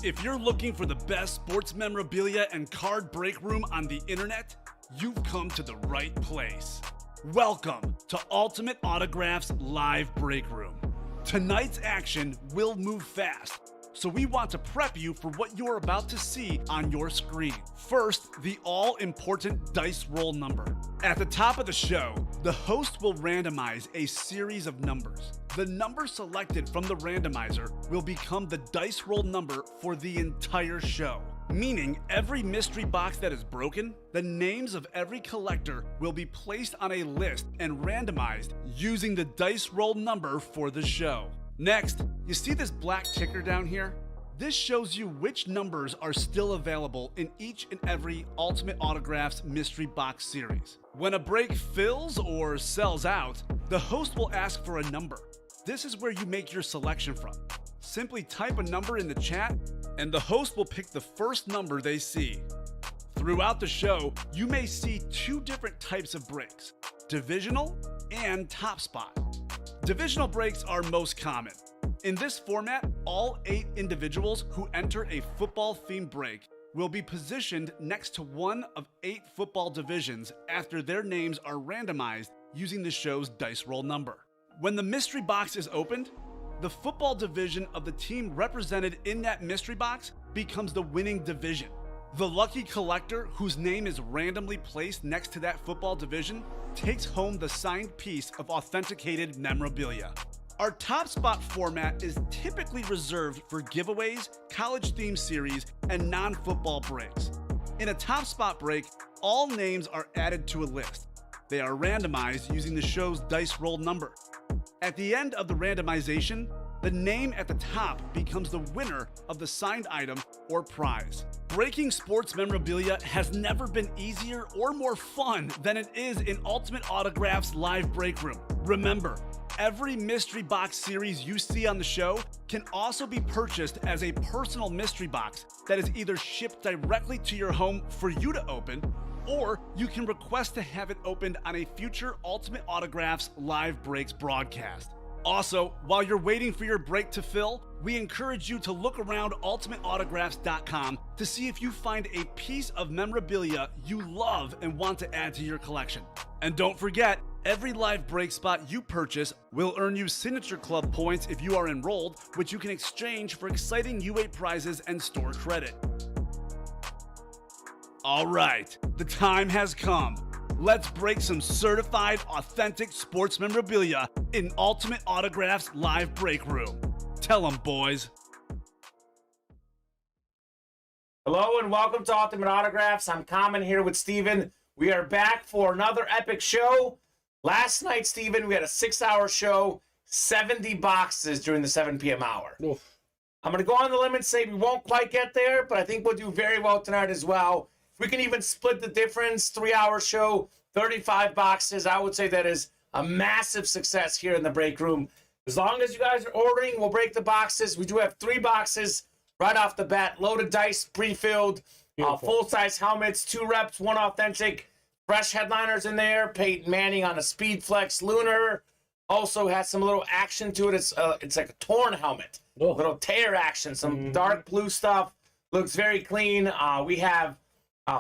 If you're looking for the best sports memorabilia and card break room on the internet, you've come to the right place. Welcome to Ultimate Autographs Live Break Room. Tonight's action will move fast, so we want to prep you for what you're about to see on your screen. First, the all-important dice roll number. At the top of the show, the host will randomize a series of numbers. The number selected from the randomizer will become the dice roll number for the entire show. Meaning every mystery box that is broken, the names of every collector will be placed on a list and randomized using the dice roll number for the show. Next, you see this black ticker down here? This shows you which numbers are still available in each and every Ultimate Autographs mystery box series. When a break fills or sells out, the host will ask for a number. This is where you make your selection from. Simply type a number in the chat, and the host will pick the first number they see. Throughout the show, you may see two different types of breaks, divisional and top spot. Divisional breaks are most common. In this format, all 8 individuals who enter a football-themed break will be positioned next to one of 8 football divisions after their names are randomized using the show's dice roll number. When the mystery box is opened, the football division of the team represented in that mystery box becomes the winning division. The lucky collector whose name is randomly placed next to that football division takes home the signed piece of authenticated memorabilia. Our top spot format is typically reserved for giveaways, college-themed series, and non-football breaks. In a top spot break, all names are added to a list. They are randomized using the show's dice roll number. At the end of the randomization, the name at the top becomes the winner of the signed item or prize. Breaking sports memorabilia has never been easier or more fun than it is in Ultimate Autographs Live Break Room. Remember, every mystery box series you see on the show can also be purchased as a personal mystery box that is either shipped directly to your home for you to open, or you can request to have it opened on a future Ultimate Autographs Live Breaks broadcast. Also, while you're waiting for your break to fill, we encourage you to look around ultimateautographs.com to see if you find a piece of memorabilia you love and want to add to your collection. And don't forget, every live break spot you purchase will earn you Signature Club points if you are enrolled, which you can exchange for exciting U8 prizes and store credit. All right, the time has come. Let's break some certified, authentic sports memorabilia in Ultimate Autographs Live Break Room. Tell 'em, boys. Hello and welcome to Ultimate Autographs. I'm Kamen here with Steven. We are back for another epic show. Last night, Steven, we had a 6-hour show, 70 boxes during the 7 p.m. hour. Oof. I'm going to go on the limb and say we won't quite get there, but I think we'll do very well tonight as well. If we can even split the difference, 3-hour show, 35 boxes, I would say that is a massive success here in the break room. As long as you guys are ordering, we'll break the boxes. We do have 3 boxes right off the bat, loaded dice, pre-filled, full-size helmets, 2 reps, 1 authentic, fresh headliners in there, Peyton Manning on a Speed Flex Lunar. Also has some little action to it. It's like a torn helmet, little tear action, some dark blue stuff. Looks very clean. We have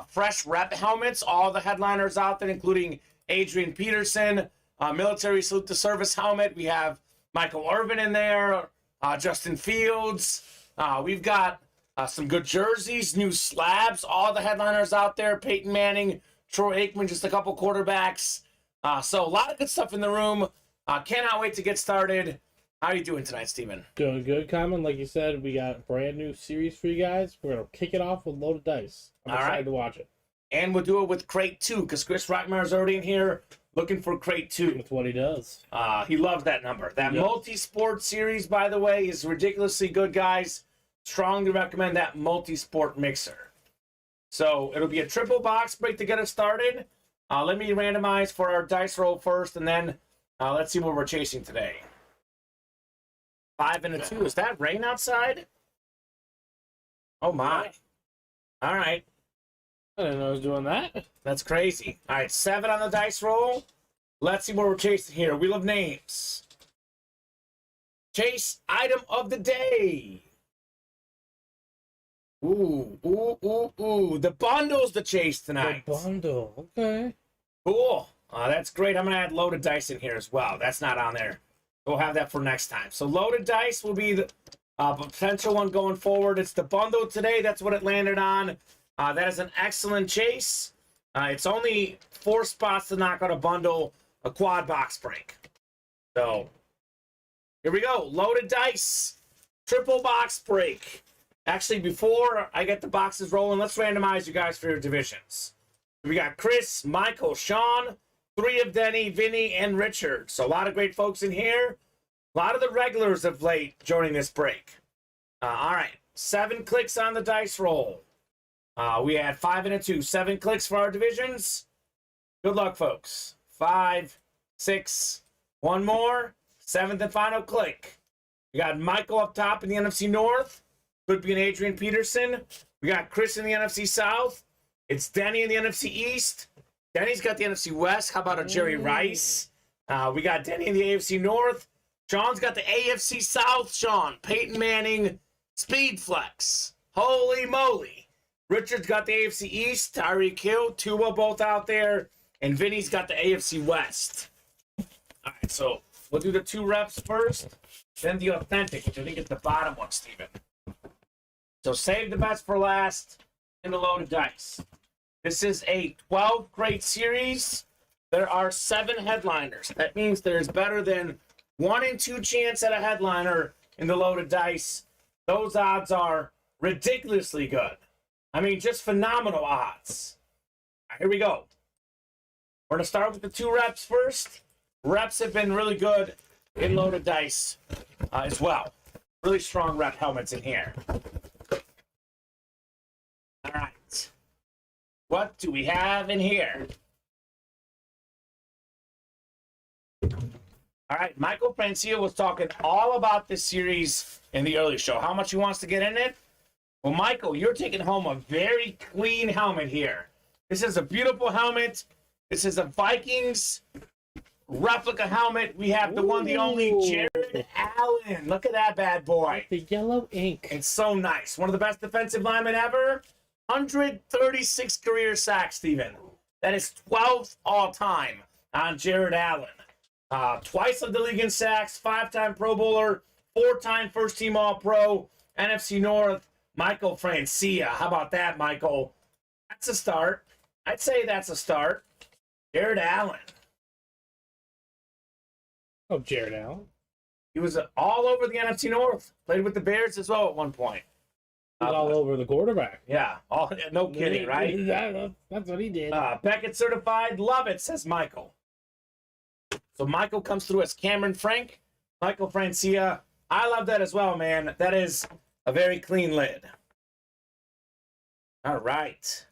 fresh rep helmets, all the headliners out there, including Adrian Peterson, military salute to service helmet. We have Michael Irvin in there, Justin Fields. We've got some good jerseys, new slabs, all the headliners out there. Peyton Manning, Troy Aikman, just a couple quarterbacks. So a lot of good stuff in the room. Cannot wait to get started. How are you doing tonight, Steven? Doing good, Kamen. Like you said, we got a brand new series for you guys. We're going to kick it off with loaded dice. I'm excited to watch it. And we'll do it with Crate 2, because Chris Rockmeier's already in here looking for Crate 2. That's what he does. He loves that number. That multi-sport series, by the way, is ridiculously good, guys. Strongly recommend that multi-sport mixer. So it'll be a triple box break to get us started. Let me randomize for our dice roll first, and then let's see what we're chasing today. 5 and a 2. Is that rain outside? Oh, my. All right. I didn't know I was doing that. That's crazy. All right, 7 on the dice roll. Let's see what we're chasing here. Wheel of Names. Chase item of the day. Ooh. The bundle's the chase tonight. The bundle. Okay. Cool. That's great. I'm going to add loaded dice in here as well. That's not on there. We'll have that for next time. So loaded dice will be the potential one going forward. It's the bundle today. That's what it landed on. That is an excellent chase. It's only 4 spots to knock out a bundle, a quad box break. So here we go. Loaded dice. Triple box break. Actually, before I get the boxes rolling, let's randomize you guys for your divisions. We got Chris, Michael, Sean, 3 of Denny, Vinny, and Richard. So a lot of great folks in here. A lot of the regulars of late joining this break. All right, 7 clicks on the dice roll. We had 5 and a 2. 7 clicks for our divisions. Good luck, folks. 5, 6, 1 more. 7th and final click. We got Michael up top in the NFC North. Could be an Adrian Peterson. We got Chris in the NFC South. It's Denny in the NFC East. Denny's got the NFC West. How about a Jerry Rice? We got Denny in the AFC North. Sean's got the AFC South, Sean. Peyton Manning, Speed Flex. Holy moly. Richard's got the AFC East. Tyreek Hill, Tua both out there. And Vinny's got the AFC West. All right, so we'll do the 2 reps first. Then the authentic, which I think is the bottom one, Steven. So save the best for last in the loaded dice. This is a 12 crate series. There are 7 headliners. That means there's better than 1 in 2 chance at a headliner in the loaded dice. Those odds are ridiculously good. I mean, just phenomenal odds. All right, here we go. We're going to start with the 2 reps first. Reps have been really good in loaded dice as well. Really strong rep helmets in here. All right. What do we have in here? All right, Michael Francia was talking all about this series in the early show. How much he wants to get in it? Well, Michael, you're taking home a very clean helmet here. This is a beautiful helmet. This is a Vikings replica helmet. We have the one, the only Jared Allen. Look at that bad boy. The yellow ink. It's so nice. One of the best defensive linemen ever. 136 career sacks, Steven. That is 12th all-time on Jared Allen. Twice of the league in sacks, 5-time Pro Bowler, 4-time first-team All-Pro, NFC North, Michael Francia. How about that, Michael? That's a start. I'd say that's a start. Jared Allen. Oh, Jared Allen. He was all over the NFC North. Played with the Bears as well at one point. All over the quarterback. Yeah. No kidding, right? That's what he did. Beckett certified. Love it, says Michael. So Michael comes through as Cameron Frank. Michael Francia. I love that as well, man. That is a very clean lid. All right.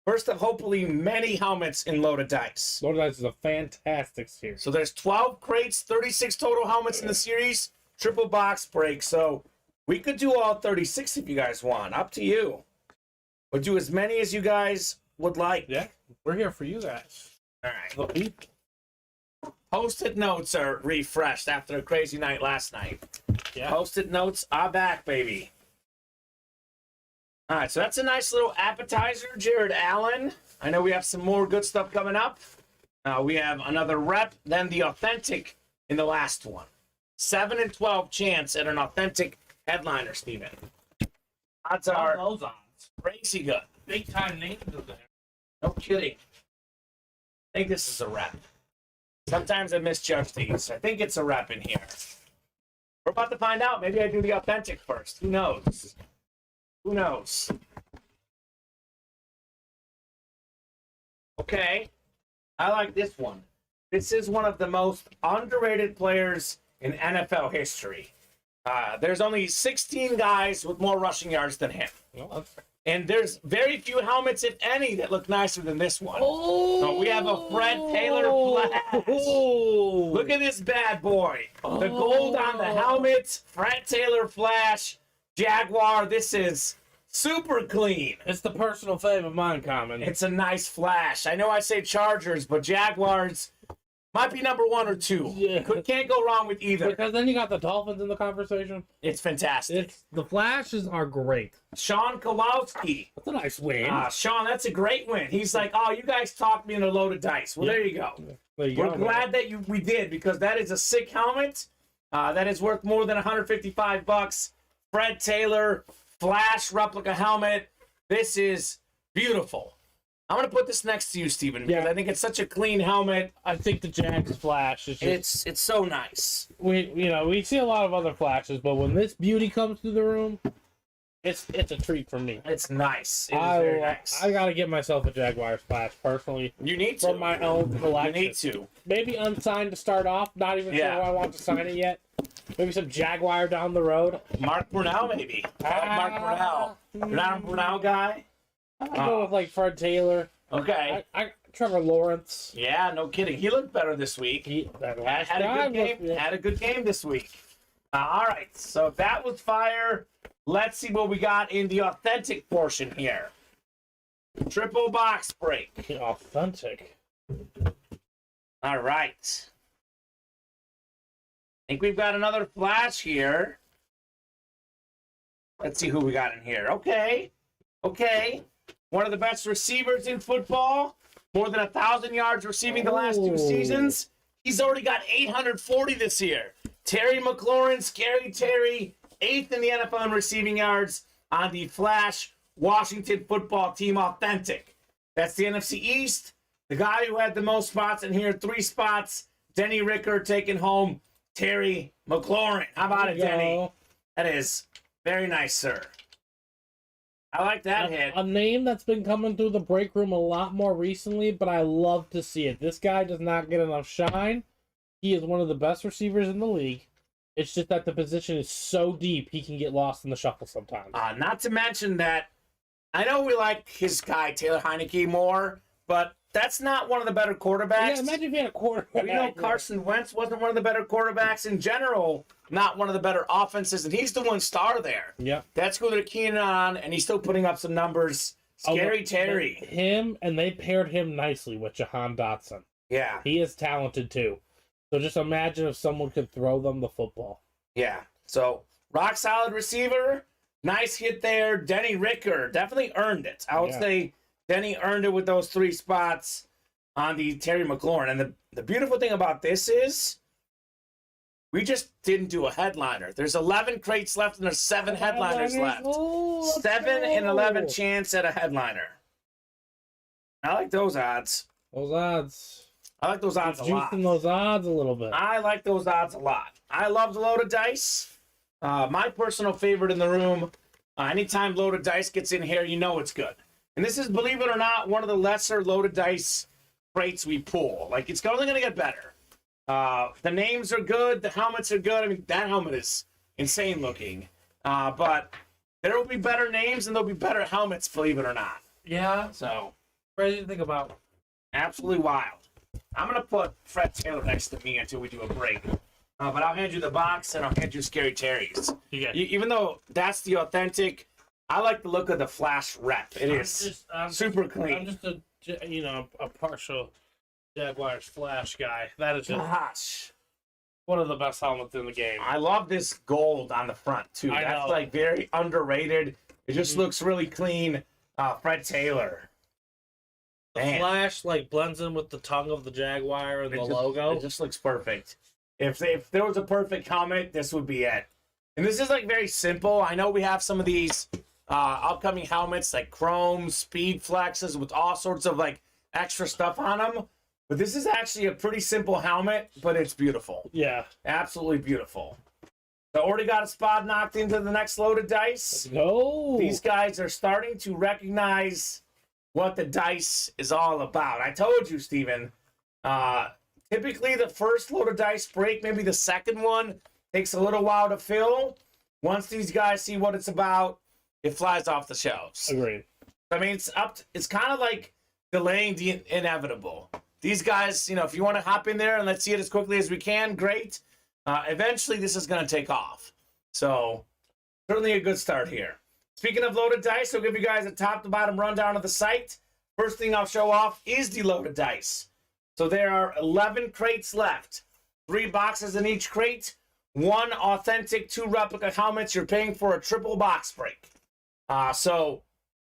First of hopefully many helmets in loaded dice. Loaded dice is a fantastic series. So there's 12 crates, 36 total helmets in the series. Triple box break. So we could do all 36 if you guys want. Up to you. We'll do as many as you guys would like. Yeah, we're here for you guys. All right. Post-it notes are refreshed after a crazy night last night. Yeah. Post-it notes are back, baby. All right, so that's a nice little appetizer, Jared Allen. I know we have some more good stuff coming up. We have another rep, then the authentic in the last one. 7 and 12 chance at an authentic headliner, Steven. Odds are those odds. crazy good. Big time names of there. No kidding. I think this is a rep. Sometimes I misjudge these. I think it's a rep in here. We're about to find out. Maybe I do the authentic first. Who knows? Who knows? Okay. I like this one. This is one of the most underrated players in NFL history. There's only 16 guys with more rushing yards than him. Well, And there's very few helmets, if any, that look nicer than this one. oh, So we have a Fred Taylor Flash. Oh, Look at this bad boy. The gold on the helmet. Fred Taylor Flash. Jaguar. This is super clean. it's the personal fave of mine, Kamen. It's a nice flash. I know I say Chargers, but Jaguars, Might be number 1 or 2. Yeah. Can't go wrong with either. Because then you got the Dolphins in the conversation. It's fantastic. The Flashes are great. Sean Kowalski. That's a nice win. Sean, that's a great win. He's like, oh, you guys talked me into a load of dice. Well, there you go. We're glad that we did, because that is a sick helmet. That is worth more than $155. Fred Taylor Flash replica helmet. This is beautiful. I'm going to put this next to you, Steven, because I think it's such a clean helmet. I think the Jags Flash is just... It's so nice. We see a lot of other Flashes, but when this beauty comes through the room, it's a treat for me. It's nice. It is very nice. I got to get myself a Jaguars Flash, personally. You need to. From my own collection. You need to. Maybe unsigned to start off. Not even sure I want to sign it yet. Maybe some Jaguar down the road. Mark Brunell, maybe. Mark Brunell. You're not a Brunell guy? I'll go with, like, Fred Taylor. Okay. Trevor Lawrence. Yeah, no kidding. He looked better this week. Had a good game this week. All right, so that was fire. Let's see what we got in the authentic portion here. Triple box break. Authentic. All right. I think we've got another Flash here. Let's see who we got in here. Okay. One of the best receivers in football. More than 1,000 yards receiving the last 2 seasons. He's already got 840 this year. Terry McLaurin, Scary Terry, 8th in the NFL in receiving yards on the Flash Washington football team authentic. That's the NFC East. The guy who had the most spots in here, 3 spots. Denny Ricker taking home Terry McLaurin. How about it, Denny? That is very nice, sir. I like that hit. A name that's been coming through the break room a lot more recently, but I love to see it. This guy does not get enough shine. He is one of the best receivers in the league. It's just that the position is so deep, he can get lost in the shuffle sometimes. Not to mention that, I know we like his guy, Taylor Heineke, more, but that's not one of the better quarterbacks. Yeah, imagine if he had a quarterback. We know Carson Wentz wasn't one of the better quarterbacks in general, not one of the better offenses, and he's the one star there. Yeah. That's who they're keying on, and he's still putting up some numbers. Scary Terry. Him, and they paired him nicely with Jahan Dotson. Yeah. He is talented, too. So just imagine if someone could throw them the football. Yeah. So, rock solid receiver. Nice hit there. Denny Ricker definitely earned it. I would say Denny earned it with those 3 spots on the Terry McLaurin. And the beautiful thing about this is we just didn't do a headliner. There's 11 crates left and there's 7 headliners left. 7 in 11 chance at a headliner. I like those odds. I like those odds a lot. Juicing those odds a little bit. I like those odds a lot. I love the loaded dice. My personal favorite in the room. Anytime loaded dice gets in here, you know it's good. And this is, believe it or not, one of the lesser loaded dice crates we pull. Like, it's only going to get better. The names are good. The helmets are good. I mean, that helmet is insane looking. But there will be better names and there'll be better helmets, believe it or not. Yeah. So, Crazy to think about. Absolutely wild. I'm going to put Fred Taylor next to me until we do a break. But I'll hand you the box and I'll hand you Scary Terry's. Yeah. Even though that's the authentic, I like the look of the Flash rep. It is super clean. I'm just a partial Jaguars Flash guy. That is just one of the best helmets in the game. I love this gold on the front too. That's like very underrated. It just looks really clean. Fred Taylor. The Flash like blends in with the tongue of the Jaguar and the logo. It just looks perfect. If there was a perfect helmet, this would be it. And this is like very simple. I know we have some of these upcoming helmets like chrome, speed flexes with all sorts of like extra stuff on them. But this is actually a pretty simple helmet, but it's beautiful. Yeah. Absolutely beautiful. So already got a spot knocked into the next loaded dice. Let's go. These guys are starting to recognize what the dice is all about. I told you, Steven. Typically, the first load of dice break, maybe the second one, takes a little while to fill. Once these guys see what it's about, it flies off the shelves. Agreed. I mean, it's kind of like delaying the inevitable. These guys, if you want to hop in there and let's see it as quickly as we can, great. Eventually, this is going to take off. So, certainly a good start here. Speaking of loaded dice, I'll give you guys a top-to-bottom rundown of the site. First thing I'll show off is the loaded dice. So there are 11 crates left. 3 boxes in each crate. 1 authentic, 2 replica helmets. You're paying for a triple box break. So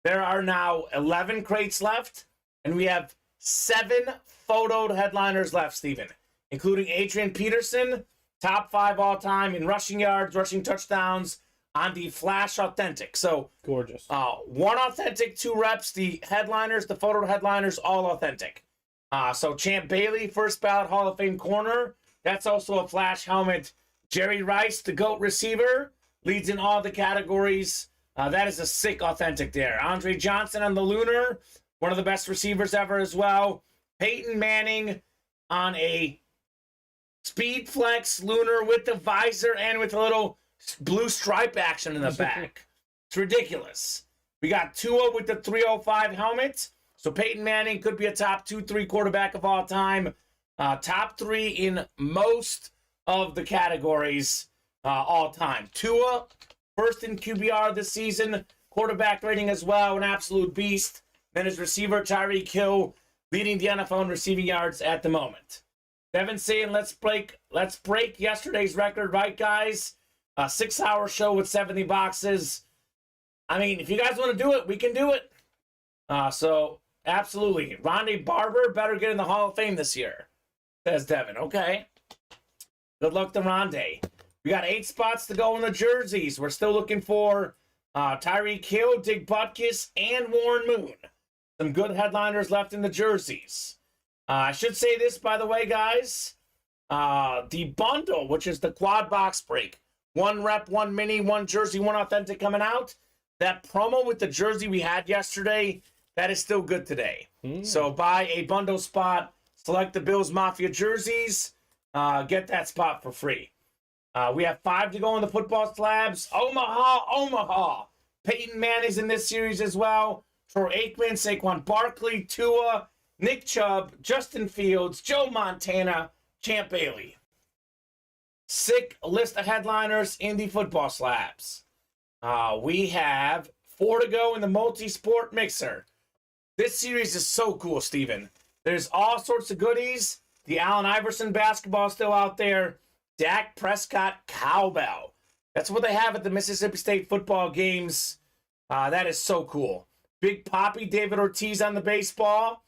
there are now 11 crates left, and we have 7 photoed headliners left, Steven, including Adrian Peterson, top 5 all time in rushing yards, rushing touchdowns on the Flash Authentic. So Gorgeous. 1 authentic, 2 reps, the headliners, the photo headliners, all authentic. So Champ Bailey, first ballot Hall of Fame corner. That's also a Flash helmet. Jerry Rice, the GOAT receiver, leads in all the categories. That is a sick authentic there. Andre Johnson on the Lunar, one of the best receivers ever as well. Peyton Manning on a Speed Flex Lunar with the visor and with a little blue stripe action in the back. It's ridiculous. We got Tua with the 305 helmet. So Peyton Manning could be a top 2-3 quarterback of all time. Top 3 in most of the categories all time. Tua, first in QBR this season. Quarterback rating as well, an absolute beast. Then his receiver, Tyreek Hill, leading the NFL in receiving yards at the moment. Devin saying, let's break yesterday's record, right, guys? A 6-hour show with 70 boxes. I mean, if you guys want to do it, we can do it. So, absolutely. Ronde Barber better get in the Hall of Fame this year, says Devin. Okay. Good luck to Ronde. We got 8 spots to go in the jerseys. We're still looking for Tyreek Hill, Dick Butkus, and Warren Moon. Some good headliners left in the jerseys. I should say this, by the way, guys. The bundle, which is the quad box break. 1 rep, 1 mini, 1 jersey, 1 authentic coming out. That promo with the jersey we had yesterday, that is still good today. So buy a bundle spot, select the Bills Mafia jerseys, get that spot for free. We have 5 to go in the football slabs. Omaha. Peyton Manning's in this series as well. Troy Aikman, Saquon Barkley, Tua, Nick Chubb, Justin Fields, Joe Montana, Champ Bailey. Sick list of headliners in the football slabs. We have 4 to go in the multi-sport mixer. This series is so cool, Steven. There's all sorts of goodies. The Allen Iverson basketball is still out there. Dak Prescott cowbell. That's what they have at the Mississippi State football games. That is so cool. Big Papi David Ortiz on the baseball.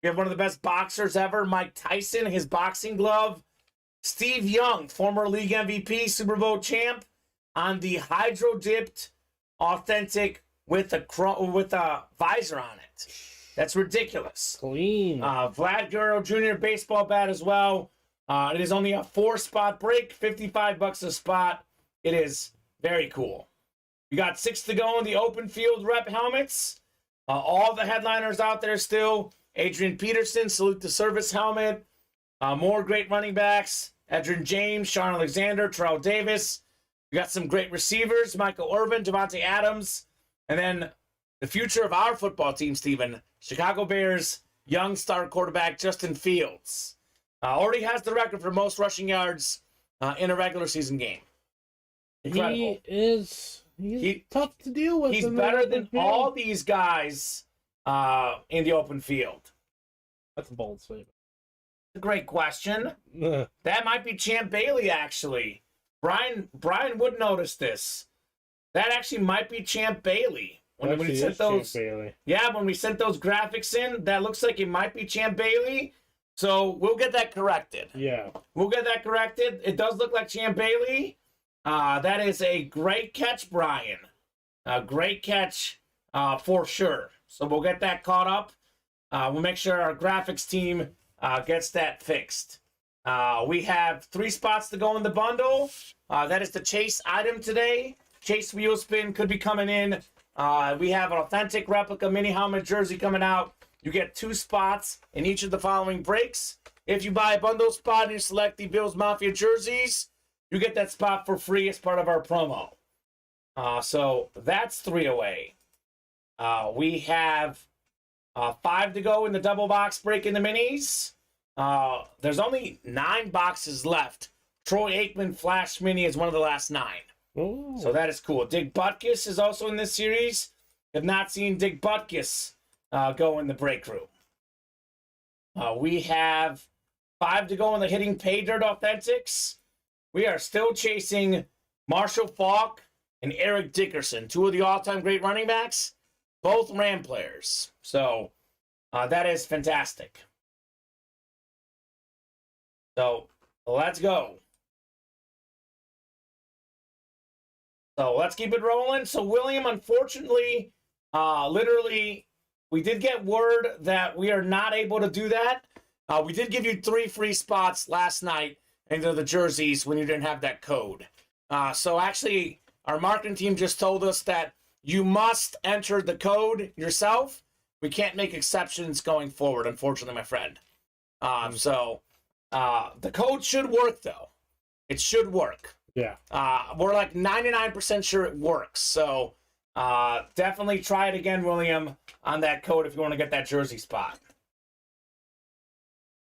We have one of the best boxers ever, Mike Tyson, his boxing glove. Steve Young, former league MVP, Super Bowl champ, on the hydro-dipped authentic with a visor on it. That's ridiculous. Clean. Vlad Guerrero Jr. baseball bat as well. It is only a 4-spot break, $55 a spot. It is very cool. We got 6 to go in the open field rep helmets. All the headliners out there still. Adrian Peterson, salute the service helmet. More great running backs. Edgerrin James, Sean Alexander, Terrell Davis. We got some great receivers. Michael Irvin, Devontae Adams. And then the future of our football team, Steven. Chicago Bears, young star quarterback Justin Fields. Already has the record for most rushing yards in a regular season game. Incredible. He's tough to deal with. He's better than all these guys in the open field. That's a bold statement. A great question. That might be Champ Bailey, actually. Brian would notice this. That actually might be Champ Bailey. When we sent those, when we sent those graphics in, that looks like it might be Champ Bailey. So we'll get that corrected. Yeah. We'll get that corrected. It does look like Champ Bailey. That is a great catch, Brian. A great catch for sure. So we'll get that caught up. We'll make sure our graphics team gets that fixed. We have 3 spots to go in the bundle. That is the Chase item today. Chase wheel spin could be coming in. We have an authentic replica mini helmet jersey coming out. You get 2 spots in each of the following breaks. If you buy a bundle spot and you select the Bills Mafia jerseys, you get that spot for free as part of our promo. So that's 3 away. We have 5 to go in the double box break in the minis. There's only 9 boxes left. Troy Aikman Flash Mini is one of the last 9. Ooh. So that is cool. Dick Butkus is also in this series. Have not seen Dick Butkus go in the break room. We have 5 to go in the hitting pay dirt authentics. We are still chasing Marshall Faulk and Eric Dickerson, 2 of the all-time great running backs, both Ram players. So that is fantastic. So let's go. So let's keep it rolling. So William, unfortunately, literally, we did get word that we are not able to do that. We did give you 3 free spots last night into the jerseys when you didn't have that code. So actually, our marketing team just told us that you must enter the code yourself. We can't make exceptions going forward, unfortunately, my friend. So the code should work, though. It should work. Yeah. We're like 99% sure it works. So definitely try it again, William, on that code if you want to get that jersey spot.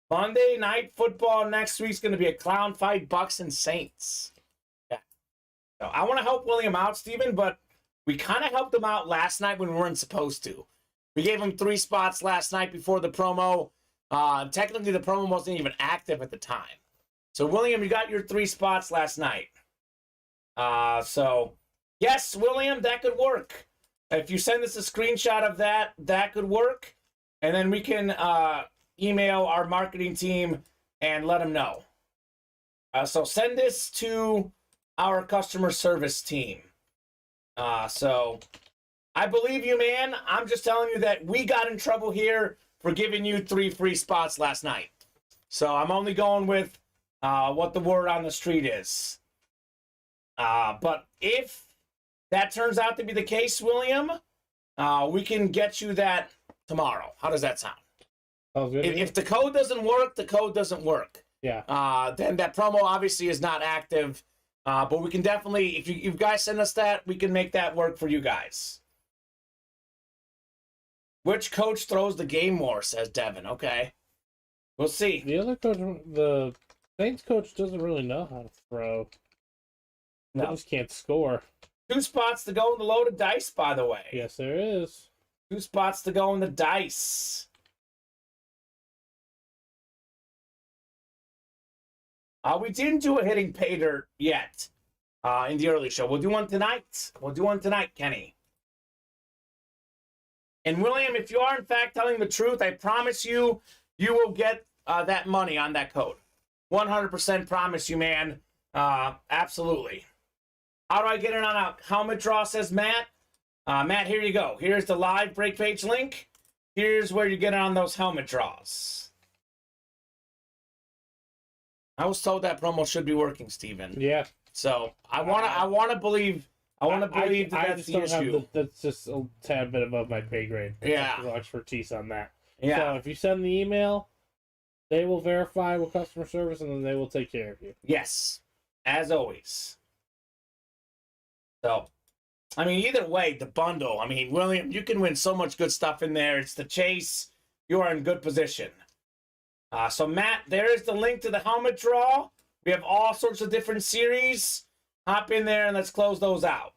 Monday Night Football next week's going to be a clown fight, Bucks and Saints. Yeah. So I want to help William out, Steven, but we kind of helped him out last night when we weren't supposed to. We gave him 3 spots last night before the promo. Technically, the promo wasn't even active at the time. So, William, you got your 3 spots last night. So, yes, William, that could work. If you send us a screenshot of that, that could work. And then we can email our marketing team and let them know. So, send this to our customer service team. So, I believe you, man. I'm just telling you that we got in trouble here for giving you 3 free spots last night. So, I'm only going with what the word on the street is. But if that turns out to be the case, William, we can get you that tomorrow. How does that sound? If the code doesn't work, the code doesn't work. Yeah. Then that promo obviously is not active. But we can definitely, if you guys send us that, we can make that work for you guys. Which coach throws the game more, says Devin. Okay. We'll see. The other coach, the Saints coach, doesn't really know how to throw. They just can't score. 2 spots to go in the loaded dice, by the way. Yes, there is. 2 spots to go in the dice. We didn't do a hitting pay dirt yet in the early show. We'll do one tonight. We'll do one tonight, Kenny. And William, if you are in fact telling the truth, I promise you, you will get that money on that code. 100% promise you, man. Absolutely. How do I get it on a helmet draw, says Matt. Matt, here you go. Here's the live break page link. Here's where you get it on those helmet draws. I was told that promo should be working, Steven. Yeah. So I want to believe that that's the issue. That's just a tad bit above my pay grade. Yeah. No expertise on that. Yeah. So if you send the email, they will verify with customer service, and then they will take care of you. Yes, as always. So, I mean, either way, the bundle. I mean, William, you can win so much good stuff in there. It's the chase. You are in good position. So, Matt, there is the link to the helmet draw. We have all sorts of different series. Hop in there and let's close those out.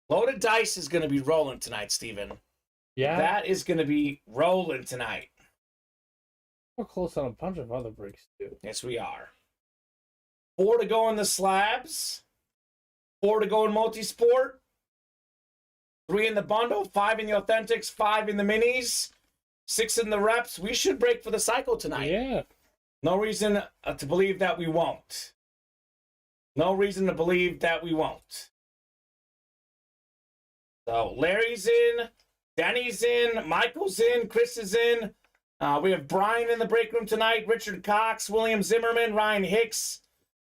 Loaded Dice is going to be rolling tonight, Steven. Yeah. That is going to be rolling tonight. We're close on a bunch of other breaks, too. Yes, we are. 4 to go in the slabs. 4 to go in multi-sport. 3 in the bundle. 5 in the authentics. 5 in the minis. 6 in the reps. We should break for the cycle tonight. Yeah. No reason to believe that we won't. No reason to believe that we won't. So, Larry's in. Denny's in. Michael's in. Chris is in. We have Brian in the break room tonight. Richard Cox. William Zimmerman. Ryan Hicks.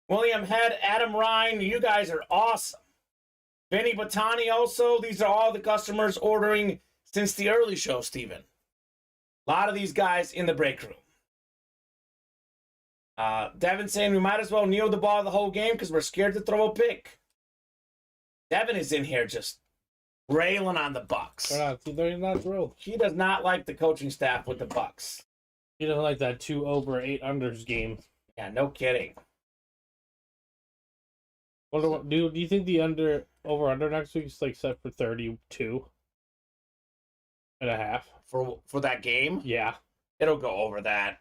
William Head. Adam Ryan. You guys are awesome. Vinny Bottani also. These are all the customers ordering since the early show, Steven. A lot of these guys in the break room. Devin saying we might as well kneel the ball the whole game because we're scared to throw a pick. Devin is in here just railing on the Bucks. They're not thrilled. He does not like the coaching staff with the Bucks. He doesn't like that 2 over 8 unders game. Yeah, no kidding. Do you think the over under next week is like set for 32.5 for that game? Yeah. It'll go over that.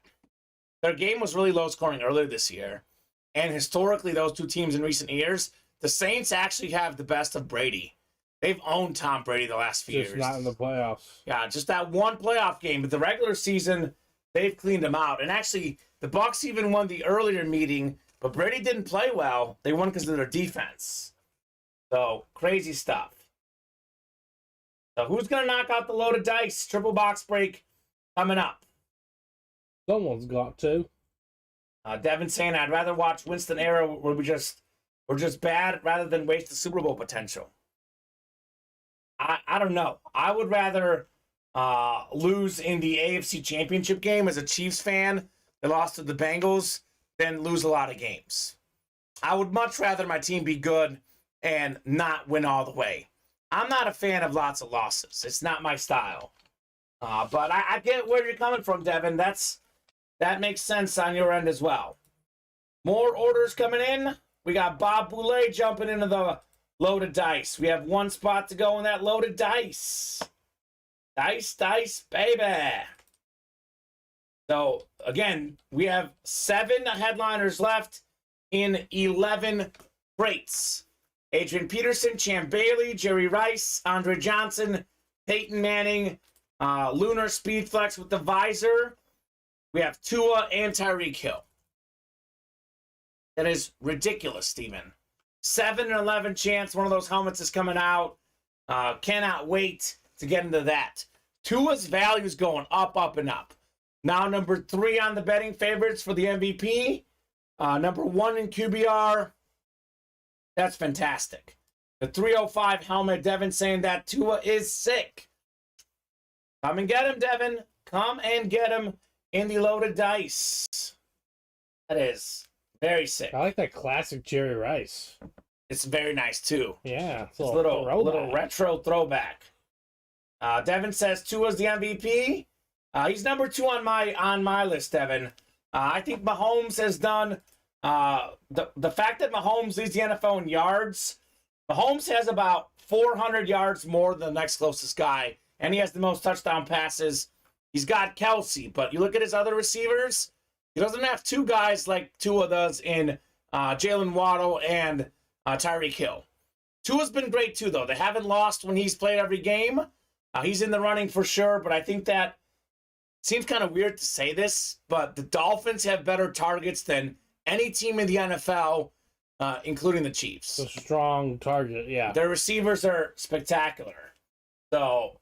Their game was really low scoring earlier this year. And historically, those two teams in recent years, the Saints actually have the best of Brady. They've owned Tom Brady the last few years. Just not in the playoffs. Yeah, just that one playoff game. But the regular season, they've cleaned him out. And actually, the Bucs even won the earlier meeting, but Brady didn't play well. They won because of their defense. So, crazy stuff. So, who's going to knock out the loaded dice? Triple box break coming up. Someone's got to. Devin saying, I'd rather watch Winston era where we're just bad rather than waste the Super Bowl potential. I don't know. I would rather lose in the AFC Championship game as a Chiefs fan. They lost to the Bengals, than lose a lot of games. I would much rather my team be good and not win all the way. I'm not a fan of lots of losses. It's not my style. But I get where you're coming from, Devin. That makes sense on your end as well. More orders coming in. We got Bob Boulay jumping into the loaded dice. We have one spot to go in that loaded dice. Dice, baby. So, again, we have 7 headliners left in 11 crates. Adrian Peterson, Champ Bailey, Jerry Rice, Andre Johnson, Peyton Manning, Lunar Speed Flex with the visor. We have Tua and Tyreek Hill. That is ridiculous, Steven. 7 and 11 chance one of those helmets is coming out. Cannot wait to get into that. Tua's value is going up, and up. Now number 3 on the betting favorites for the MVP. Number 1 in QBR. That's fantastic. The 305 helmet, Devin saying that Tua is sick. Come and get him, Devin. Come and get him in the loaded dice. That is very sick. I like that classic Jerry Rice. It's very nice, too. Yeah. It's a little retro throwback. Devin says Tua's the MVP. He's number 2 on my list, Devin. I think Mahomes has done the fact that Mahomes leads the NFL in yards. Mahomes has about 400 yards more than the next closest guy, and he has the most touchdown passes. He's got Kelsey, but you look at his other receivers, he doesn't have 2 guys like Tua does in Jalen Waddle and Tyreek Hill. Tua's been great too, though. They haven't lost when he's played every game. He's in the running for sure, but I think that seems kind of weird to say this, but the Dolphins have better targets than any team in the NFL, including the Chiefs. It's a strong target, yeah. Their receivers are spectacular. So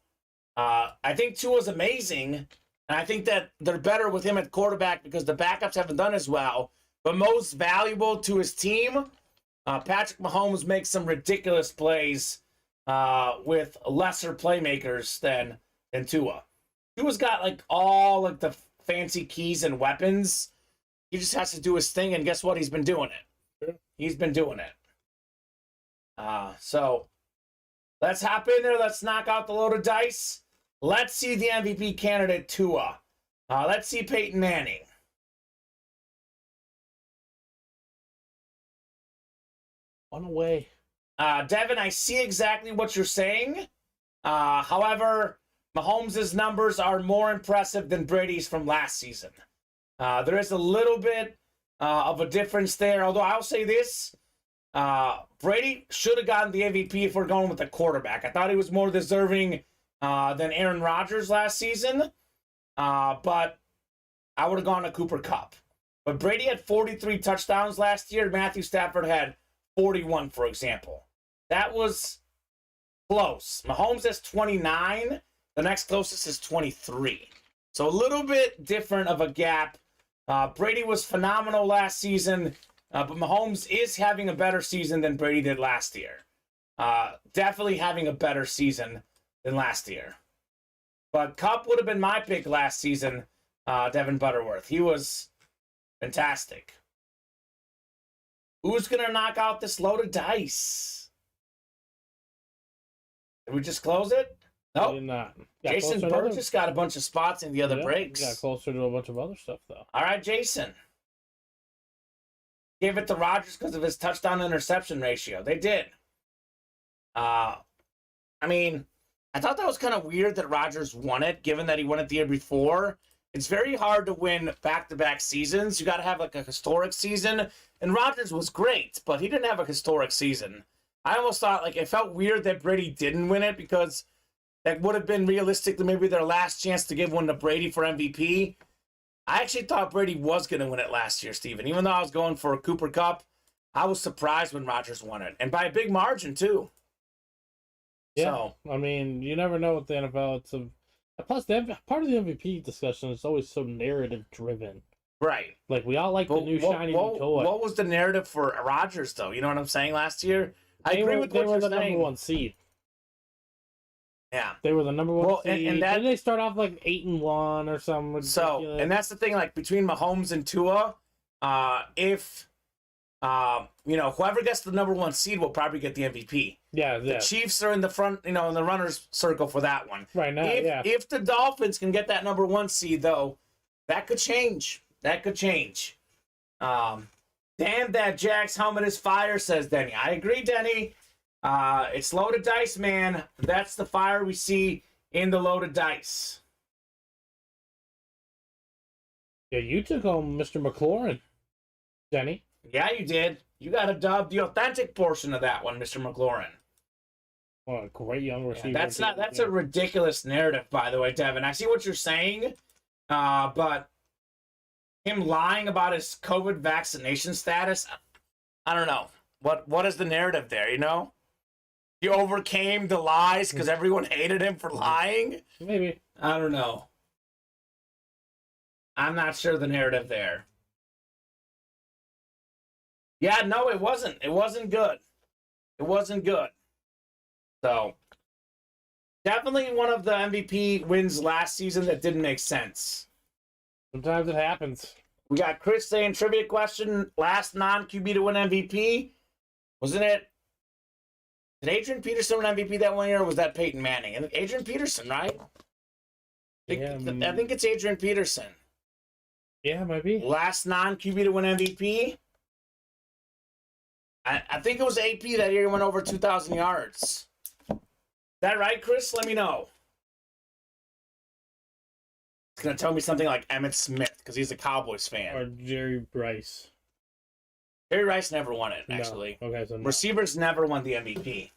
I think Tua's amazing, and I think that they're better with him at quarterback because the backups haven't done as well. But most valuable to his team, Patrick Mahomes makes some ridiculous plays with lesser playmakers than Tua. Tua's got all the fancy keys and weapons. He just has to do his thing, and guess what? He's been doing it. Sure. He's been doing it. So let's hop in there. Let's knock out the loaded dice. Let's see the MVP candidate, Tua. Let's see Peyton Manning. One away. Devin, I see exactly what you're saying. However, Mahomes' numbers are more impressive than Brady's from last season. There is a little bit of a difference there. Although I'll say this, Brady should have gotten the MVP if we're going with the quarterback. I thought he was more deserving than Aaron Rodgers last season. But I would have gone to Cooper Kupp. But Brady had 43 touchdowns last year. Matthew Stafford had 41, for example. That was close. Mahomes has 29. The next closest is 23. So a little bit different of a gap. Brady was phenomenal last season, but Mahomes is having a better season than Brady did last year. Definitely having a better season than last year. But Kupp would have been my pick last season, Devin Butterworth. He was fantastic. Who's going to knock out this loaded dice? Did we just close it? Nope. Did not. Jason Burgess got a bunch of spots in the other breaks. Got closer to a bunch of other stuff, though. All right, Jason. Gave it to Rodgers because of his touchdown-interception ratio. They did. I mean, I thought that was kind of weird that Rodgers won it, given that he won it the year before. it's very hard to win back-to-back seasons. You got to have like a historic season. And Rodgers was great, but he didn't have a historic season. I almost thought like it felt weird that Brady didn't win it because that would have been realistically maybe their last chance to give one to Brady for MVP. I actually thought Brady was going to win it last year, Steven. Even though I was going for a Cooper Cup, I was surprised when Rodgers won it. And by a big margin, too. Yeah, So, I mean, you never know with the NFL. It's plus part of the MVP discussion is always so narrative driven. right. Like we all like the new shiny new toy. What was the narrative for Rodgers, though? You know what I'm saying? Last year, I agree with they what were you're the saying. number one seed. Yeah. They were the number one seed. and that, didn't they start off like 8-1 or something? so, and that's the thing. Like between Mahomes and Tua, if whoever gets the number one seed will probably get the MVP. yeah, The Chiefs are in the front, in the runner's circle for that one. right now, If the Dolphins can get that number one seed, though, that could change. That could change. Damn, that Jack's helmet is fire, says Denny. I agree, Denny. It's loaded dice, man. That's the fire we see in the loaded dice. Yeah, you took home Mr. McLaurin, Denny. Yeah, you did. You got to dub the authentic portion of that one, Mr. McLaurin. What a great young receiver. That's a ridiculous narrative, by the way, Devin. I see what you're saying, but him lying about his COVID vaccination status, I don't know. What is the narrative there, He overcame the lies because everyone hated him for lying? Maybe. I don't know. I'm not sure the narrative there. Yeah, no, it wasn't. It wasn't good. It wasn't good. So, definitely one of the MVP wins last season that didn't make sense. Sometimes it happens. We got Chris saying, trivia question, last non-QB to win MVP. Wasn't it? Did Adrian Peterson win MVP that one year, or was that Peyton Manning? And Adrian Peterson, right? I think it's Adrian Peterson. Yeah, might be. Last non-QB to win MVP. I think it was AP that year. He went over 2,000 yards. Is that right, Chris? Let me know. It's going to tell me something like Emmitt Smith because he's a Cowboys fan. Or Jerry Rice. Jerry Rice never won it, actually. No. Okay, so no. Receivers never won the MVP.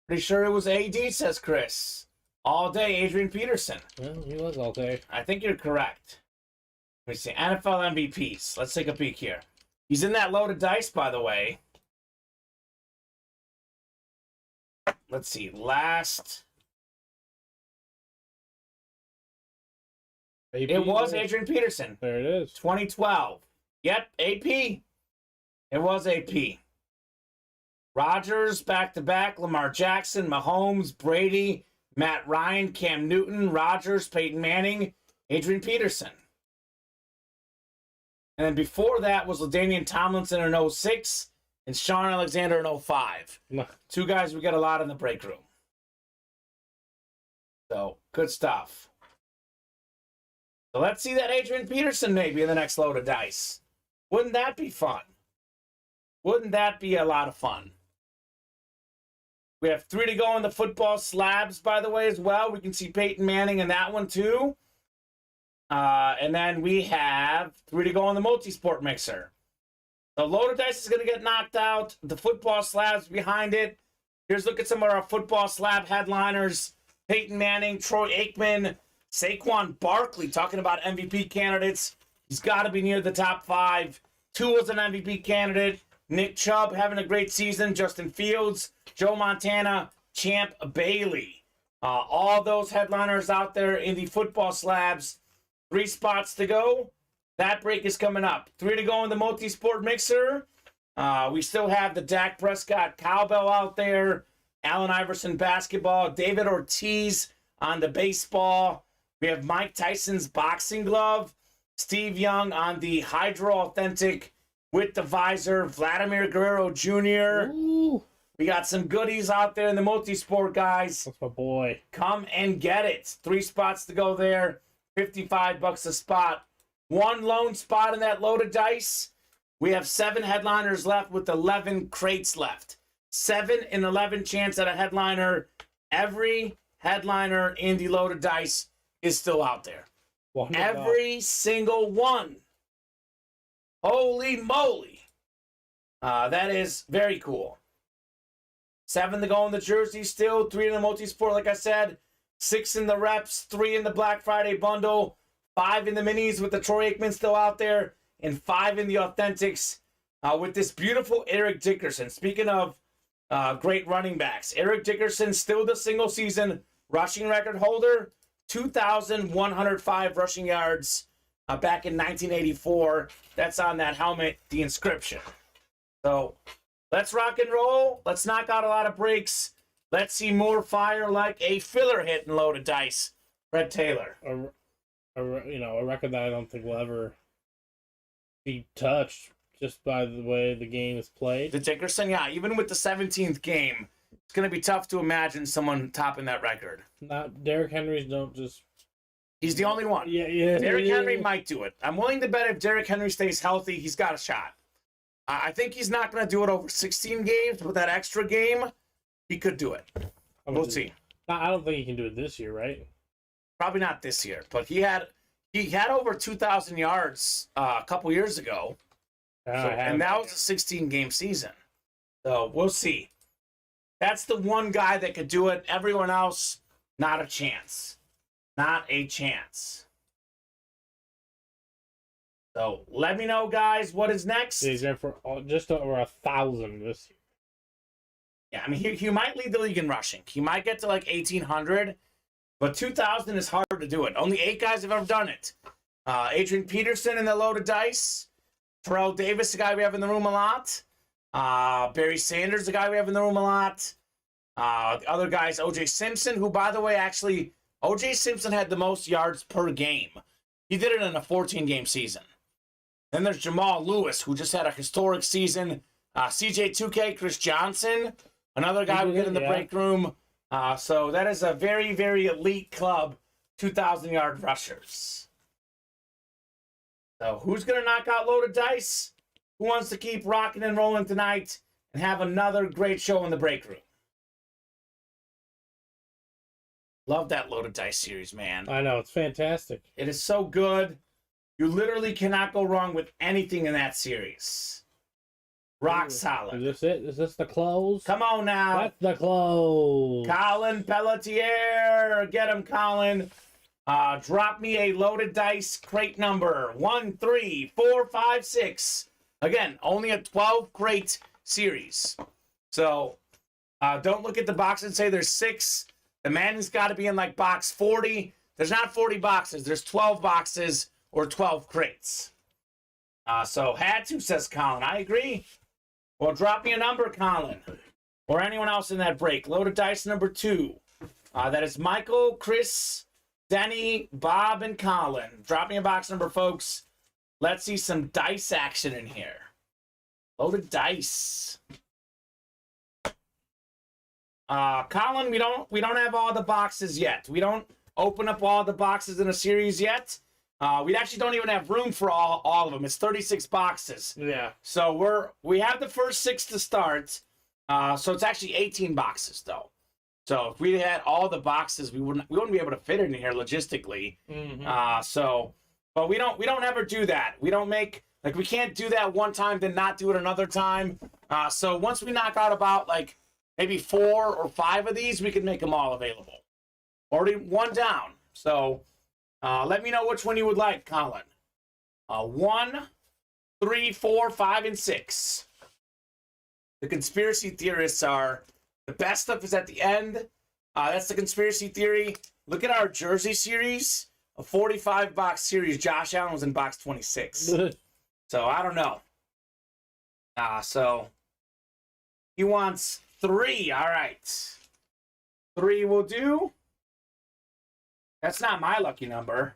Pretty sure it was AD, says Chris. All day, Adrian Peterson. Well, he was all day. I think you're correct. Let me see. NFL MVPs. Let's take a peek here. He's in that loaded dice, by the way. Let's see. Last. AP, it was Adrian Peterson. There it is. 2012. Yep, AP. It was AP. Rodgers, back-to-back. Lamar Jackson, Mahomes, Brady, Matt Ryan, Cam Newton, Rodgers, Peyton Manning, Adrian Peterson. And then before that was LaDainian Tomlinson in 06 and Sean Alexander in 05. No. Two guys we get a lot in the break room. So, good stuff. So let's see that Adrian Peterson maybe in the next load of dice. Wouldn't that be fun? Wouldn't that be a lot of fun? We have 3 to go in the football slabs, by the way, as well. We can see Peyton Manning in that one, too. And then we have 3 to go on the multi-sport mixer. The loaded dice is going to get knocked out. The football slabs behind it. Here's a look at some of our football slab headliners. Peyton Manning, Troy Aikman, Saquon Barkley, talking about MVP candidates. He's got to be near the top 5. Tua's an MVP candidate. Nick Chubb having a great season. Justin Fields, Joe Montana, Champ Bailey. All those headliners out there in the football slabs. 3 spots to go. That break is coming up. 3 to go in the multi-sport mixer. We still have the Dak Prescott cowbell out there. Allen Iverson basketball. David Ortiz on the baseball. We have Mike Tyson's boxing glove. Steve Young on the Hydro Authentic with the visor. Vladimir Guerrero Jr. Ooh. We got some goodies out there in the multi-sport, guys. That's my boy. Come and get it. 3 spots to go there. $55 a spot. 1 lone spot in that loaded dice. We have 7 headliners left with 11 crates left. 7 in 11 chance at a headliner every headliner in the loaded dice is still out there. Every single one. Holy moly. That is very cool. 7 to go in the jersey still, 3 in the multi-sport, like I said, 6 in the reps, 3 in the Black Friday bundle, 5 in the minis with the Troy Aikman still out there, and 5 in the authentics with this beautiful Eric Dickerson. Speaking of great running backs, Eric Dickerson still the single season rushing record holder, 2,105 rushing yards back in 1984. That's on that helmet, the inscription. So let's rock and roll. Let's knock out a lot of breaks. Let's see more fire like a filler hit in loaded dice. Fred Taylor. A record that I don't think will ever be touched just by the way the game is played. The Dickerson, yeah, even with the 17th game, it's going to be tough to imagine someone topping that record. Not Derrick Henry's don't just... He's the only one. Yeah. Derrick Henry might do it. I'm willing to bet if Derrick Henry stays healthy, he's got a shot. I think he's not going to do it over 16 games, but that extra game, he could do it. We'll see. I don't think he can do it this year, right? Probably not this year, but he had over 2,000 yards a couple years ago, and that was a 16-game season. So we'll see. That's the one guy that could do it. Everyone else, not a chance. Not a chance. So let me know, guys, what is next. He's there for just over 1,000 this year. Yeah, I mean, he might lead the league in rushing. He might get to like 1,800, but 2,000 is hard to do it. Only 8 guys have ever done it. Adrian Peterson in the loaded dice. Terrell Davis, the guy we have in the room a lot. Barry Sanders, the guy we have in the room a lot. The other guys, O.J. Simpson, who, by the way, actually, O.J. Simpson had the most yards per game. He did it in a 14-game season. Then there's Jamal Lewis, who just had a historic season. CJ2K, Chris Johnson, another guy we get in the break room. So that is a very, very elite club, 2,000-yard rushers. So who's going to knock out loaded dice? Who wants to keep rocking and rolling tonight and have another great show in the break room? Love that loaded dice series, man. I know, it's fantastic. It is so good. You literally cannot go wrong with anything in that series. Rock solid. Is this it? Is this the close? Come on now. That's the close. Colin Pelletier. Get him, Colin. Drop me a loaded dice crate number. 1, 3, 4, 5, 6. Again, only a 12 crate series. So don't look at the box and say there's 6. The Manning's got to be in like box 40. There's not 40 boxes. There's 12 boxes or 12 crates. So had to, says Colin. I agree. Well, drop me a number, Colin. Or anyone else in that break. Loaded dice number 2. That is Michael, Chris, Denny, Bob, and Colin. Drop me a box number, folks. Let's see some dice action in here. Loaded dice. Colin, we don't have all the boxes yet. We don't open up all the boxes in a series yet. We actually don't even have room for all of them. It's 36 boxes. Yeah. So we have the first 6 to start. So it's actually 18 boxes though. So if we had all the boxes, we wouldn't be able to fit it in here logistically. Mm-hmm. But we don't ever do that. We don't make we can't do that one time then not do it another time. So once we knock out about maybe 4 or 5 of these, we can make them all available. Already one down. So let me know which one you would like, Colin. 1, 3, 4, 5, and 6. The conspiracy theorists are the best stuff is at the end. That's the conspiracy theory. Look at our jersey series, a 45-box series. Josh Allen was in box 26. So I don't know. So he wants 3. All right. 3 will do. That's not my lucky number.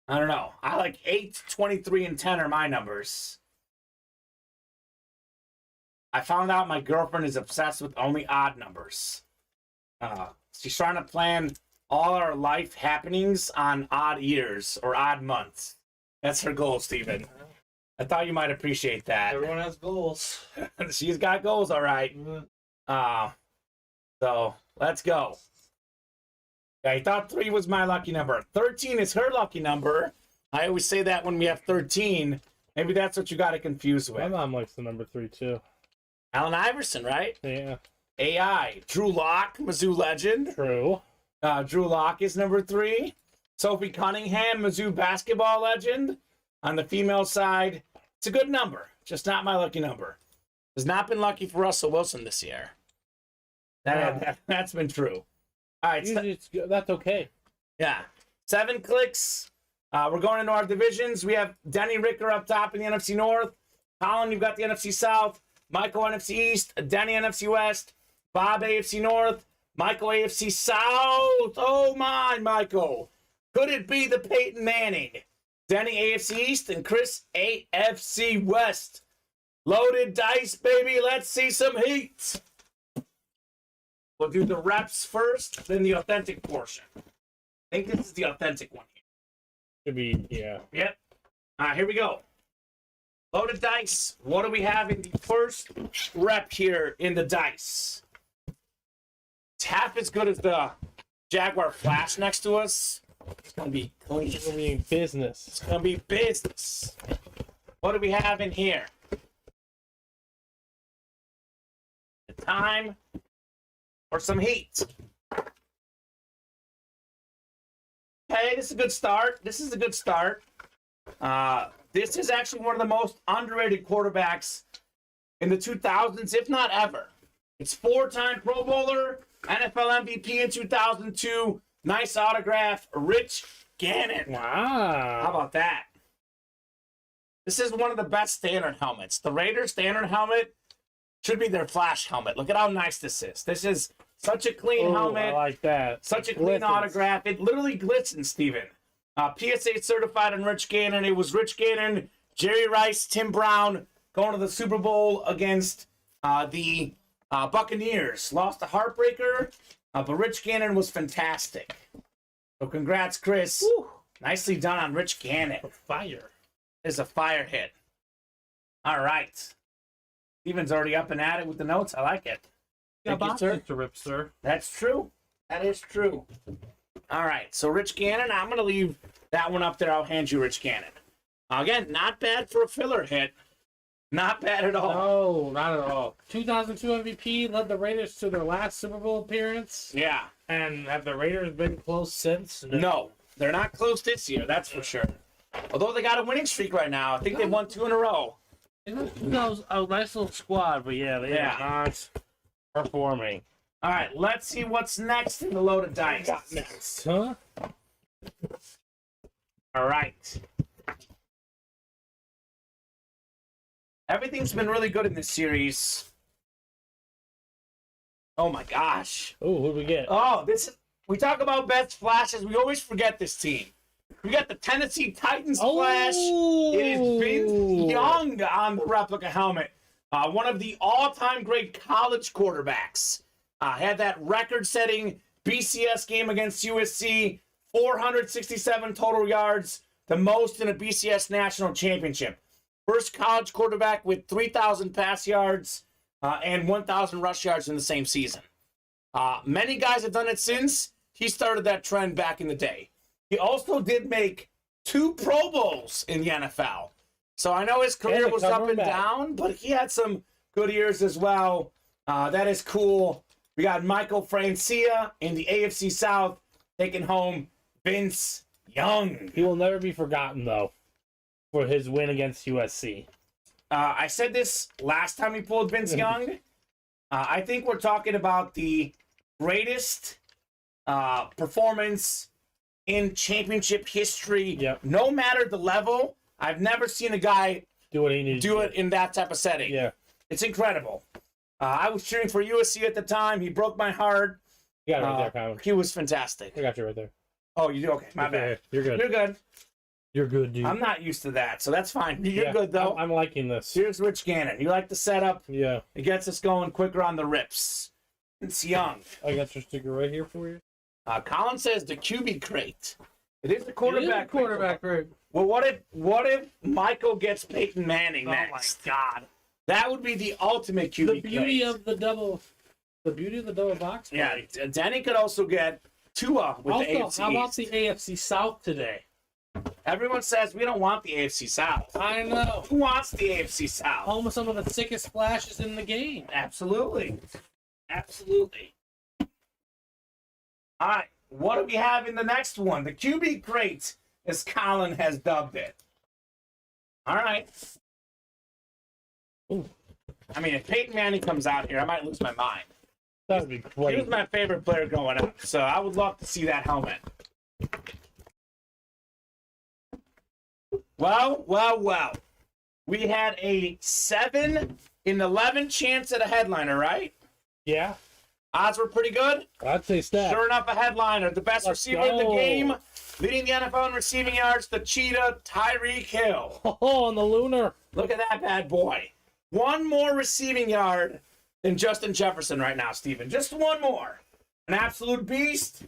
I don't know. I like 8, 23, and 10 are my numbers. I found out my girlfriend is obsessed with only odd numbers. She's trying to plan all our life happenings on odd years or odd months. That's her goal, Steven. I thought you might appreciate that. Everyone has goals. She's got goals, all right. So let's go. Yeah, I thought 3 was my lucky number. 13 is her lucky number. I always say that when we have 13. Maybe that's what you got it confused My with. mom likes the number 3 too. Allen Iverson, right? Yeah. AI. Drew Lock, Mizzou legend. True. Drew Lock is number 3. Sophie Cunningham, Mizzou basketball legend. On the female side, it's a good number, just not my lucky number. Has not been lucky for Russell Wilson this year. That's been true. All right, Usually that's okay. yeah. 7 clicks. We're going into our divisions. We have Denny Ricker up top in the NFC North. Colin, you've got the NFC South. Michael, NFC East. Denny, NFC West. Bob, AFC North. Michael, AFC South. Oh, my, Michael. Could it be the Peyton Manning? Denny, AFC East. And Chris, AFC West. Loaded dice, baby. Let's see some heat. We'll do the reps first, then the authentic portion. I think this is the authentic one here. Should be, yeah. Yep. Here we go. Loaded dice. What do we have in the first rep here in the dice? It's half as good as the Jaguar Flash next to us. It's going to be clean. It's gonna be business. It's going to be business. What do we have in here? The time or some heat. Okay, this is a good start. This is a good start. This is actually one of the most underrated quarterbacks in the 2000s, if not ever. It's 4-time Pro Bowler, NFL MVP in 2002. Nice autograph, Rich Gannon. Wow. How about that? This is one of the best standard helmets. The Raiders standard helmet should be their Flash helmet. Look at how nice this is. This is such a clean helmet. I like that. Such a clean autograph. It literally glistens, Steven. PSA certified on Rich Gannon. It was Rich Gannon, Jerry Rice, Tim Brown going to the Super Bowl against the Buccaneers. Lost a heartbreaker, but Rich Gannon was fantastic. So congrats, Chris. Woo. Nicely done on Rich Gannon. Fire. Is a fire hit. All right. Steven's already up and at it with the notes. I like it. Thank you, sir. To rip, sir. That's true. That is true. All right. So Rich Gannon, I'm going to leave that one up there. I'll hand you Rich Gannon. Again, not bad for a filler hit. Not bad at all. No, not at all. 2002 MVP led the Raiders to their last Super Bowl appearance. Yeah. And have the Raiders been close since? No, they're not close this year. That's for sure. Although they got a winning streak right now. I think they won 2 in a row. That was a nice little squad, but yeah, they are not performing. All right, let's see what's next in the loaded dice. Got next, huh? All right. Everything's been really good in this series. Oh my gosh. Oh, who'd we get? Oh, we talk about best flashes. We always forget this team. We got the Tennessee Titans flash. It is Vince Young on the replica helmet. One of the all-time great college quarterbacks. Had that record-setting BCS game against USC. 467 total yards. The most in a BCS national championship. First college quarterback with 3,000 pass yards and 1,000 rush yards in the same season. Many guys have done it since. He started that trend back in the day. He also did make 2 Pro Bowls in the NFL. So I know his career was up and down, but he had some good years as well. That is cool. We got Michael Francia in the AFC South taking home Vince Young. He will never be forgotten, though, for his win against USC. I said this last time we pulled Vince Young. I think we're talking about the greatest performance in championship history. Yep. No matter the level, I've never seen a guy do what he needs do it in that type of setting. Yeah. It's incredible. I was cheering for USC at the time. He broke my heart. You got it right there, Kamen. He was fantastic. I got you right there. Oh, you do? Okay, my bad. You're good. You're good. You're good, dude. I'm not used to that, so that's fine. You're good, though. I'm liking this. Here's Rich Gannon. You like the setup? Yeah. It gets us going quicker on the rips. It's Young. I got your sticker right here for you. Colin says the QB crate. It is the quarterback. Crate. Well, what if Michael gets Peyton Manning next? Oh my God. That would be the ultimate QB The beauty crate. of the double box. Yeah, Denny could also get Tua with the AFC Also, how about East. the AFC South today? Everyone says we don't want the AFC South. I know. Who wants the AFC South? Home of some of the sickest splashes in the game. Absolutely. Absolutely. All right. What do we have in the next one? The QB crate, as Colin has dubbed it. All right. Ooh. I mean, if Peyton Manning comes out here, I might lose my mind. That would be He great. was my favorite player growing up, so I would love to see that helmet. Well. We had a 7 in 11 chance at a headliner, right? Yeah, Odds were pretty good. I'd say stat. Sure enough, a headliner. The best Let's receiver in the go. game, leading the NFL in receiving yards, the Cheetah, Tyreek Hill. Oh, on the Lunar. Look at that bad boy. One more receiving yard than Justin Jefferson right now, Steven. Just one more. An absolute beast.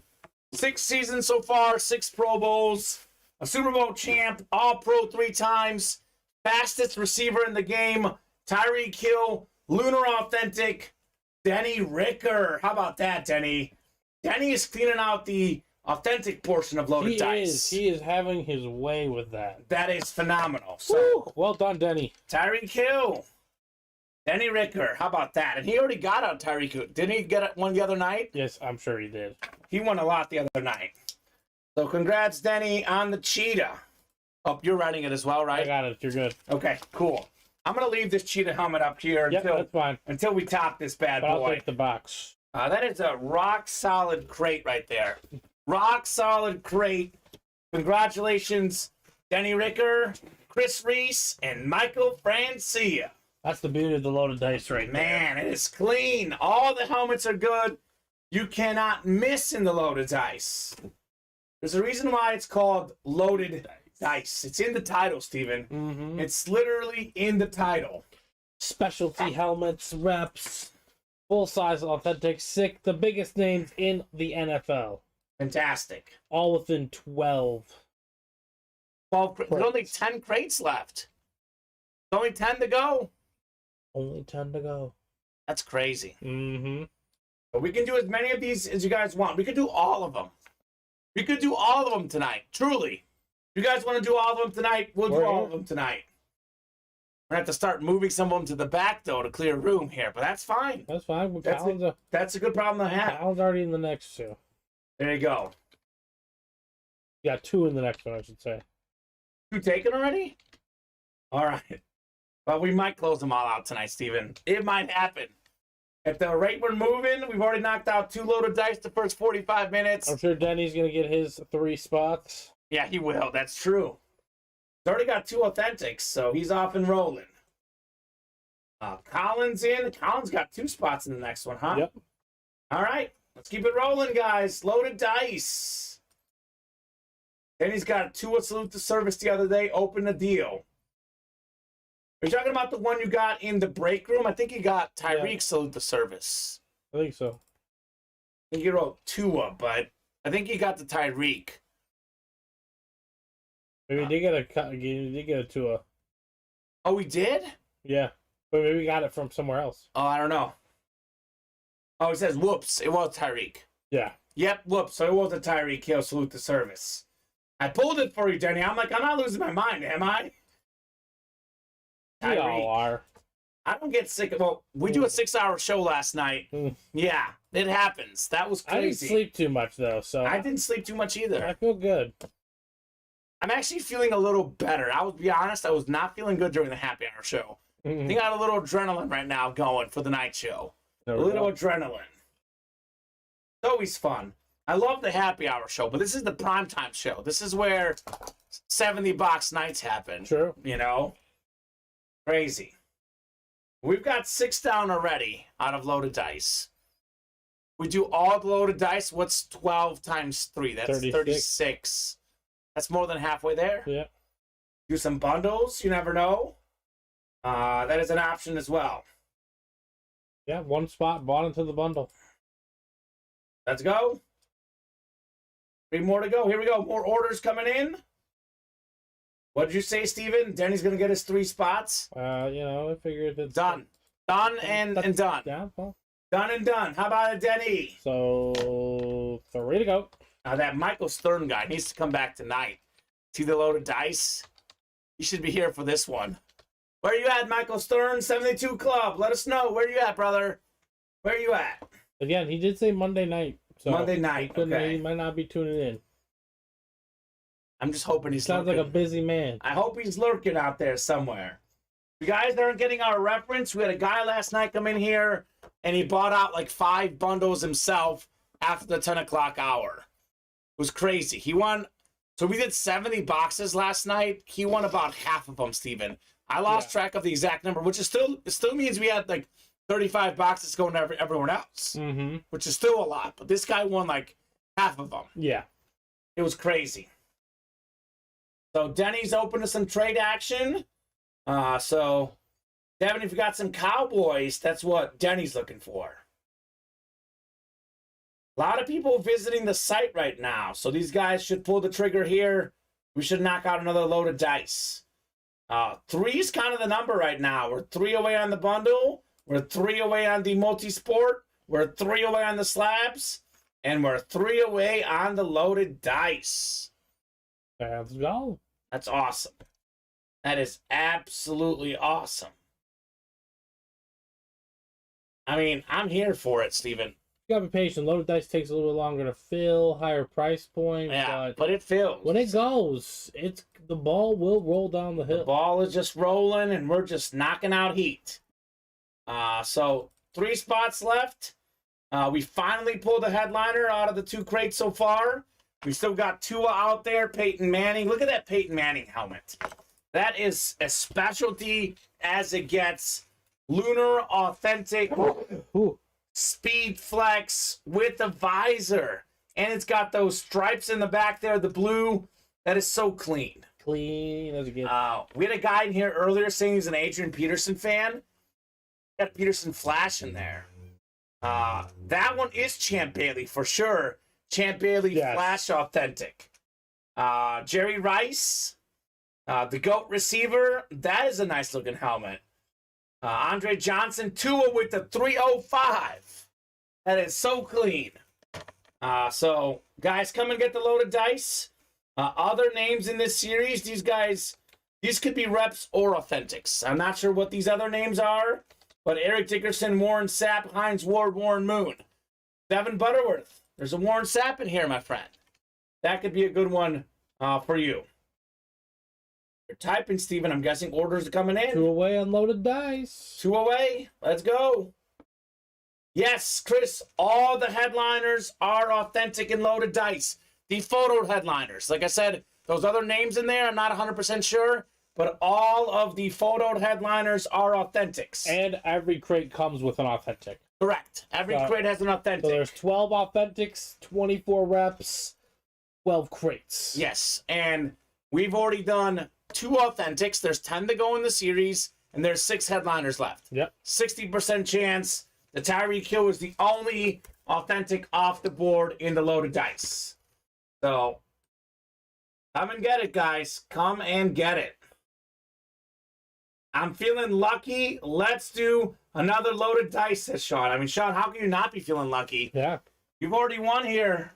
6 seasons so far, 6 Pro Bowls, a Super Bowl champ, All-Pro 3 times, fastest receiver in the game, Tyreek Hill, Lunar Authentic, Denny Ricker. How about that, Denny? Denny is cleaning out the authentic portion of Loaded Dice. He is having his way with that. That is phenomenal. So, Woo! Well done, Denny. Tyreek Hill, Denny Ricker. How about that? And he already got out Tyreek Hill. Didn't he get one the other night? Yes, I'm sure he did. He won a lot the other night. So congrats, Denny, on the Cheetah. Oh, you're writing it as well, I right? got it. You're good. Okay, cool. I'm going to leave this Cheetah helmet up here Yep, that's fine. until we top this bad But I'll boy. take the box. That is a rock-solid crate right there. Rock-solid crate. Congratulations, Denny Ricker, Chris Reese, and Michael Francia. That's the beauty of the Loaded Dice right there. Man, it is clean. All the helmets are good. You cannot miss in the Loaded Dice. There's a reason why it's called Loaded Dice. It's in the title, Steven. Mm-hmm. It's literally in the title. Specialty helmets, reps, full-size authentic, sick, the biggest names in the NFL. Fantastic. All within 12. Well, there's only 10 crates left. There's only 10 to go. Only 10 to go. That's crazy. Mm-hmm. But we can do as many of these as you guys want. We could do all of them. We could do all of them tonight. Truly. If you guys want to do all of them tonight, we'll do all of them tonight. We're going to have to start moving some of them to the back, though, to clear room here. But that's fine. That's fine. That's a good problem to have. Colin's already in the next two. There you go. You got 2 in the next one, I should say. 2 taken already? All right. Well, we might close them all out tonight, Steven. It might happen. At the rate we're moving, we've already knocked out 2 Loaded Dice the first 45 minutes. I'm sure Denny's going to get his 3 spots. Yeah, he will. That's true. He's already got 2 authentics, so he's off and rolling. Colin's in. Colin's got 2 spots in the next one, huh? Yep. All right. Let's keep it rolling, guys. Loaded Dice. Then he's got 2 salute to service the other day. Open the deal. Are you talking about the one you got in the break room? I think you got Tyreek salute to service. I think so. I think you wrote Tua, but I think you got the Tyreek. Maybe he did get a Tua. Oh, we did? Yeah. But maybe we got it from somewhere else. Oh, I don't know. Oh, it says, whoops, it was Tyreek. Yeah. Yep, whoops, so it was a Tyreek Hill salute to service. I pulled it for you, Denny. I'm like, I'm not losing my mind, am I? We all are. I don't get sick. Well, we do a 6-hour show last night. Mm. Yeah, it happens. That was crazy. I didn't sleep too much, though, so... I didn't sleep too much either. I feel good. I'm actually feeling a little better. I will be honest, I was not feeling good during the happy hour show. I think I got a little adrenaline right now going for the night show. A little adrenaline. It's always fun. I love the happy hour show, but this is the primetime show. This is where 70 box nights happen. True. You know? Crazy. We've got 6 down already out of Loaded Dice. We do all the Loaded Dice. What's 12 times 3? That's 36. That's more than halfway there. Yeah. Do some bundles. You never know. That is an option as well. Yeah, 1 spot bought into the bundle. Let's go. 3 more to go. Here we go. More orders coming in. What did you say, Steven? Denny's going to get his 3 spots? I figured it's... Done. Done and done. Yeah, well. Done and done. How about it, Denny? So... So 3 to go. Now that Michael Stern guy needs to come back tonight. See the loaded dice? You should be here for this one. Where you at, Michael Stern? 72 Club. Let us know. Where you at, brother? Where you at? Again, he did say Monday night. So Monday night. Okay. He might not be tuning in. I'm just hoping he's Sounds lurking. like a busy man. I hope he's lurking out there somewhere. You guys aren't getting our reference. We had a guy last night come in here, and he bought out like 5 bundles himself after the 10 o'clock hour. It was crazy. He won. So we did 70 boxes last night. He won about half of them, Steven. I lost track of the exact number, which is still means we had like 35 boxes going to everyone else, which is still a lot. But this guy won like half of them. Yeah. It was crazy. So Denny's open to some trade action. So, Devin, if you got some Cowboys, that's what Denny's looking for. A lot of people visiting the site right now. So these guys should pull the trigger here. We should knock out another load of dice. 3 is kind of the number right now. We're 3 away on the bundle. We're 3 away on the multi-sport. We're 3 away on the slabs. And we're 3 away on the loaded dice. Let's go. That's awesome. That is absolutely awesome. I mean, I'm here for it, Steven. You gotta be patient. Loaded dice takes a little bit longer to fill, higher price point. Yeah, but it fills. When it goes, the ball will roll down the hill. The ball is just rolling, and we're just knocking out heat. So 3 spots left. We finally pulled the headliner out of the 2 crates so far. We still got Tua out there, Peyton Manning. Look at that Peyton Manning helmet. That is as specialty as it gets. Lunar authentic speed flex with a visor. And it's got those stripes in the back there, the blue. That is so clean. Clean as it gets. We had a guy in here earlier saying he's an Adrian Peterson fan. Got a Peterson flash in there. That one is Champ Bailey for sure. Champ Bailey Flash authentic. Jerry Rice, the GOAT receiver. That is a nice looking helmet. Andre Johnson, Tua with the 305. That is so clean. So, guys, come and get the loaded dice. Other names in this series, these could be reps or authentics. I'm not sure what these other names are, but Eric Dickerson, Warren Sapp, Heinz Ward, Warren Moon. Devin Butterworth. There's a Warren Sapp in here, my friend. That could be a good one for you. You're typing, Steven. I'm guessing orders are coming in. 2 away on loaded dice. 2 away. Let's go. Yes, Chris, all the headliners are authentic and loaded dice. The photo headliners. Like I said, those other names in there, I'm not 100% sure, but all of the photo headliners are authentics. And every crate comes with an authentic. Correct. Every crate has an authentic. So there's 12 authentics, 24 reps, 12 crates. Yes, and we've already done 2 authentics. There's 10 to go in the series, and there's 6 headliners left. Yep. 60% chance the Tyreek Hill is the only authentic off the board in the loaded dice. So, come and get it, guys. Come and get it. I'm feeling lucky. Let's do another loaded dice, says Sean. I mean, Sean, how can you not be feeling lucky? Yeah. You've already won here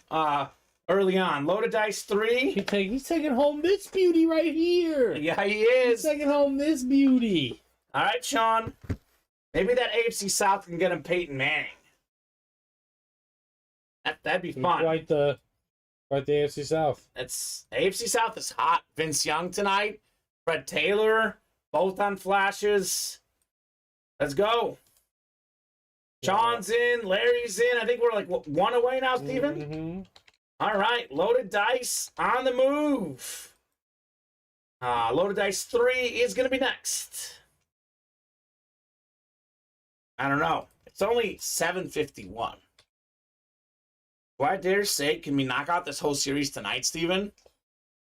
early on. Loaded dice 3. He's taking home this beauty right here. Yeah, he is. He's taking home this beauty. All right, Sean. Maybe that AFC South can get him Peyton Manning. That'd be fun. Quite the AFC South. AFC South is hot. Vince Young tonight. Fred Taylor. Both on flashes. Let's go. Sean's in. Larry's in. I think we're like 1 away now, Steven? Mm-hmm. All right. Loaded dice on the move. Loaded dice 3 is going to be next. I don't know. It's only 7:51. Do I dare say, can we knock out this whole series tonight, Steven?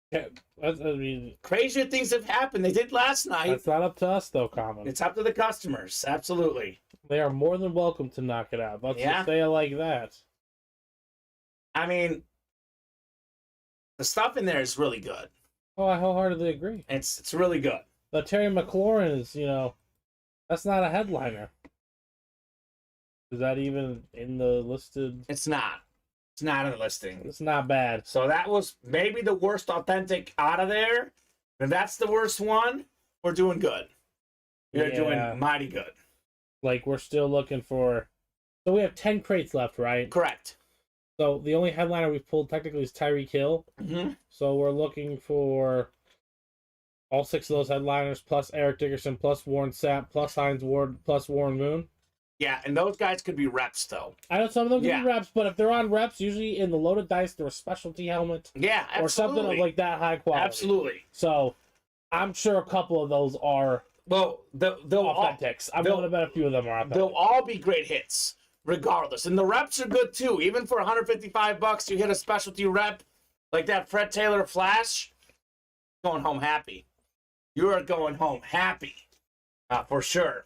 Yeah, I mean, crazier things have happened. They did last night. That's not up to us, though, Kamen. It's up to the customers. Absolutely. They are more than welcome to knock it out. Let's just say it like that. I mean, the stuff in there is really good. Oh, I wholeheartedly agree. It's really good. But Terry McLaurin is, that's not a headliner. Is that even in the listed? It's not. It's not in the listing. It's not bad. So that was maybe the worst authentic out of there. If that's the worst one, we're doing good. We're doing mighty good. Like, we're still looking for... So we have 10 crates left, right? Correct. So the only headliner we've pulled technically is Tyreek Hill. Mm-hmm. So we're looking for all 6 of those headliners, plus Eric Dickerson, plus Warren Sapp, plus Hines Ward, plus Warren Moon. Yeah, and those guys could be reps, though. I know some of them can be reps, but if they're on reps, usually in the loaded dice, they're a specialty helmet. Yeah, absolutely. Or something of like that high quality. Absolutely. So I'm sure a couple of those are they'll authentics. I'm willing to bet a few of them are authentic. They'll all be great hits, regardless. And the reps are good, too. Even for $155, you hit a specialty rep like that Fred Taylor Flash, going home happy. You are going home happy, for sure.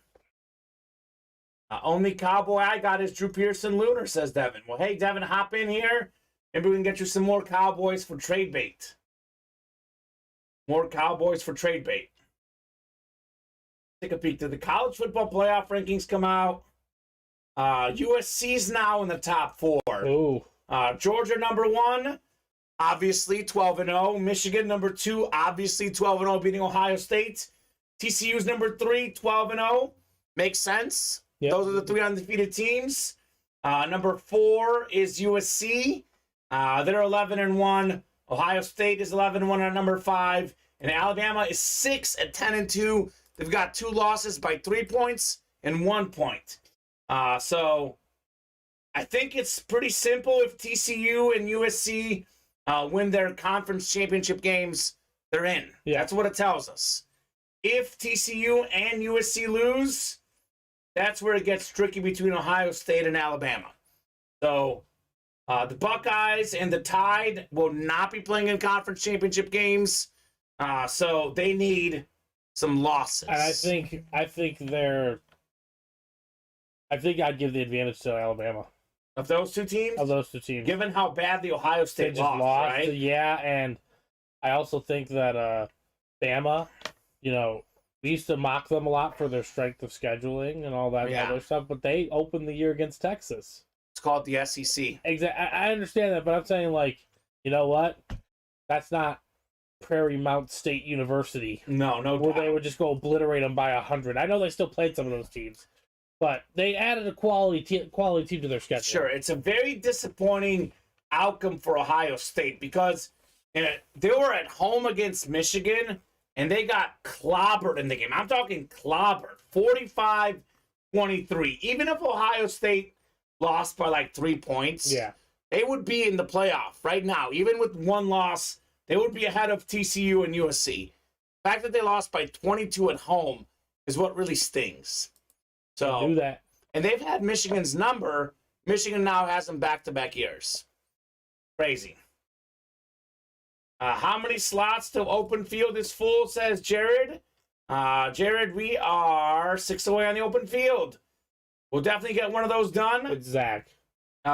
Only cowboy I got is Drew Pearson Lunar, says Devin. Well, hey, Devin, hop in here. Maybe we can get you some more Cowboys for trade bait. More Cowboys for trade bait. Take a peek. Did the college football playoff rankings come out? USC's now in the top 4. Ooh. Georgia, number 1, obviously 12-0. Michigan, number 2, obviously 12-0, beating Ohio State. TCU's number 3, 12-0. Makes sense. Yep. Those are the 3 undefeated teams. Number 4 is USC. They're 11-1. Ohio State is 11-1 at number 5. And Alabama is 6-10-2. They've got 2 losses by 3 points and 1 point. So I think it's pretty simple. If TCU and USC win their conference championship games, they're in. Yeah. That's what it tells us. If TCU and USC lose, that's where it gets tricky between Ohio State and Alabama. So the Buckeyes and the Tide will not be playing in conference championship games. So they need some losses. And I think I'd give the advantage to Alabama. Of those two teams? Of those 2 teams. Given how badly Ohio State lost, right? Yeah, and I also think that Bama, we used to mock them a lot for their strength of scheduling and all that other stuff, but they opened the year against Texas. It's called the SEC. Exactly. I understand that, but I'm saying, like, you know what? That's not Prairie Mount State University. No where doubt. They would just go obliterate them by 100. I know they still played some of those teams, but they added a quality team to their schedule. Sure, it's a very disappointing outcome for Ohio State because they were at home against Michigan, and they got clobbered in the game. I'm talking clobbered. 45-23. Even if Ohio State lost by like 3 points, they would be in the playoff right now. Even with 1 loss, they would be ahead of TCU and USC. The fact that they lost by 22 at home is what really stings. So do that. And they've had Michigan's number. Michigan now has them back-to-back years. Crazy. How many slots till open field is full, says Jared. Jared, we are 6 away on the open field. We'll definitely get one of those done. With Zach.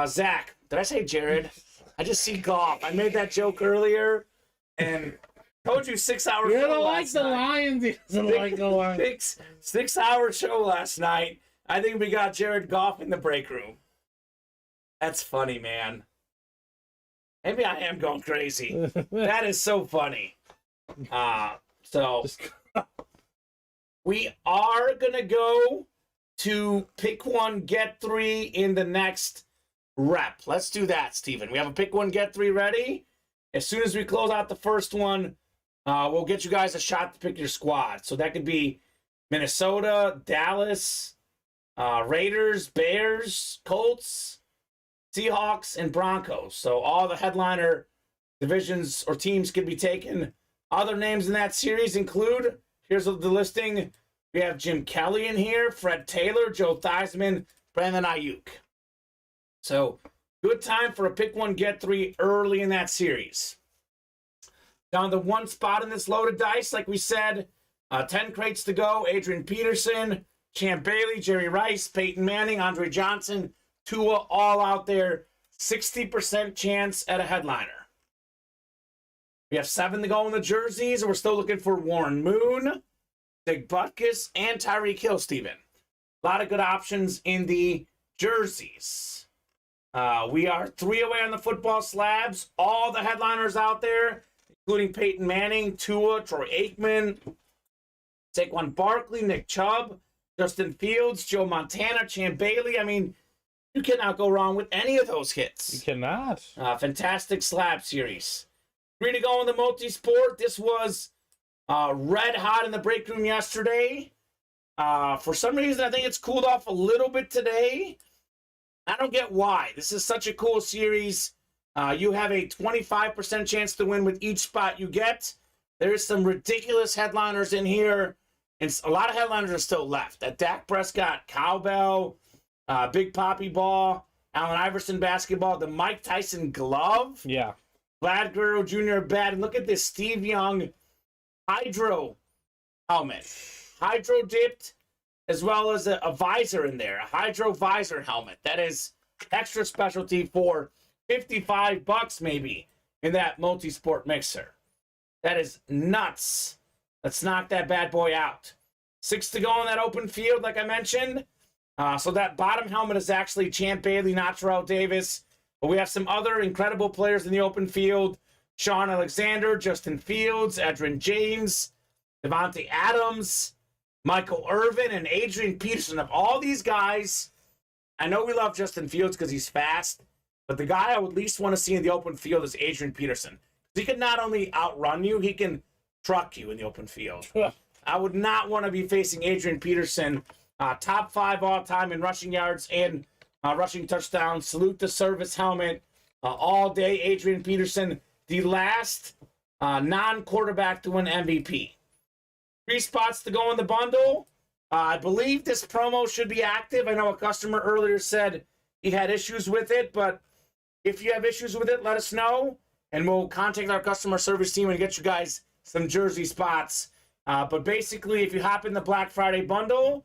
Zach. Did I say Jared? I just see golf. I made that joke earlier, and told you 6 hours. You don't like the Lions. He doesn't like the Lions. 6-hour show last night. I think we got Jared Goff in the break room. That's funny, man. Maybe I am going crazy. That is so funny. So we are going to go to pick 1, get 3 in the next rep. Let's do that, Steven. We have a pick 1, get 3 ready. As soon as we close out the first one, we'll get you guys a shot to pick your squad. So that could be Minnesota, Dallas, Raiders, Bears, Colts, Seahawks, and Broncos. So all the headliner divisions or teams could be taken. Other names in that series include, here's the listing. We have Jim Kelly in here, Fred Taylor, Joe Theismann, Brandon Ayuk. So good time for a pick 1, get 3 early in that series. Down to 1 spot in this loaded dice, like we said, 10 crates to go. Adrian Peterson, Champ Bailey, Jerry Rice, Peyton Manning, Andre Johnson, Tua, all out there. 60% chance at a headliner. We have 7 to go in the jerseys, and we're still looking for Warren Moon, Dick Butkus, and Tyreek Hill, Steven. A lot of good options in the jerseys. We are 3 away on the football slabs. All the headliners out there, including Peyton Manning, Tua, Troy Aikman, Saquon Barkley, Nick Chubb, Justin Fields, Joe Montana, Champ Bailey. I mean, you cannot go wrong with any of those hits. You cannot. Fantastic slab series. 3 to go in the multi-sport. This was red hot in the break room yesterday. For some reason, I think it's cooled off a little bit today. I don't get why. This is such a cool series. You have a 25% chance to win with each spot you get. There's some ridiculous headliners in here. And a lot of headliners are still left. That Dak Prescott cowbell, Big Poppy ball, Allen Iverson basketball, the Mike Tyson glove. Yeah. Vlad Guerrero Jr. bat. And look at this Steve Young hydro helmet. Hydro dipped, as well as a visor in there. A hydro visor helmet. That is extra specialty for $55 maybe in that multi-sport mixer. That is nuts. Let's knock that bad boy out. 6 to go in that open field, like I mentioned. So that bottom helmet is actually Champ Bailey, not Terrell Davis. But we have some other incredible players in the open field. Sean Alexander, Justin Fields, Edrin James, Devontae Adams, Michael Irvin, and Adrian Peterson. Of all these guys, I know we love Justin Fields because he's fast, but the guy I would least want to see in the open field is Adrian Peterson. He can not only outrun you, he can truck you in the open field. I would not want to be facing Adrian Peterson, top 5 all-time in rushing yards and rushing touchdowns. Salute the service helmet all day. Adrian Peterson, the last non-quarterback to win MVP. 3 spots to go in the bundle. I believe this promo should be active. I know a customer earlier said he had issues with it, but if you have issues with it, let us know, and we'll contact our customer service team and get you guys some jersey spots. But basically, if you hop in the Black Friday bundle,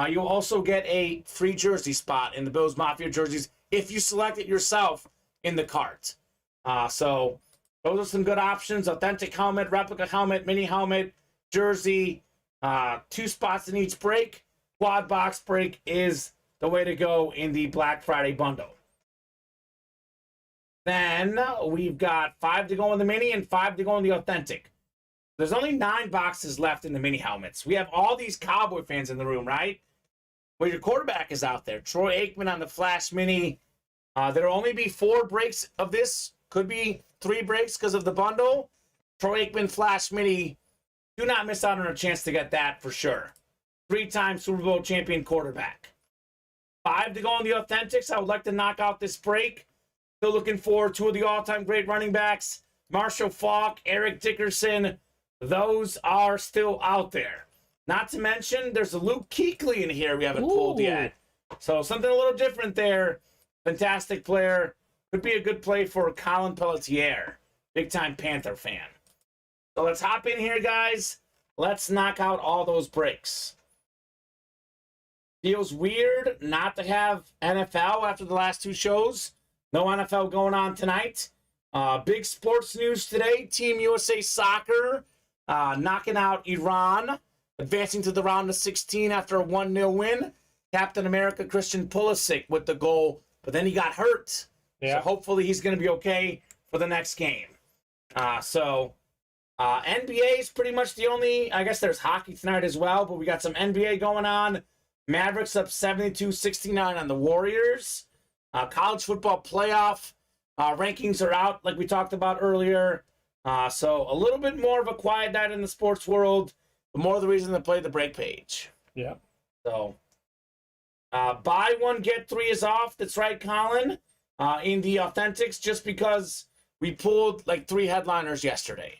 you'll also get a free jersey spot in the Bills Mafia jerseys if you select it yourself in the cart. So those are some good options. Authentic helmet, replica helmet, mini helmet, jersey, 2 spots in each break. Quad box break is the way to go in the Black Friday bundle. Then we've got 5 to go in the mini and 5 to go in the authentic. There's only 9 boxes left in the mini helmets. We have all these Cowboy fans in the room, right? Well, your quarterback is out there. Troy Aikman on the Flash Mini. There'll only be 4 breaks of this. Could be 3 breaks because of the bundle. Troy Aikman Flash Mini. Do not miss out on a chance to get that for sure. 3-time Super Bowl champion quarterback. 5 to go on the authentics. I would like to knock out this break. Still looking for 2 of the all-time great running backs. Marshall Faulk, Eric Dickerson. Those are still out there. Not to mention, there's a Luke Kuechly in here we haven't pulled yet. So something a little different there. Fantastic player. Could be a good play for Colin Pelletier. Big-time Panther fan. So let's hop in here, guys. Let's knock out all those breaks. Feels weird not to have NFL after the last 2 shows. No NFL going on tonight. Big sports news today. Team USA Soccer knocking out Iran, advancing to the round of 16 after a 1-0 win. Captain America Christian Pulisic with the goal, but then he got hurt. Yeah. So hopefully he's going to be okay for the next game. NBA is pretty much the only, I guess there's hockey tonight as well, but we got some NBA going on. Mavericks up 72-69 on the Warriors. College football playoff rankings are out, like we talked about earlier. So a little bit more of a quiet night in the sports world, but more of the reason to play the break page. Yeah. So buy 1, get 3 is off. That's right, Colin. In the authentics, just because we pulled like 3 headliners yesterday.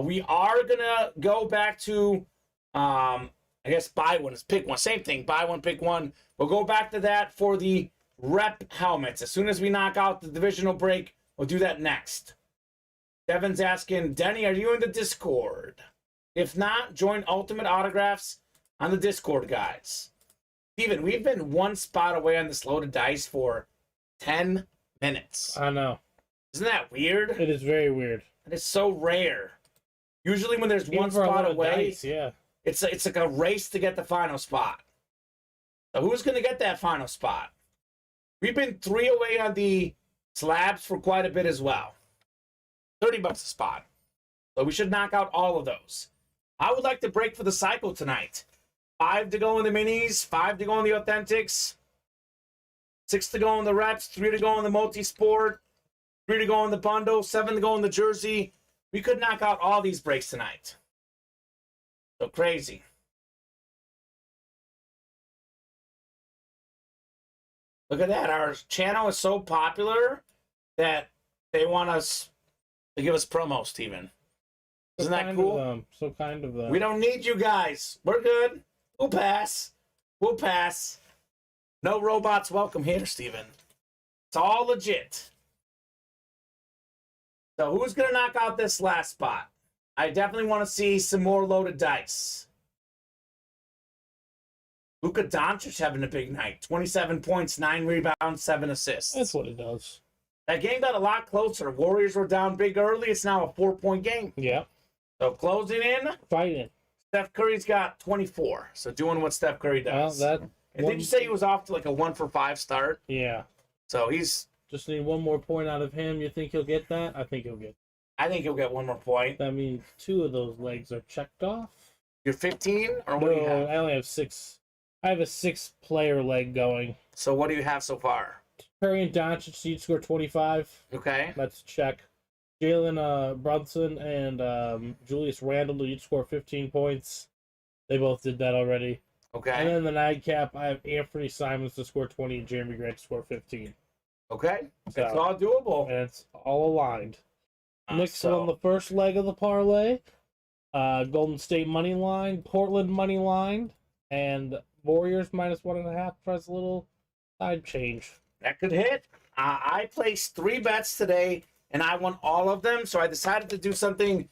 We are going to go back to, I guess, buy 1 is pick 1. Same thing, buy 1, pick 1. We'll go back to that for the rep helmets. As soon as we knock out the divisional break, we'll do that next. Devin's asking, Denny, are you in the Discord? If not, join Ultimate Autographs on the Discord, guys. Steven, we've been 1 spot away on this loaded dice for 10 minutes. I know. Isn't that weird? It is very weird. It is so rare. Usually when there's 1 spot away, dice, yeah. It's like a race to get the final spot. So who's going to get that final spot? We've been 3 away on the slabs for quite a bit as well. $30 a spot. So we should knock out all of those. I would like to break for the cycle tonight. 5 to go in the minis, 5 to go in the authentics, 6 to go in the reps, 3 to go in the multi-sport, 3 to go in the bundle, 7 to go in the jersey. We could knock out all these breaks tonight. So crazy. Look at that. Our channel is so popular that they want us to give us promos, Steven. Isn't that cool? So kind of them. We don't need you guys. We're good. We'll pass. We'll pass. No robots welcome here, Steven. It's all legit. So who's going to knock out this last spot? I definitely want to see some more loaded dice. Luka Doncic having a big night. 27 points, 9 rebounds, 7 assists. That's what it does. That game got a lot closer. Warriors were down big early. It's now a 4-point game. Yeah. So closing in. Fighting. Steph Curry's got 24. So doing what Steph Curry does. Well, and did you say he was off to like a 1-for-5 start? Yeah. So he's... Just need one more point out of him. You think he'll get that? I think he'll get I think he'll get one more point. that. I mean, 2 of those legs are checked off. You're 15? Or what do you have? I only have 6. I have a 6-player leg going. So what do you have so far? Curry and Doncic each score 25. Okay. That's a check. Jalen Brunson and Julius Randle each score 15 points. They both did that already. Okay. And then the nightcap, I have Anthony Simons to score 20 and Jeremy Grant to score 15. Okay. So, It's all doable. and it's all aligned. Knicks so- won the first leg of the parlay. Golden State money line, Portland money line, and Warriors -1.5 tries a little side change. That could hit. I placed 3 bets today, and I won all of them. So I decided to do something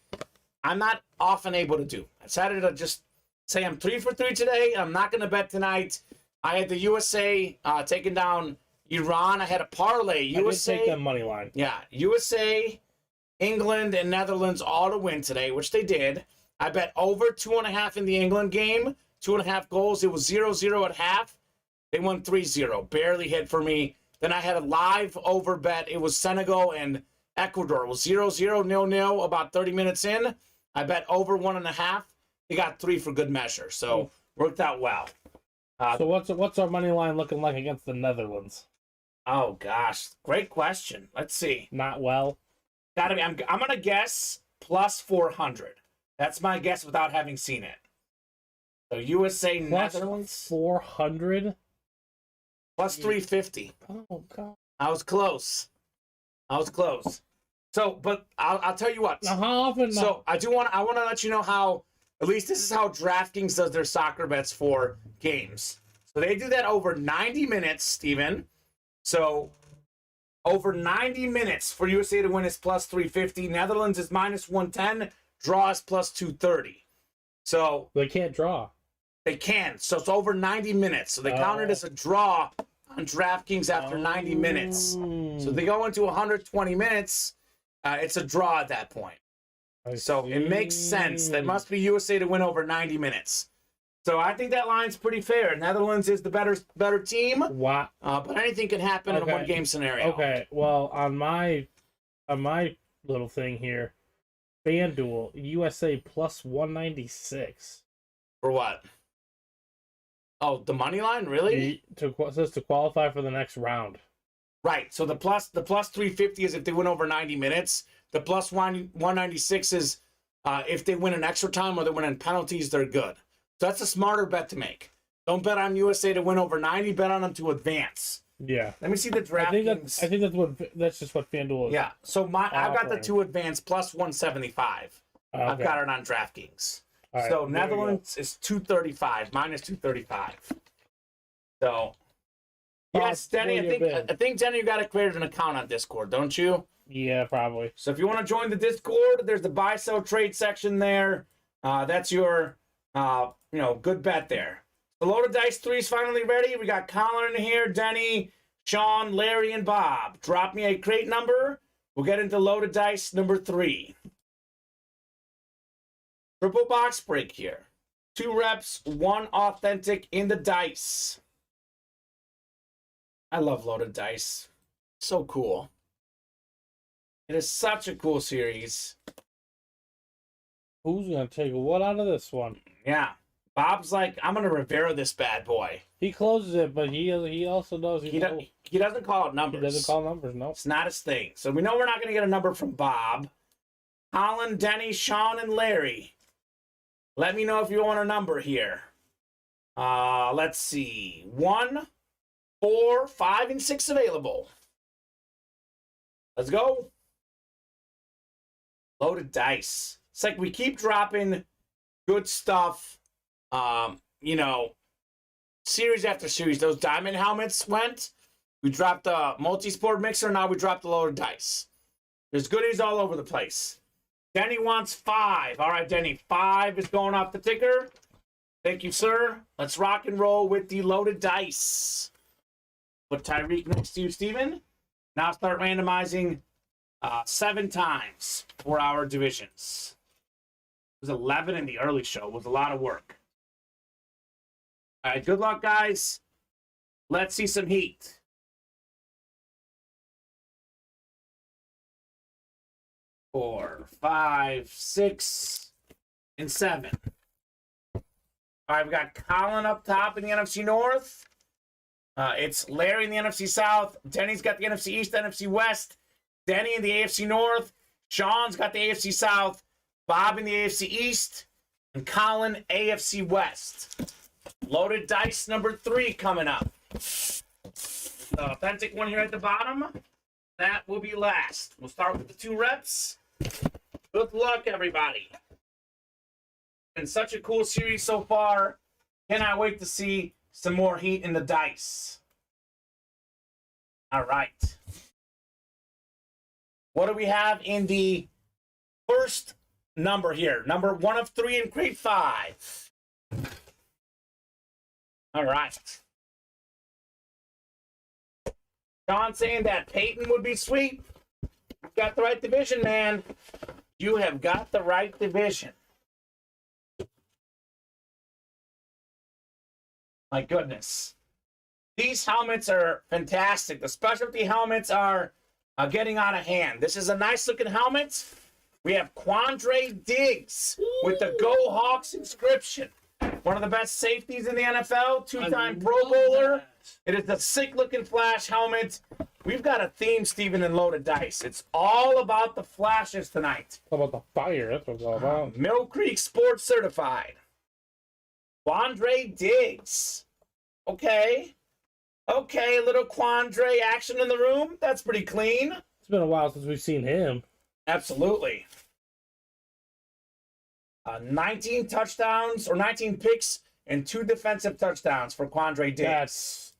I'm not often able to do. I decided to just say I'm 3 for 3 today. I'm not going to bet tonight. I had the USA taking down Iran. I had a parlay. USA. I did take them money line. Yeah, USA, England, and Netherlands all to win today, which they did. I bet over 2.5 in the England game, 2.5 goals. It was 0-0 at half. They won 3-0. Barely hit for me. Then I had a live over bet. It was Senegal and Ecuador. It was 0-0, 0-0 about 30 minutes in. I bet over 1.5. They got 3 for good measure. So worked out well. So what's our money line looking like against the Netherlands? Oh, gosh. Great question. Let's see. Not well. Gotta be. I'm gonna guess plus 400. That's my guess without having seen it. So USA Plus Netherlands 400. plus 350. Oh god. I was close. So, but I'll tell you what. Now, how often? So I want to let you know how. At least this is how DraftKings does their soccer bets for games. So they do that over 90 minutes, Steven. So over 90 minutes for USA to win is plus 350. Netherlands is -110. Draw is plus 230. So they can't draw. they can. So it's over 90 minutes. So they count it as a draw on DraftKings after 90 minutes. So they go into 120 minutes. It's a draw at that point. So it makes sense. That must be USA to win over 90 minutes. So I think that line's pretty fair. Netherlands is the better team. Wow. But anything can happen in a one-game scenario. Okay. Well, on my little thing here, FanDuel USA plus 196. For what? Oh, the money line, really? It says to qualify for the next round. Right. So the plus 350 is if they win over 90 minutes. The plus 196 is if they win an extra time or they win in penalties, they're good. So that's a smarter bet to make. Don't bet on USA to win over 90. Bet on them to advance. Yeah. Let me see the draft. I think that's just what FanDuel is. Yeah. So I've got the offering. 2 advance plus 175. Okay. I've got it on DraftKings. All right, So there we Netherlands is 235, -235. So yes, Denny, I think Denny, you got to create an account on Discord, don't you? Yeah, probably. So if you want to join the Discord, there's the buy sell trade section there. That's your good bet there. The loaded dice 3 is finally ready. We got Colin in here, Denny, Sean, Larry, and Bob. Drop me a crate number. We'll get into loaded dice number 3. Triple box break here. 2 reps, 1 authentic in the dice. I love loaded dice. So cool. It is such a cool series. Who's gonna take what out of this one? Yeah. Bob's like, I'm gonna Rivera this bad boy. He closes it, but he also knows He doesn't call it numbers. He doesn't call numbers, no. It's not his thing. So we know we're not gonna get a number from Bob. Colin, Denny, Sean, and Larry. Let me know if you want a number here. Let's see. 1, 4, 5, and 6 available. Let's go. Loaded dice. It's like we keep dropping good stuff. You know, series after series. Those diamond helmets went. We dropped the multi-sport mixer. Now we dropped the loaded dice. There's goodies all over the place. Denny wants 5. All right, Denny. 5 is going off the ticker. Thank you, sir. Let's rock and roll with the loaded dice. Put Tyreek next to you, Steven. Now start randomizing 7 times for our divisions. It was 11 in the early show. It was a lot of work. All right, good luck, guys. Let's see some heat. Four, 5, 6, and 7. All right, we got Colin up top in the NFC North. It's Larry in the NFC South. Denny's got the NFC East, NFC West. Denny in the AFC North. Sean's got the AFC South. Bob in the AFC East. And Colin, AFC West. Loaded dice number 3 coming up. The authentic one here at the bottom. That will be last. We'll start with the 2 reps. Good luck, everybody. Been such a cool series so far. Cannot wait to see some more heat in the dice. All right. What do we have in the first number here? Number 1 of 3 in crate 5. All right. John saying that Peyton would be sweet. You've got the right division, man. You have got the right division. My goodness. These helmets are fantastic. The specialty helmets are getting out of hand. This is a nice looking helmet. We have Quandre Diggs with the Go Hawks inscription. One of the best safeties in the NFL, 2-time Pro Bowler. It is a sick looking flash helmet. We've got a theme, Steven, in Loaded Dice. It's all about the flashes tonight. How about the fire? That's what it's all about. Mill Creek Sports Certified. Quandre Diggs. Okay. Okay, a little Quandre action in the room. That's pretty clean. It's been a while since we've seen him. Absolutely. 19 touchdowns, or 19 picks, and 2 defensive touchdowns for Quandre Diggs. That's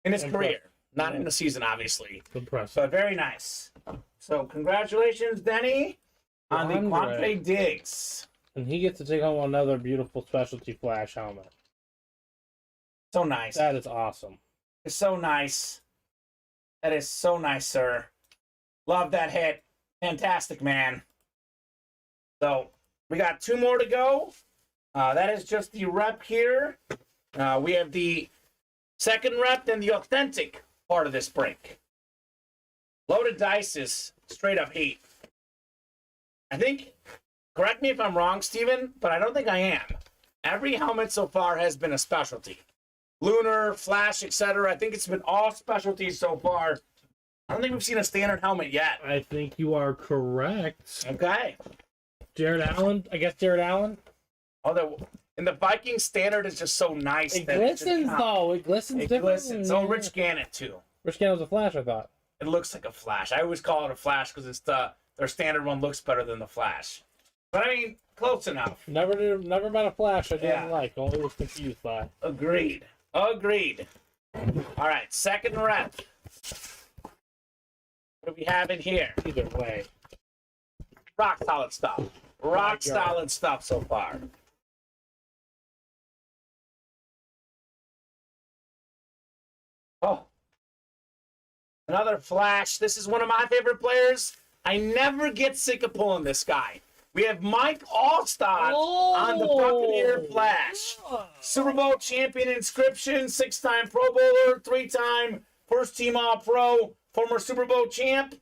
in his impressive. career. Not in the season, obviously. Impressive. But very nice. So congratulations, Denny, on the Quandre Diggs. And he gets to take home another beautiful specialty flash helmet. So nice. That is awesome. It's so nice. That is so nice, sir. Love that hit. Fantastic, man. So we got 2 more to go. That is just the rep here. We have the second rep and the authentic part of this break. Loaded dice is straight up heat. I think, correct me if I'm wrong, Steven, but I don't think I am. Every helmet so far has been a specialty. Lunar, Flash, etc. I think it's been all specialties so far. I don't think we've seen a standard helmet yet. I think you are correct. Okay. Jared Allen? I guess Jared Allen? And the Viking standard is just so nice. It glistens, though. It glistens It different. glistens. Oh, Rich Gannon, too. Rich Gannon's a flash, I thought. It looks like a Flash. I always call it a Flash because it's their standard one looks better than the Flash. But, I mean, close enough. Never met a flash I didn't Yeah. like. Only was confused by. Agreed. Agreed. All right, second rep. What do we have in here? Either way. Rock solid stuff. Rock solid stuff so far. Oh. Another Flash. This is one of my favorite players. I never get sick of pulling this guy. We have Mike Allstott on the Buccaneer Flash. Super Bowl champion inscription, 6-time Pro Bowler, 3-time first team All-Pro, former Super Bowl champ.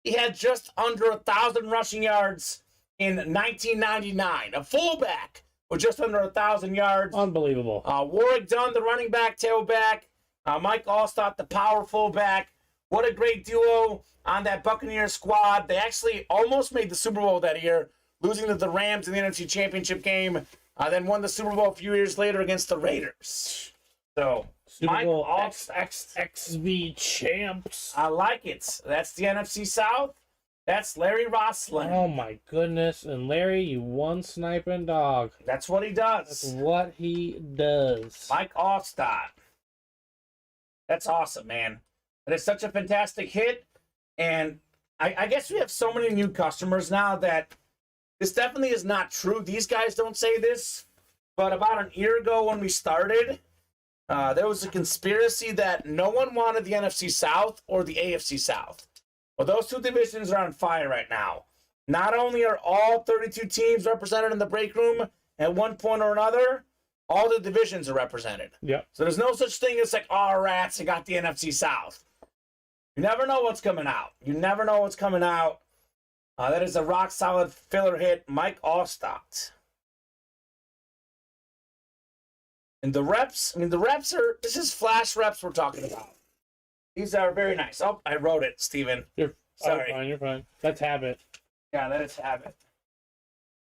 He had just under 1,000 rushing yards in 1999. A fullback with just under 1,000 yards. Unbelievable. Warwick Dunn, the running back, tailback. Mike Allstott, the power fullback. What a great duo on that Buccaneers squad. They actually almost made the Super Bowl that year, losing to the Rams in the NFC Championship game. Then won the Super Bowl a few years later against the Raiders. So, Super Bowl XXXV champs. I like it. That's the NFC South. That's Larry Roslin. Oh my goodness. And Larry, you one sniping dog. That's what he does. That's what he does. Mike Allstott. That's awesome, man. That is such a fantastic hit. And I guess we have so many new customers now that this definitely is not true. These guys don't say this. But about a year ago when we started, there was a conspiracy that no one wanted the NFC South or the AFC South. Well, those two divisions are on fire right now. Not only are all 32 teams represented in the break room at one point or another, all the divisions are represented. Yep. So there's no such thing as like, oh, rats, I got the NFC South. You never know what's coming out. You never know what's coming out. That is a rock-solid filler hit, Mike Allstott. And the reps, this is flash reps we're talking about. These are very nice. Oh, I wrote it, Steven. Sorry. You're fine. That's habit. Yeah, that is habit.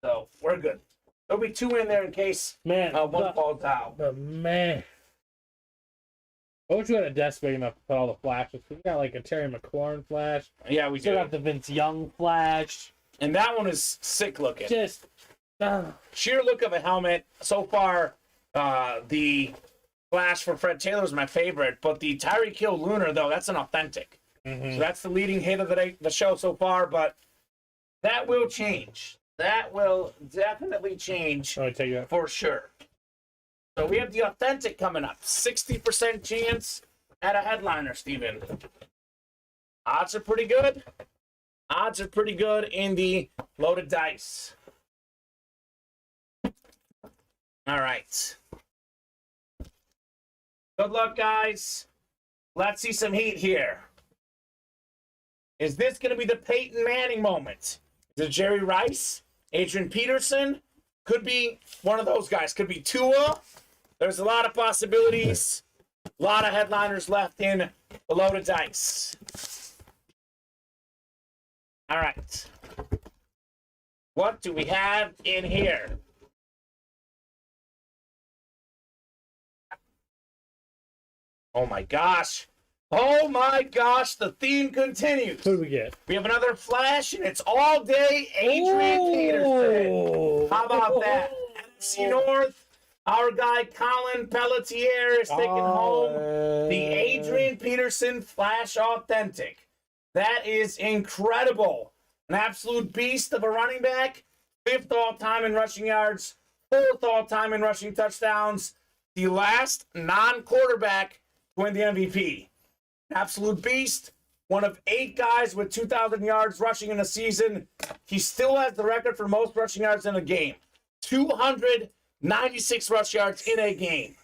So, we're good. There'll be two in there in case one falls out. But man. I wish we had a desk big enough to put all the flashes. We got like a Terry McLaurin flash. Yeah, we still do. got the Vince Young flash. And that one is sick looking. Just sheer look of a helmet. So far, the flash for Fred Taylor is my favorite, but the Tyreek Hill Lunar, though, that's an authentic. So that's the leading hit of the show so far, but that will change. That will definitely change for sure. So we have the authentic coming up. 60% chance at a headliner, Steven. Odds are pretty good. Odds are pretty good in the loaded dice. All right. Good luck, guys. Let's see some heat here. Is this going to be the Peyton Manning moment? Is it Jerry Rice? Adrian Peterson? Could be one of those guys. Could be Tua. There's a lot of possibilities. A lot of headliners left in the loaded dice. All right. What do we have in here? Oh my gosh. Oh my gosh, the theme continues. Who do we get? We have another flash, and it's all day Adrian Peterson. How about that? NFC North, our guy Colin Pelletier is taking home the Adrian Peterson Flash Authentic. That is incredible. An absolute beast of a running back. 5th all-time in rushing yards. 4th all-time in rushing touchdowns. The last non-quarterback to win the MVP. Absolute beast. One of 8 guys with 2,000 yards rushing in a season. He still has the record for most rushing yards in a game. 296 rush yards in a game.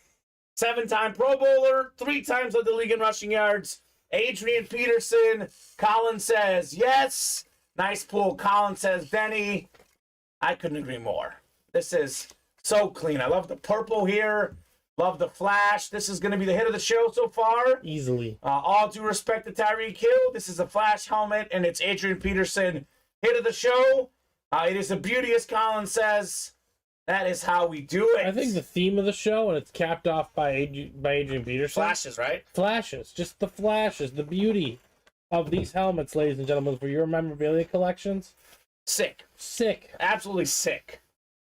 7-time Pro Bowler. 3 times led the league in rushing yards. Adrian Peterson. Colin says yes. Nice pull. Colin says Benny. I couldn't agree more. This is so clean. I love the purple here. Love the flash. This is going to be the hit of the show so far. Easily. All due respect to Tyreek Hill. This is a flash helmet, and it's Adrian Peterson. Hit of the show. It is a beauty, as Colin says. That is how we do it. I think the theme of the show, and it's capped off by Adrian Peterson. Flashes, right? Flashes. Just the flashes. The beauty of these helmets, ladies and gentlemen, for your memorabilia collections. Sick. Sick. Absolutely sick.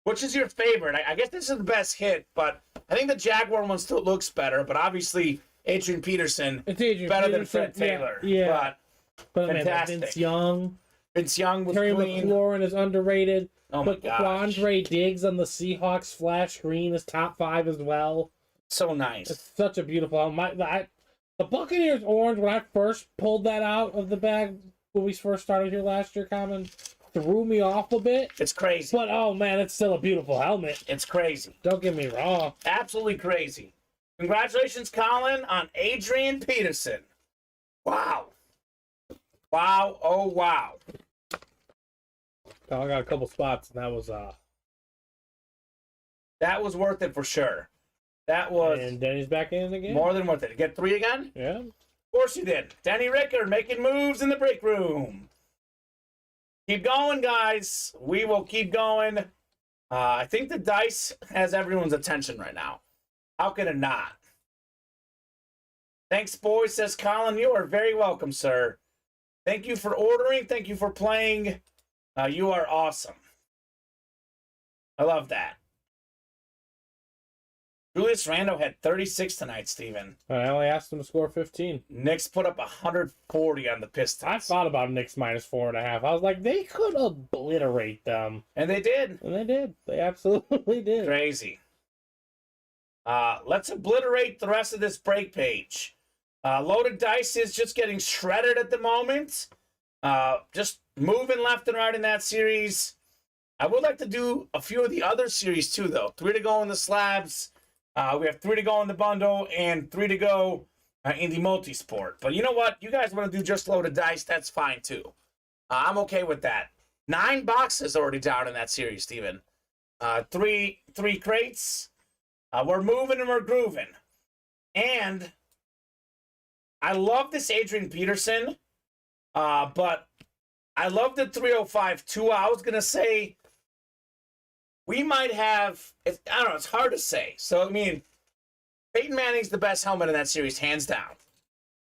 Which is your favorite? I guess this is the best hit, but I think the Jaguar one still looks better. But obviously, Adrian Peterson it's Adrian better Peterson. than Fred Taylor. Yeah. But fantastic. Man, Vince Young. Vince Young was Terry clean. McLaurin is underrated. Oh my gosh. Quandre Diggs on the Seahawks flash green is top 5 as well. So nice. It's such a beautiful helmet. The Buccaneers orange, when I first pulled that out of the bag when we first started here last year, Kamen, threw me off a bit. It's crazy. But, oh, man, it's still a beautiful helmet. It's crazy. Don't get me wrong. Absolutely crazy. Congratulations, Colin, on Adrian Peterson. Wow. Wow. Oh, wow. I got a couple spots, and That was worth it for sure. That was and Denny's back in again. more than worth it. Get 3 again? Yeah. Of course you did. Danny Ricker making moves in the break room. Keep going, guys. We will keep going. I think the dice has everyone's attention right now. How can it not? Thanks, boys, says Colin. You are very welcome, sir. Thank you for ordering. Thank you for playing. You are awesome. I love that. Julius Randle had 36 tonight, Steven. I only asked him to score 15. Knicks put up 140 on the Pistons. I thought about Knicks minus 4.5. I was like, they could obliterate them. And they did. And they did. They absolutely did. Crazy. Let's obliterate the rest of this break page. Loaded Dice is just getting shredded at the moment. Just moving left and right in that series. I would like to do a few of the other series too, though. 3 to go in the slabs. We have 3 to go in the bundle and 3 to go in the multi-sport. But you know what? You guys want to do just Loaded Dice, that's fine too. I'm okay with that. 9 boxes already down in that series, Steven. 3 crates. We're moving and we're grooving. And I love this Adrian Peterson, but I love the 305 too. I was going to say we might have, I don't know, it's hard to say. So, I mean, Peyton Manning's the best helmet in that series, hands down.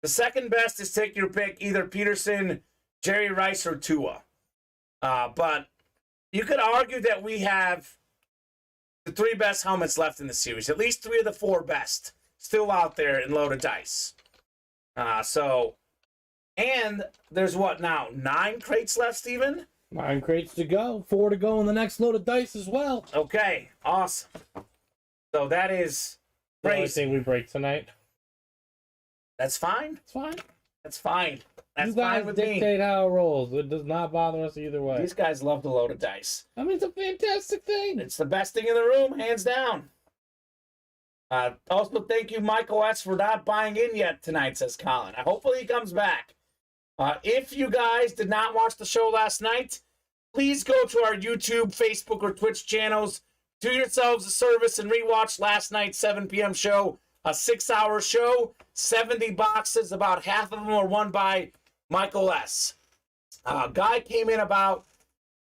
The second best is take your pick, either Peterson, Jerry Rice, or Tua. But you could argue that we have the 3 best helmets left in the series. At least 3 of the 4 best still out there in Loaded Dice. And there's what now? 9 crates left, Steven? 9 crates to go. 4 to go in the next Loaded Dice as well. Okay, awesome. So that is The only crazy. thing we break tonight. That's fine. It's fine. That's fine. That's You guys fine with me. dictate how it rolls. It does not bother us either way. These guys love the Loaded Dice. I mean, it's a fantastic thing. It's the best thing in the room, hands down. Also, thank you, Michael S., for not buying in yet tonight, says Colin. Hopefully he comes back. If you guys did not watch the show last night, please go to our YouTube, Facebook, or Twitch channels. Do yourselves a service and rewatch last night's 7 p.m. show. A 6-hour show, 70 boxes. About half of them were won by Michael S. Guy came in about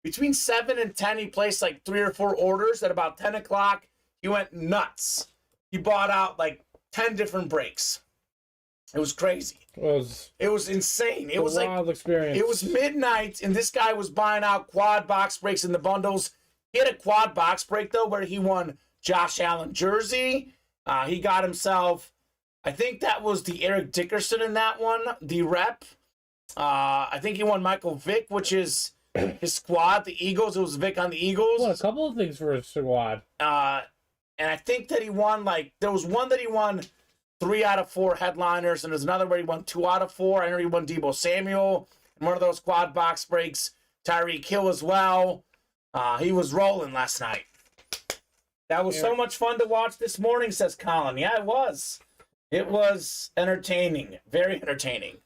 between 7 and 10. He placed like 3 or 4 orders. At about 10 o'clock, he went nuts. He bought out like 10 different breaks. It was crazy. It was insane. It was a like wild experience. it was midnight, and this guy was buying out quad box breaks in the bundles. He had a quad box break though, where he won Josh Allen jersey. He got himself, I think that was the Eric Dickerson in that one, the rep. I think he won Michael Vick, which is his squad, the Eagles. It was Vick on the Eagles. Well, a couple of things for his squad. And I think that he won, there was one that he won 3 out of 4 headliners, and there's another where he won 2 out of 4. I know he won Deebo Samuel in one of those quad box breaks. Tyreek Hill as well. He was rolling last night. That was so much fun to watch this morning, says Colin. Yeah, it was. It was entertaining. Very entertaining.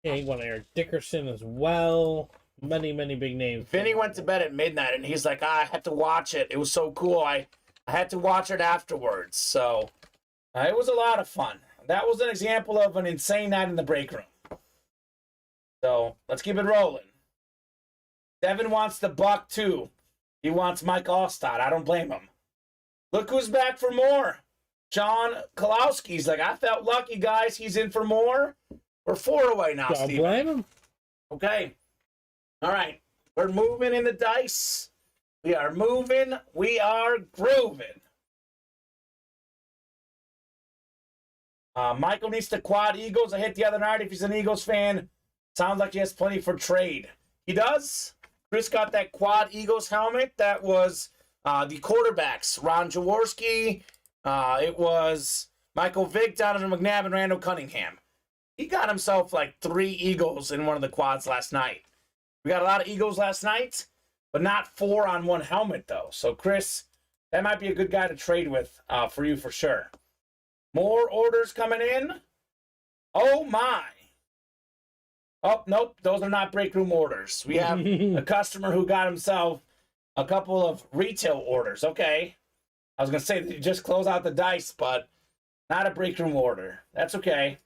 Yeah, he won Eric Dickerson as well. Many, many big names. Vinny went to bed at midnight, and he's like, I had to watch it. It was so cool. I had to watch it afterwards. So it was a lot of fun. That was an example of an insane night in the break room. So let's keep it rolling. Devin wants the buck, too. He wants Mike Allstott. I don't blame him. Look who's back for more. John Kalowski's like, I felt lucky, guys. He's in for more. We're 4 away now, Don't Steve. blame him. Okay. All right. We're moving in the dice. We are moving. We are grooving. Michael needs to quad Eagles. I hit the other night. If he's an Eagles fan, sounds like he has plenty for trade. He does. Chris got that quad Eagles helmet. That was the quarterbacks. Ron Jaworski. It was Michael Vick, Donovan McNabb, and Randall Cunningham. He got himself like 3 Eagles in one of the quads last night. We got a lot of Eagles last night, but not 4 on 1 helmet, though. So, Chris, that might be a good guy to trade with for you for sure. More orders coming in. Oh, my. Oh, nope. Those are not break room orders. We have a customer who got himself a couple of retail orders. Okay. I was going to say that you just close out the dice, but not a break room order. That's okay.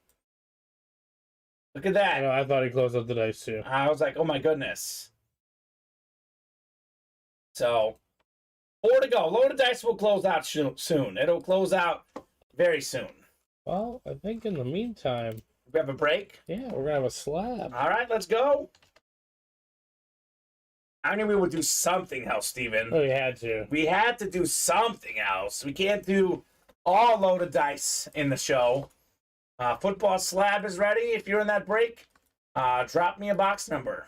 Look at that. I thought he closed up the dice too. I was like, oh my goodness. So, 4 to go. Loaded dice will close out soon. It'll close out very soon. Well, I think in the meantime, We have a break. yeah, we're gonna have a slab. All right, let's go. I knew we would do something else, Steven. Oh, you had to. We had to do something else. We can't do all loaded dice in the show. Football slab is ready. If you're in that break, drop me a box number.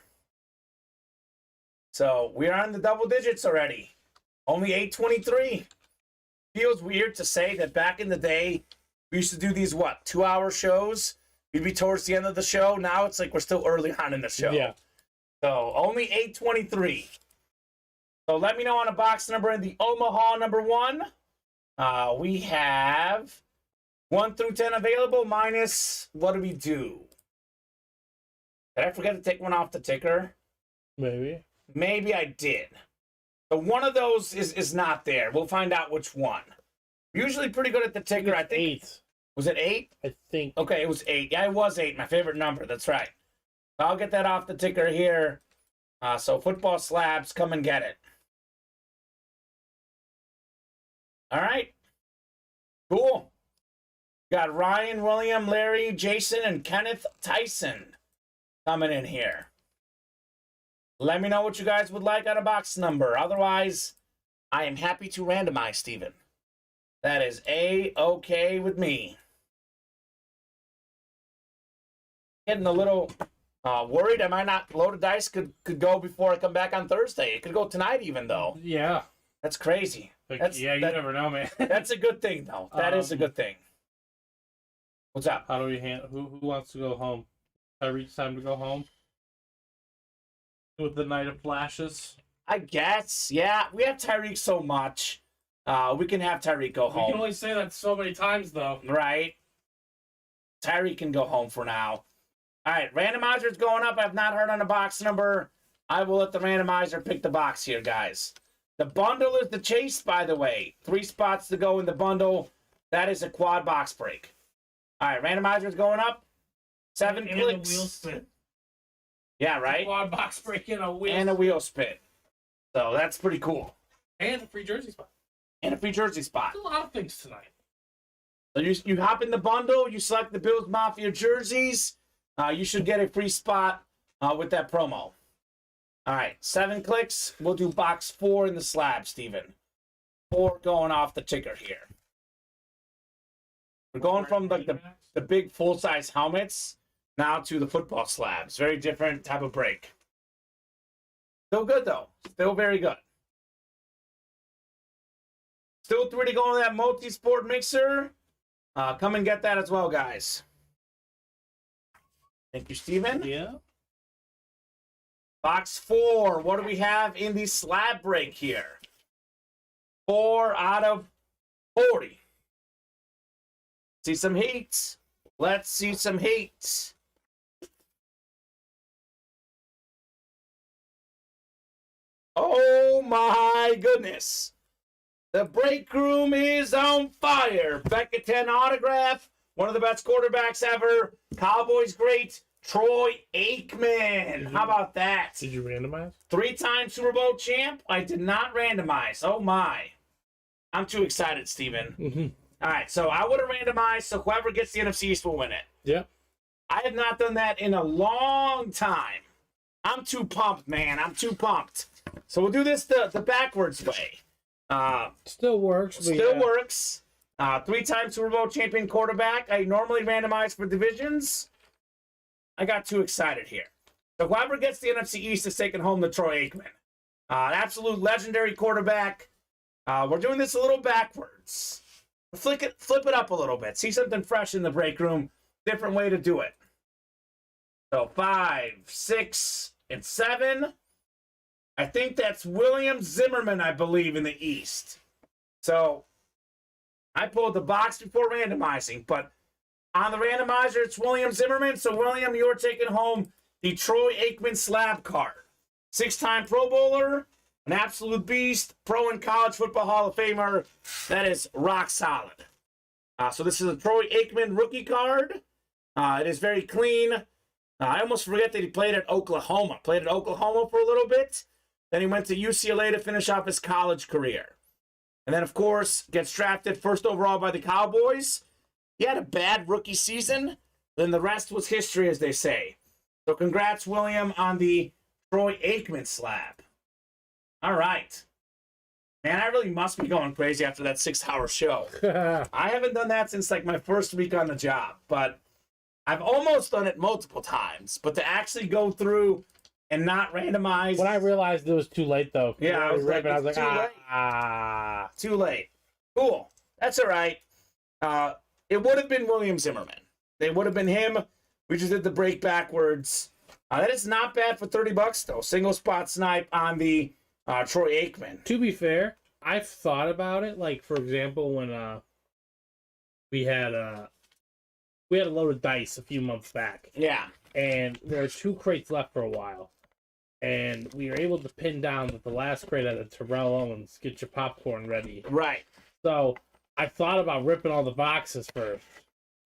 So we're on the double digits already. Only 8:23. Feels weird to say that back in the day, we used to do these, 2-hour shows? We'd be towards the end of the show. Now it's like we're still early on in the show. Yeah. So only 8:23. So let me know on a box number in the Omaha number 1. We have 1 through 10 available minus, what do we do? Did I forget to take one off the ticker? Maybe. Maybe I did. So one of those is not there. We'll find out which one. Usually pretty good at the ticker. I think 8. Was it 8? I think. Okay, it was 8. Yeah, it was 8. My favorite number. That's right. I'll get that off the ticker here. So football slabs, come and get it. All right. Cool. Got Ryan, William, Larry, Jason, and Kenneth Tyson coming in here. Let me know what you guys would like on a box number. Otherwise, I am happy to randomize, Steven. That is A-okay with me. Getting a little worried. I might not load a dice. Could go before I come back on Thursday. It could go tonight even, though. Yeah. That's crazy. You never know, man. That's a good thing, though. That is a good thing. What's up? How do we handle? Who wants to go home? Tyreek's time to go home. With the night of flashes. I guess. Yeah, we have Tyreek so much. We can have Tyreek go home. We can only say that so many times, though. Right. Tyreek can go home for now. All right, randomizer's going up. I've not heard on a box number. I will let the randomizer pick the box here, guys. The bundle is the chase, by the way. 3 spots to go in the bundle. That is a quad box break. All right, randomizer's going up. 7 and clicks. A wheel spin. Yeah, right? Quad box break and a wheel And a wheel spin. So that's pretty cool. And a free jersey spot. And a free jersey spot. A lot of things tonight. So you hop in the bundle, you select the Bills Mafia jerseys, you should get a free spot with that promo. All right, 7 clicks. We'll do box 4 in the slab, Steven. 4 going off the ticker here. We're going from like the big full-size helmets now to the football slabs. Very different type of break. Still good, though. Still very good. Still 3 to go on that multi-sport mixer. Come and get that as well, guys. Thank you, Steven. Yeah. Box 4. What do we have in the slab break here? 4 out of 40. See some heat. Let's see some heat. Oh my goodness. The break room is on fire. Becca 10 autograph. One of the best quarterbacks ever. Cowboys great. Troy Aikman. How about that? Did you randomize? 3-time Super Bowl champ. I did not randomize. Oh my. I'm too excited, Steven. Mm-hmm. All right, so I would have randomized, so whoever gets the NFC East will win it. Yeah. I have not done that in a long time. I'm too pumped, man. I'm too pumped. So we'll do this the backwards way. Still works. Still works. 3-time Super Bowl champion quarterback. I normally randomize for divisions. I got too excited here. So whoever gets the NFC East is taking home the Troy Aikman. An absolute legendary quarterback. We're doing this a little backwards. Flip it up a little bit. See something fresh in the break room. Different way to do it. So 5, 6, and 7. I think that's William Zimmerman, I believe, in the East. So I pulled the box before randomizing, but on the randomizer, it's William Zimmerman. So, William, you're taking home the Troy Aikman slab card. 6-time Pro Bowler, an absolute beast, pro and college football Hall of Famer. That is rock solid. So this is a Troy Aikman rookie card. It is very clean. I almost forget that he played at Oklahoma. Played at Oklahoma for a little bit. Then he went to UCLA to finish off his college career. And then, of course, gets drafted first overall by the Cowboys. He had a bad rookie season. Then the rest was history, as they say. So congrats, William, on the Troy Aikman slab. All right. Man, I really must be going crazy after that 6-hour show. I haven't done that since like my first week on the job, but I've almost done it multiple times. But to actually go through and not randomize. When I realized it was too late, though. Yeah, I was like, too late. Cool. That's all right. It would have been William Zimmerman. It would have been him. We just did the break backwards. That is not bad for $30, though. Single spot snipe on the Troy Aikman. To be fair, I've thought about it. Like, for example, when we had a load of dice a few months back. Yeah. And there were 2 crates left for a while. And we were able to pin down that the last crate had a Terrell Owens, get your popcorn ready. Right. So I thought about ripping all the boxes first.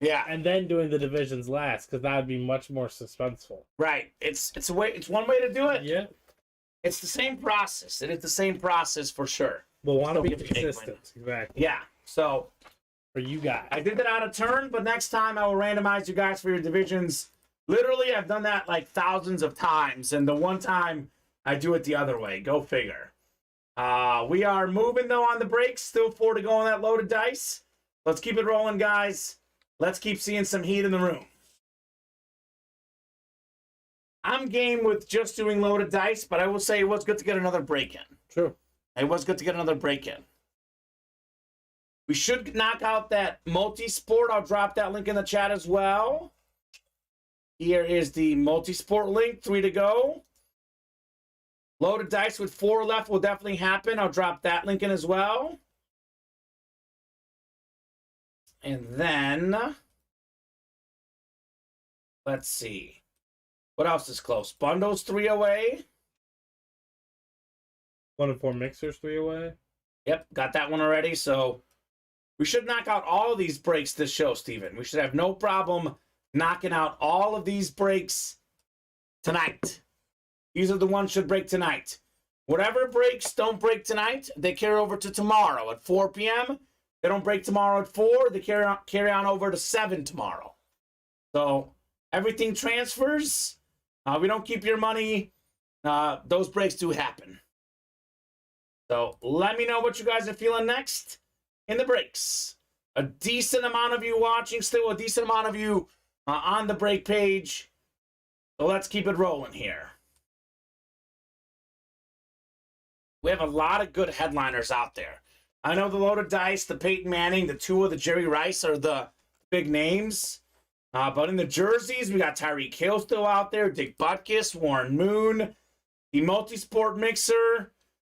Yeah. And then doing the divisions last, because that would be much more suspenseful. Right. It's one way to do it. Yeah. It's the same process. It is the same process for sure. We'll want to be Still get the consistent. Exactly. Yeah. So For you guys. I did that out of turn, but next time I will randomize you guys for your divisions. Literally, I've done that like thousands of times, and the one time I do it the other way. Go figure. We are moving, though, on the breaks. Still 4 to go on that loaded dice. Let's keep it rolling, guys. Let's keep seeing some heat in the room. I'm game with just doing loaded dice, but I will say it was good to get another break-in. True. It was good to get another break-in. We should knock out that multi-sport. I'll drop that link in the chat as well. Here is the multi-sport link, 3 to go. Loaded dice with 4 left will definitely happen. I'll drop that link in as well. And then, let's see. What else is close? Bundles 3 away. 1 and 4 mixers, 3 away. Yep, got that one already. So we should knock out all of these breaks this show, Steven. We should have no problem knocking out all of these breaks tonight. These are the ones should break tonight. Whatever breaks don't break tonight, they carry over to tomorrow at 4 p.m. They don't break tomorrow at 4. They carry on over to 7 tomorrow. So everything transfers. We don't keep your money. Those breaks do happen. So let me know what you guys are feeling next in the breaks. A decent amount of you watching still, a decent amount of you on the break page. So let's keep it rolling here. We have a lot of good headliners out there. I know the loaded dice, the Peyton Manning, the Tua, the Jerry Rice are the big names. But in the jerseys, we got Tyreek Hill still out there, Dick Butkus, Warren Moon, the multi-sport mixer.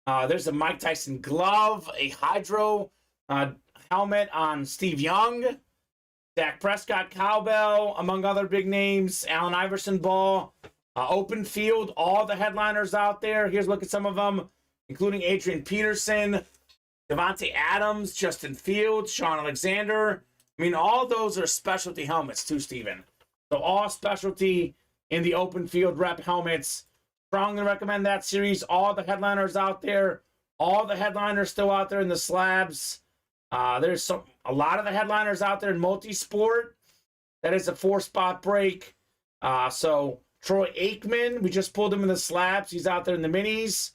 There's a Mike Tyson glove, a Hydro helmet on Steve Young, Dak Prescott cowbell, among other big names, Allen Iverson ball, open field, all the headliners out there. Here's a look at some of them, including Adrian Peterson, Devontae Adams, Justin Fields, Sean Alexander. I mean, all those are specialty helmets too, Steven. So all specialty in the open field rep helmets. Strongly recommend that series. All the headliners out there. All the headliners still out there in the slabs. There's a lot of the headliners out there in multi-sport. That is a 4-spot break. So Troy Aikman, we just pulled him in the slabs. He's out there in the minis.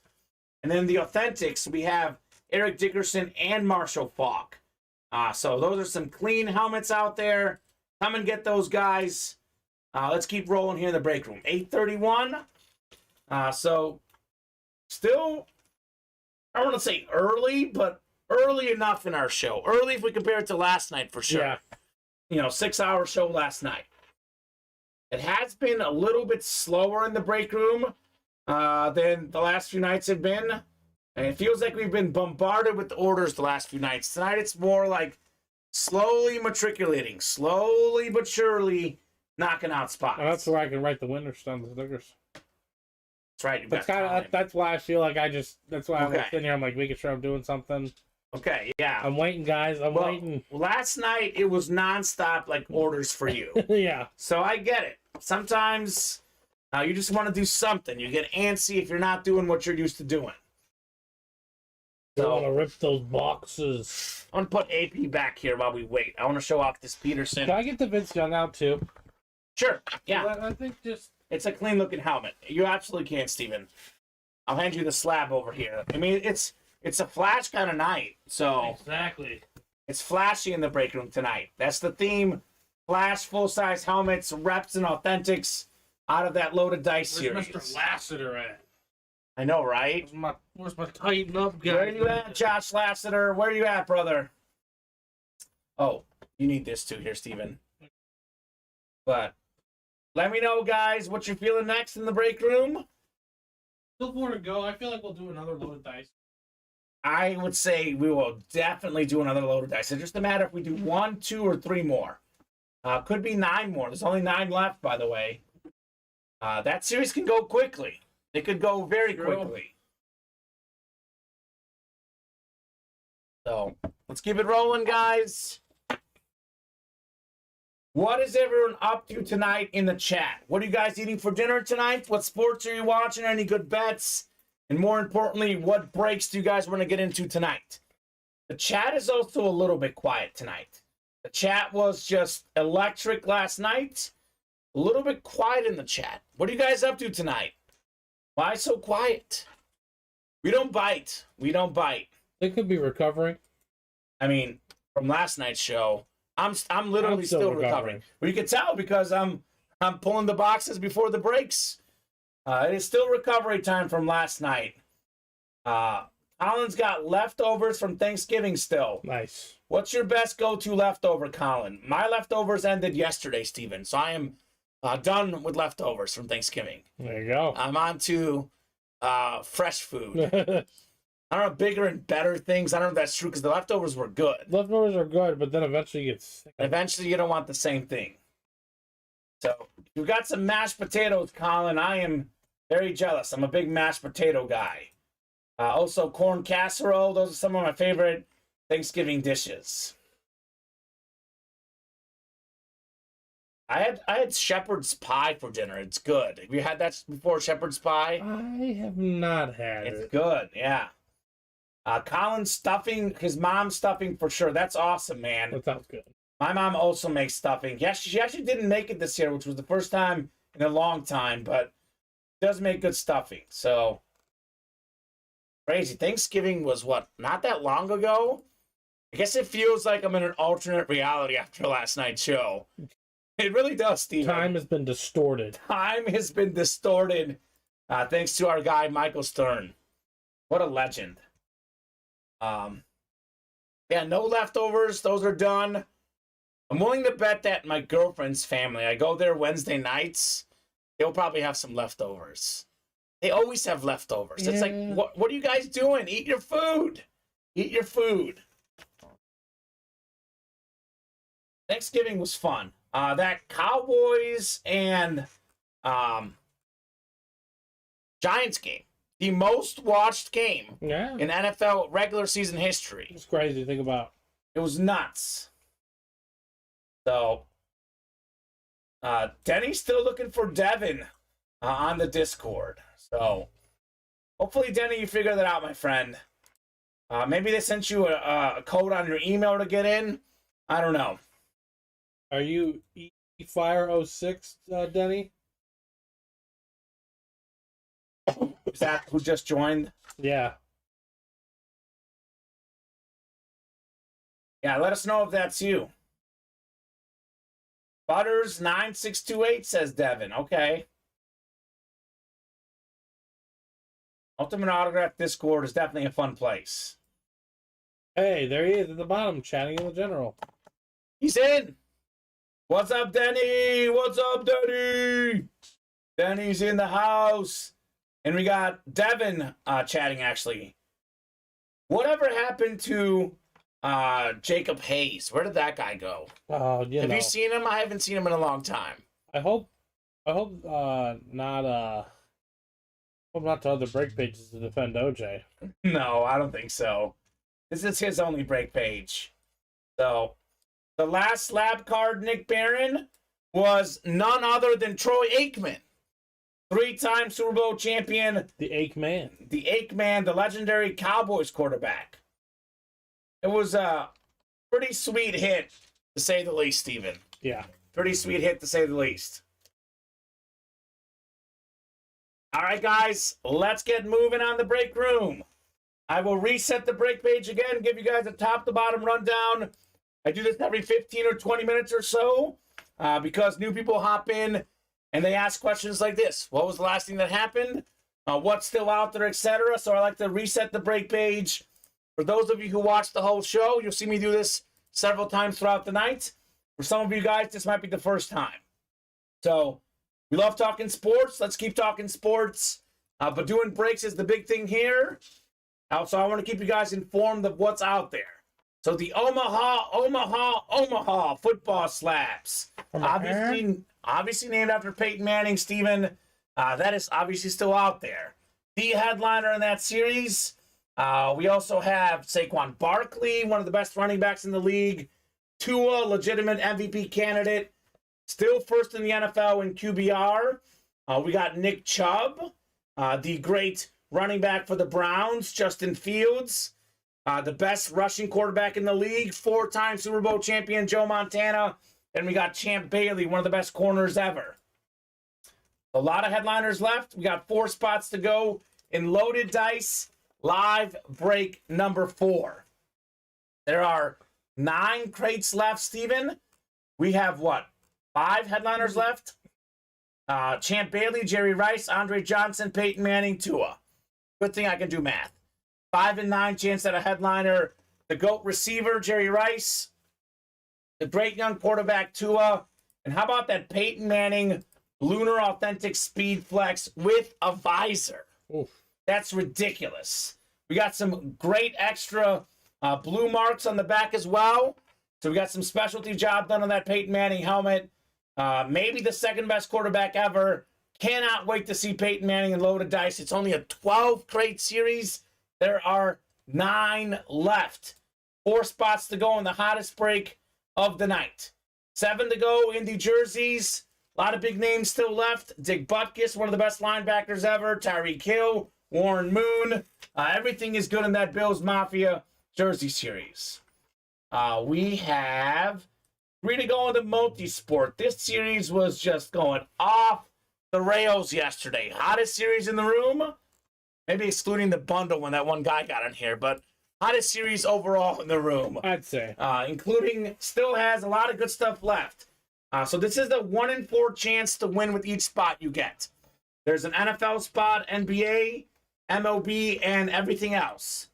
And then the authentics, we have Eric Dickerson and Marshall Faulk. So those are some clean helmets out there. Come and get those guys. Let's keep rolling here in the break room. 8:31. So still, I don't want to say early, but early enough in our show. Early if we compare it to last night for sure. Yeah. You know, 6-hour show last night. It has been a little bit slower in the break room than the last few nights have been. And it feels like we've been bombarded with orders the last few nights. Tonight it's more like slowly matriculating, slowly but surely knocking out spots. And that's where I can write the winners down the stickers. That's right. You've That's got kind time. of that's why I feel like that's why I'm Okay. sitting here. I'm like making sure I'm doing something. Okay, yeah. I'm waiting, guys. I'm waiting. Last night it was nonstop like orders for you. Yeah. So I get it. Sometimes you just want to do something. You get antsy if you're not doing what you're used to doing. I want to So rip those boxes. I'm gonna put AP back here while we wait. I want to show off this Peterson. Can I get the Vince Young out too? Sure. Yeah. I think just It's a clean looking helmet. You absolutely can, Steven. I'll hand you the slab over here. I mean, it's a flash kind of night, so exactly. it's flashy in the break room tonight. That's the theme. Flash, full-size helmets, reps, and authentics out of that loaded dice Where's series. Mr. Lassiter at? I know, right? Where's my tighten up guy? Where are you at, Josh Lassiter? Where are you at, brother? Oh, you need this too here, Steven. But let me know, guys, what you're feeling next in the break room. Still more to go. I feel like we'll do another loaded dice. I would say we will definitely do another loaded dice. It's just a matter if we do 1, 2, or 3 more. Could be 9 more. There's only 9 left, by the way. That series can go quickly. It could go very quickly. So let's keep it rolling, guys. What is everyone up to tonight in the chat? What are you guys eating for dinner tonight? What sports are you watching? Any good bets? And more importantly, what breaks do you guys want to get into tonight? The chat is also a little bit quiet tonight. The chat was just electric last night. A little bit quiet in the chat. What are you guys up to tonight? Why so quiet? We don't bite. We don't bite. It could be recovering. I mean, from last night's show, I'm literally still recovering. Well, you can tell because I'm pulling the boxes before the breaks. It is still recovery time from last night. Colin's got leftovers from Thanksgiving still. Nice. What's your best go-to leftover, Colin? My leftovers ended yesterday, Steven, so I am done with leftovers from Thanksgiving. There you go. I'm on to fresh food. I don't know, bigger and better things. I don't know if that's true because the leftovers were good. Leftovers are good, but then eventually you get sick. Eventually, you don't want the same thing. So, we've got some mashed potatoes, Colin. I am very jealous. I'm a big mashed potato guy. Also, corn casserole. Those are some of my favorite Thanksgiving dishes. I had shepherd's pie for dinner. It's good. Have you had that before, shepherd's pie? I have not had It's it. good, yeah. Colin's stuffing, his mom's stuffing for sure. That's awesome, man. That sounds good. My mom also makes stuffing. Yes, she actually didn't make it this year, which was the first time in a long time, but does make good stuffing. So crazy. Thanksgiving was what? Not that long ago? I guess it feels like I'm in an alternate reality after last night's show. It really does, Steven. Time has been distorted. Time has been distorted thanks to our guy, Michael Stern. What a legend. Yeah, no leftovers. Those are done. I'm willing to bet that my girlfriend's family, I go there Wednesday nights, they'll probably have some leftovers. They always have leftovers. It's like, Yeah. what are you guys doing? Eat your food. Eat your food. Thanksgiving was fun. That Cowboys and Giants game, the most watched game Yeah. in NFL regular season history. It's crazy to think about. It was nuts. So, Denny's still looking for Devin on the Discord. So, hopefully, Denny, you figure that out, my friend. Maybe they sent you a code on your email to get in. I don't know. Are you Fire 06, Denny? Is that who just joined? Yeah. Yeah, let us know if that's you. Butters9628 says Devin. Okay. Ultimate Autograph Discord is definitely a fun place. Hey, there he is at the bottom, chatting in the general. He's in. What's up, Denny? What's up, Denny? Denny's in the house. And we got Devin chatting, actually. Whatever happened to Jacob Hayes? Where did that guy go? Oh, Have you seen him? I haven't seen him in a long time. I hope not hope not to other break pages to defend OJ. No, I don't think so. This is his only break page. So, the last slab card, Nick Barron, was none other than Troy Aikman. 3-time Super Bowl champion. The Aikman. The Aikman, the legendary Cowboys quarterback. It was a pretty sweet hit, to say the least, Steven. Yeah. Pretty sweet hit, to say the least. All right, guys, let's get moving on the break room. I will reset the break page again, give you guys a top-to-bottom rundown. I do this every 15 or 20 minutes or so because new people hop in and they ask questions like this. What was the last thing that happened? What's still out there, etc. So I like to reset the break page. For those of you who watch the whole show, you'll see me do this several times throughout the night. For some of you guys, this might be the first time. So we love talking sports. Let's keep talking sports. But doing breaks is the big thing here. Also, I want to keep you guys informed of what's out there. So the Omaha football slabs. Obviously named after Peyton Manning, Steven. That is obviously still out there. The headliner in that series. We also have Saquon Barkley, one of the best running backs in the league. Tua, legitimate MVP candidate. Still first in the NFL in QBR. We got Nick Chubb, the great running back for the Browns. Justin Fields, the best rushing quarterback in the league. 4-time Super Bowl champion Joe Montana. And we got Champ Bailey, one of the best corners ever. A lot of headliners left. We got 4 spots to go in Loaded Dice live break number 4. There are 9 crates left, Steven. We have what? 5 headliners left? Champ Bailey, Jerry Rice, Andre Johnson, Peyton Manning, Tua. Good thing I can do math. 5 and 9 chance at a headliner. The GOAT receiver, Jerry Rice. The great young quarterback, Tua. And how about that Peyton Manning Lunar Authentic Speed Flex with a visor? Oof. That's ridiculous. We got some great extra blue marks on the back as well. So we got some specialty job done on that Peyton Manning helmet. Maybe the second best quarterback ever. Cannot wait to see Peyton Manning in Loaded Dice. It's only a 12-crate series. There are 9 left. 4 spots to go in the hottest break of the night. 7 to go in the jerseys. A lot of big names still left. Dick Butkus, one of the best linebackers ever. Tyreek Hill, Warren Moon. Everything is good in that Bills Mafia jersey series. We have 3 to go in the multi-sport. This series was just going off the rails yesterday. Hottest series in the room. Maybe excluding the bundle when that one guy got in here, but hottest series overall in the room. I'd say. Including, still has a lot of good stuff left. So this is the 1 in 4 chance to win with each spot you get. There's an NFL spot, NBA, MLB, and everything else.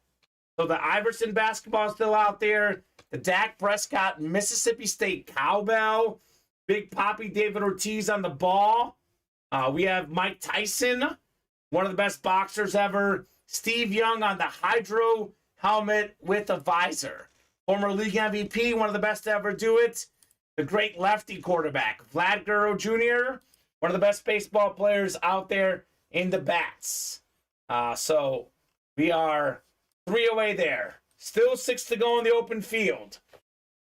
So the Iverson basketball is still out there. The Dak Prescott Mississippi State cowbell. Big Poppy David Ortiz on the ball. We have Mike Tyson, one of the best boxers ever. Steve Young on the Hydro helmet with a visor. Former league MVP, one of the best to ever do it. The great lefty quarterback, Vlad Guerrero Jr., one of the best baseball players out there in the bats. So we are 3 away there. Still 6 to go in the open field.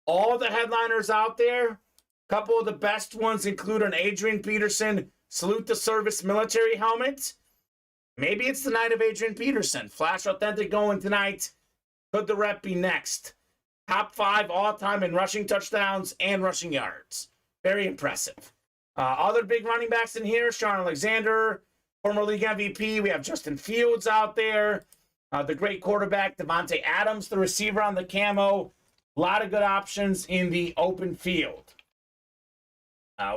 All the headliners out there, a couple of the best ones include an Adrian Peterson Salute the Service military helmet. Maybe it's the night of Adrian Peterson. Flash Authentic going tonight. Could the rep be next? Top 5 all-time in rushing touchdowns and rushing yards. Very impressive. Other big running backs in here, Sean Alexander, former league MVP. We have Justin Fields out there. The great quarterback, Devontae Adams, the receiver on the camo. A lot of good options in the open field.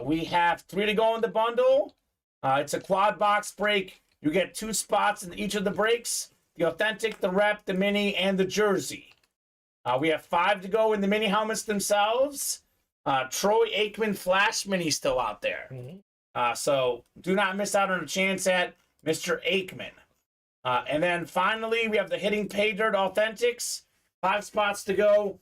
We have 3 to go in the bundle. It's a quad box break. You get 2 spots in each of the breaks. The Authentic, the Rep, the Mini, and the Jersey. We have 5 to go in the mini helmets themselves. Troy Aikman Flash Mini still out there. Mm-hmm. So do not miss out on a chance at Mr. Aikman. And then finally, we have the Hitting Pay Dirt Authentics. 5 spots to go.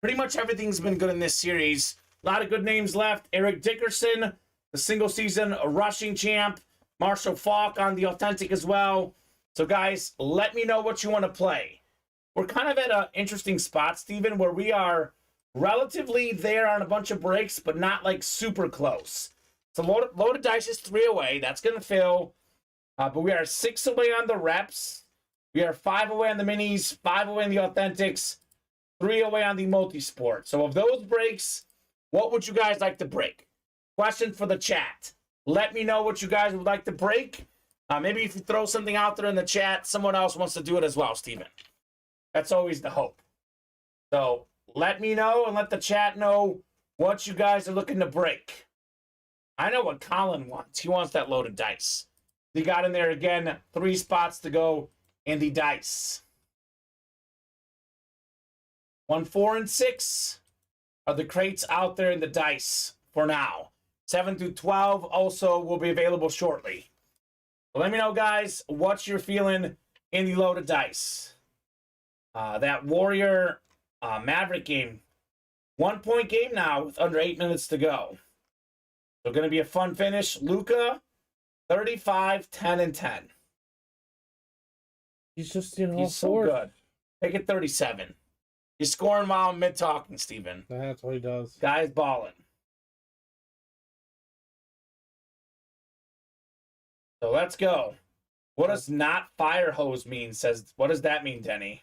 Pretty much everything's been good in this series. A lot of good names left. Eric Dickerson, the single season rushing champ, Marshall Faulk on the authentic as well. So guys, let me know what you want to play. We're kind of at an interesting spot, Steven, where we are relatively there on a bunch of breaks, but not like super close. So loaded dice is 3 away. That's going to fill. But we are 6 away on the reps. We are 5 away on the minis, 5 away on the authentics, 3 away on the multi-sport. So of those breaks, what would you guys like to break? Question for the chat. Let me know what you guys would like to break. Maybe if you throw something out there in the chat, someone else wants to do it as well, Steven. That's always the hope. So let me know and let the chat know what you guys are looking to break. I know what Colin wants. He wants that loaded dice. He got in there again, 3 spots to go in the dice. 1, 4, and 6 are the crates out there in the dice for now. 7 through 12 also will be available shortly. So let me know, guys, what you're feeling in the loaded dice. That Warrior Maverick game, 1-point game now with under 8 minutes to go. So going to be a fun finish. Luka, 35, 10, and 10. He's just, He's so good. Take it 37. He's scoring while I'm mid-talking, Steven. That's what he does. Guy's balling. So let's go. What does not fire hose mean? What does that mean, Denny?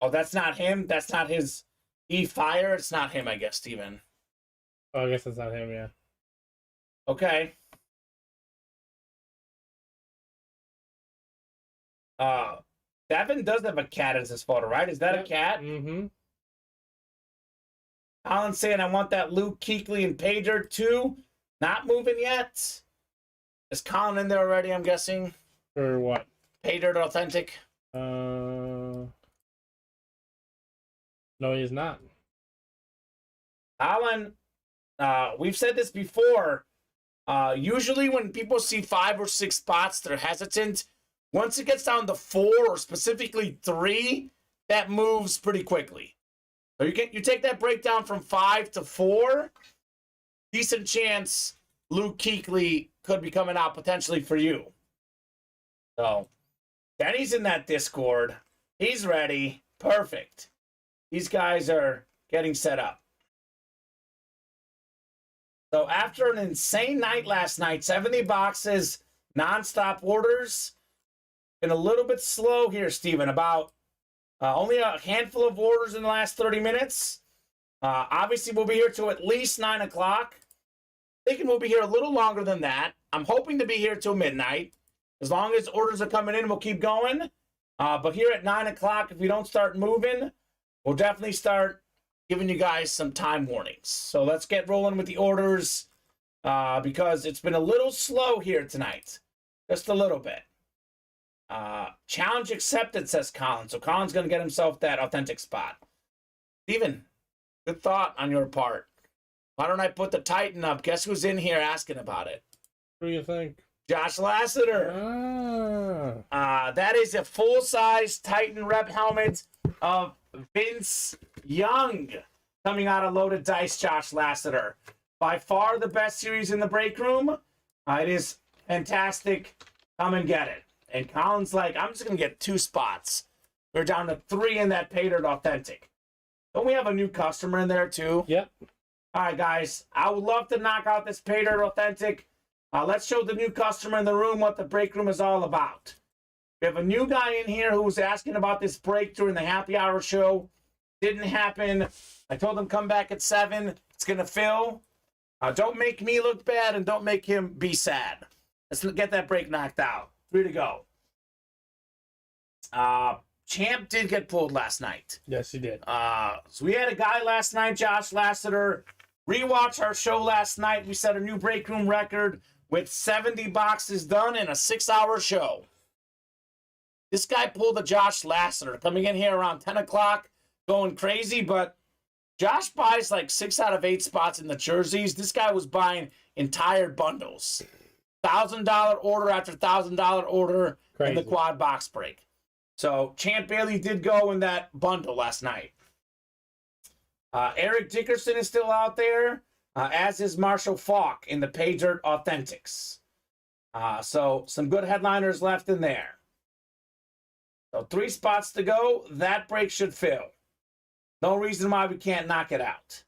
Oh, that's not him? That's not his E-Fire? It's not him, I guess, Steven. Oh, I guess that's not him, yeah. Okay. Devin does have a cat as his photo, right? Is that a cat? Mm-hmm. Colin's saying, I want that Luke Kuechly and Pager too. Not moving yet. Is Colin in there already, I'm guessing? For what? Pager authentic? No, he's not. Colin, we've said this before. Usually when people see 5 or 6 spots, they're hesitant. Once it gets down to 4 or specifically 3, that moves pretty quickly. So you take that breakdown from 5 to 4, decent chance Luke Kuechly could be coming out potentially for you. So Denny's in that Discord. He's ready. Perfect. These guys are getting set up. So after an insane night last night, 70 boxes, nonstop orders. Been a little bit slow here, Steven. About only a handful of orders in the last 30 minutes. Obviously, we'll be here till at least 9 o'clock. Thinking we'll be here a little longer than that. I'm hoping to be here till midnight. As long as orders are coming in, we'll keep going. But here at 9 o'clock, if we don't start moving, we'll definitely start giving you guys some time warnings. So let's get rolling with the orders because it's been a little slow here tonight. Just a little bit. Challenge accepted, says Colin. So Colin's going to get himself that authentic spot. Steven, good thought on your part. Why don't I put the Titan up? Guess who's in here asking about it? Who do you think? Josh Lasseter. That is a full-size Titan rep helmet of Vince Young coming out of Loaded Dice. Josh Lasseter, by far the best series in the break room. It is fantastic. Come and get it. And Colin's like, I'm just gonna get 2 spots. We're down to 3 in that Patered authentic. Don't we have a new customer in there too? Yep. All right, guys. I would love to knock out this Patered authentic. Let's show the new customer in the room what the break room is all about. We have a new guy in here who was asking about this break during the happy hour show. Didn't happen. I told him come back at 7. It's going to fill. Don't make me look bad and don't make him be sad. Let's get that break knocked out. 3 to go. Champ did get pulled last night. Yes, he did. So we had a guy last night, Josh Lasseter. Rewatch our show last night. We set a new break room record with 70 boxes done in a 6-hour show. This guy pulled a Josh Lasseter, coming in here around 10 o'clock, going crazy, but Josh buys like 6 out of 8 spots in the jerseys. This guy was buying entire bundles. $1,000 order after $1,000 order in the quad box break. So Champ Bailey did go in that bundle last night. Eric Dickerson is still out there. as is Marshall Falk in the Pay Dirt Authentics. So some good headliners left in there. So 3 spots to go. That break should fill. No reason why we can't knock it out.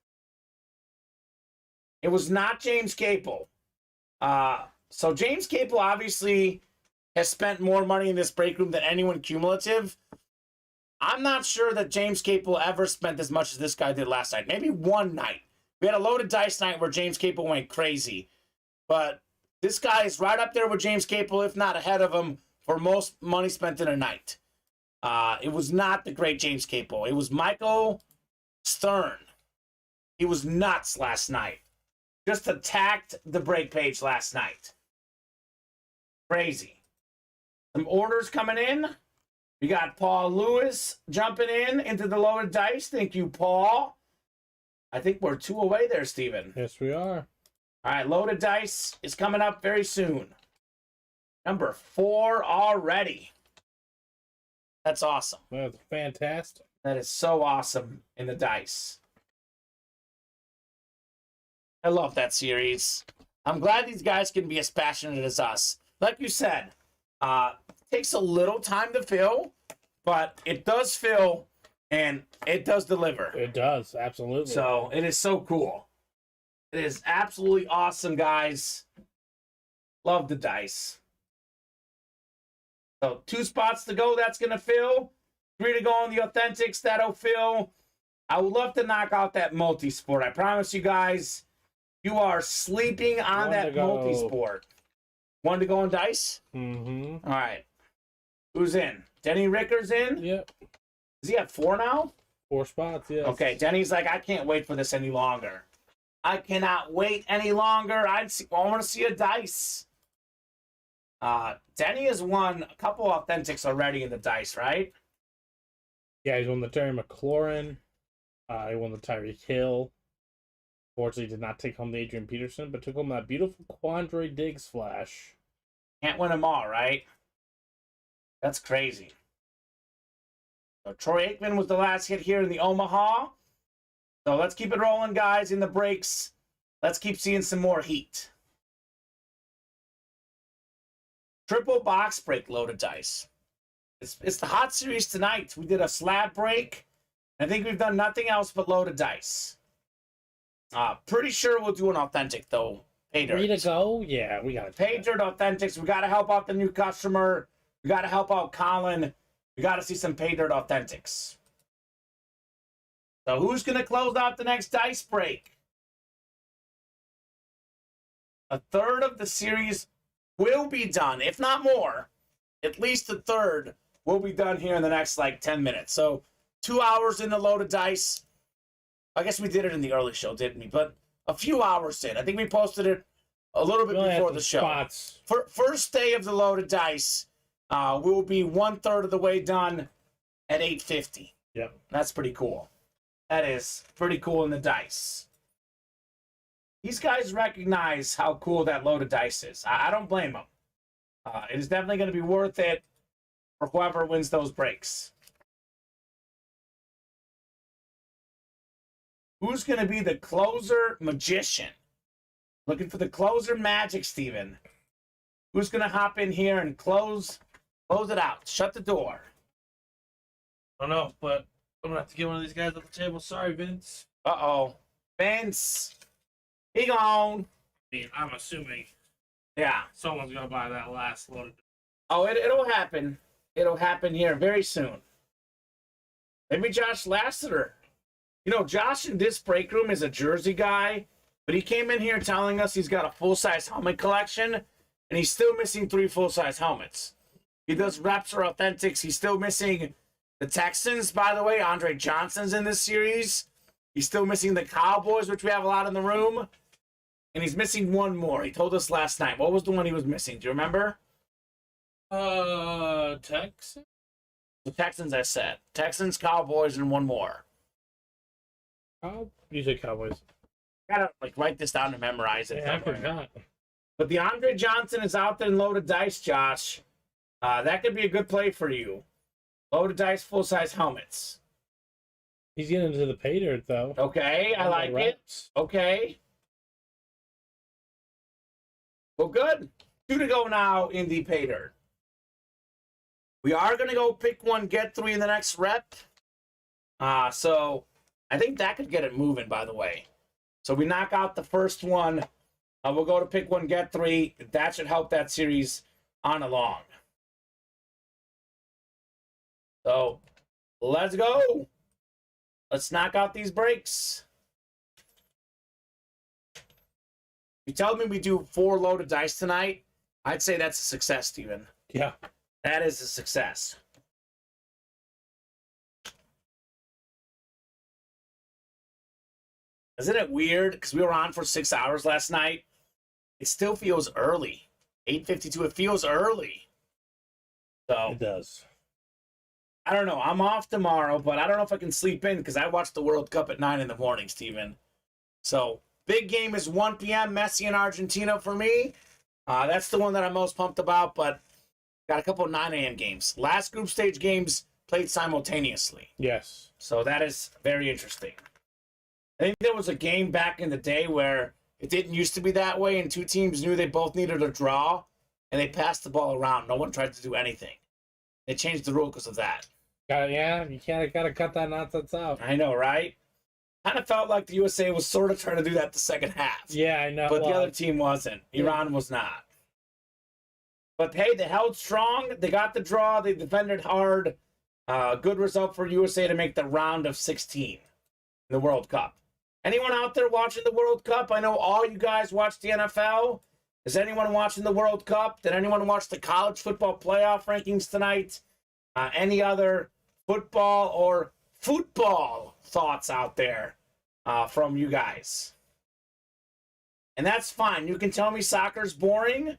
It was not James Capel. So James Capel obviously has spent more money in this break room than anyone cumulative. I'm not sure that James Capel ever spent as much as this guy did last night. Maybe one night. We had a loaded dice night where James Capel went crazy. But this guy is right up there with James Capel, if not ahead of him, for most money spent in a night. It was not the great James Capel. It was Michael Stern. He was nuts last night. Just attacked the break page last night. Crazy. Some orders coming in. We got Paul Lewis jumping in into the loaded dice. Thank you, Paul. I think we're 2 away there, Steven. Yes, we are. All right, loaded dice is coming up very soon. Number 4 already. That's awesome. That's fantastic. That is so awesome in the dice. I love that series. I'm glad these guys can be as passionate as us. Like you said, takes a little time to fill, but it does fill and it does deliver. It does, absolutely. So it is so cool. It is absolutely awesome, guys. Love the dice. So 2 spots to go, that's going to fill. 3 to go on the Authentics, that'll fill. I would love to knock out that multi-sport. I promise you guys, you are sleeping on that multi-sport. 1 to go on dice? Mm-hmm. All right. Who's in? Denny Ricker's in? Yep. Does he have 4 now? 4 spots, yes. Okay, Denny's like, I can't wait for this any longer. I cannot wait any longer. I want to see a dice. Denny has won a couple Authentics already in the dice, right? Yeah, he's won the Terry McLaurin. He won the Tyreek Hill. Fortunately, did not take home the Adrian Peterson, but took home that beautiful Quandre Diggs flash. Can't win them all, right? That's crazy. So Troy Aikman was the last hit here in the Omaha. So let's keep it rolling, guys, in the breaks. Let's keep seeing some more heat. Triple box break loaded dice. It's the hot series tonight. We did a slab break. I think we've done nothing else but loaded dice. Pretty sure we'll do an authentic, though. Pay dirt. 3 to go? Yeah, we got it. Pay dirt authentics. We got to help out the new customer. We got to help out Colin. We got to see some pay dirt authentics. So who's going to close out the next dice break? A third of the series will be done, if not more. At least a third will be done here in the next, 10 minutes. So 2 hours in the loaded dice. I guess we did it in the early show, didn't we? But a few hours in. I think we posted it a little bit before the show. Spots. First day of the loaded dice, we will be 1/3 of the way done at 8:50. Yep. That's pretty cool. That is pretty cool in the dice. These guys recognize how cool that loaded dice is. I don't blame them. It is definitely going to be worth it for whoever wins those breaks. Who's going to be the closer magician? Looking for the closer magic, Steven. Who's going to hop in here and close it out? Shut the door. I don't know, but I'm going to have to get one of these guys at the table. Sorry, Vince. Uh-oh. Vince. He gone. I mean, I'm assuming Yeah. someone's going to buy that last loaded. Oh, it'll happen. It'll happen here very soon. Maybe Josh Lassiter. You know, Josh in this break room is a jersey guy, but he came in here telling us he's got a full-size helmet collection, and he's still missing 3 full-size helmets. He does reps or authentics. He's still missing the Texans, by the way. Andre Johnson's in this series. He's still missing the Cowboys, which we have a lot in the room. And he's missing one more. He told us last night. What was the one he was missing? Do you remember? Texans? The Texans, I said. Texans, Cowboys, and one more. You said Cowboys. I gotta write this down to memorize it. Yeah, I forgot. But the Andre Johnson is out there in loaded dice, Josh. That could be a good play for you. Loaded dice, full-size helmets. He's getting into the pay dirt, though. Okay, I like it. Okay. Well, good. 2 to go now in the pay dirt. We are going to go pick one, get 3 in the next rep. So I think that could get it moving, by the way. So we knock out the first one. We'll go to pick one, get 3. That should help that series on along. So let's go. Let's knock out these breaks. You tell me we do 4 loaded dice tonight, I'd say that's a success, Steven. Yeah. That is a success. Isn't it weird? Because we were on for 6 hours last night. It still feels early. 8:52, it feels early. So It does. I don't know. I'm off tomorrow, but I don't know if I can sleep in because I watched the World Cup at 9 in the morning, Steven. So big game is 1 p.m. Messi and Argentina for me. That's the one that I'm most pumped about, but got a couple of 9 a.m. games. Last group stage games played simultaneously. Yes. So that is very interesting. I think there was a game back in the day where it didn't used to be that way, and 2 teams knew they both needed a draw, and they passed the ball around. No one tried to do anything. They changed the rule because of that. You gotta cut that nonsense out. I know, right? Kind of felt like the USA was sort of trying to do that the second half. Yeah, I know. But the other team wasn't. Iran was not. But hey, they held strong. They got the draw. They defended hard. Good result for USA to make the round of 16 in the World Cup. Anyone out there watching the World Cup? I know all you guys watch the NFL. Is anyone watching the World Cup? Did anyone watch the college football playoff rankings tonight? Any other football or football thoughts out there from you guys? And that's fine. You can tell me soccer's boring.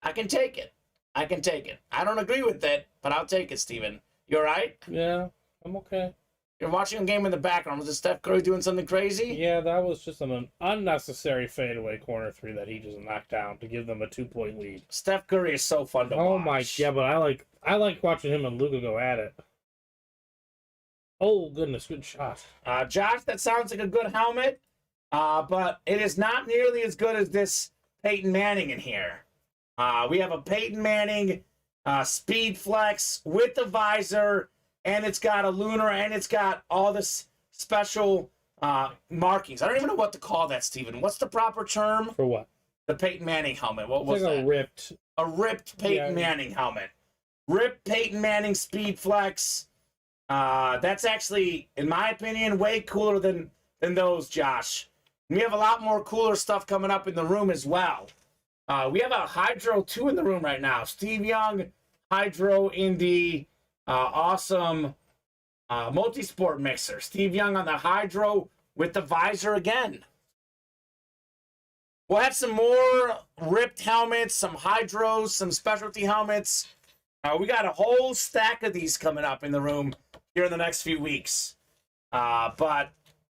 I can take it. I can take it. I don't agree with it, but I'll take it, Steven. You all right? Yeah, I'm okay. You're watching a game in the background. Was it Steph Curry doing something crazy? Yeah, that was just an unnecessary fadeaway corner 3 that he just knocked down to give them a 2-point lead. Steph Curry is so fun to watch. Oh my, yeah, but I like watching him and Luka go at it. Oh goodness, good shot. Josh, that sounds like a good helmet, but it is not nearly as good as this Peyton Manning in here. We have a Peyton Manning Speed Flex with the visor, and it's got a lunar, and it's got all this special markings. I don't even know what to call that, Steven. What's the proper term? For what? The Peyton Manning helmet. What It's was like that? a A ripped Peyton Manning helmet. Ripped Peyton Manning Speed Flex. That's actually, in my opinion, way cooler than those, Josh. We have a lot more cooler stuff coming up in the room as well. We have a Hydro 2 in the room right now. Steve Young, Hydro in the awesome multi-sport mixer. Steve Young on the Hydro with the visor again. We'll have some more ripped helmets, some Hydros, some specialty helmets. We got a whole stack of these coming up in the room here in the next few weeks. But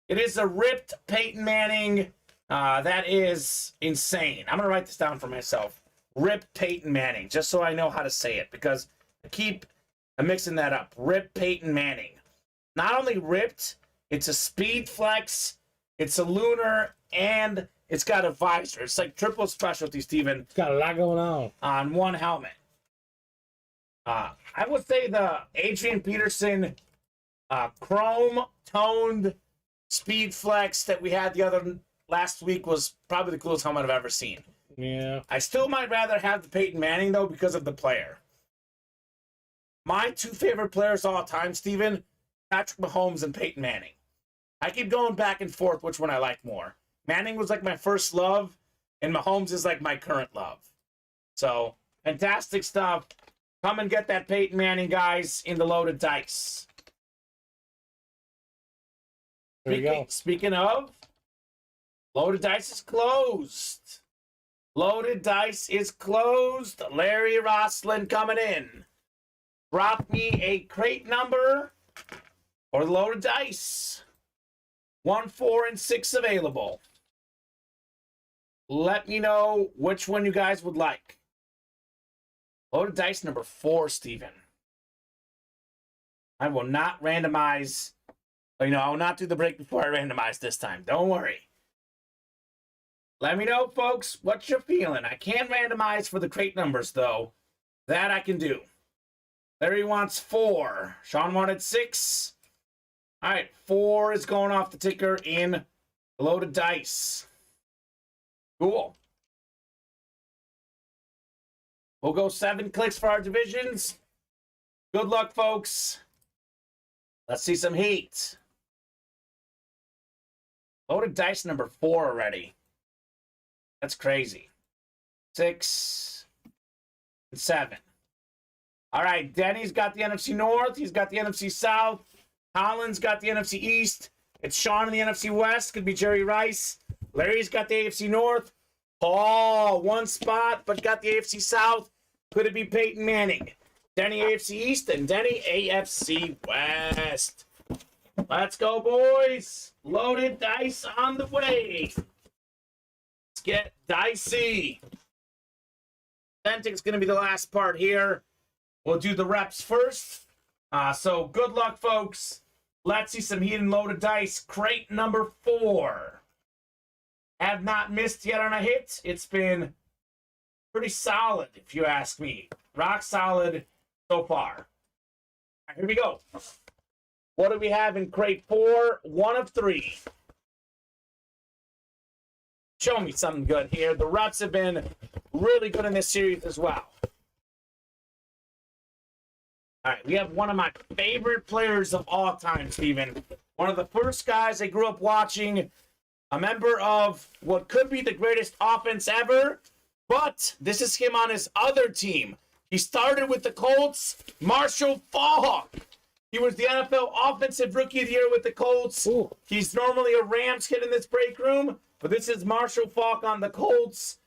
it is a ripped Peyton Manning. That is insane. I'm going to write this down for myself. Ripped Peyton Manning, just so I know how to say it, because I'm mixing that up. Ripped Peyton Manning. Not only ripped, it's a speed flex, it's a lunar, and it's got a visor. It's like triple specialty, Steven. It's got a lot going On one helmet. I would say the Adrian Peterson chrome toned speed flex that we had last week was probably the coolest helmet I've ever seen. Yeah. I still might rather have the Peyton Manning, though, because of the player. My 2 favorite players all time, Steven, Patrick Mahomes and Peyton Manning. I keep going back and forth which one I like more. Manning was like my first love, and Mahomes is like my current love. So, fantastic stuff. Come and get that Peyton Manning, guys, in the loaded dice. There you go. Speaking of, loaded dice is closed. Loaded dice is closed. Larry Roslin coming in. Drop me a crate number or the loaded dice. 1, 4, and 6 available. Let me know which one you guys would like. Loaded dice number 4, Steven. I will not randomize. I will not do the break before I randomize this time. Don't worry. Let me know, folks, what you're feeling. I can't randomize for the crate numbers, though. That I can do. Larry wants 4. Sean wanted 6. All right, 4 is going off the ticker in loaded dice. Cool. We'll go 7 clicks for our divisions. Good luck, folks. Let's see some heat. Loaded dice number 4 already. That's crazy. 6 and 7. All right, Denny's got the NFC North. He's got the NFC South. Colin's got the NFC East. It's Sean in the NFC West. Could be Jerry Rice. Larry's got the AFC North. Paul, 1 spot, but got the AFC South. Could it be Peyton Manning? Denny AFC East and Denny AFC West. Let's go, boys. Loaded dice on the way. Let's get dicey. Authentic's going to be the last part here. We'll do the reps first. So good luck, folks. Let's see some heat and loaded dice. Crate number 4. Have not missed yet on a hit. It's been pretty solid, if you ask me. Rock solid so far. All right, here we go. What do we have in crate 4? 1 of 3. Show me something good here. The reps have been really good in this series as well. All right, we have one of my favorite players of all time, Steven. One of the first guys I grew up watching, a member of what could be the greatest offense ever, but this is him on his other team. He started with the Colts, Marshall Faulk. He was the NFL Offensive Rookie of the Year with the Colts. Ooh. He's normally a Rams kid in this break room, but this is Marshall Faulk on the Colts.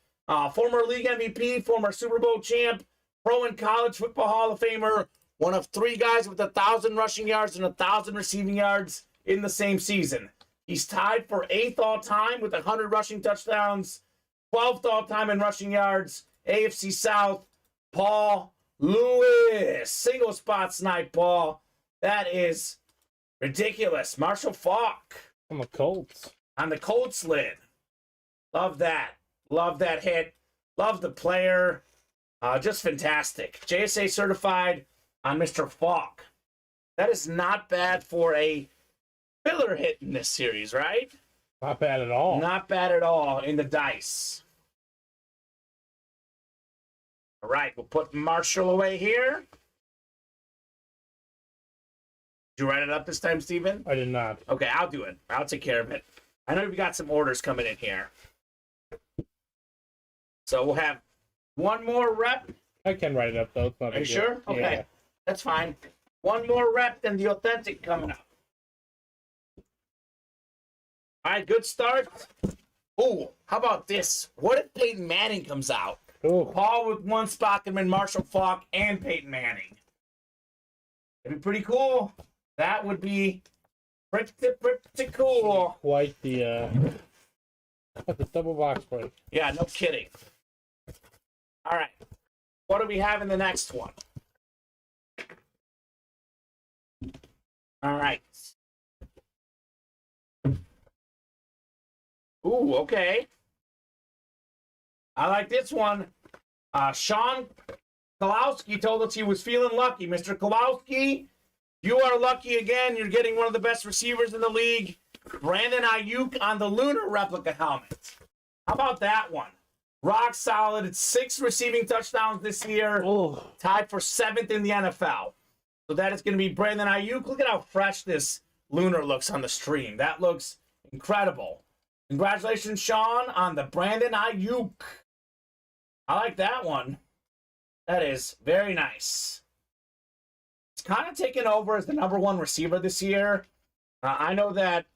Former league MVP, former Super Bowl champ, pro and college football Hall of Famer, one of 3 guys with 1,000 rushing yards and 1,000 receiving yards in the same season. He's tied for 8th all-time with 100 rushing touchdowns, 12th all-time in rushing yards, AFC South, Paul Lewis. Single spot snipe, Paul. That is ridiculous. Marshall Faulk. On the Colts. On the Colts lid. Love that. Love that hit. Love the player. Just fantastic. JSA certified on Mr. Faulk. That is not bad for a filler hit in this series, right? Not bad at all. Not bad at all in the dice. All right, we'll put Marshall away here. Did you write it up this time, Steven? I did not. Okay, I'll do it. I'll take care of it. I know we got some orders coming in here. So we'll have one more rep. I can write it up, though. It's not Are you sure? Okay, yeah. That's fine. One more rep, then the authentic coming up. All right, good start. Oh, how about this? What if Peyton Manning comes out? Ooh. Paul with 1 spot, and Marshall Faulk and Peyton Manning. It'd be pretty cool. That would be pretty cool. Quite the double box break. Yeah, no kidding. All right. What do we have in the next one? All right. Ooh, okay. I like this one. Sean Kowalski told us he was feeling lucky. Mr. Kowalski, you are lucky again. You're getting one of the best receivers in the league. Brandon Ayuk on the Lunar replica helmet. How about that one? Rock solid. It's 6 receiving touchdowns this year. Oh. Tied for 7th in the NFL. So that is going to be Brandon Ayuk. Look at how fresh this Lunar looks on the stream. That looks incredible. Congratulations, Sean, on the Brandon Ayuk. I like that one. That is very nice. It's kind of taken over as the #1 receiver this year. I know that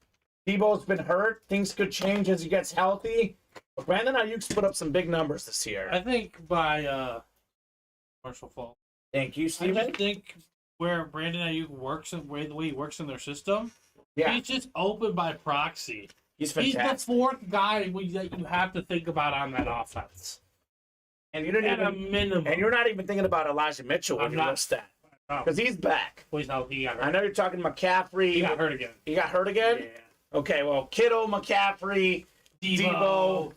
Debo's been hurt. Things could change as he gets healthy. But Brandon Ayuk's put up some big numbers this year. I think by Marshall Faulk. Thank you, I Steven. just think where Brandon Ayuk works and the way he works in their system, Yeah, he's just open by proxy. he's He's fantastic. the 4th guy that you have to think about on that offense. And you didn't At a even, minimum. and you're not even thinking about Elijah Mitchell when I'm you not. list that. Oh, Because he's back. please no, he got I hurt. know you're talking McCaffrey. He got hurt again. He got hurt again? Yeah. Okay, well, Kittle, McCaffrey, Debo,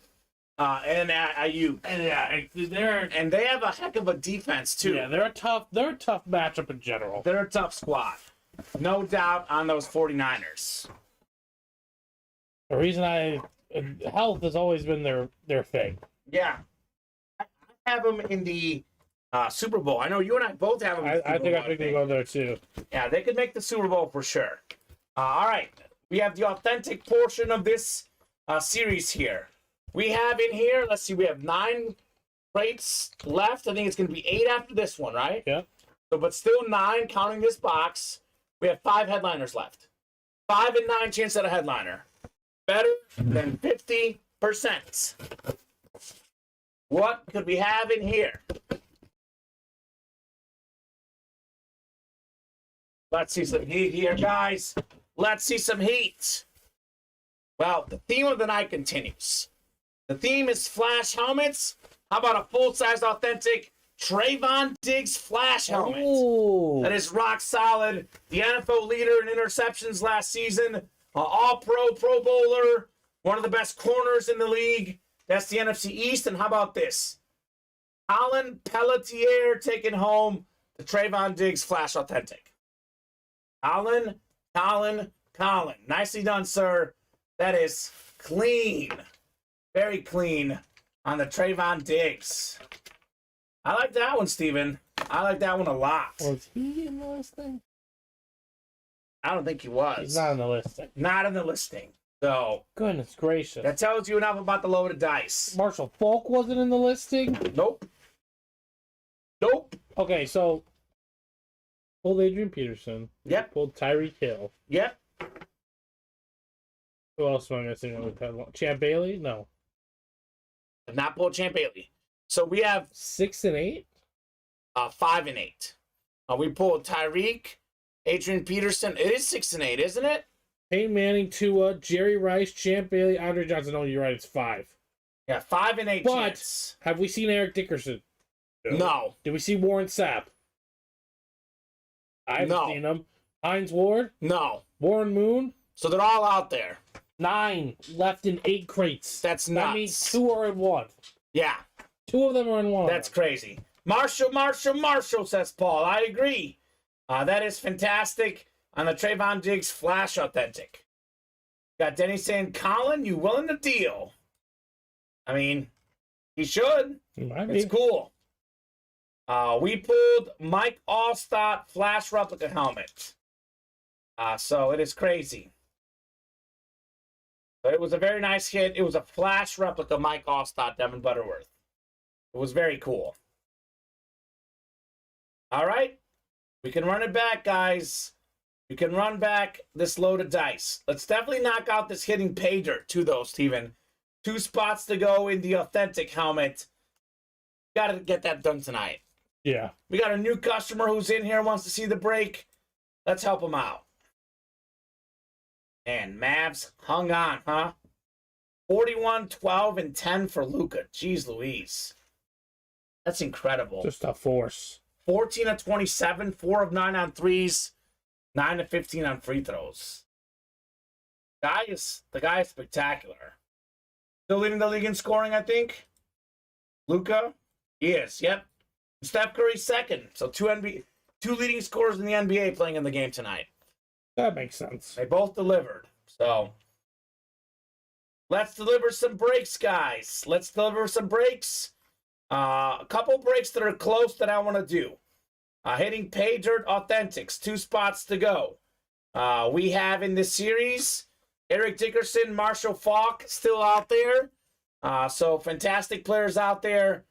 and Ayuk. And yeah, And they have a heck of a defense, too. yeah, they're a tough matchup in general. They're a tough squad. No doubt on those 49ers. The reason health has always been their thing. Yeah. I have them in the Super Bowl. I know you and I both have them in the Super I think Bowl, I think they go there too. Yeah, they could make the Super Bowl for sure. All right. We have the authentic portion of this series here. We have in here, let's see, we have 9 crates left. I think it's going to be 8 after this one, right? Yeah. So, but still 9 counting this box. We have 5 headliners left. 5 and 9 chance at a headliner. Better than 50%. What could we have in here? Let's see some heat here, guys. Let's see some heat. Well, the theme of the night continues. The theme is flash helmets. How about a full-size authentic Trayvon Diggs flash helmet? Ooh. That is rock solid. The NFL leader in interceptions last season. All-pro, Pro Bowler. One of the best corners in the league. That's the NFC East. And how about this? Colin Pelletier taking home the Trayvon Diggs flash authentic. Colin. Nicely done, sir. That is clean. Very clean on the Trayvon Diggs. I like that one, Steven. I like that one a lot. Was he in the listing? I don't think he was. He's not in the listing. Not in the listing. So, Goodness gracious. that tells you enough about the loaded dice. Marshall Falk wasn't in the listing? Nope. Okay, so pulled Adrian Peterson. Yep. Pulled Tyreek Hill. Yep. Who else am I missing with that? Champ Bailey? No. Did not pull Champ Bailey. So we have 6 and 8? 5 and 8. We pulled Tyreek, Adrian Peterson. It is 6 and 8, isn't it? Peyton Manning, Tua, Jerry Rice, Champ Bailey, Andre Johnson. No, you're right. It's 5. Yeah, 5 and 8 But chance. have we seen Eric Dickerson? No. Did we see Warren Sapp? I haven't No. seen him. Hines Ward, No. Warren Moon. So they're all out there. 9 left in 8 crates. That's That nuts. means 2 are in 1. Yeah, 2 of them are in 1. that's crazy. Marshall, says Paul. I agree. That is fantastic on the Trayvon Diggs flash authentic. Got Denny saying, Colin, you willing to deal? I mean, he should. It's cool. We pulled Mike Allstott flash replica helmet. So it is crazy. But it was a very nice hit. It was a flash replica Mike Allstott, Devin Butterworth. It was very cool. All right. We can run it back, guys. We can run back this load of dice. Let's definitely knock out this hitting pager too, though, Steven. 2 spots to go in the authentic helmet. Got to get that done tonight. Yeah. We got a new customer who's in here, wants to see the break. Let's help him out. And Mavs hung on, huh? 41, 12, and 10 for Luka. Jeez Louise. That's incredible. Just a force. 14 of 27, 4 of 9 on threes, 9 of 15 on free throws. The guy is spectacular. Still leading the league in scoring, I think. Luka, he is. Yep. Steph Curry second. So two leading scorers in the NBA playing in the game tonight. That makes sense. They both delivered. So let's deliver some breaks, guys. Let's deliver some breaks. A couple breaks that are close that I want to do. Hitting pay dirt authentics. 2 spots to go. We have in this series Eric Dickerson, Marshall Falk still out there. So fantastic players out there.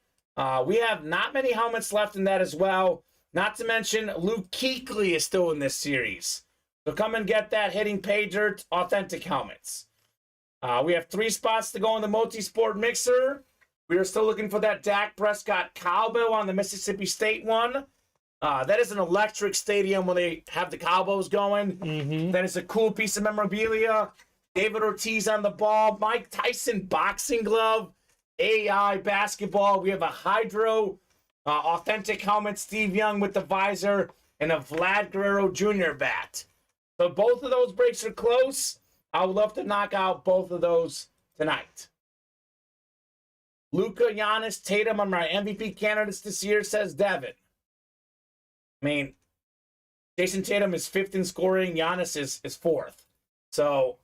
We have not many helmets left in that as well. Not to mention Luke Kuechly is still in this series. So come and get that hitting pay dirt authentic helmets. We have 3 spots to go in the multi-sport mixer. We are still looking for that Dak Prescott cowbell on the Mississippi State one. That is an electric stadium when they have the cowbells going. Mm-hmm. That is a cool piece of memorabilia. David Ortiz on the ball. Mike Tyson boxing glove. AI basketball. We have a Hydro authentic helmet. Steve Young with the visor. And a Vlad Guerrero Jr. bat. So both of those breaks are close. I would love to knock out both of those tonight. Luka, Giannis, Tatum are my MVP candidates this year, says Devin. I mean, Jason Tatum is 5th in scoring. Giannis is 4th. So,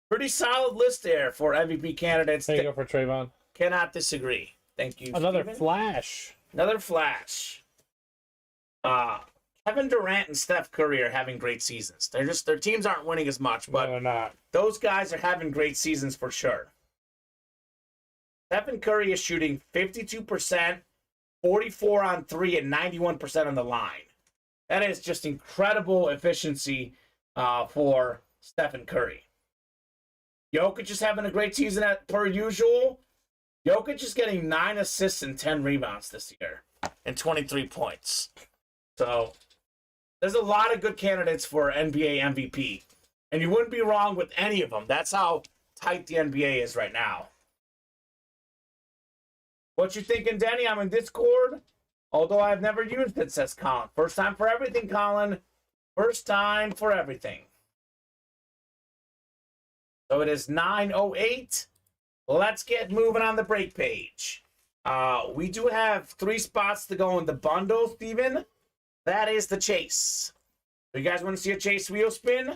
pretty solid list there for MVP candidates. There you go for Trayvon. Cannot disagree. Thank you, Another Steven. flash. Another flash. Kevin Durant and Steph Curry are having great seasons. Their teams aren't winning as much, but No, they're not. those guys are having great seasons for sure. Stephen Curry is shooting 52%, 44 on 3, and 91% on the line. That is just incredible efficiency for Stephen Curry. Jokic is having a great season per usual. Jokic is getting 9 assists and 10 rebounds this year and 23 points. So there's a lot of good candidates for NBA MVP. And you wouldn't be wrong with any of them. That's how tight the NBA is right now. What you thinking, Denny? I'm in Discord. Although I've never used it, says Colin. First time for everything, Colin. First time for everything. So it is 9:08. Let's get moving on the break page. We do have 3 spots to go in the bundle, Steven. That is the chase. So you guys want to see a chase wheel spin?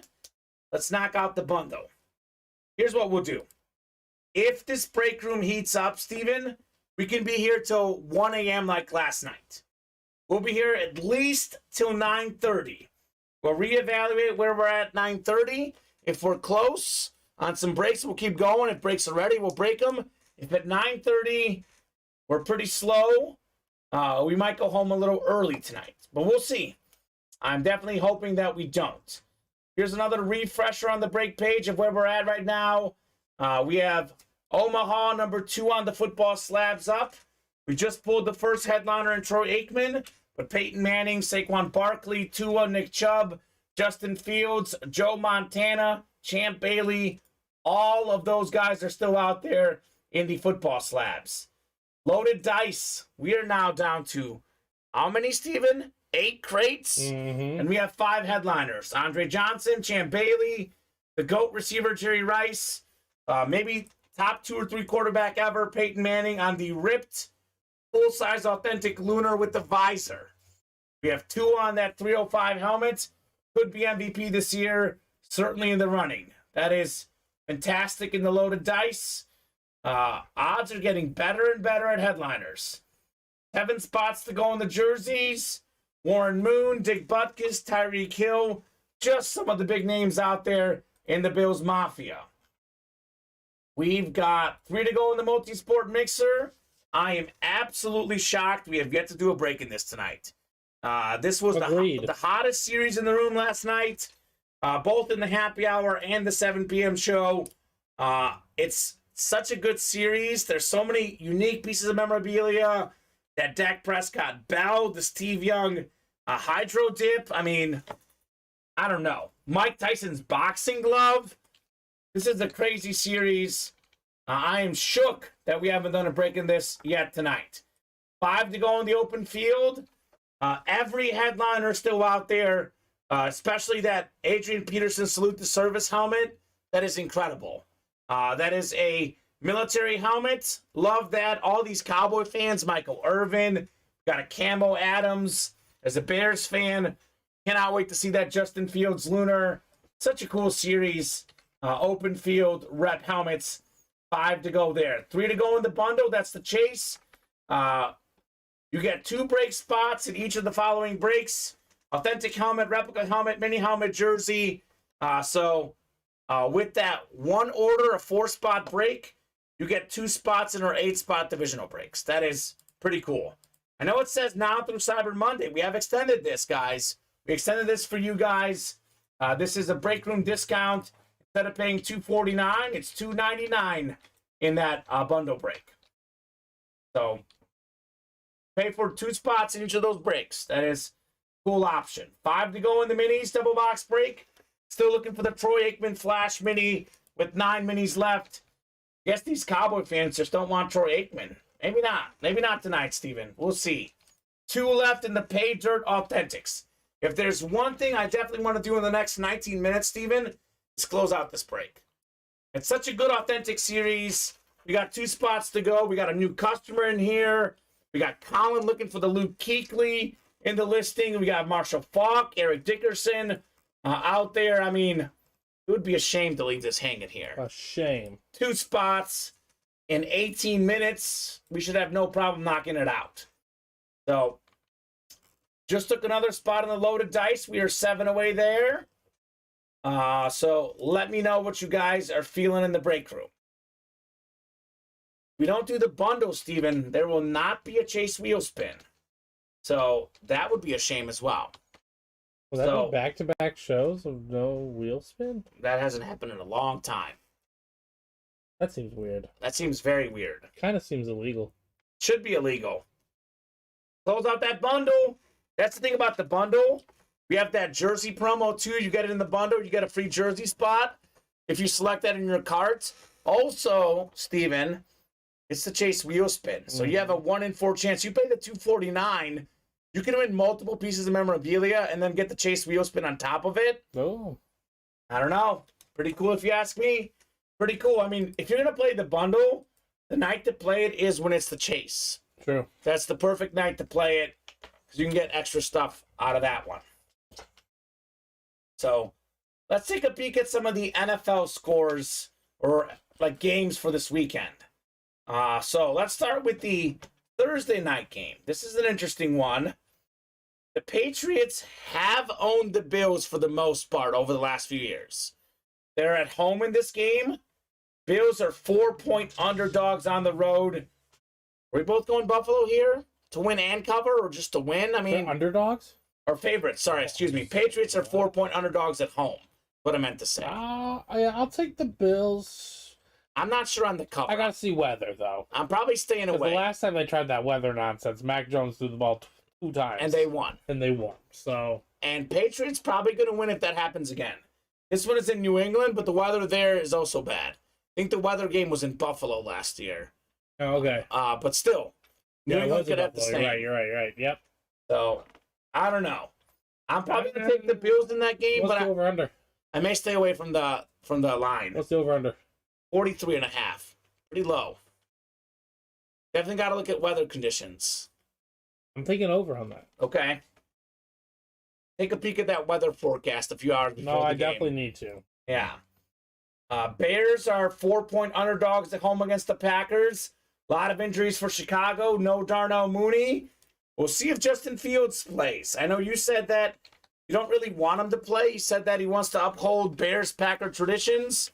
Let's knock out the bundle. Here's what we'll do. If this break room heats up, Steven, we can be here till 1 a.m. like last night. We'll be here at least till 9:30. We'll reevaluate where we're at 9:30. If we're close on some breaks, we'll keep going. If breaks are ready, we'll break them. If at 9:30 we're pretty slow, we might go home a little early tonight. But we'll see. I'm definitely hoping that we don't. Here's another refresher on the break page of where we're at right now. We have Omaha, number 2 on the football slabs up. We just pulled the first headliner in Troy Aikman, but Peyton Manning, Saquon Barkley, Tua, Nick Chubb, Justin Fields, Joe Montana, Champ Bailey, all of those guys are still out there in the football slabs. Loaded dice. We are now down to how many, Steven? 8 crates. And we have 5 headliners. Andre Johnson, Champ Bailey, the GOAT receiver, Jerry Rice, maybe top 2 or 3 quarterback ever, Peyton Manning on the ripped, full-size authentic Lunar with the visor. We have 2 on that 305 helmet. Could be MVP this year. Certainly in the running. That is fantastic in the loaded dice. Odds are getting better and better at headliners. 7 spots to go in the jerseys. Warren Moon, Dick Butkus, Tyreek Hill. Just some of the big names out there in the Bills Mafia. We've got 3 to go in the multi-sport mixer. I am absolutely shocked we have yet to do a break in this tonight. This was the hottest series in the room last night, both in the happy hour and the 7 p.m. show. It's such a good series. There's so many unique pieces of memorabilia. That Dak Prescott bell, the Steve Young hydro dip. I mean, I don't know. Mike Tyson's boxing glove. This is a crazy series. I am shook that we haven't done a break in this yet tonight. 5 to go in the open field. Every headliner still out there, especially that Adrian Peterson Salute the Service helmet. That is incredible. That is a military helmet. Love that. All these Cowboy fans. Michael Irvin. Got a Camo Adams. As a Bears fan, cannot wait to see that Justin Fields Lunar. Such a cool series. Open field rep helmets. 5 to go there. 3 to go in the bundle. That's the chase. You get 2 break spots in each of the following breaks. Authentic helmet, replica helmet, mini helmet, jersey. With that one order, a 4-spot break, you get 2 spots in our 8-spot divisional breaks. That is pretty cool. I know it says now through Cyber Monday. We have extended this, guys. We extended this for you guys. This is a break room discount. Instead of paying $249, it's $299 in that bundle break. So pay for 2 spots in each of those breaks. That is a cool option. 5 to go in the minis double box break. Still looking for the Troy Aikman Flash Mini with 9 minis left. Guess these Cowboy fans just don't want Troy Aikman. Maybe not. Maybe not tonight, Steven. We'll see. 2 left in the Pay Dirt Authentics. If there's one thing I definitely want to do in the next 19 minutes, Steven, is close out this break. It's such a good authentic series. We got 2 spots to go. We got a new customer in here. We got Colin looking for the Luke Kuechly in the listing. We got Marshall Falk, Eric Dickerson out there. I mean, it would be a shame to leave this hanging here. A shame. 2 spots in 18 minutes. We should have no problem knocking it out. So, just took another spot on the loaded dice. We are 7 away there. So, let me know what you guys are feeling in the break room. We don't do the bundle, Steven. There will not be a chase wheel spin. So, that would be a shame as well. Will that be back-to-back shows of no wheel spin? That hasn't happened in a long time. That seems weird. That seems very weird. Kind of seems illegal. Should be illegal. Close out that bundle. That's the thing about the bundle. We have that jersey promo too. You get it in the bundle. You get a free jersey spot if you select that in your cart. Also, Steven, it's the chase wheel spin. So you have a 1 in 4 chance. You pay the $249. You can win multiple pieces of memorabilia and then get the chase wheel spin on top of it. Oh. I don't know. Pretty cool if you ask me. Pretty cool. I mean, if you're going to play the bundle, the night to play it is when it's the chase. True. That's the perfect night to play it because you can get extra stuff out of that one. So let's take a peek at some of the NFL scores or like games for this weekend. So let's start with the Thursday night game. This is an interesting one. The Patriots have owned the Bills for the most part over the last few years. They're at home in this game. Bills are 4-point underdogs on the road. Are we both going Buffalo here to win and cover or just to win? I mean, they're underdogs? Or favorites. Sorry, excuse me. Patriots are 4-point underdogs at home. What I meant to say. I'll take the Bills. I'm not sure on the cover. I gotta see weather though. I'm probably staying away. The last time they tried that weather nonsense, Mac Jones threw the ball 2 times. And they won. So. And Patriots probably going to win if that happens again. This one is in New England, but the weather there is also bad. I think the weather game was in Buffalo last year. Oh, okay. But still, New England could have the same. You're right. Yep. So, I don't know. I'm probably going to take the Bills in that game, What's the over-under? I may stay away from the line. What's the over-under? 43.5. Pretty low. Definitely got to look at weather conditions. I'm thinking over on that. Okay. Take a peek at that weather forecast a few hours before the game. No, I definitely need to. Yeah. Bears are 4-point underdogs at home against the Packers. A lot of injuries for Chicago. No Darnell Mooney. We'll see if Justin Fields plays. I know you said that you don't really want him to play. You said that he wants to uphold Bears-Packer traditions.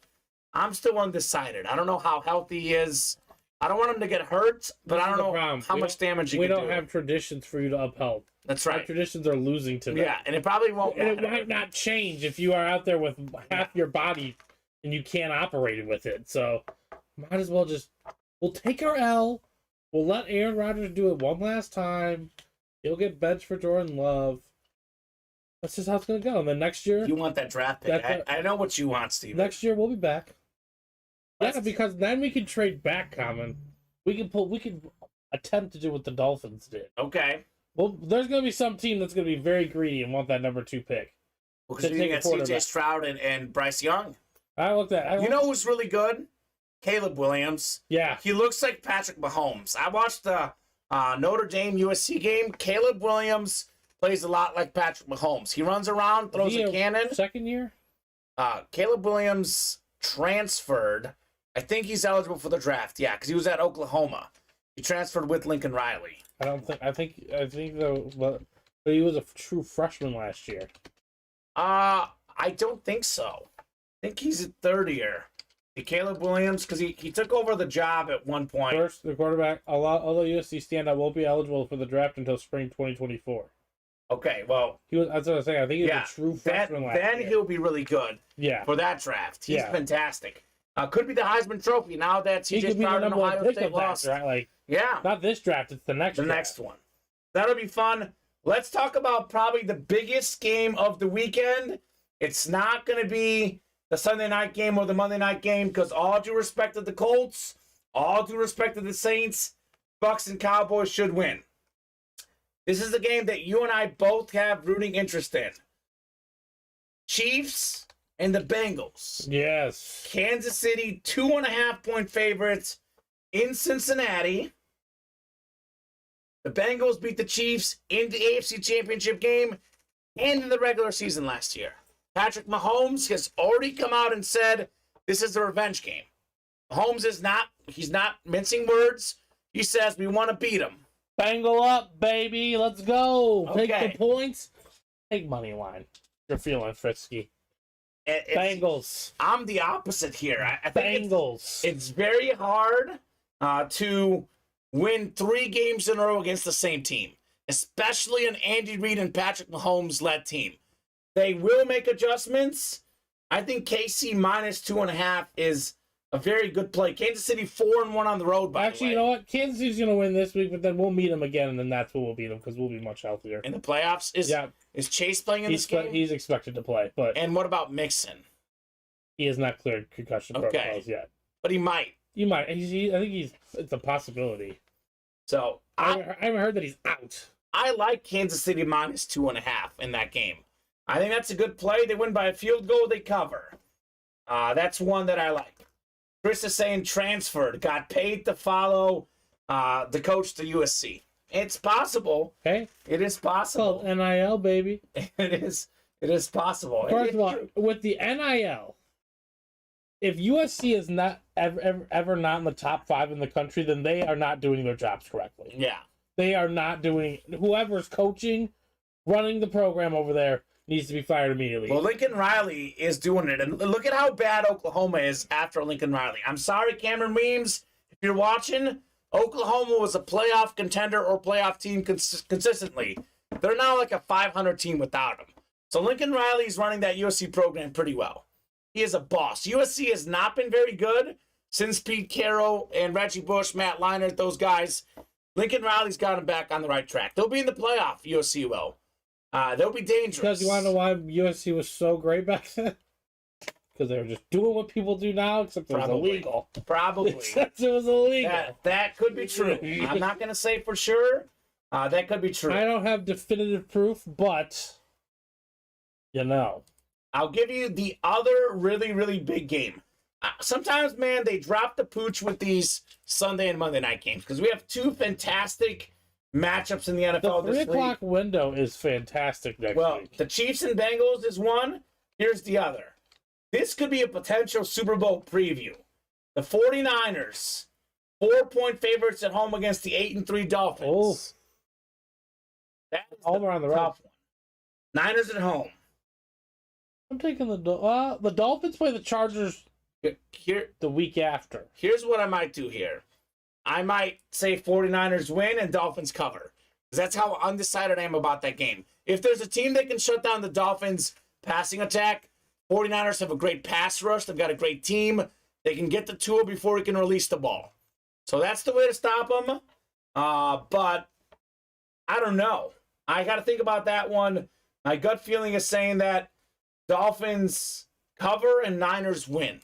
I'm still undecided. I don't know how healthy he is. I don't want him to get hurt, but I don't know how much damage he can do. We don't have traditions for you to uphold. That's right. Our traditions are losing today. Yeah, and it probably won't. And it might not change if you are out there with half your body and you can't operate with it. So, might as well we'll take our L. We'll let Aaron Rodgers do it one last time. He'll get benched for Jordan Love. That's just how it's going to go. And then next year... You want that draft pick. I know what you want, Steven. Next year, we'll be back. Yeah, because then we can trade back, Kamen. We can attempt to do what the Dolphins did. Okay. Well, there's going to be some team that's going to be very greedy and want that number 2 pick. Well, because you got C.J. Stroud and Bryce Young. You know who's really good? Caleb Williams. Yeah. He looks like Patrick Mahomes. I watched the Notre Dame USC game. Caleb Williams plays a lot like Patrick Mahomes. He runs around, throws a cannon. Second year? Caleb Williams transferred. I think he's eligible for the draft. Yeah, because he was at Oklahoma. He transferred with Lincoln Riley. I think but he was a true freshman last year. I don't think so. I think he's a third year. Caleb Williams, because he took over the job at one point. First, the quarterback, although USC standout won't be eligible for the draft until spring 2024. Okay, well, that's what I was saying. I think he was a true freshman last year. Then he'll be really good. Yeah. For that draft, he's fantastic. Could be the Heisman Trophy now that C.J. Stroud and Ohio State lost. Right? Not this draft. It's the next. Next one. That'll be fun. Let's talk about probably the biggest game of the weekend. It's not going to be the Sunday night game or the Monday night game because all due respect to the Colts, all due respect to the Saints, Bucs and Cowboys should win. This is a game that you and I both have rooting interest in. Chiefs and the Bengals. Yes. Kansas City, 2.5-point favorites in Cincinnati. The Bengals beat the Chiefs in the AFC Championship game and in the regular season last year. Patrick Mahomes has already come out and said this is a revenge game. Mahomes he's not mincing words. He says we want to beat him. Bengal up, baby. Let's go. Okay. Take the points. Take money line. You're feeling frisky. Bengals. I'm the opposite here. I think Bengals. it's very hard to win 3 games in a row against the same team, especially an Andy Reid and Patrick Mahomes-led team. They will make adjustments. I think KC minus 2.5 is a very good play. Kansas City 4-1 on the road, by the way. Actually, you know what? Kansas City's going to win this week, but then we'll meet them again, and then that's when we'll beat them because we'll be much healthier. In the playoffs? Is Chase playing in this game? He's expected to play, but And what about Mixon? he has not cleared concussion protocols yet. But he might. He might. I think it's a possibility. So I haven't heard that he's out. I like Kansas City minus 2.5 in that game. I think that's a good play. They win by a field goal. They cover. That's one that I like. Chris is saying transferred. Got paid to follow the coach to USC. It's possible. Okay. It is possible. Called NIL, baby. It is possible. First of all, with the NIL, if USC is not ever not in the top 5 in the country, then they are not doing their jobs correctly. Yeah. They are not doing. Whoever's coaching, running the program over there needs to be fired immediately. Well, Lincoln Riley is doing it. And look at how bad Oklahoma is after Lincoln Riley. I'm sorry, Cameron Weems, if you're watching, Oklahoma was a playoff contender or playoff team consistently. They're now like a 500 team without him. So Lincoln Riley's running that USC program pretty well. He is a boss. USC has not been very good since Pete Carroll and Reggie Bush, Matt Leinart, those guys. Lincoln Riley's got him back on the right track. They'll be in the playoff, USC will. They'll be dangerous. Because you want to know why USC was so great back then? Because they were just doing what people do now, except it was illegal. Probably. Except it was illegal. That could be true. I'm not going to say for sure. That could be true. I don't have definitive proof, but you know. I'll give you the other really, really big game. Sometimes, man, they drop the pooch with these Sunday and Monday night games because we have 2 fantastic matchups in the NFL the 3 o'clock window is fantastic next week. The Chiefs and Bengals is one. Here's the other. This could be a potential Super Bowl preview. The 49ers, 4-point favorites at home against the 8-3 Dolphins. Oh. That is Over on the road. tough one. Niners at home. I'm taking the Dolphins play the Chargers Here, the week after. Here's what I might do here. I might say 49ers win and Dolphins cover. Because that's how undecided I am about that game. If there's a team that can shut down the Dolphins' passing attack, 49ers have a great pass rush. They've got a great team. They can get the Tua before he can release the ball. So that's the way to stop them. But I don't know. I got to think about that one. My gut feeling is saying that Dolphins cover and Niners win.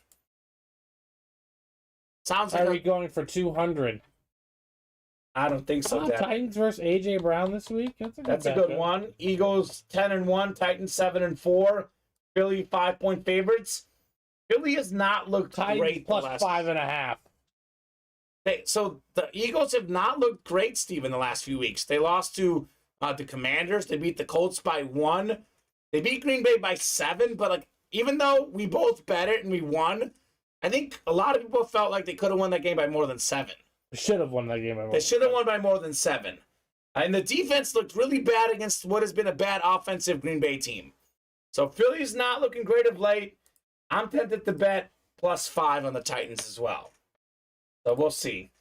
Sounds like Are we going for 200? I don't think so, Dad. Titans versus AJ Brown this week. That's a good one. Eagles 10-1, Titans 7-4. Philly 5-point favorites. Philly has not looked Titans great. plus 5.5. So the Eagles have not looked great, Steve, in the last few weeks. They lost to the Commanders. They beat the Colts by 1. They beat Green Bay by 7. But even though we both bet it and we won, I think a lot of people felt like they could have won that game by more than 7. They should have won that game. They should have won by more than 7. And the defense looked really bad against what has been a bad offensive Green Bay team. So Philly's not looking great of late. I'm tempted to bet plus 5 on the Titans as well. So we'll see.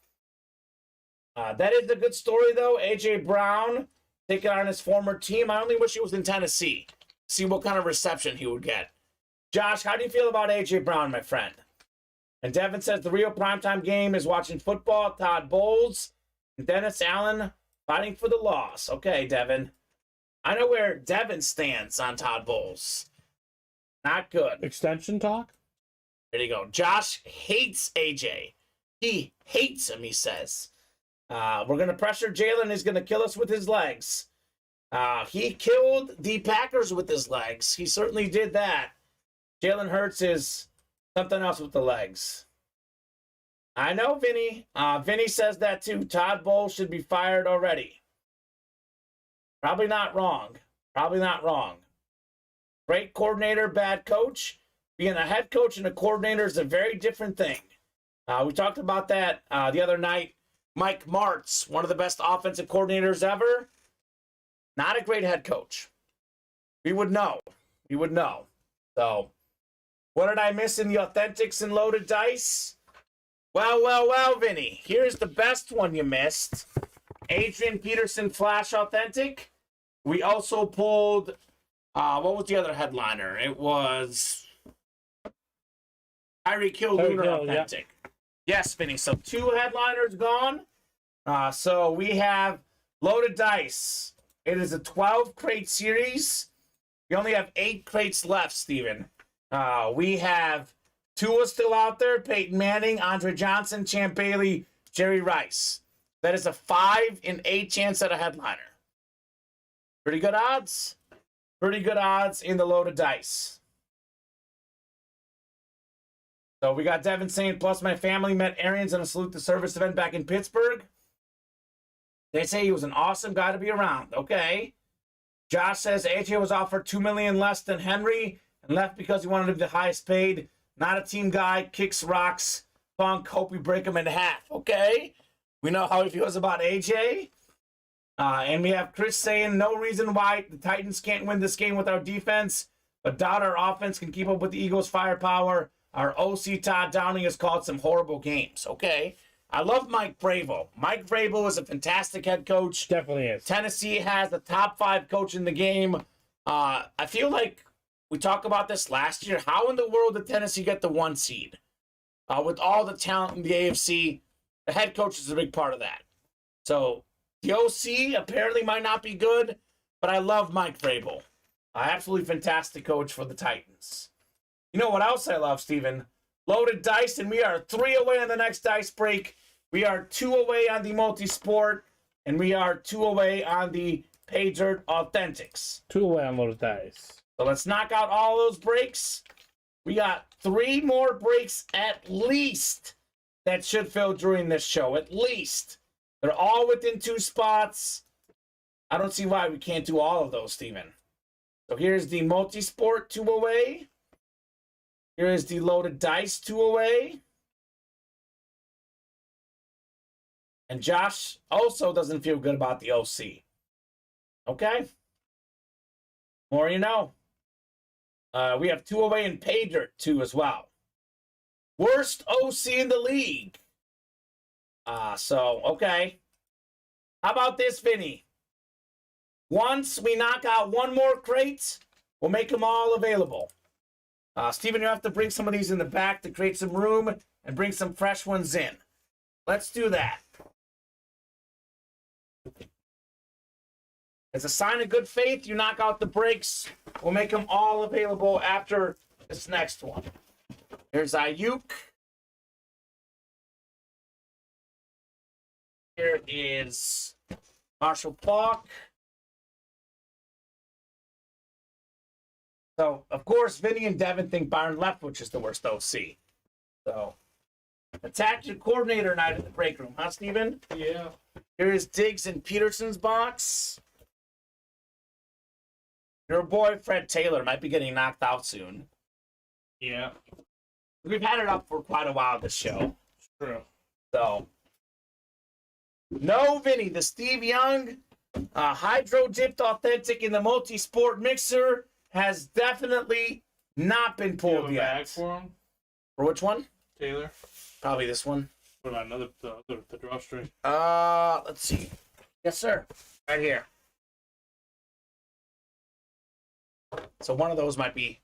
That is a good story, though. A.J. Brown taking on his former team. I only wish he was in Tennessee. See what kind of reception he would get. Josh, how do you feel about A.J. Brown, my friend? And Devin says the real primetime game is watching football. Todd Bowles and Dennis Allen fighting for the loss. Okay, Devin. I know where Devin stands on Todd Bowles. Not good. Extension talk? There you go. Josh hates AJ. He hates him, he says. We're going to pressure Jalen. He's going to kill us with his legs. He killed the Packers with his legs. He certainly did that. Jalen Hurts is something else with the legs. I know, Vinny. Vinny says that too. Todd Bowles should be fired already. Probably not wrong. Probably not wrong. Great coordinator, bad coach. Being a head coach and a coordinator is a very different thing. We talked about that the other night. Mike Martz, one of the best offensive coordinators ever. Not a great head coach. We would know. We would know. So, what did I miss in the Authentics and Loaded Dice? Well, Vinny. Here's the best one you missed. Adrian Peterson Flash Authentic. We also pulled, what was the other headliner? It was Tyreek Hill Lunar Authentic. Yeah. Yes, Vinny. So 2 headliners gone. So we have Loaded Dice. It is a 12-crate series. We only have 8 crates left, Steven. We have Tua still out there, Peyton Manning, Andre Johnson, Champ Bailey, Jerry Rice. That is a 5 in 8 chance at a headliner. Pretty good odds. Pretty good odds in the Loaded Dice. So we got Devin saying, plus my family met Arians in a Salute the Service event back in Pittsburgh. They say he was an awesome guy to be around. Okay. Josh says AJ was offered $2 million less than Henry and left because he wanted to be the highest paid. Not a team guy, kicks rocks, Funk, hope we break him in half. Okay. We know how he feels about AJ. And we have Chris saying no reason why the Titans can't win this game with our defense, but doubt our offense can keep up with the Eagles' firepower. Our OC Todd Downing has called some horrible games. Okay. I love Mike Vrabel. Mike Vrabel is a fantastic head coach. Definitely is. Tennessee has the top 5 coach in the game. I feel like we talked about this last year. How in the world did Tennessee get the 1 seed? With all the talent in the AFC, the head coach is a big part of that. So the OC apparently might not be good, but I love Mike Vrabel. Absolutely fantastic coach for the Titans. You know what else I love, Steven? Loaded Dice, and we are 3 away on the next dice break. We are 2 away on the multi-sport, and we are 2 away on the Pay Dirt Authentics. 2 away on Loaded Dice. So let's knock out all those breaks. We got 3 more breaks at least that should fill during this show. At least. They're all within 2 spots. I don't see why we can't do all of those, Steven. So here's the multi-sport 2 away. Here is the Loaded Dice 2 away. And Josh also doesn't feel good about the OC. Okay? More you know. We have 2 away in Pay Dirt 2 as well. Worst OC in the league. Okay. How about this, Vinny? Once we knock out 1 more crate, we'll make them all available. Steven, you have to bring some of these in the back to create some room and bring some fresh ones in. Let's do that. As a sign of good faith, you knock out the breaks. We'll make them all available after this next one. Here's Ayuk. Here is Marshall Faulk. So, of course, Vinny and Devin think Byron Leftwich is the worst OC. So, attack your coordinator night at the break room, huh, Steven? Yeah. Here is Diggs and Peterson's box. Your boy, Fred Taylor, might be getting knocked out soon. Yeah. We've had it up for quite a while, this show. True. So, no, Vinny, the Steve Young hydro-dipped authentic in the multi-sport mixer has definitely not been pulled you yet. Bag for him? For which one? Taylor. Probably this one. What about the drawstring? Let's see. Yes, sir. Right here. So one of those might be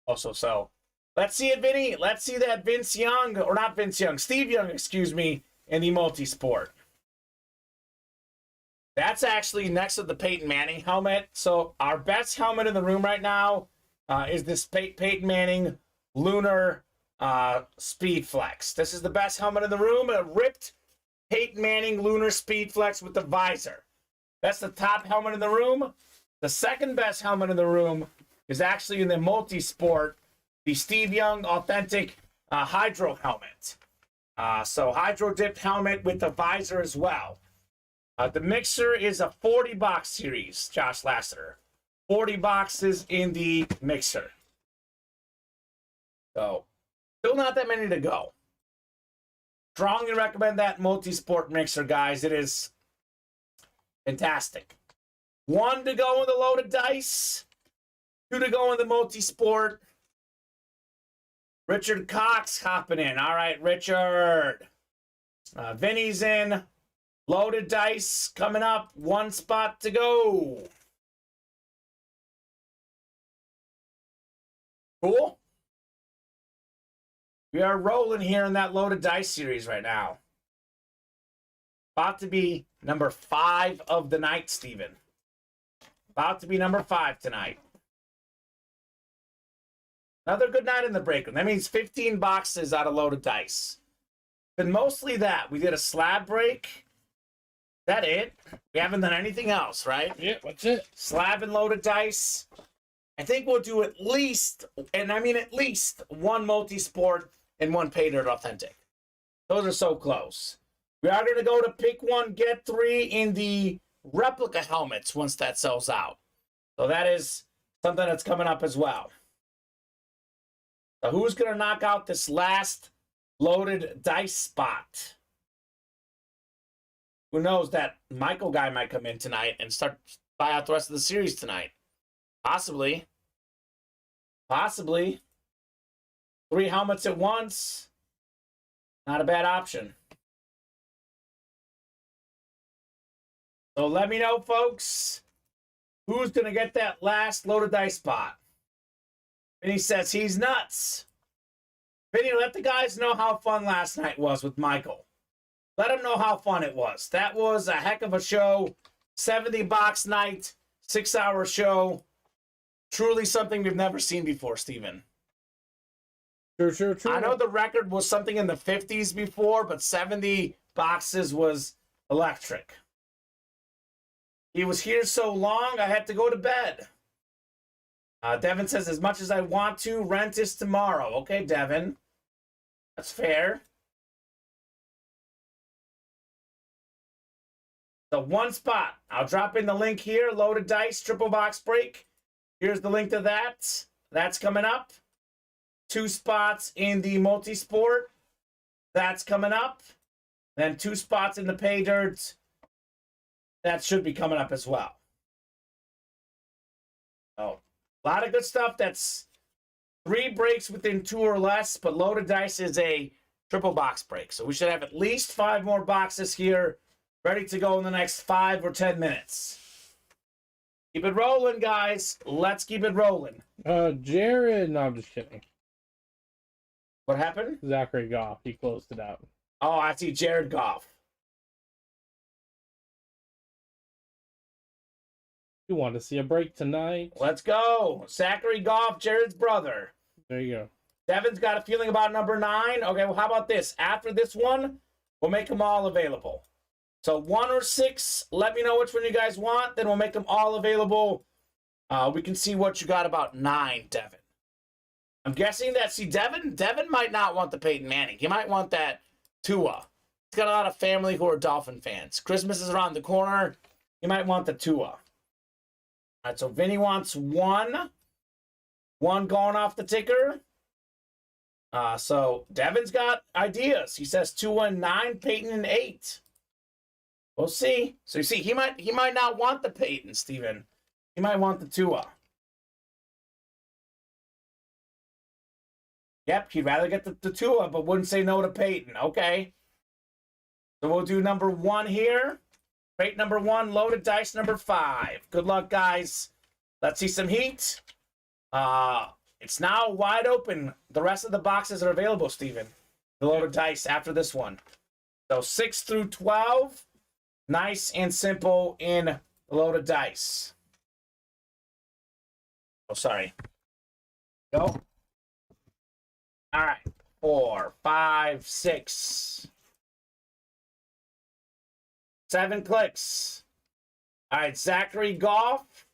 also so. Let's see it, Vinny. Let's see that Vince Young, or not Vince Young, Steve Young, excuse me, in the multi-sport. That's actually next to the Peyton Manning helmet. So our best helmet in the room right now is this Peyton Manning Lunar Speed Flex. This is the best helmet in the room. A ripped Peyton Manning Lunar Speed Flex with the visor. That's the top helmet in the room. The second best helmet in the room is actually in the multi-sport, the Steve Young Authentic Hydro helmet. So hydro-dipped helmet with the visor as well. The mixer is a 40-box series, Josh Lasseter. 40 boxes in the mixer. So, still not that many to go. Strongly recommend that multi-sport mixer, guys. It is fantastic. 1 to go in the loaded dice. 2 to go in the multi-sport. Richard Cox hopping in. All right, Richard. Vinny's in. Loaded dice coming up. 1 spot to go. Cool. We are rolling here in that loaded dice series right now. About to be number 5 of the night, Steven. About to be number 5 tonight. Another good night in the break room. That means 15 boxes out of loaded dice. But mostly that. We did a slab break. That it? We haven't done anything else, right? Yeah, that's it. Slab and loaded dice. I think we'll do at least, and I mean at least, 1 multi-sport and 1 pay dirt authentic. Those are so close. We are going to go to pick 1, get 3 in the replica helmets once that sells out. So that is something that's coming up as well. So who's going to knock out this last loaded dice spot? Who knows, that Michael guy might come in tonight and start buy out the rest of the series tonight. Possibly. Possibly. 3 helmets at once. Not a bad option. So let me know, folks, who's going to get that last loaded dice spot. Vinny says he's nuts. Vinny, let the guys know how fun last night was with Michael. Let them know how fun it was. That was a heck of a show. 70-box night, 6-hour show. Truly something we've never seen before, Steven. True. I know the record was something in the 50s before, but 70 boxes was electric. He was here so long, I had to go to bed. Devin says, as much as I want to, rent is tomorrow. Okay, Devin. That's fair. So 1 spot. I'll drop in the link here. Loaded dice, triple box break. Here's the link to that. That's coming up. 2 spots in the multi-sport. That's coming up. Then 2 spots in the pay dirt. That should be coming up as well. Oh, a lot of good stuff. That's 3 breaks within 2 or less, but loaded dice is a triple box break. So we should have at least 5 more boxes here ready to go in the next 5 or 10 minutes. Keep it rolling, guys. Let's keep it rolling. Jared, no, I'm just kidding. What happened? Zachary Goff, he closed it out. Oh, I see Jared Goff. You want to see a break tonight? Let's go. Zachary Goff, Jared's brother. There you go. Devin's got a feeling about number 9. Okay, well, how about this? After this one, we'll make them all available. So 1 or 6, let me know which one you guys want. Then we'll make them all available. We can see what you got about 9, Devin. I'm guessing that, see, Devin might not want the Peyton Manning. He might want that Tua. He's got a lot of family who are Dolphin fans. Christmas is around the corner. He might want the Tua. All right, so Vinny wants 1. 1 going off the ticker. So Devin's got ideas. He says 2 and 9, Peyton and 8. We'll see. So you see, he might not want the Peyton, Steven. He might want the Tua. Yep, he'd rather get the Tua, but wouldn't say no to Peyton. Okay. So we'll do number 1 here. Peyton number 1, loaded dice number 5. Good luck, guys. Let's see some heat. It's now wide open. The rest of the boxes are available, Steven. The loaded dice after this one. So 6 through 12. Nice and simple in the loaded dice. Oh, sorry. Go. All right. 4, 5, 6. 7 clicks. All right, Zachary Goff.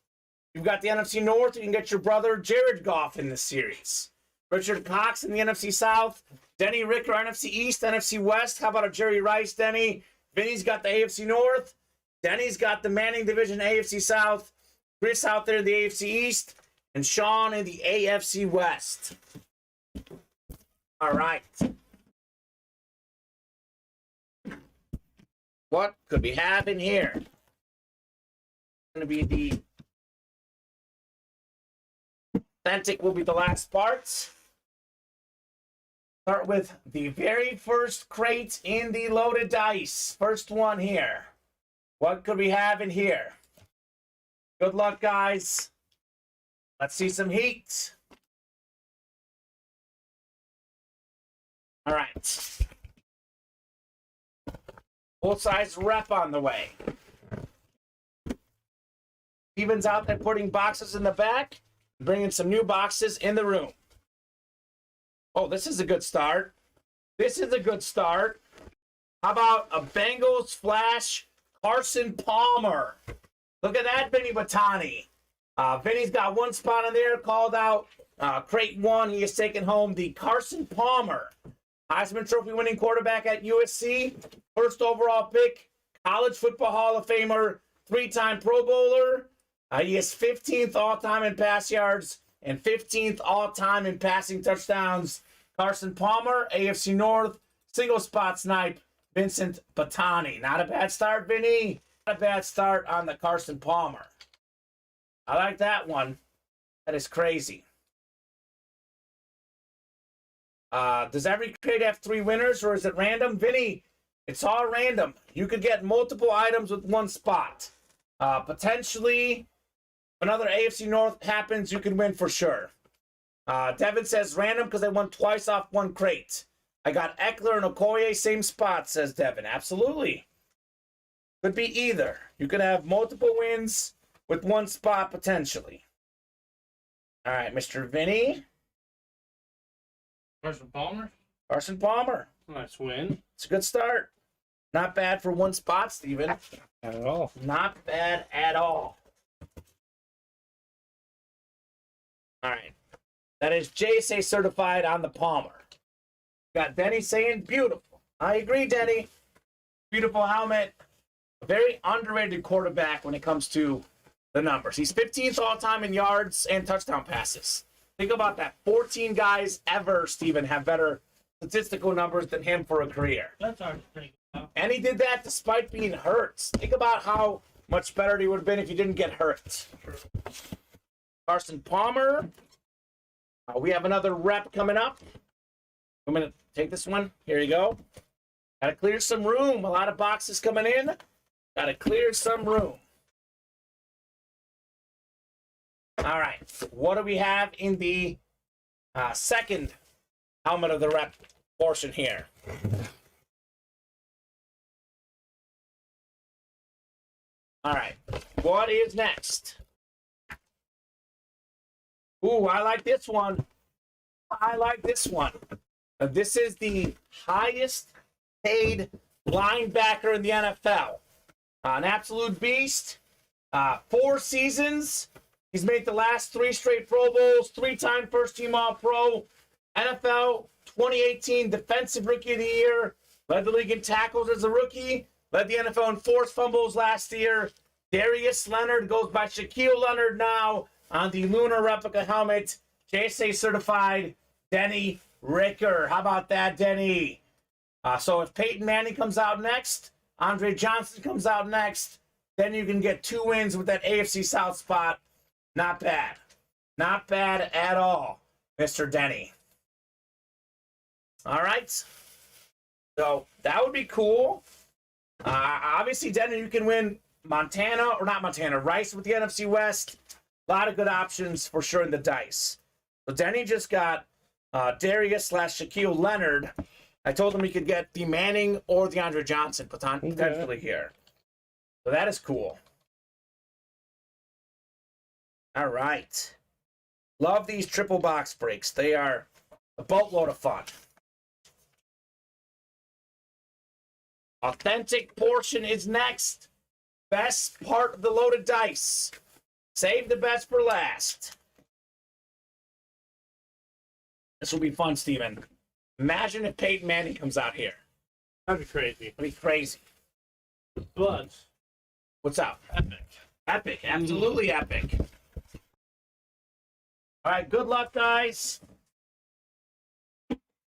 You've got the NFC North. You can get your brother Jared Goff in this series. Richard Cox in the NFC South. Denny Ricker, NFC East, NFC West. How about a Jerry Rice, Denny? Vinny's got the AFC North. Denny's got the Manning Division, AFC South. Chris out there in the AFC East. And Sean in the AFC West. All right. What could we have in here? Going to be the authentic will be the last part. Start with the very first crate in the loaded dice. First one here. What could we have in here? Good luck, guys. Let's see some heat. All right. Full-size rep on the way. Steven's out there putting boxes in the back, bringing some new boxes in the room. Oh, this is a good start. This is a good start. How about a Bengals flash Carson Palmer? Look at that, Vinny Batani. Vinny's got one spot in there called out. Crate 1, he is taking home the Carson Palmer. Heisman Trophy winning quarterback at USC. First overall pick. College Football Hall of Famer. 3-time Pro Bowler. He is 15th all-time in pass yards and 15th all-time in passing touchdowns. Carson Palmer, AFC North, single spot snipe, Vincent Batani. Not a bad start, Vinny. Not a bad start on the Carson Palmer. I like that one. That is crazy. Does every crate have 3 winners, or is it random? Vinny, it's all random. You could get multiple items with one spot. Potentially, if another AFC North happens, you can win for sure. Devin says random because I won twice off one crate. I got Eckler and Okoye, same spot, says Devin. Absolutely. Could be either. You could have multiple wins with one spot potentially. All right, Mr. Vinny. Carson Palmer. Carson Palmer. Nice win. It's a good start. Not bad for one spot, Steven. Not at all. Not bad at all. All right. That is JSA certified on the Palmer. Got Denny saying beautiful. I agree, Denny. Beautiful helmet. A very underrated quarterback when it comes to the numbers. He's 15th all-time in yards and touchdown passes. Think about that. 14 guys ever, Steven, have better statistical numbers than him for a career. That's hard to think about. And he did that despite being hurt. Think about how much better he would have been if he didn't get hurt. Carson Palmer. We have another rep coming up. I'm going to take this one. Here you go. Got to clear some room. A lot of boxes coming in. Got to clear some room. All right. What do we have in the second helmet of the rep portion here? All right. What is next? Ooh, I like this one. I like this one. This is the highest paid linebacker in the NFL. An absolute beast. 4 seasons. He's made the last 3 straight Pro Bowls, 3-time first-team All-Pro. NFL 2018 Defensive Rookie of the Year. Led the league in tackles as a rookie. Led the NFL in forced fumbles last year. Darius Leonard goes by Shaquille Leonard now on the Lunar replica helmet. JSA certified Denny Ricker. How about that, Denny? So if Peyton Manning comes out next, Andre Johnson comes out next, then you can get 2 wins with that AFC South spot. Not bad. Not bad at all, Mr. Denny. All right. So that would be cool. Obviously, Denny, you can win Montana, or not Montana, Rice with the NFC West. A lot of good options for sure in the dice. So Denny just got Darius / Shaquille Leonard. I told him he could get the Manning or the Andre Johnson potentially here. So that is cool. All right. Love these triple box breaks. They are a boatload of fun. Authentic portion is next. Best part of the loaded dice. Save the best for last. This will be fun, Steven. Imagine if Peyton Manning comes out here. That'd be crazy. That'd be crazy. But What's up? epic. Epic. Absolutely epic. All right, good luck, guys.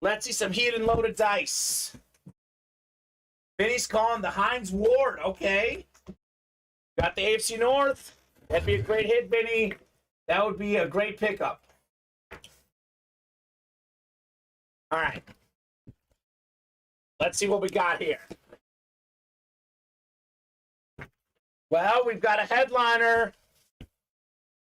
Let's see some heat and loaded dice. Vinny's calling the Heinz Ward. Okay. Got the AFC North. That'd be a great hit, Vinny. That would be a great pickup. All right. Let's see what we got here. Well, we've got a headliner.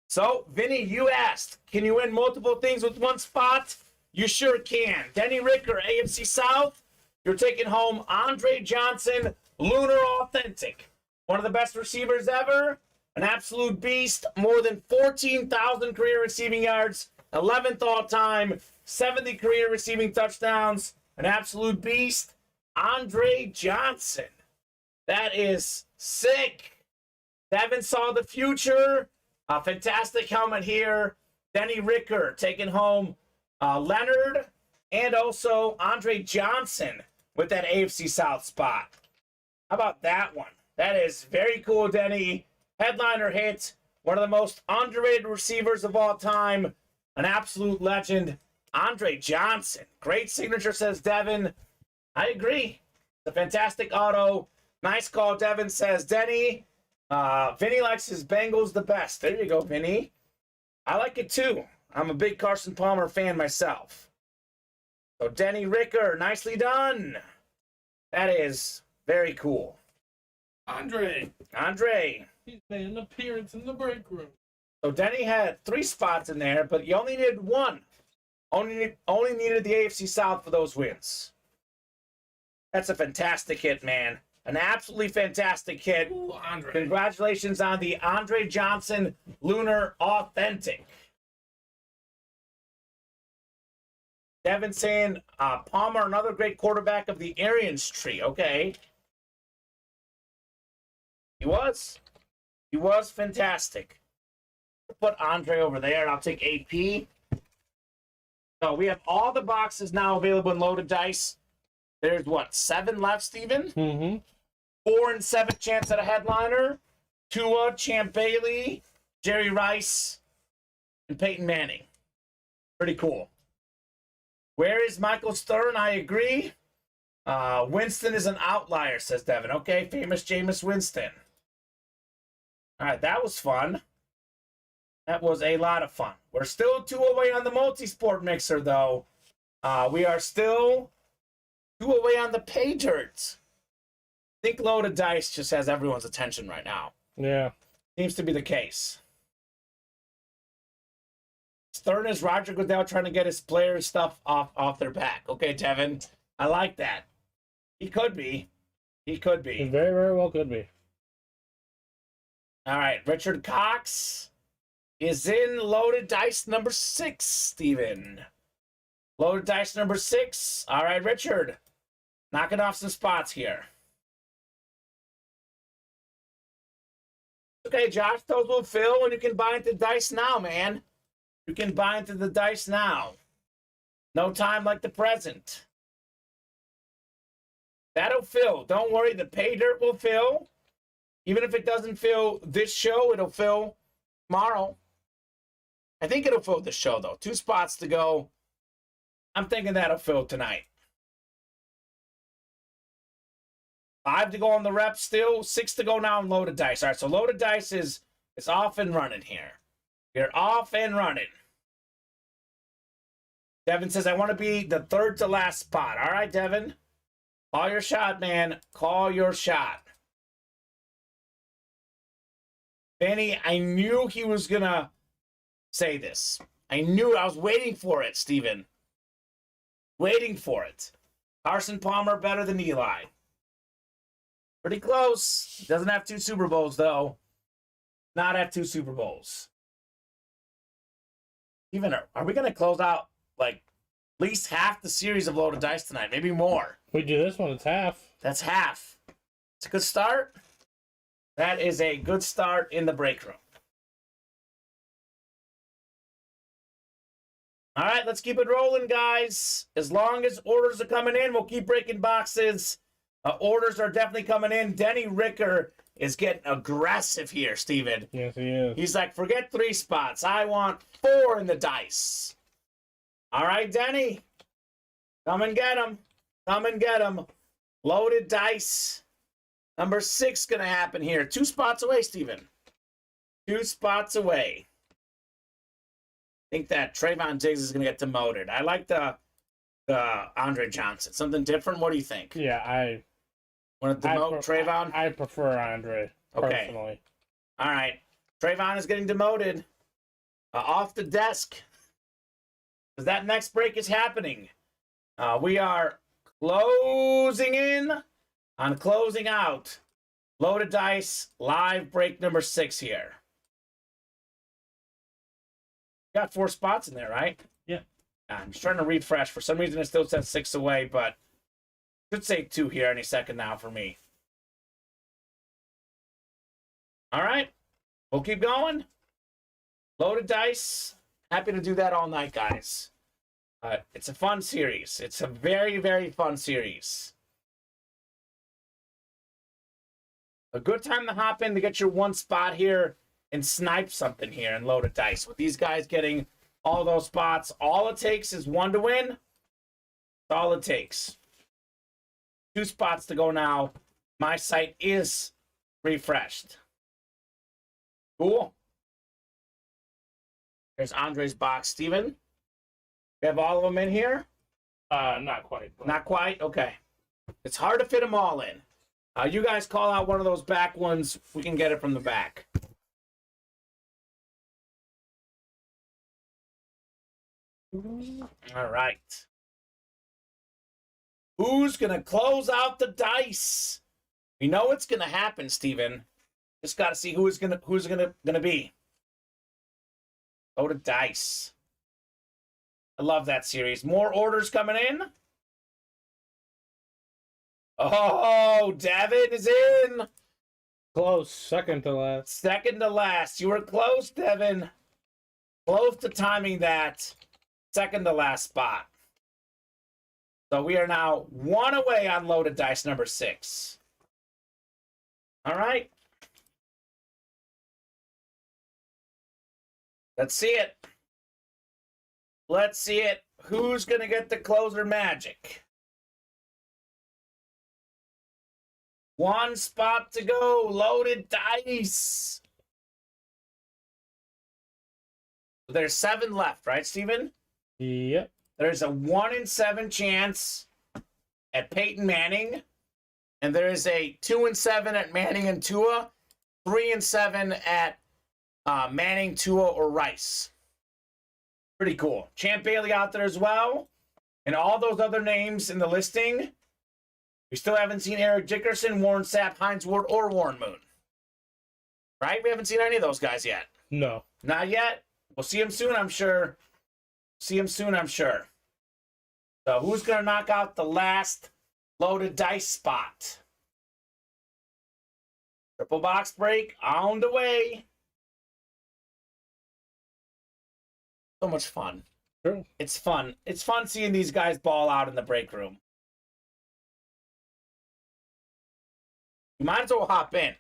So, Vinny, you asked, can you win multiple things with one spot? You sure can. Denny Ricker, AFC South. You're taking home Andre Johnson, Lunar Authentic. One of the best receivers ever. An absolute beast. More than 14,000 career receiving yards. 11th all-time. 70 career receiving touchdowns. An absolute beast. Andre Johnson. That is sick. Devin saw the future. A fantastic helmet here. Denny Ricker taking home Leonard and also Andre Johnson with that AFC South spot. How about that one? That is very cool, Denny. Headliner hit. One of the most underrated receivers of all time. An absolute legend. Andre Johnson. Great signature, says Devin. I agree. It's a fantastic auto. Nice call, Devin, says Denny. Vinny likes his Bengals the best. There you go, Vinny. I like it too. I'm a big Carson Palmer fan myself. So Denny Ricker, nicely done. That is very cool. Andre. He's made an appearance in the break room. So Denny had 3 spots in there, but you only needed 1. Only needed the AFC South for those wins. That's a fantastic hit, man. An absolutely fantastic hit. Ooh, Andre. Congratulations on the Andre Johnson Lunar Authentic. Devin saying Palmer, another great quarterback of the Arians tree. Okay. He was fantastic. Put Andre over there, and I'll take AP. So we have all the boxes now available in loaded dice. There's what, 7 left, Steven? Mm-hmm. 4 and 7 chance at a headliner. Tua, Champ Bailey, Jerry Rice, and Peyton Manning. Pretty cool. Where is Michael Stern? I agree. Winston is an outlier, says Devin. Okay, famous Jameis Winston. All right, that was fun. That was a lot of fun. We're still 2 away on the multi-sport mixer, though. We are still 2 away on the pay dirt. I think loaded dice just has everyone's attention right now. Yeah. Seems to be the case. Stern is Roger Goodell trying to get his players' stuff off their back. Okay, Devin. I like that. He could be. He could be. It very, very well could be. All right. Richard Cox is in loaded dice number 6, Steven. Loaded dice number 6. All right, Richard. Knocking off some spots here. Okay, Josh, those will fill, and you can buy into dice now, man. You can buy into the dice now. No time like the present. That'll fill. Don't worry, the pay dirt will fill. Even if it doesn't fill this show, it'll fill tomorrow. I think it'll fill this show, though. 2 spots to go. I'm thinking that'll fill tonight. 5 to go on the rep still. 6 to go now on loaded dice. All right, so loaded dice is off and running here. You're off and running. Devin says, I want to be the 3rd to last spot. All right, Devin. Call your shot, man. Call your shot. Benny, I knew he was going to say this. I knew. I was waiting for it, Steven. Waiting for it. Carson Palmer better than Eli. Pretty close. Doesn't have 2 Super Bowls, though. Not have 2 Super Bowls. Even, are we going to close out, like, at least half the series of loaded dice tonight? Maybe more. We do this one, it's half. That's half. It's a good start. That is a good start in the break room. All right, let's keep it rolling, guys. As long as orders are coming in, we'll keep breaking boxes. Orders are definitely coming in. Denny Ricker is getting aggressive here, Steven. Yes, he is. He's like, forget 3 spots. I want 4 in the dice. All right, Denny. Come and get him. Come and get him. Loaded dice. Number 6 going to happen here. 2 spots away, Steven. 2 spots away. I think that Trayvon Diggs is going to get demoted. I like the Andre Johnson. Something different? What do you think? Yeah, I Want to demote Trayvon? I prefer Andre, personally. Okay. All right. Trayvon is getting demoted. Off the desk. Because that next break is happening. We are closing in on closing out. Loaded dice, live break number 6 here. Got 4 spots in there, right? Yeah. I'm just trying to refresh. For some reason, it still says 6 away, but should say 2 here any second now for me. All right. We'll keep going. Loaded dice. Happy to do that all night, guys. It's a fun series. It's a very, very fun series. A good time to hop in to get your 1 spot here and snipe something here and load a dice. With these guys getting all those spots, all it takes is 1 to win. That's all it takes. 2 spots to go now. My site is refreshed. Cool. There's Andre's box, Steven. We have all of them in here? Not quite. But... Not quite? Okay. It's hard to fit them all in. You guys call out one of those back ones. We can get it from the back. All right. Who's going to close out the dice? We know it's going to happen, Steven. Just got to see who's going to be. Go to dice. I love that series. More orders coming in. Oh, Devin is in. Close. Second to last. Second to last. You were close, Devin. Close to timing that. Second to last spot. So we are now 1 away on loaded dice number 6. All right. Let's see it. Let's see it. Who's going to get the closer magic? 1 spot to go. Loaded dice. There's 7 left, right, Steven? Yep. There's a 1 in 7 chance at Peyton Manning. And there is a 2 in 7 at Manning and Tua. 3 in 7 at Manning, Tua, or Rice. Pretty cool. Champ Bailey out there as well. And all those other names in the listing. We still haven't seen Eric Dickerson, Warren Sapp, Heinz Ward, or Warren Moon. Right? We haven't seen any of those guys yet. No. Not yet. We'll see him soon, I'm sure. See him soon, I'm sure. So who's going to knock out the last loaded dice spot? Triple box break on the way. So much fun. Sure. It's fun. It's fun seeing these guys ball out in the break room. You might as well hop in.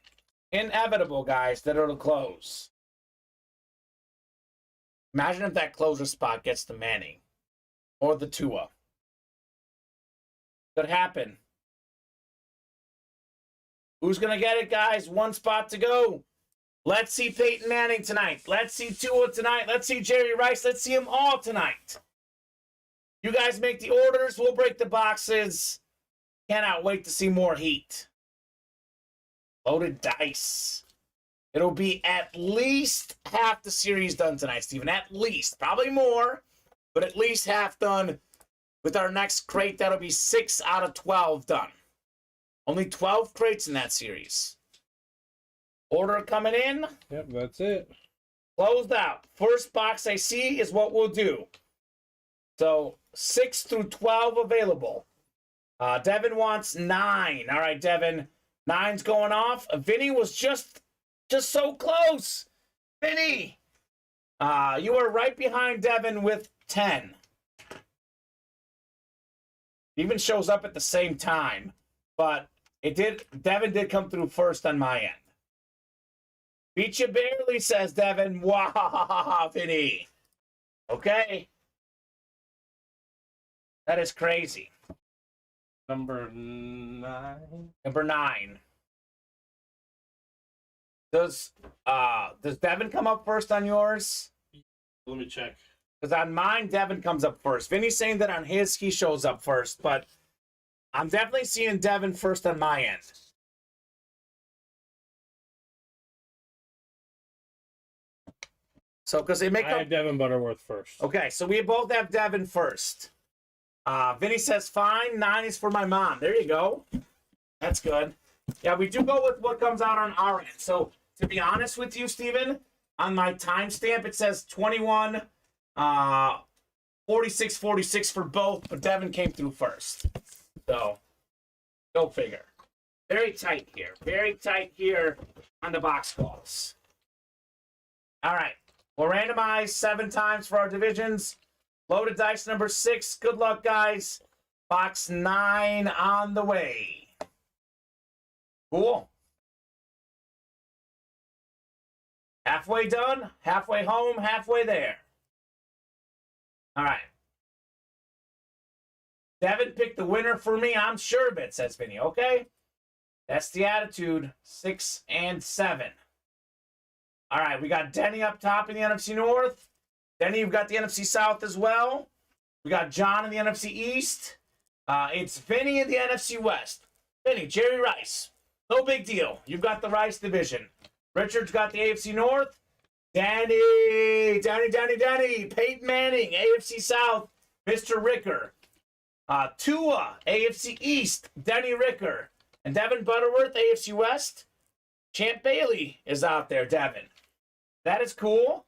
Inevitable, guys, that it'll close. Imagine if that closer spot gets the Manning or the Tua. Could happen. Who's going to get it, guys? 1 spot to go. Let's see Peyton Manning tonight. Let's see Tua tonight. Let's see Jerry Rice. Let's see them all tonight. You guys make the orders. We'll break the boxes. Cannot wait to see more heat. Loaded dice. It'll be at least half the series done tonight, Steven. At least. Probably more, but at least half done. With our next crate, that'll be 6 out of 12 done. Only 12 crates in that series. Order coming in. Yep, that's it. Closed out. First box I see is what we'll do. So 6 through 12 available. Devin wants 9. All right, Devin. 9's going off. Vinny was just so close. Vinny. You were right behind Devin with 10. It even shows up at the same time, but Devin did come through first on my end. Beat you barely, says Devin. Wow, Vinny. Okay. That is crazy. Number 9. Number 9. Does Devin come up first on yours? Let me check. Because on mine, Devin comes up first. Vinny's saying that on his, he shows up first, but I'm definitely seeing Devin first on my end. So, because they make I have Devin Butterworth first. Okay, so we both have Devin first. Vinny says, fine, 9 is for my mom. There you go. That's good. Yeah, we do go with what comes out on our end. So, to be honest with you, Steven, on my timestamp, it says 21, 46, 46 for both, but Devin came through first. So, go figure. Very tight here. Very tight here on the box calls. All right. We'll randomize 7 times for our divisions. Loaded dice number 6. Good luck, guys. Box 9 on the way. Cool. Halfway done, halfway home, halfway there. All right. Devin picked the winner for me. I'm sure of it, says Vinny. Okay. That's the attitude. 6 and 7. All right, we got Denny up top in the NFC North. Denny, you've got the NFC South as well. We got John in the NFC East. It's Vinny in the NFC West. Vinny, Jerry Rice. No big deal. You've got the Rice division. Richard's got the AFC North. Danny. Peyton Manning, AFC South. Mr. Ricker. Tua, AFC East. Denny Ricker. And Devin Butterworth, AFC West. Champ Bailey is out there, Devin. That is cool.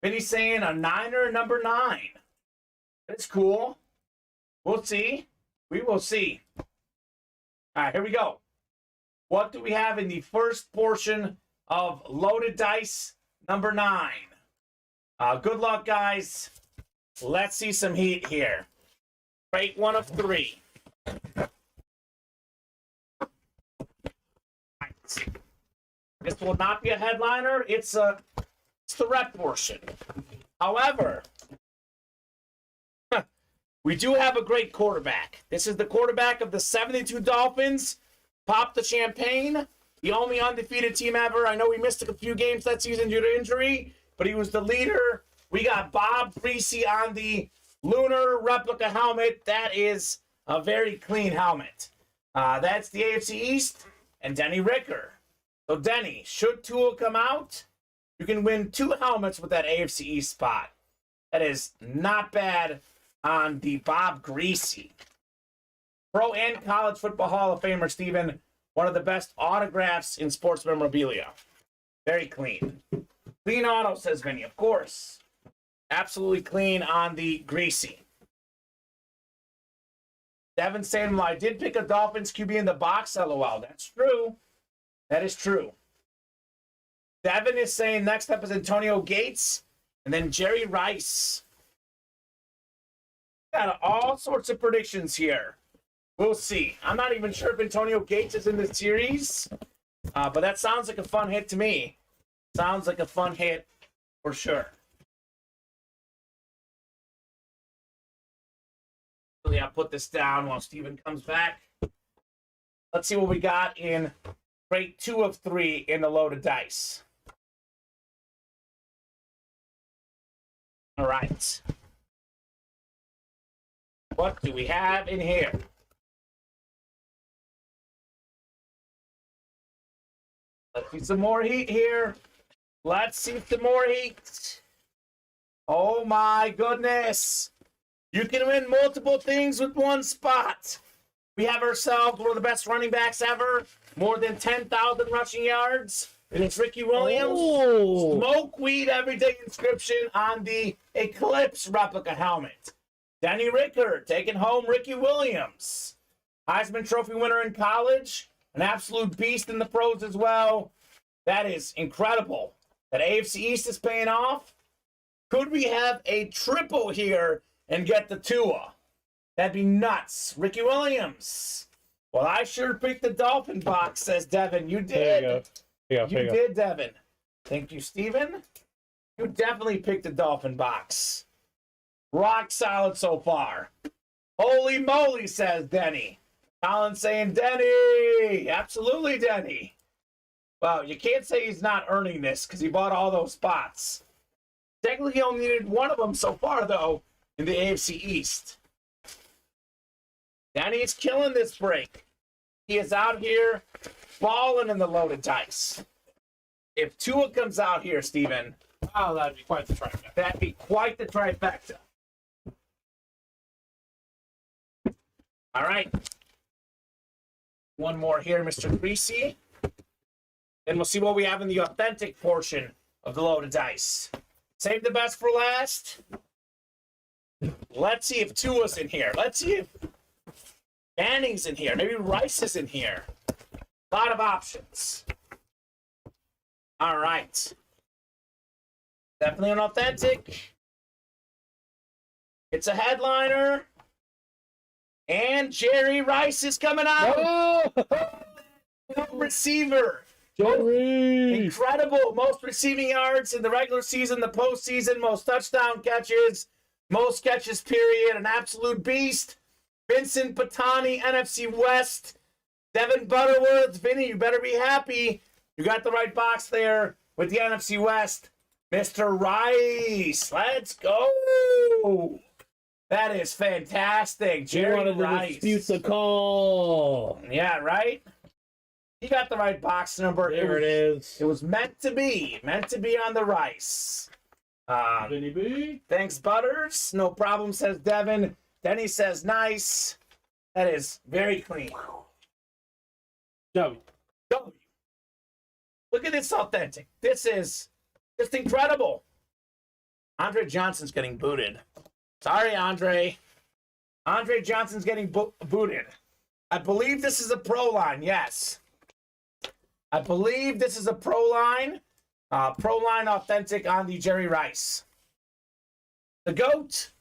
Vinny's saying a Niner, number 9. That's cool. We'll see. We will see. All right, here we go. What do we have in the first portion of Loaded Dice number 9? Good luck, guys. Let's see some heat here. Crate 1 of 3. This will not be a headliner. It's the rep portion. However, we do have a great quarterback. This is the quarterback of the 72 Dolphins. Pop the champagne. The only undefeated team ever. I know he missed a few games that season due to injury, but he was the leader. We got Bob Greasy on the Lunar replica helmet. That is a very clean helmet. That's the AFC East and Denny Ricker. So, Denny, should Tua come out, you can win 2 helmets with that AFC East spot. That is not bad on the Bob Greasy. Pro and College Football Hall of Famer, Steven. One of the best autographs in sports memorabilia. Very clean. Clean auto, says Vinny, of course. Absolutely clean on the Greasy. Devin saying, well, I did pick a Dolphins QB in the box, LOL. That's true. That is true. Devin is saying next up is Antonio Gates and then Jerry Rice. Got all sorts of predictions here. We'll see. I'm not even sure if Antonio Gates is in the series, but that sounds like a fun hit to me. Sounds like a fun hit for sure. I'll put this down while Steven comes back. Let's see what we got in crate 2 of 3 in the Loaded Dice. All right. What do we have in here? Let's see some more heat here. Let's see some more heat. Oh my goodness. You can win multiple things with one spot. We have ourselves one of the best running backs ever. More than 10,000 rushing yards. And it's Ricky Williams. Oh. Smoke weed everyday inscription on the Eclipse replica helmet. Denny Ricker taking home Ricky Williams. Heisman Trophy winner in college. An absolute beast in the pros as well. That is incredible. That AFC East is paying off. Could we have a triple here and get the Tua? That'd be nuts. Ricky Williams. Well, I sure picked the Dolphin box, says Devin. You did. There you go. You did, Devin. Thank you, Steven. You definitely picked the Dolphin box. Rock solid so far. Holy moly, says Denny. Colin saying, Denny. Absolutely, Denny. Well, you can't say he's not earning this because he bought all those spots. Technically, he only needed one of them so far, though, in the AFC East. Danny is killing this break. He is out here balling in the loaded dice. If Tua comes out here, Steven, Oh, that'd be quite the trifecta. that'd be quite the trifecta. All right. One more here, Mr. Greasy. Then we'll see what we have in the authentic portion of the loaded dice. Save the best for last. Let's see if Tua's in here. Let's see if Manning's in here. Maybe Rice is in here. A lot of options. All right. Definitely an authentic. It's a headliner. And Jerry Rice is coming out. Oh! Receiver. Jerry! Incredible. Most receiving yards in the regular season, the postseason, most touchdown catches, most catches, period. An absolute beast. Vincent Patani, NFC West. Devin Butterworth. Vinny, you better be happy. You got the right box there with the NFC West. Mr. Rice. Let's go. That is fantastic. Jerry wanted Rice. to dispute the call. Yeah, right? You got the right box number. There it is. It was meant to be. Meant to be on the Rice. Vinny B. Thanks, Butters. No problem, says Devin. Denny says nice. That is very clean. W. W. Look at this authentic. This is just incredible. Andre Johnson's getting booted. Sorry, Andre. Andre Johnson's getting booted. I believe this is a pro line. Yes. I believe this is a pro line. Pro line authentic on the Jerry Rice. The GOAT.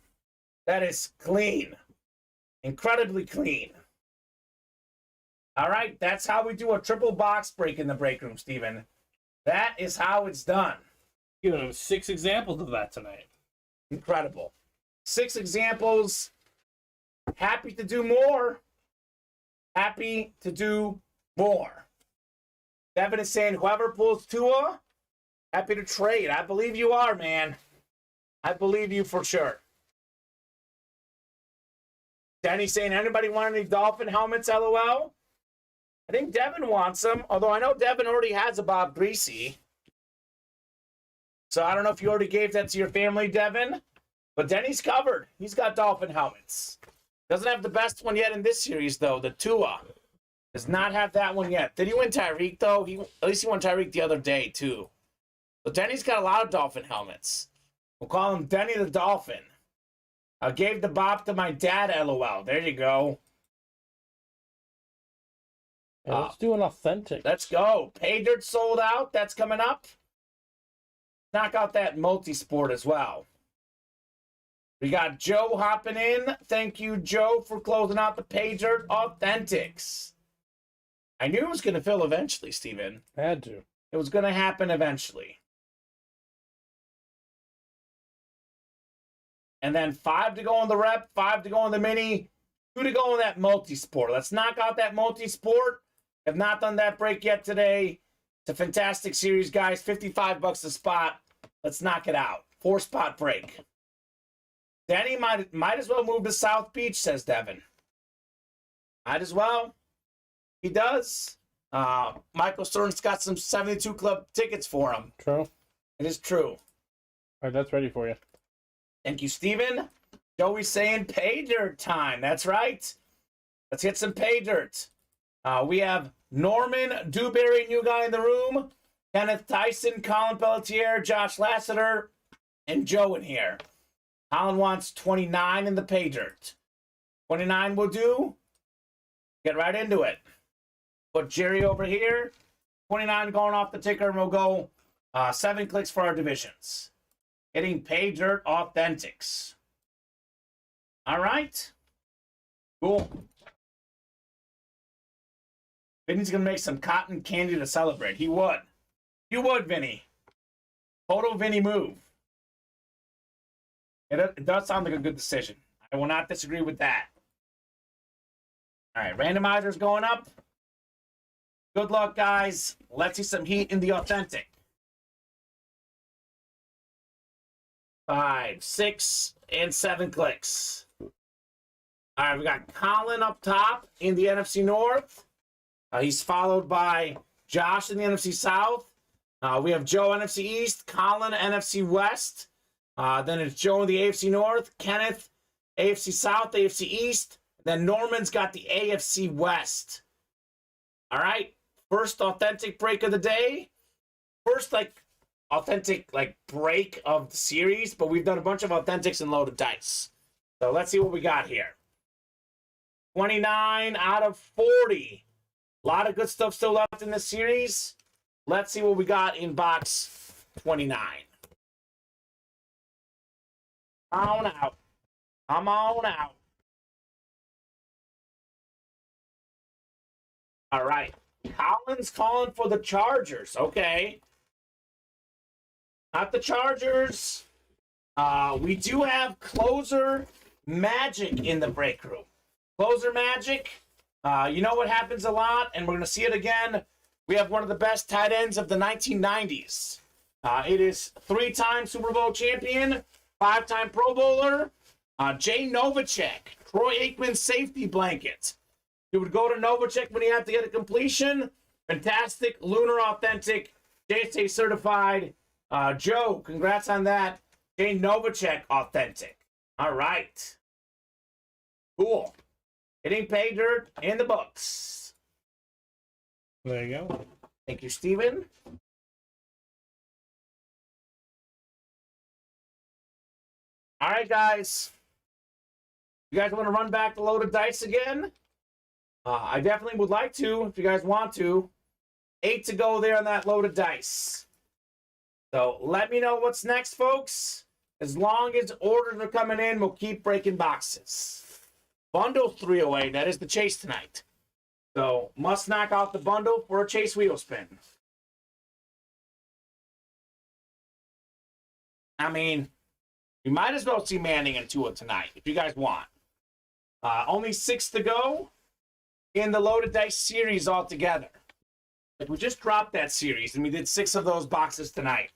That is clean. Incredibly clean. All right. That's how we do a triple box break in the break room, Steven. That is how it's done. Giving him 6 examples of that tonight. Incredible. 6 examples. Happy to do more. Happy to do more. Devin is saying, whoever pulls Tua, happy to trade. I believe you are, man. I believe you for sure. Danny's saying, anybody want any Dolphin helmets, LOL? I think Devin wants them, although I know Devin already has a Bob Greasy. So I don't know if you already gave that to your family, Devin. But Denny's covered. He's got Dolphin helmets. Doesn't have the best one yet in this series, though. The Tua does not have that one yet. Did he win Tyreek, though? At least he won Tyreek the other day, too. So Denny's got a lot of Dolphin helmets. We'll call him Denny the Dolphin. I gave the bop to my dad, LOL. There you go. Yeah, let's do an authentic. Let's go. Pay Dirt sold out. That's coming up. Knock out that multi-sport as well. We got Joe hopping in. Thank you, Joe, for closing out the Pay Dirt Authentics. I knew it was going to fill eventually, Steven. Had to. It was going to happen eventually. And then 5 to go in the rep, 5 to go in the mini, 2 to go in that multi-sport. Let's knock out that multi-sport. Have not done that break yet today. It's a fantastic series, guys. $55 a spot. Let's knock it out. 4-spot break. Danny might as well move to South Beach, says Devin. Might as well. He does. Michael Stern's got some 72 Club tickets for him. True. It is true. All right, that's ready for you. Thank you, Steven. Joey's saying pay dirt time. That's right. Let's get some pay dirt. We have Norman Dewberry, new guy in the room. Kenneth Tyson, Colin Pelletier, Josh Lasseter, and Joe in here. Colin wants 29 in the pay dirt. 29 will do. Get right into it. Put Jerry over here. 29 going off the ticker, and we'll go 7 clicks for our divisions. Getting Pay Dirt Authentics. All right. Cool. Vinny's going to make some cotton candy to celebrate. He would. You would, Vinny. Total Vinny move. It does sound like a good decision. I will not disagree with that. All right, randomizer's going up. Good luck, guys. Let's see some heat in the authentic. 5, 6, and 7 clicks. All right, we got Colin up top in the NFC North. He's followed by Josh in the NFC South. We have Joe NFC East, Colin NFC West. Then it's Joe in the AFC North, Kenneth AFC South, AFC East. Then Norman's got the AFC West. All right, first authentic break of the day. First, authentic break of the series, but we've done a bunch of authentics and loaded dice. So let's see what we got here. 29 out of 40. A lot of good stuff still left in this series. Let's see what we got in box 29. Come on out. Come on out. All right. Colin's calling for the Chargers. Okay. Not the Chargers. We do have Closer Magic in the break room. Closer Magic. You know what happens a lot, and we're going to see it again. We have one of the best tight ends of the 1990s. It is 3-time Super Bowl champion, 5-time Pro Bowler, Jay Novacek, Troy Aikman's safety blanket. He would go to Novacek when he had to get a completion. Fantastic, Lunar Authentic, JSA certified. Joe, congrats on that. Jay Novacek Authentic. All right. Cool. Getting Pay Dirt in the books. There you go. Thank you, Steven. All right, guys. You guys want to run back the loaded dice again? I definitely would like to, if you guys want to. 8 to go there on that loaded dice. So let me know what's next, folks. As long as orders are coming in, we'll keep breaking boxes. Bundle 308, that is the chase tonight. So must knock out the bundle for a chase wheel spin. I mean, you might as well see Manning and Tua tonight if you guys want. Only 6 to go in the loaded dice series altogether. Like, we just dropped that series and we did 6 of those boxes tonight.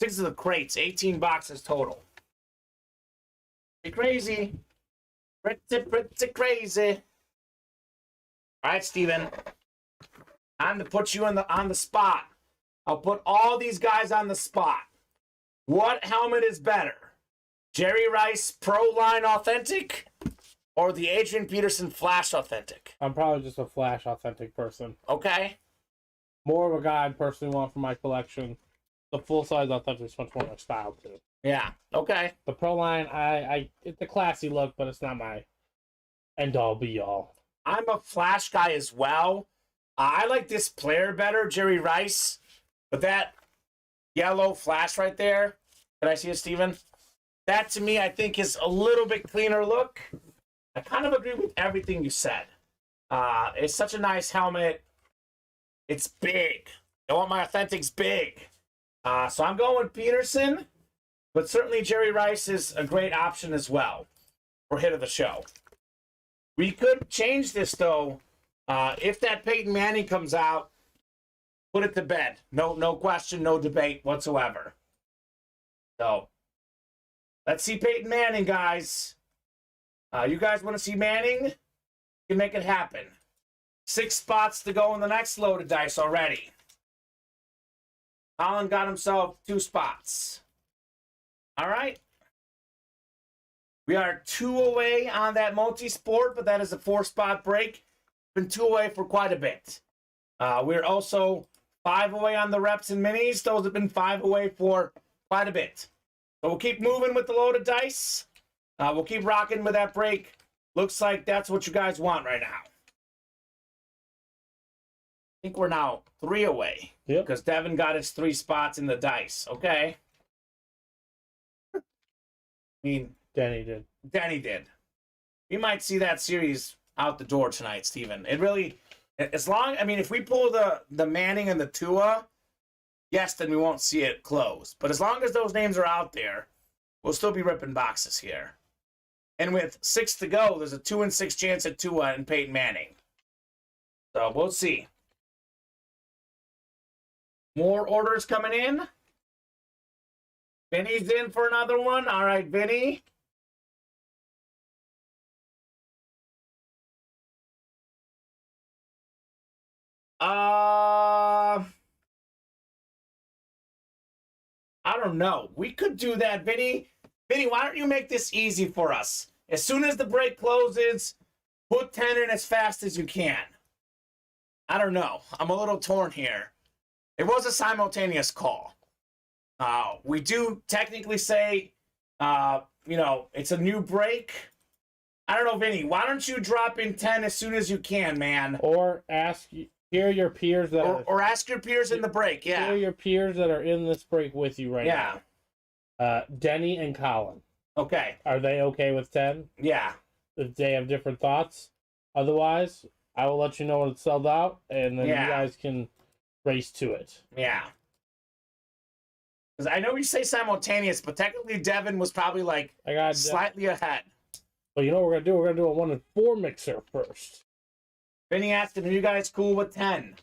6 of the crates, 18 boxes total. Pretty crazy. Pretty crazy. All right, Steven. Time to put you on the spot. I'll put all these guys on the spot. What helmet is better? Jerry Rice Pro Line Authentic or the Adrian Peterson Flash Authentic? I'm probably just a Flash Authentic person. Okay. More of a guy I personally want for my collection. The full-size Authentic is much more my style, too. Yeah, okay. The Pro Line, it's a classy look, but it's not my end-all, be-all. I'm a Flash guy as well. I like this player better, Jerry Rice. But that yellow Flash right there, can I see it, Steven? That, to me, I think is a little bit cleaner look. I kind of agree with everything you said. It's such a nice helmet. It's big. I want my Authentics big. So I'm going with Peterson. But certainly Jerry Rice is a great option as well for hit of the show. We could change this, though. If that Peyton Manning comes out, put it to bed. No question, no debate whatsoever. So, let's see Peyton Manning, guys. You guys want to see Manning? You can make it happen. 6 spots to go in the next loaded dice already. Colin got himself 2 spots. All right. We are 2 away on that multi-sport, but that is a 4-spot break. Been 2 away for quite a bit. We're also 5 away on the reps and minis. Those have been 5 away for quite a bit. So we'll keep moving with the loaded dice. We'll keep rocking with that break. Looks like that's what you guys want right now. I think we're now 3 away. Yep. Because Devin got his 3 spots in the dice. Okay. I mean, Denny did. Denny did. We might see that series out the door tonight, Steven. It really, as long, I mean, if we pull the Manning and the Tua, yes, then we won't see it close. But as long as those names are out there, we'll still be ripping boxes here. And with 6 to go, there's a 2 in 6 chance at Tua and Peyton Manning. So we'll see. More orders coming in. Vinny's in for another one. All right, Vinny. I don't know. We could do that, Vinny. Vinny, why don't you make this easy for us? As soon as the break closes, put 10 in as fast as you can. I don't know. I'm a little torn here. It was a simultaneous call. We do technically say, it's a new break. I don't know, Vinny. Why don't you drop in 10 as soon as you can, man? Or hear your peers that or ask your peers in the break, yeah. Hear your peers that are in this break with you right now. Denny and Colin. Okay. Are they okay with 10? Yeah. If they have different thoughts. Otherwise, I will let you know when it's sold out, and then you guys can race to it. Yeah. Because I know you say simultaneous, but technically Devin was probably like slightly ahead. But you know what we're going to do? We're going to do a 1 in 4 mixer first. Vinny asked him, are you guys cool with 10?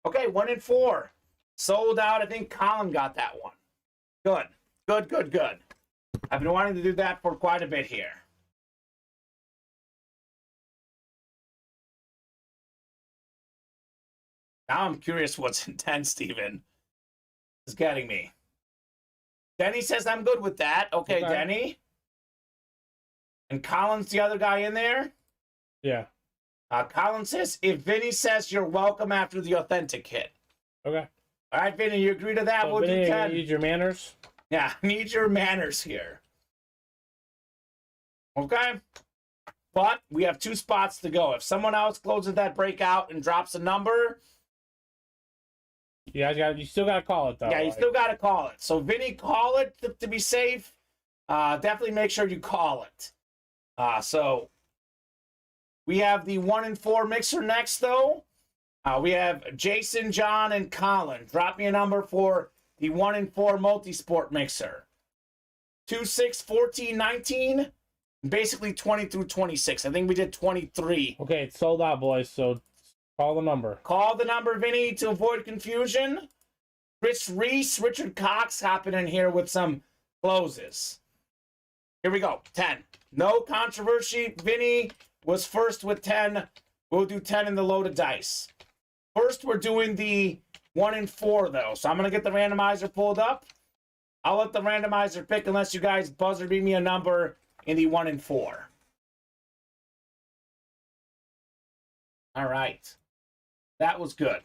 Okay, 1 in 4. Sold out. I think Colin got that one. Good. Good. I've been wanting to do that for quite a bit here. Now I'm curious what's in 10, Steven. It's getting me. Denny says I'm good with that. Okay, Denny. And Colin's the other guy in there? Yeah. Colin says, if Vinny says you're welcome after the authentic hit. Okay. All right, Vinny, you agree to that? So we'll Vinny, do 10. Need your manners? Yeah, need your manners here. Okay? But we have 2 spots to go. If someone else closes that breakout and drops a number... You still got to call it, though. Yeah, you still got to call it. So, Vinny, call it to be safe. Definitely make sure you call it. So, we have the 1 in 4 mixer next, though. We have Jason, John, and Colin. Drop me a number for the 1 in 4 multi-sport mixer. 2, 6, 14, 19. Basically 20 through 26. I think we did 23. Okay, it's sold out, boys, so call the number. Call the number, Vinny, to avoid confusion. Chris Reese, Richard Cox hopping in here with some closes. Here we go. 10. No controversy. Vinny was first with 10. We'll do 10 in the loaded dice. First, we're doing the 1 in 4, though. So I'm going to get the randomizer pulled up. I'll let the randomizer pick unless you guys buzzer beat me a number in the 1 in 4. All right. That was good.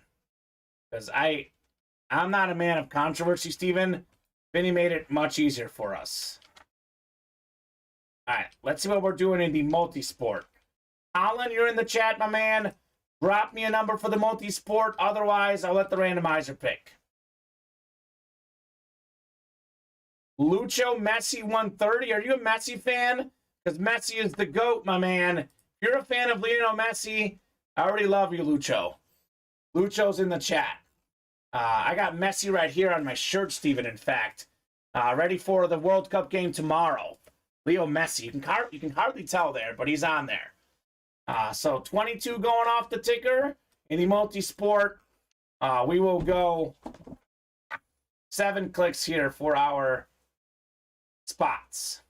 Because I'm not a man of controversy, Steven. Vinny made it much easier for us. All right. Let's see what we're doing in the multi-sport. Colin, you're in the chat, my man. Drop me a number for the multi-sport. Otherwise, I'll let the randomizer pick. Lucho Messi 130. Are you a Messi fan? Because Messi is the GOAT, my man. If you're a fan of Lionel Messi, I already love you, Lucho. Lucho's in the chat. I got Messi right here on my shirt, Steven, in fact. Ready for the World Cup game tomorrow. Leo Messi. You can hardly tell there, but he's on there. So 22 going off the ticker. In the multi-sport, we will go 7 clicks here for our spots.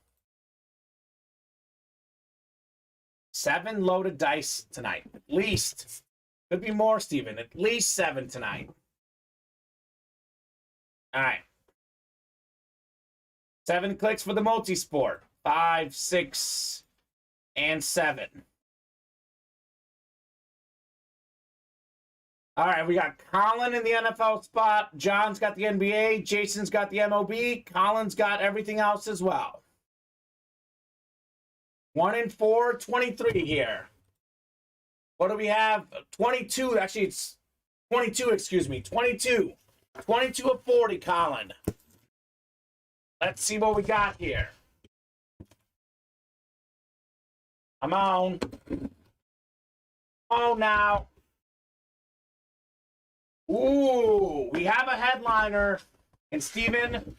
7 loaded dice tonight. At least. Could be more, Steven. At least 7 tonight. All right. 7 clicks for the multi-sport. 5, 6, and 7. All right, we got Colin in the NFL spot. John's got the NBA. Jason's got the MLB. Colin's got everything else as well. 1 in 4, 23 here. What do we have? 22. Actually, it's 22, excuse me. 22. 22 of 40, Colin. Let's see what we got here. Come on. Oh, now. Ooh, we have a headliner. And Steven,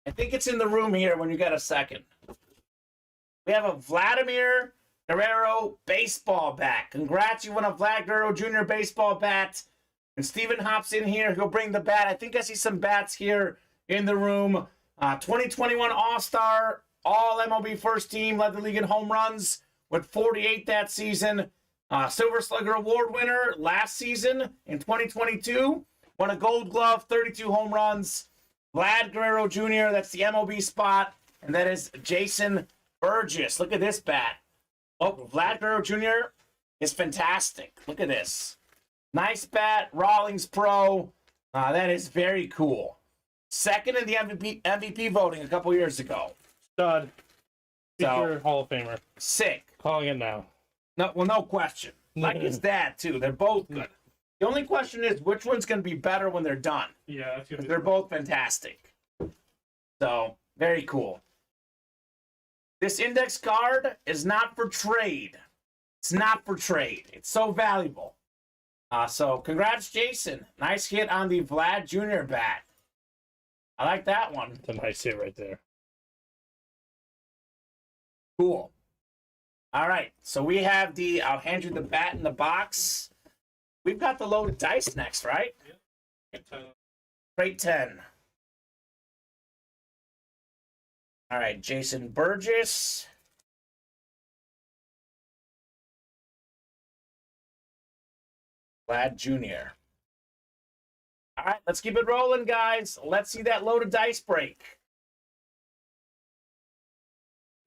I think it's in the room here when you get a second. We have a Vladimir Guerrero baseball bat. Congrats, you won a Vlad Guerrero Jr. baseball bat. And Steven hops in here. He'll bring the bat. I think I see some bats here in the room. 2021 All-Star, All MLB first team, led the league in home runs with 48 that season. Silver Slugger Award winner last season in 2022. Won a Gold Glove, 32 home runs. Vlad Guerrero Jr., that's the MLB spot. And that is Jason Burgess. Look at this bat. Oh, Vlad Guerrero Jr. is fantastic. Look at this. Nice bat, Rawlings Pro. That is very cool. Second in the MVP voting a couple years ago. Stud. Future So, Hall of Famer. sick. Calling it now. No, well, no question. Like his dad, too. They're both good. The only question is which one's going to be better when they're done. Yeah, that's gonna be They're both fantastic. So, very cool. This index card is not for trade. It's not for trade. It's so valuable. So, congrats, Jason. Nice hit on the Vlad Jr. bat. I like that one. It's a nice hit right there. Cool. All right. So, we have the, I'll hand you the bat in the box. We've got the loaded dice next, right? Crate 10. All right, Jason Burgess. Vlad Jr. All right, let's keep it rolling, guys. Let's see that loaded dice break.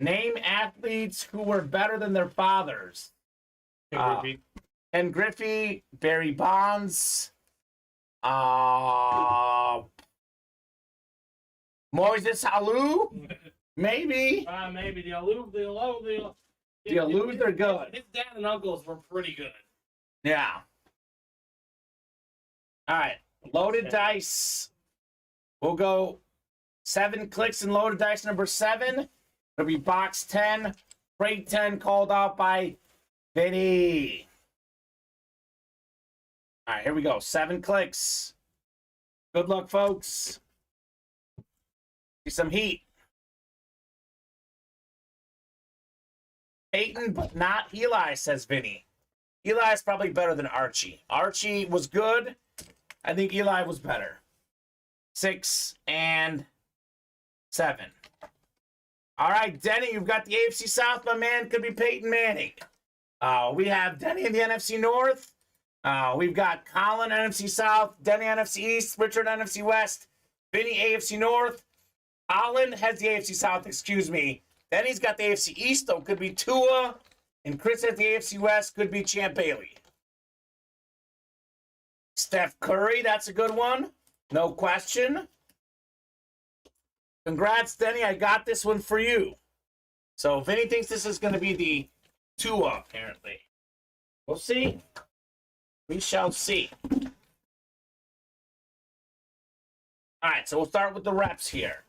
Name athletes who were better than their fathers. Ken Griffey, Barry Bonds, Moises Alou, maybe. Maybe the Alou, The Alous are good. His dad and uncles were pretty good. Yeah. All right, loaded dice. We'll go 7 clicks in loaded dice number 7. It'll be box 10, crate 10, called out by Vinny. All right, here we go. 7 clicks. Good luck, folks. See some heat. Peyton, but not Eli, says Vinny. Eli is probably better than Archie. Archie was good. I think Eli was better. 6 and 7. All right, Denny, you've got the AFC South, my man. Could be Peyton Manning. We have Denny in the NFC North. We've got Colin, NFC South, Denny, NFC East, Richard, NFC West, Vinny, AFC North. Colin has the AFC South, excuse me. Denny's got the AFC East, though. Could be Tua. And Chris has the AFC West. Could be Champ Bailey. Steph Curry, that's a good one. No question. Congrats, Denny. I got this one for you. So Vinny thinks this is going to be the Tua, apparently. We'll see. We shall see. All right, so we'll start with the reps here.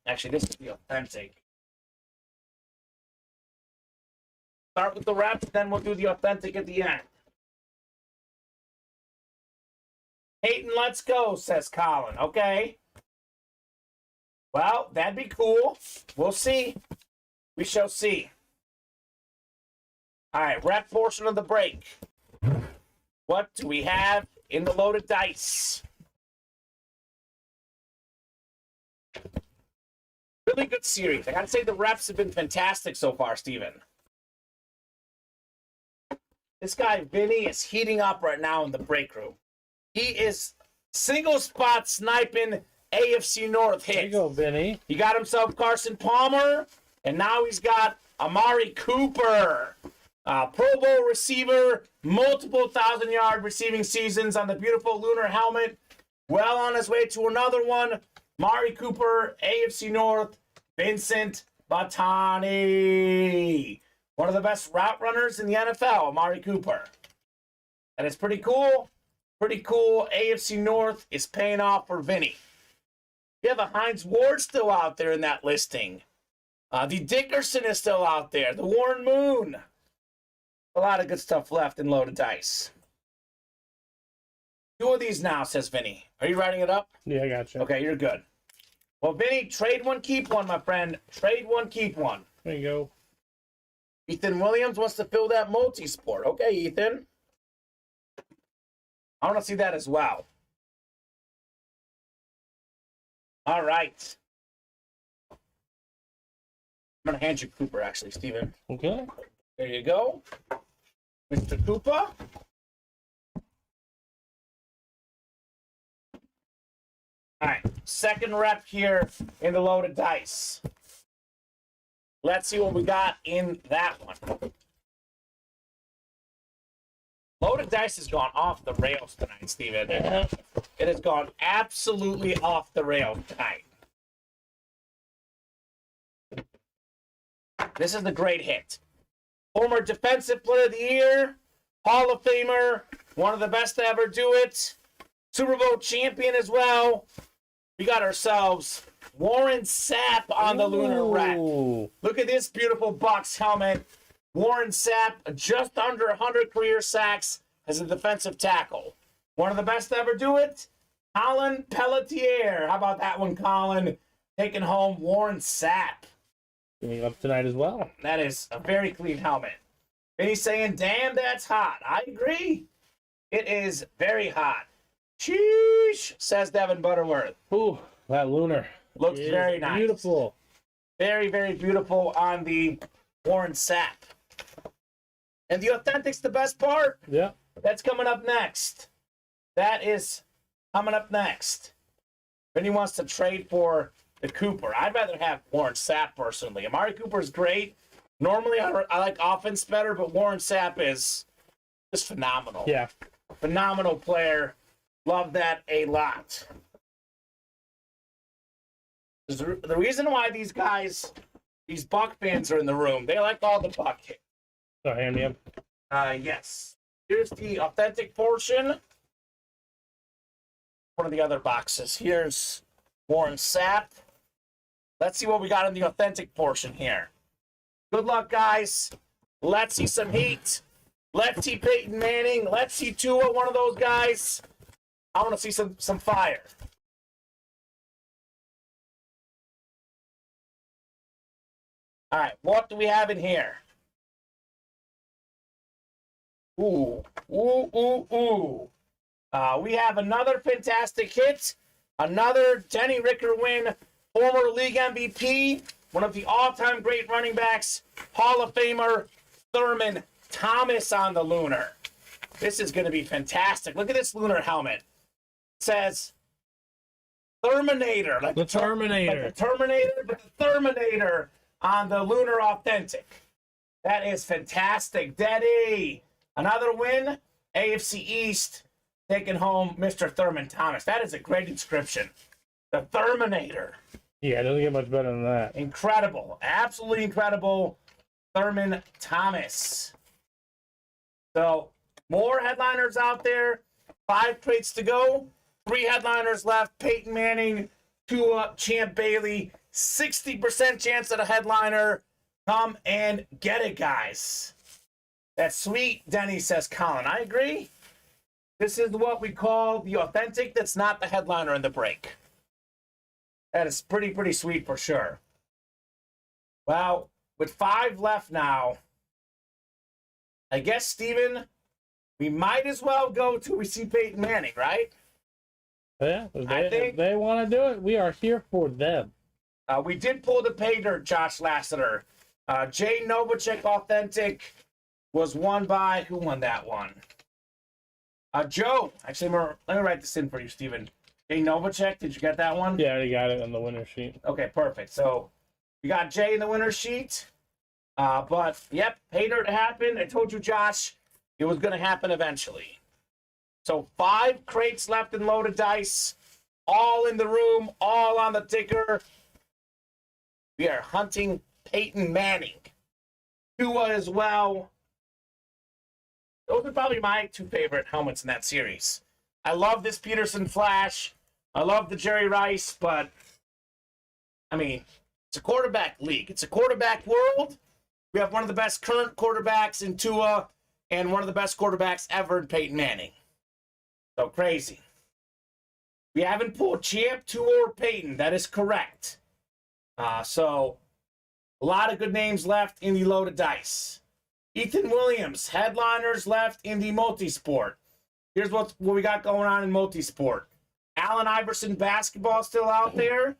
Actually, this is the authentic. Start with the reps, then we'll do the authentic at the end. Peyton, let's go, says Colin. Okay. Well, that'd be cool. We'll see. We shall see. All right, rep portion of the break. What do we have in the loaded dice? Really good series. I got to say the reps have been fantastic so far, Steven. This guy, Vinny, is heating up right now in the break room. He is single spot sniping AFC North hits. There you go, Vinny. He got himself Carson Palmer, and now he's got Amari Cooper. Pro Bowl receiver, multiple 1,000-yard receiving seasons on the beautiful lunar helmet. Well on his way to another one. Amari Cooper, AFC North, Vincent Batani. One of the best route runners in the NFL, Amari Cooper. And it's pretty cool. Pretty cool. AFC North is paying off for Vinny. You have a Hines Ward still out there in that listing. The Dickerson is still out there. The Warren Moon. A lot of good stuff left in loaded dice. 2 of these now, says Vinny. Are you writing it up? Yeah, I got you. Okay, you're good. Well, Vinny, trade one, keep one, my friend. Trade one, keep one. There you go. Ethan Williams wants to fill that multi-sport. Okay, Ethan. I want to see that as well. All right. I'm going to hand you Cooper, actually, Steven. Okay. There you go. Mr. Cooper. All right, second rep here in the loaded dice. Let's see what we got in that one. Loaded dice has gone off the rails tonight, Steven. It has gone absolutely off the rails tonight. This is the great hit. Former Defensive Player of the Year, Hall of Famer, one of the best to ever do it, Super Bowl champion as well. We got ourselves Warren Sapp on the Lunar Rat. Look at this beautiful Bucs helmet. Warren Sapp, just under 100 career sacks as a defensive tackle. One of the best to ever do it, Colin Pelletier. How about that one, Colin? Taking home Warren Sapp. Getting up tonight as well. That is a very clean helmet. And he's saying, damn, that's hot. I agree. It is very hot. Sheesh, says Devin Butterworth. Ooh, that Lunar. Looks very nice. Beautiful. Very, very beautiful on the Warren Sapp. And the Authentic's the best part. Yeah. That's coming up next. That is coming up next. If anyone wants to trade for the Cooper, I'd rather have Warren Sapp personally. Amari Cooper is great. Normally, I like offense better, but Warren Sapp is just phenomenal. Yeah. Phenomenal player. Love that a lot. The reason why these guys, these Buck fans are in the room, they like all the Buck hits. So hand me up. Yes. Here's the authentic portion. One of the other boxes. Here's Warren Sapp. Let's see what we got in the authentic portion here. Good luck, guys. Let's see some heat. Let's see Peyton Manning. Let's see Tua, one of those guys. I want to see some fire. All right, what do we have in here? Ooh, ooh, ooh, ooh. We have another fantastic hit. Another Denny Ricker win. Former league MVP. One of the all-time great running backs. Hall of Famer Thurman Thomas on the Lunar. This is going to be fantastic. Look at this Lunar helmet. It says Terminator. Like the Terminator. Like the Terminator, but the Terminator on the Lunar Authentic. That is fantastic. Daddy. Another win. AFC East taking home Mr. Thurman Thomas. That is a great inscription. The Terminator. Yeah, it doesn't get much better than that. Incredible. Absolutely incredible. Thurman Thomas. So, more headliners out there. 5 crates to go. 3 headliners left. Peyton Manning, Tua, Champ Bailey. 60% chance at a headliner. Come and get it, guys. That's sweet, Denny, says Colin. I agree. This is what we call the authentic that's not the headliner in the break. That is pretty sweet for sure. Well, with 5 left now, I guess, Steven, we might as well go till we see Peyton Manning, right? Yeah, if they want to do it, we are here for them. We did pull the pay dirt, Josh Lasseter. Jay Novacek Authentic was won by, who won that one? Joe. Actually, let me write this in for you, Steven. Jay Novacek, did you get that one? Yeah, I already got it on the winner sheet. Okay, perfect. So we got Jay in the winner sheet. But, yep, pay dirt happened. I told you, Josh, it was going to happen eventually. So 5 crates left in loaded dice. All in the room, all on the ticker. We are hunting Peyton Manning. Tua as well. Those are probably my 2 favorite helmets in that series. I love this Peterson Flash. I love the Jerry Rice, but, I mean, It's a quarterback league. It's a quarterback world. We have one of the best current quarterbacks in Tua and one of the best quarterbacks ever in Peyton Manning. So crazy. We haven't pulled champ, Tua, or Peyton. That is correct. So a lot of good names left in the loaded dice. Ethan Williams, headliners left in the multisport. Here's what we got going on in multisport. Allen Iverson basketball still out there.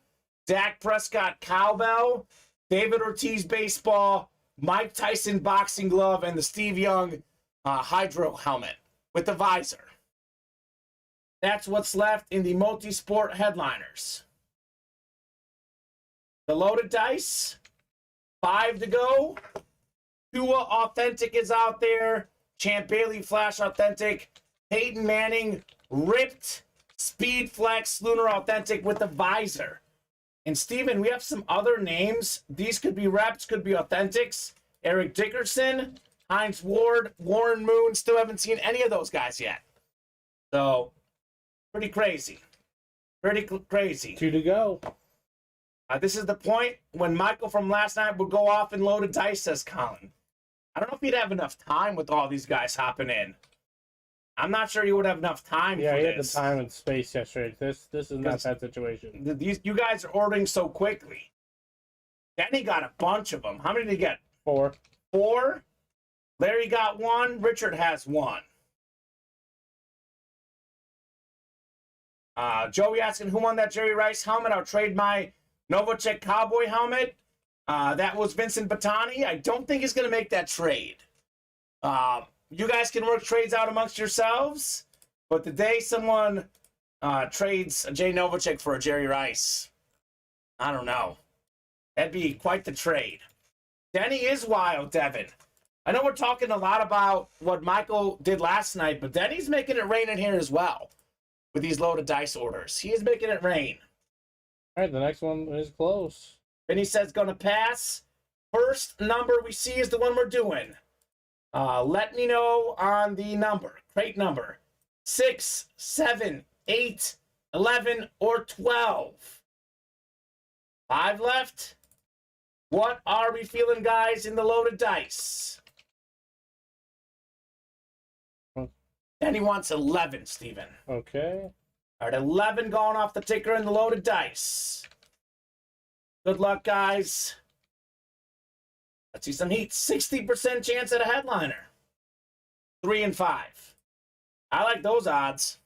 Dak Prescott cowbell. David Ortiz baseball. Mike Tyson boxing glove. And the Steve Young hydro helmet with the visor. That's what's left in the multi-sport headliners. The loaded dice. 5 to go. Tua Authentic is out there. Champ Bailey Flash Authentic. Peyton Manning Ripped Speed Flex Lunar Authentic with the visor. And Steven, we have some other names. These could be reps, could be authentics. Eric Dickerson, Heinz Ward, Warren Moon. Still haven't seen any of those guys yet. So, pretty crazy. Pretty crazy. 2 to go. This is the point when Michael from last night would go off and load a dice, says Colin. I don't know if he'd have enough time with all these guys hopping in. I'm not sure you would have enough time for this. Yeah, he had the time and space yesterday. This is not that situation. You guys are ordering so quickly. Danny got a bunch of them. How many did he get? 4. 4? Larry got 1. Richard has 1. Joey asking who won that Jerry Rice helmet. I'll trade my Novacek Cowboy helmet. That was Vincent Battani. I don't think he's going to make that trade. You guys can work trades out amongst yourselves, but the day someone trades a Jay Novacek for a Jerry Rice, I don't know. That'd be quite the trade. Denny is wild, Devin. I know we're talking a lot about what Michael did last night, but Denny's making it rain in here as well with these loaded dice orders. He is making it rain. All right, the next one is close. Vinny says gonna pass. First number we see is the one we're doing. Let me know on the number, crate number. 6, 7, 8, 11, or 12. 5 left. What are we feeling, guys, in the loaded dice? And he wants 11, Steven. Okay. All right, 11 going off the ticker in the loaded dice. Good luck, guys. Let's see some heat. 60% chance at a headliner. 3 and 5. I like those odds.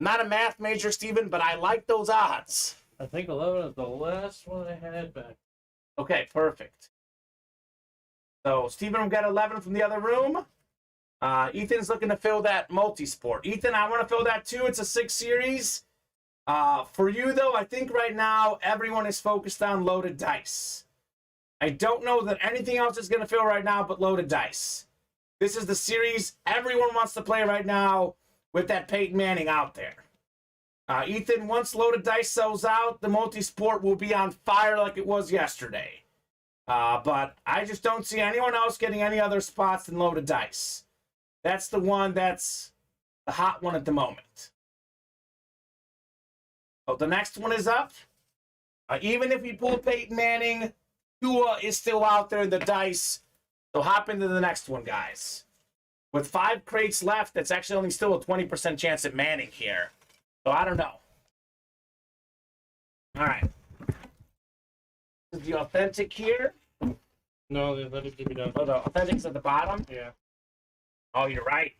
Not a math major, Steven, but I like those odds. I think 11 is the last one I had back. Okay, perfect. So, Steven will get 11 from the other room. Ethan's looking to fill that multi-sport. Ethan, I want to fill that too. It's a 6 series. For you, though, I think right now everyone is focused on loaded dice. I don't know that anything else is going to fill right now but loaded dice. This is the series everyone wants to play right now with that Peyton Manning out there. Ethan, once loaded dice sells out, the multi-sport will be on fire like it was yesterday. But I just don't see anyone else getting any other spots than loaded dice. That's the one that's the hot one at the moment. So the next one is up. Even if we pull Peyton Manning, Tua is still out there in the dice. So hop into the next one, guys. With 5 crates left, that's actually only still a 20% chance at Manning here. So I don't know. All right. This is the authentic here. No, the authentic should be done. Oh, the authentic's at the bottom? Yeah. Oh, you're right.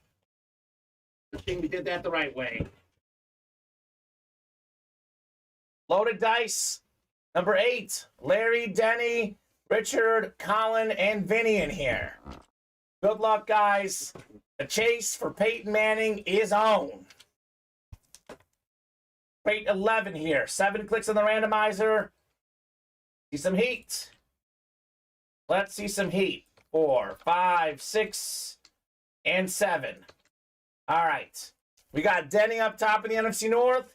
I think we did that the right way. Loaded dice. Number 8. Larry, Denny, Richard, Colin, and Vinny in here. Good luck, guys. The chase for Peyton Manning is on. Crate 11 here. 7 clicks on the randomizer. See some heat. Let's see some heat. 4, 5, 6, and 7. All right. We got Denny up top in the NFC North,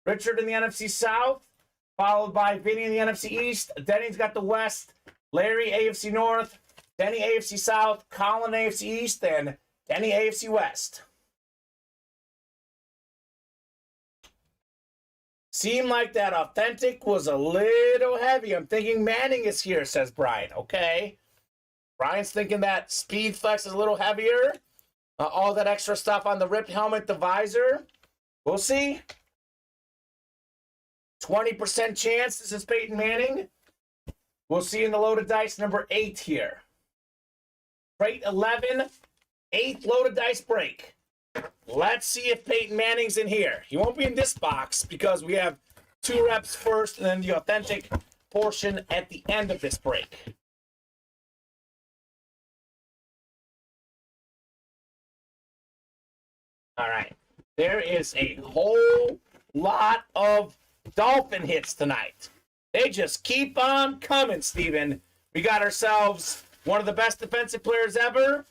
Richard in the NFC South, followed by Vinny in the NFC East. Denny's got the West, Larry AFC North, Denny AFC South, Colin AFC East, and Denny AFC West. seemed like that authentic was a little heavy. I'm thinking Manning is here, says Brian. Okay. Brian's thinking that Speed Flex is a little heavier. All that extra stuff on the ripped helmet, the visor. We'll see. 20% chance this is Peyton Manning. We'll see in the loaded dice number 8 here. Crate 11, 8th loaded dice break. Let's see if Peyton Manning's in here. He won't be in this box because we have 2 reps first and then the authentic portion at the end of this break. All right. There is a whole lot of Dolphin hits tonight. They just keep on coming, Steven. We got ourselves one of the best defensive players ever,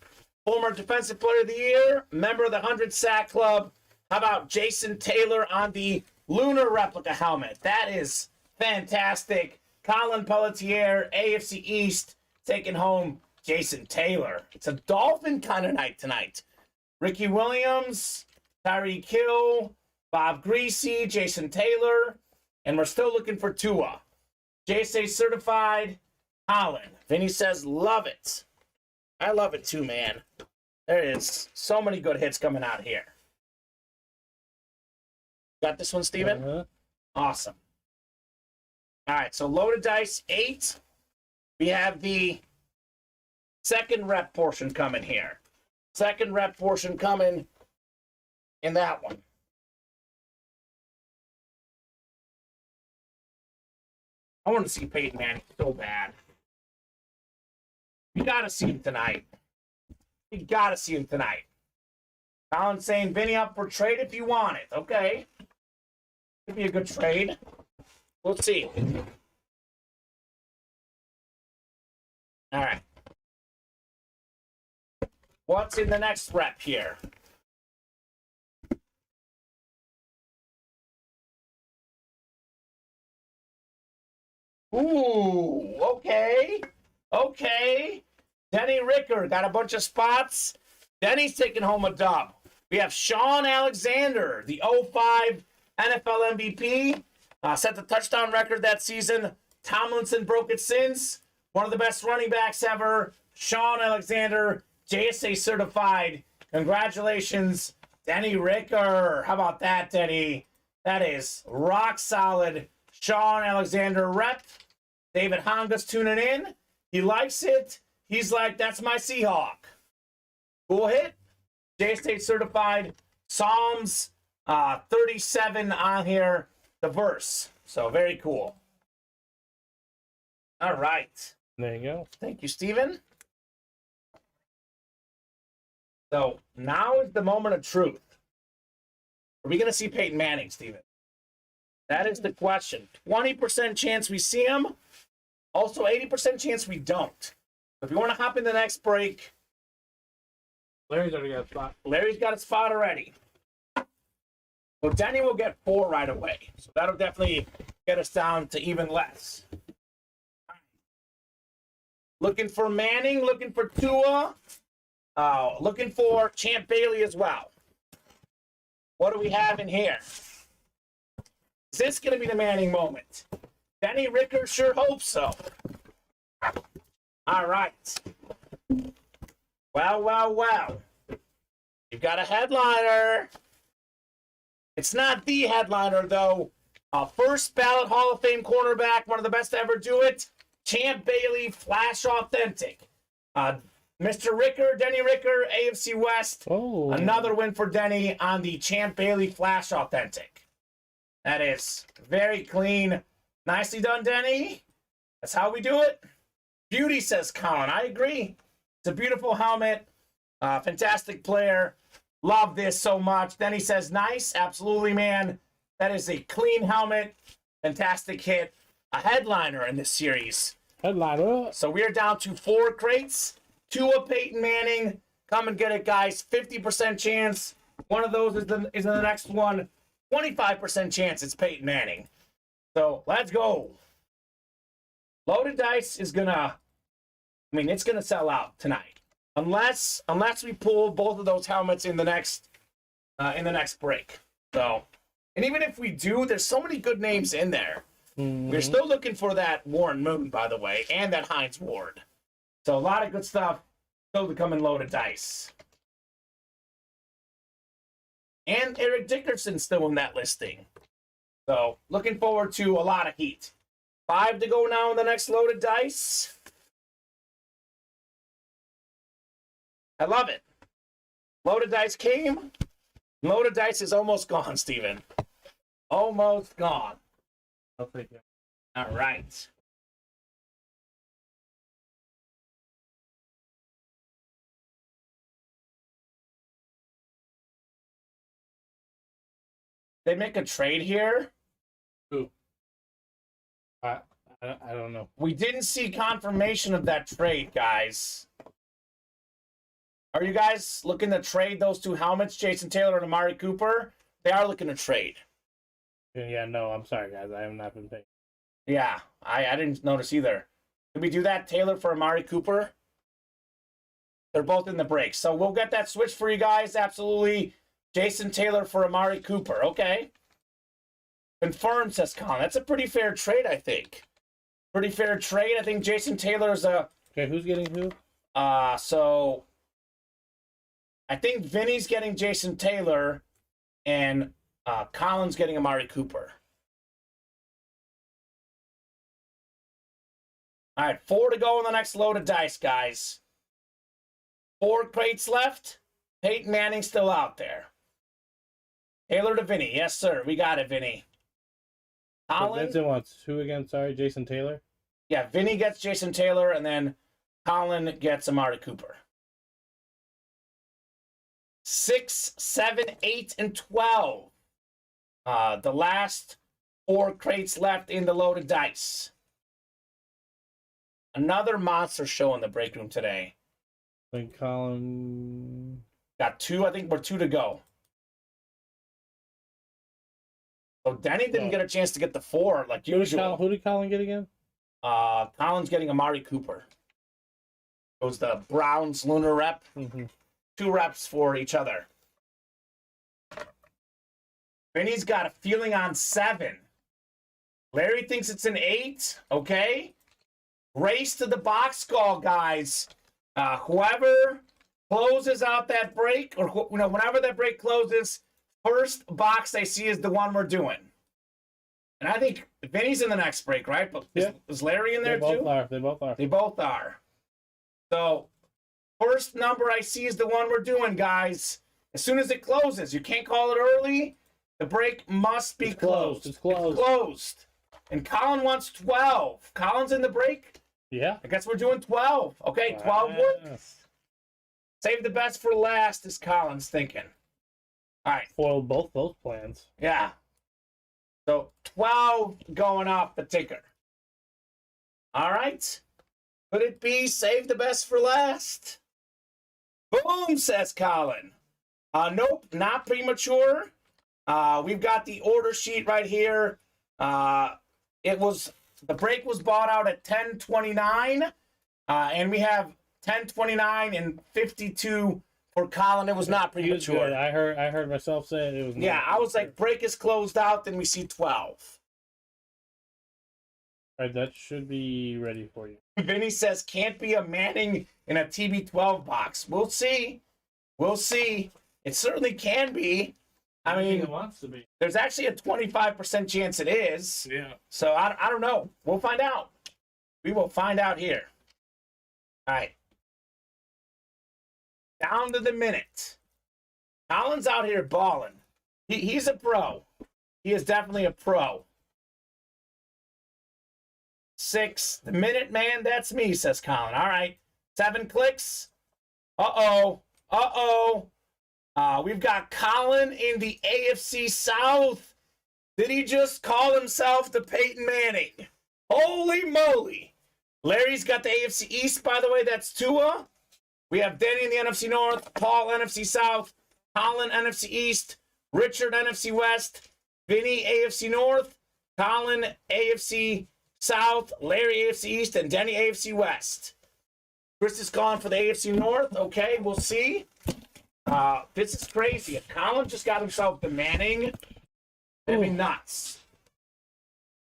former Defensive Player of the Year, member of the 100 Sack Club. How about Jason Taylor on the Lunar replica helmet? That is fantastic. Colin Pelletier, AFC East, taking home Jason Taylor. It's a Dolphin kind of night tonight. Ricky Williams, Tyreek Hill, Bob Greasy, Jason Taylor, and we're still looking for Tua. JSA certified, Colin. Vinny says, love it. I love it too, man. There is so many good hits coming out here. Got this one, Steven? Uh-huh. Awesome. All right, so loaded dice 8. We have the second rep portion coming here. Second rep portion coming in that one. I want to see Peyton Manning so bad. You got to see him tonight. You got to see him tonight. Colin's saying, Vinny, up for trade if you want it. Okay. Could be a good trade. We'll see. All right. What's in the next rep here? Ooh, okay. Okay. Denny Ricker got a bunch of spots. Denny's taking home a dub. We have Sean Alexander, the 05 NFL MVP. Set the touchdown record that season. Tomlinson broke it since. One of the best running backs ever. Sean Alexander, JSA certified. Congratulations, Denny Ricker. How about that, Denny? That is rock solid. Sean Alexander rep. David Honga's tuning in. He likes it. He's like, that's my Seahawk. Cool hit. JSA certified. Psalms 37 on here, the verse. So very cool. All right. There you go. Thank you, Steven. So now is the moment of truth. Are we going to see Peyton Manning, Steven? That is the question. 20% chance we see him. Also, 80% chance we don't. If you want to hop in the next break, Larry's already got a spot. Larry's got a spot already. Well, Denny will get 4 right away. So that'll definitely get us down to even less. Looking for Manning, looking for Tua, looking for Champ Bailey as well. What do we have in here? Is this going to be the Manning moment? Denny Ricker sure hopes so. All right. Well, well, well. You've got a headliner. It's not the headliner, though. First ballot Hall of Fame cornerback, one of the best to ever do it. Champ Bailey, Flash Authentic. Mr. Ricker, Denny Ricker, AFC West. Oh. Another win for Denny on the Champ Bailey Flash Authentic. That is very clean. Nicely done, Denny. That's how we do it. Beauty, says Colin. I agree. It's a beautiful helmet. Fantastic player. Love this so much. Denny says, nice. Absolutely, man. That is a clean helmet. Fantastic hit. A headliner in this series. Headliner. So we are down to 4 crates. 2 of Peyton Manning. Come and get it, guys. 50% chance. One of those is in the next one. 25% chance it's Peyton Manning. So let's go. Loaded dice is gonna, it's gonna sell out tonight. Unless we pull both of those helmets in the next break. So And even if we do, there's so many good names in there. We're still looking for that Warren Moon, by the way, and that Heinz Ward. So a lot of good stuff still to come in loaded dice. And Eric Dickerson still in that listing. So looking forward to a lot of heat. 5 to go now in the next loaded dice. I love it. Loaded dice came. Loaded dice is almost gone, Steven. Almost gone. I'll take it. All right. They make a trade here. Who? I don't know. We didn't see confirmation of that trade, guys. Are you guys looking to trade those two helmets, Jason Taylor and Amari Cooper? They are looking to trade. Yeah, no, I'm sorry, guys. I have not been paying. Yeah, I didn't notice either. Did we do that, Taylor for Amari Cooper? They're both in the break. So we'll get that switch for you guys. Absolutely. Jason Taylor for Amari Cooper. Okay. Confirmed, says Colin. That's a pretty fair trade, I think. Pretty fair trade. I think Jason Taylor's a... Okay, who's getting who? So I think Vinny's getting Jason Taylor and Colin's getting Amari Cooper. All right, 4 to go in the next load of dice, guys. 4 crates left. Peyton Manning still out there. Taylor to Vinny. Yes, sir. We got it, Vinny. Colin. Vincent wants who again? Sorry, Jason Taylor? Yeah, Vinny gets Jason Taylor, and then Colin gets Amari Cooper. 6, 7, 8, and 12. The last 4 crates left in the loaded dice. Another monster show in the break room today. I think Colin got 2. I think we're 2 to go. So Denny didn't get a chance to get the 4 like usual. Who did Colin get again? Colin's getting Amari Cooper. It was the Browns lunar rep. 2 reps for each other. Vinny's got a feeling on 7. Larry thinks it's an 8. Okay. Race to the box call, guys. Whoever closes out that break, or whenever that break closes, first box they see is the one we're doing. And I think Vinny's in the next break, right? But yeah. Is Larry in there too? They both are. They both are. So first number I see is the one we're doing, guys. As soon as it closes, you can't call it early. The break must be closed. It's closed. It's closed. And Colin wants 12. Colin's in the break? Yeah. I guess we're doing 12. Okay, 12 works. Save the best for last, is Colin's thinking. All right. Foiled both those plans. Yeah. So 12 going off the ticker. All right. Could it be save the best for last? Boom, says Colin. Nope, not premature. We've got the order sheet right here. The break was bought out at 10:29, and we have 10:29 and 52 for Colin. It was not premature. I heard myself say it was. Yeah, I was like, break is closed out, then we see 12. All right, that should be ready for you. Vinny says, can't be a Manning in a TB12 box. We'll see. We'll see. It certainly can be. I mean, it wants to be. There's actually a 25% chance it is. Yeah. So I don't know. We'll find out. We will find out here. All right. Down to the minute. Colin's out here balling. He's a pro. He is definitely a pro. 6. The minute man, that's me, says Colin. All right. 7 clicks. Uh-oh. Uh-oh. We've got Colin in the AFC South. Did he just call himself the Peyton Manning? Holy moly. Larry's got the AFC East, by the way. That's Tua. We have Denny in the NFC North, Paul NFC South, Colin NFC East, Richard NFC West, Vinny AFC North, Colin AFC South, Larry AFC East, and Denny AFC West. Chris is gone for the AFC North. Okay, we'll see. This is crazy. If Colin just got himself the Manning, That'd be nuts.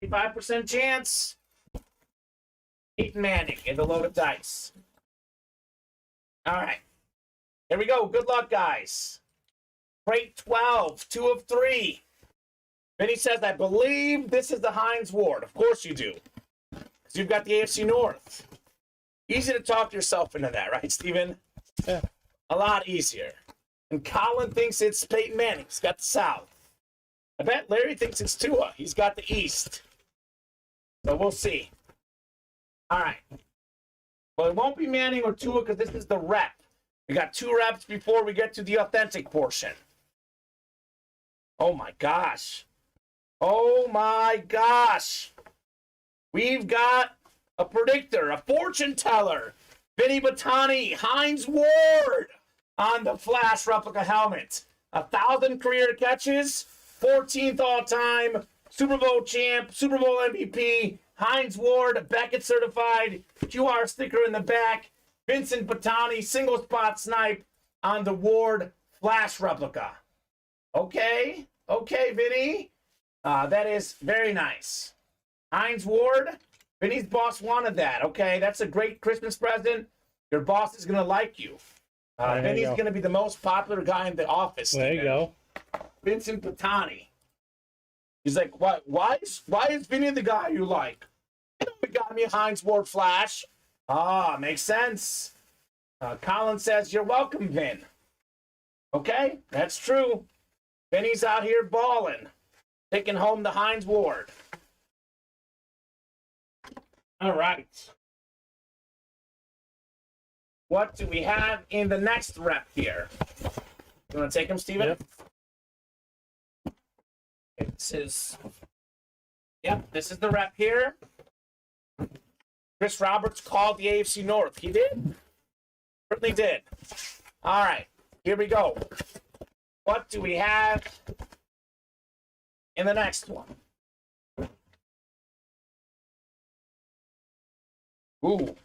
85% chance. Peyton Manning in the loaded dice. All right. Here we go. Good luck, guys. Crate 12, 2 of 3. Vinny says, I believe this is the Hines Ward. Of course you do. Because you've got the AFC North. Easy to talk yourself into that, right, Steven? Yeah. A lot easier. And Colin thinks it's Peyton Manning. He's got the South. I bet Larry thinks it's Tua. He's got the East. So we'll see. All right. Well, it won't be Manning or Tua because this is the rep. We got 2 reps before we get to the authentic portion. Oh, my gosh. Oh, my gosh. We've got a predictor, a fortune teller. Vinny Batani, Hines Ward on the Flash replica helmet. 1,000 career catches, 14th all-time, Super Bowl champ, Super Bowl MVP, Hines Ward, Beckett certified, QR sticker in the back, Vincent Batani, single spot snipe on the Ward Flash replica. Okay, Vinny. That is very nice. Hines Ward, Vinny's boss wanted that. Okay, that's a great Christmas present. Your boss is going to like you. Vinny's going to be the most popular guy in the office. There you go. Vincent Patani. He's like, why is Vinny the guy you like? You got me a Hines Ward Flash. Makes sense. Colin says, you're welcome, Vin. Okay, that's true. Vinny's out here balling, taking home the Hines Ward. All right. What do we have in the next rep here? You want to take him, Steven? Yep. This is the rep here. Chris Roberts called the AFC North. He did? Certainly did. All right, here we go. What do we have in the next one? Ooh.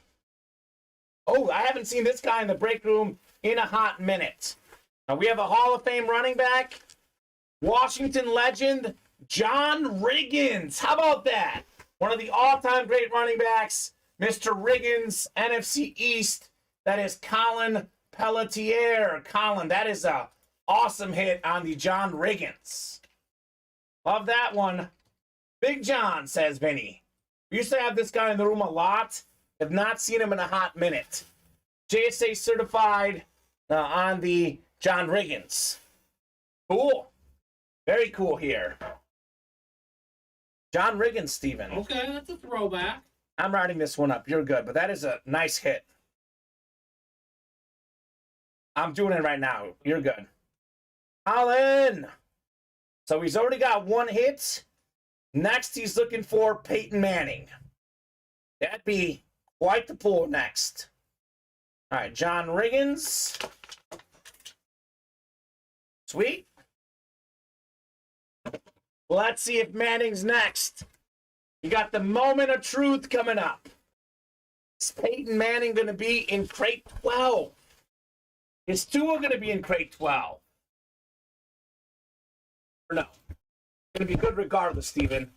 Oh, I haven't seen this guy in the break room in a hot minute. Now, we have a Hall of Fame running back, Washington legend, John Riggins. How about that? One of the all-time great running backs, Mr. Riggins, NFC East. That is Colin Pelletier. Colin, that is a awesome hit on the John Riggins. Love that one. Big John, says Vinny. We used to have this guy in the room a lot. Have not seen him in a hot minute. JSA certified on the John Riggins. Cool. Very cool here. John Riggins, Steven. Okay, that's a throwback. I'm writing this one up. You're good, but that is a nice hit. I'm doing it right now. You're good. Colin. So he's already got 1 hit. Next, he's looking for Peyton Manning. That'd be quite the pull next. All right, John Riggins. Sweet. Let's see if Manning's next. You got the moment of truth coming up. Is Peyton Manning going to be in crate 12? Is Tua going to be in crate 12? Or no? It's going to be good regardless, Steven,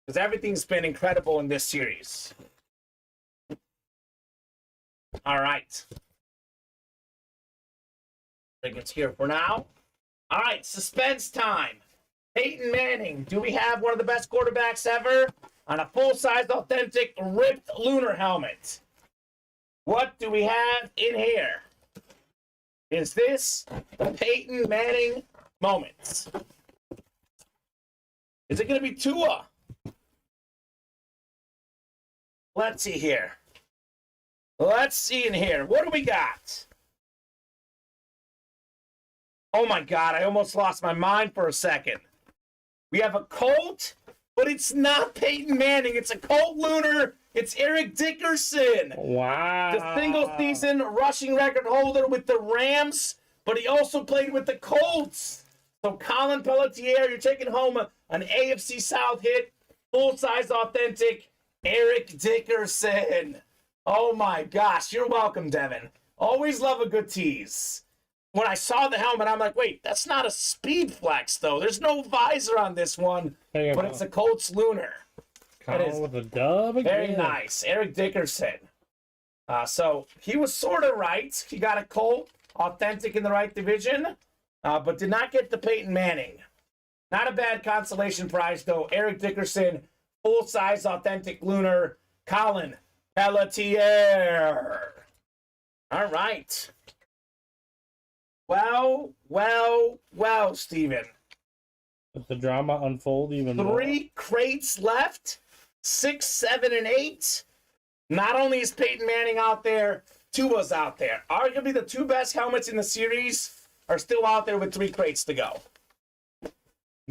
because everything's been incredible in this series. All right. I think it's here for now. All right, suspense time. Peyton Manning, do we have one of the best quarterbacks ever on a full-size, authentic, ripped lunar helmet? What do we have in here? Is this the Peyton Manning moment? Is it going to be Tua? Let's see here. Let's see in here. What do we got? Oh, my God. I almost lost my mind for a second. We have a Colt, but it's not Peyton Manning. It's a Colt Lunar. It's Eric Dickerson. Wow. The single-season rushing record holder with the Rams, but he also played with the Colts. So, Colin Pelletier, you're taking home an AFC South hit, full-size authentic, Eric Dickerson. Oh, my gosh. You're welcome, Devin. Always love a good tease. when I saw the helmet, I'm like, wait, that's not a Speed Flex, though. There's no visor on this one, but it's a Colts Lunar. Colin with a dub again. Very nice. Eric Dickerson. So he was sort of right. He got a Colt, authentic in the right division, but did not get the Peyton Manning. Not a bad consolation prize, though. Eric Dickerson, full-size, authentic Lunar. Colin Pelletier. All right. Well, Steven. Does the drama unfold even more? 3 crates left. 6, 7, and 8. Not only is Peyton Manning out there, Tua's out there. Arguably the 2 best helmets in the series are still out there with 3 crates to go. I'm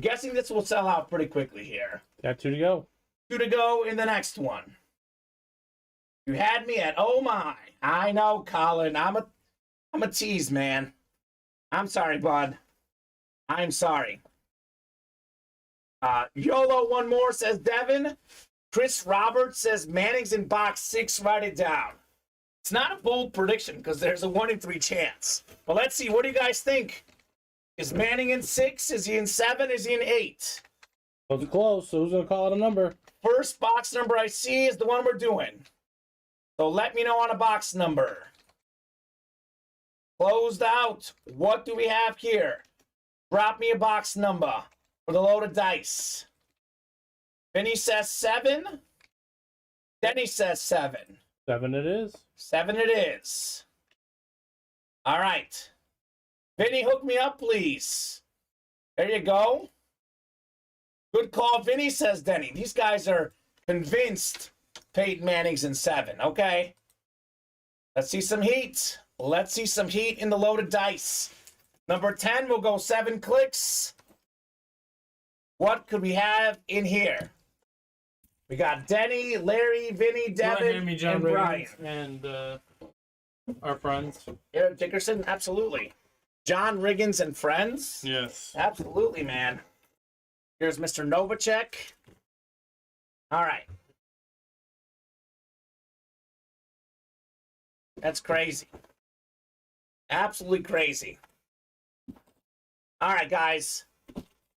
guessing this will sell out pretty quickly here. Got 2 to go. 2 to go in the next one. You had me at oh my. I know, Colin. I'm a tease, man. I'm sorry, bud. I'm sorry. YOLO one more, says Devin. Chris Roberts says Manning's in box 6. Write it down. It's not a bold prediction because there's a 1 in 3 chance. But let's see. What do you guys think? Is Manning in 6? Is he in 7? Is he in 8? Those are close. So who's going to call it a number? First box number I see is the one we're doing. So let me know on a box number. Closed out. What do we have here? Drop me a box number for the load of dice. Vinny says 7. Denny says 7. 7 it is. 7 it is. All right. Vinny, hook me up, please. There you go. Good call, Vinny, says Denny. These guys are convinced Peyton Manning's in 7. Okay. Let's see some heat. Let's see some heat in the loaded dice. Number 10 will go 7 clicks. What could we have in here? We got Denny, Larry, Vinny, Devin, and Brian. And our friends. Eric Dickerson, absolutely. John Riggins and friends? Yes. Absolutely, man. Here's Mr. Novacek. All right. That's crazy. Absolutely crazy. All right, guys.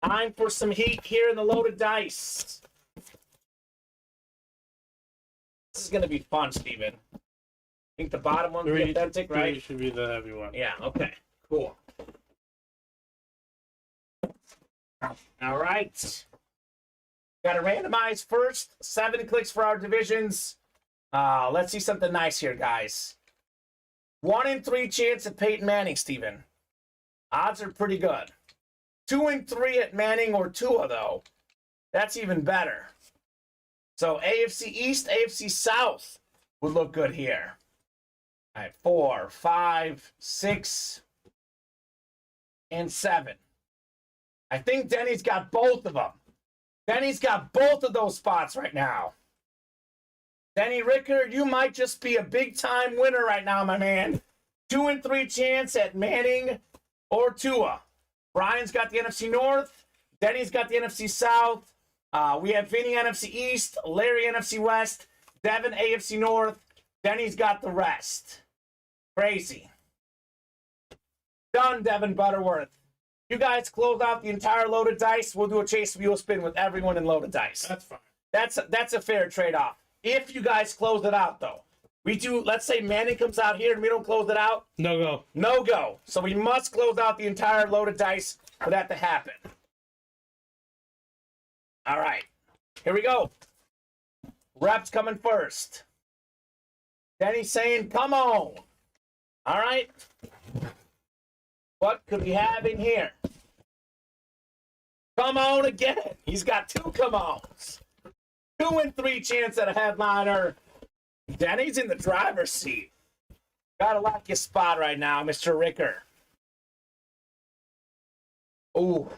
Time for some heat here in the loaded dice. This is going to be fun, Steven. I think the bottom one's the authentic, right? 3 should be the heavy one. Yeah, okay. Cool. All right. Got to randomize first. 7 clicks for our divisions. Let's see something nice here, guys. 1 in 3 chance at Peyton Manning, Steven. Odds are pretty good. 2 in 3 at Manning or Tua, though. That's even better. So AFC East, AFC South would look good here. All right, 4, 5, 6, and 7. I think Denny's got both of them. Denny's got both of those spots right now. Denny Ricker, you might just be a big-time winner right now, my man. 2 in 3 chance at Manning or Tua. Brian's got the NFC North. Denny's got the NFC South. We have Vinny NFC East, Larry NFC West, Devin AFC North. Denny's got the rest. Crazy. Done, Devin Butterworth. You guys close out the entire loaded dice. We'll do a chase wheel spin with everyone in loaded dice. That's fine. That's a fair trade-off. If you guys close it out, though. We do, let's say Manning comes out here and we don't close it out. No go. No go. So we must close out the entire loaded dice for that to happen. All right. Here we go. Reps coming first. Denny's saying, come on. All right. What could we have in here? Come on again. He's got 2 come-ons. 2 in 3 chance at a headliner. Denny's in the driver's seat. Gotta like your spot right now, Mr. Ricker. Ooh.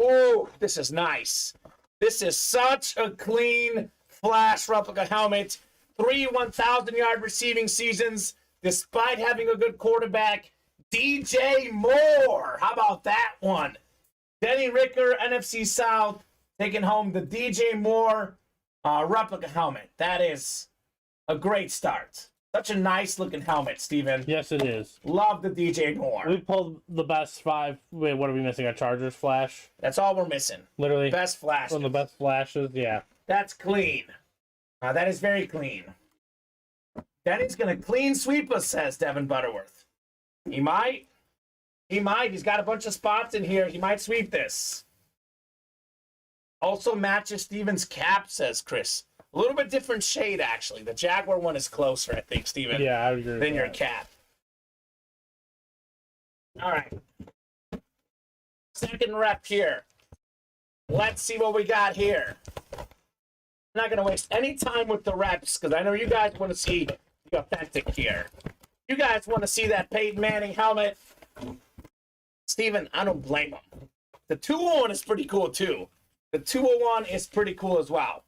Ooh, this is nice. This is such a clean flash replica helmet. 3 1,000-yard receiving seasons, despite having a good quarterback. DJ Moore. How about that one? Denny Ricker, NFC South, taking home the DJ Moore replica helmet. That is a great start. Such a nice looking helmet, Steven. Yes, it is. Love the DJ Moore. We pulled the best 5. Wait, what are we missing? A Chargers flash? That's all we're missing. Literally. Best flash. One of the best flashes, yeah. That's clean. That is very clean. Denny's going to clean sweep us, says Devin Butterworth. He might. He might. He's got a bunch of spots in here. He might sweep this. Also matches Steven's cap, says Chris. A little bit different shade, actually. The Jaguar one is closer, I think, Steven, Yeah, I agree with than your that. cap. All right. Second rep here. Let's see what we got here. I'm not going to waste any time with the reps because I know you guys want to see the authentic here. You guys want to see that Peyton Manning helmet. Steven, I don't blame him. The 201 is pretty cool, too. The 201 is pretty cool as well.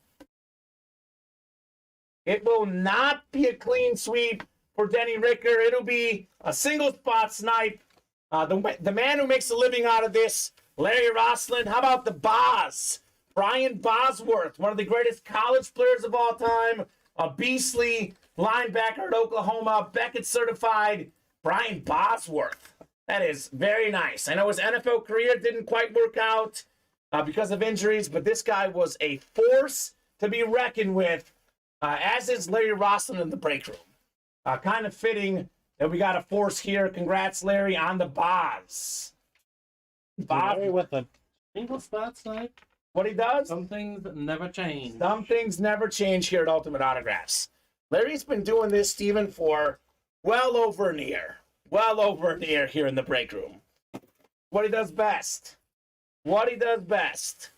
It will not be a clean sweep for Denny Ricker. It'll be a single spot snipe. The man who makes a living out of this, Larry Roslin. How about the Boz? Brian Bosworth, one of the greatest college players of all time. A beastly linebacker at Oklahoma. Beckett certified. Brian Bosworth. That is very nice. I know his NFL career didn't quite work out because of injuries, but this guy was a force to be reckoned with. As is Larry Roslin in the break room. Kind of fitting that we got a force here. Congrats, Larry, on the Boz. Larry with a single spot snipe. What he does? Some things never change. Some things never change here at Ultimate Autographs. Larry's been doing this, Steven, for well over a year. Well over a year here in the break room. What he does best. What he does best.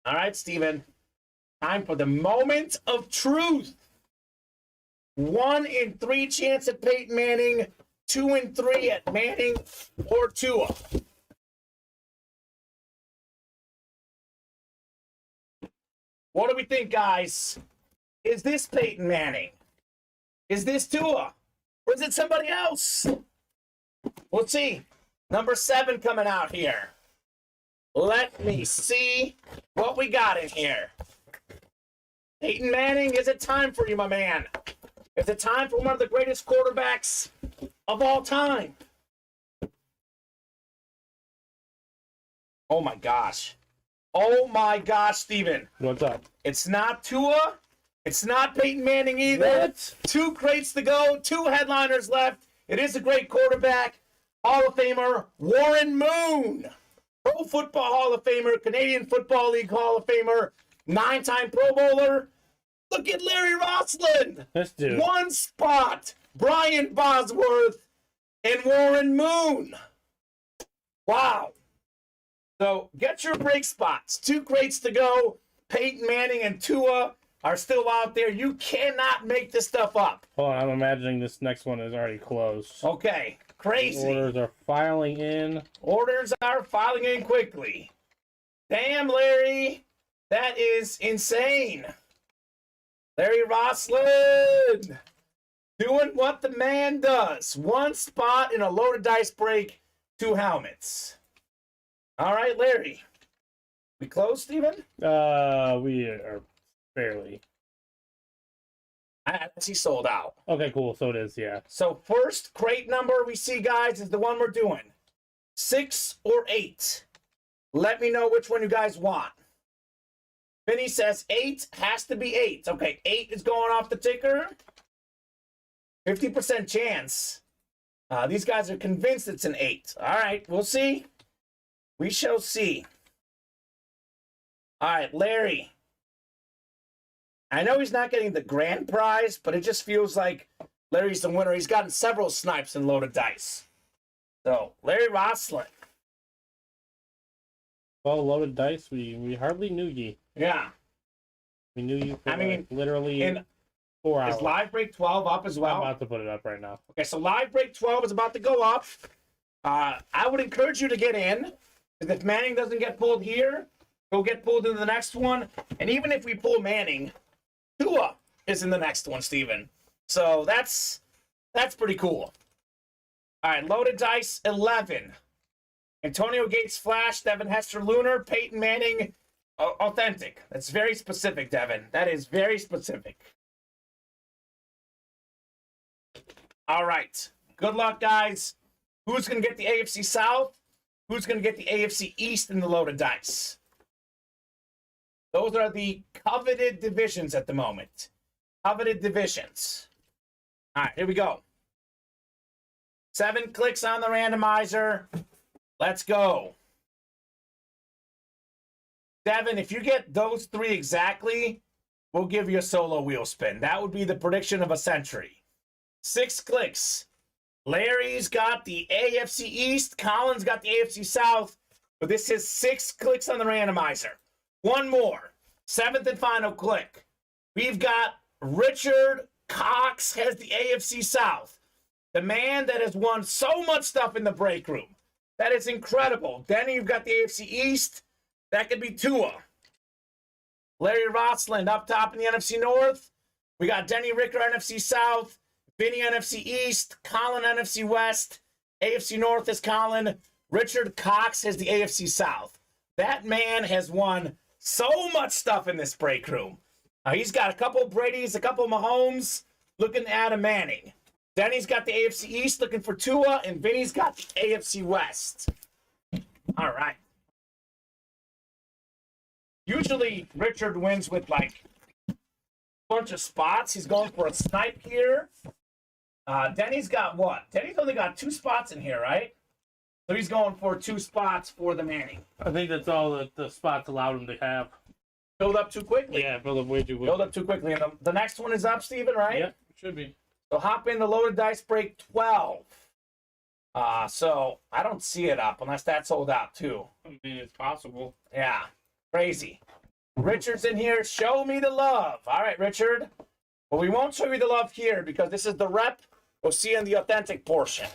All right, Steven. Time for the moment of truth. 1 in 3 chance at Peyton Manning. 2 in 3 at Manning or Tua. What do we think, guys? Is this Peyton Manning? Is this Tua? Or is it somebody else? We'll see. Number 7 coming out here. Let me see what we got in here. Peyton Manning, is it time for you, my man? Is it time for one of the greatest quarterbacks of all time? Oh, my gosh. Oh, my gosh, Steven. What's up? It's not Tua. It's not Peyton Manning either. What? 2 crates to go. 2 headliners left. It is a great quarterback. Hall of Famer Warren Moon. Pro Football Hall of Famer. Canadian Football League Hall of Famer. 9-time Pro Bowler. Look at Larry Roslin. This dude. 1 spot. Brian Bosworth and Warren Moon. Wow. So get your break spots. 2 crates to go. Peyton Manning and Tua are still out there. You cannot make this stuff up. Hold on, I'm imagining this next one is already closed. Okay. Crazy. Orders are filing in. Orders are filing in quickly. Damn, Larry. That is insane. Larry Roslin doing what the man does. 1 spot in a loaded dice break, 2 helmets. All right, Larry. We close, Steven? We are barely. I see sold out. Okay, cool. So it is, yeah. So first crate number we see, guys, is the one we're doing. 6 or 8. Let me know which one you guys want. Vinny says 8 has to be 8. Okay, 8 is going off the ticker. 50% chance. These guys are convinced it's an 8. All right, we'll see. We shall see. All right, Larry. I know he's not getting the grand prize, but it just feels like Larry's the winner. He's gotten several snipes in loaded dice. So, Larry Roslin. Well, loaded dice, we hardly knew ye. Yeah. We knew you for literally and 4 hours. is Live Break 12 up as well? I'm about to put it up right now. Okay, so Live Break 12 is about to go up. I would encourage you to get in. Because if Manning doesn't get pulled here, he'll get pulled into the next one. And even if we pull Manning, Tua is in the next one, Steven. So that's pretty cool. All right, loaded dice 11. Antonio Gates Flash, Devin Hester Lunar, Peyton Manning Authentic. That's very specific, Devin. That is very specific. All right. Good luck, guys. Who's going to get the AFC South? Who's going to get the AFC East in the loaded dice? Those are the coveted divisions at the moment. Coveted divisions. All right, here we go. 7 clicks on the randomizer. Let's go. Devin, if you get those 3 exactly, we'll give you a solo wheel spin. That would be the prediction of a century. 6 clicks. Larry's got the AFC East. Colin's got the AFC South. But this is 6 clicks on the randomizer. One more. 7th and final click. We've got Richard Cox has the AFC South. The man that has won so much stuff in the break room. That is incredible. Denny, you've got the AFC East. That could be Tua. Larry Rossland up top in the NFC North. We got Denny Ricker, NFC South. Vinny, NFC East. Colin, NFC West. AFC North is Colin. Richard Cox has the AFC South. That man has won so much stuff in this break room. He's got a couple Brady's, a couple Mahomes, looking at a Manning. Denny's got the AFC East looking for Tua, and Vinny's got the AFC West. All right. Usually, Richard wins with, like, a bunch of spots. He's going for a snipe here. Denny's got what? Denny's only got 2 spots in here, right? So he's going for 2 spots for the Manning. I think that's all that the spots allowed him to have. Filled up too quickly. Yeah, filled up way too quickly. Filled up too quickly. And the next one is up, Steven, right? Yep, it should be. So hop in the loaded dice break 12. So I don't see it up unless that's sold out too. I mean, it's possible. Yeah, crazy. Richard's in here. Show me the love. All right, Richard. Well, we won't show you the love here because this is the rep. We'll see in the authentic portion.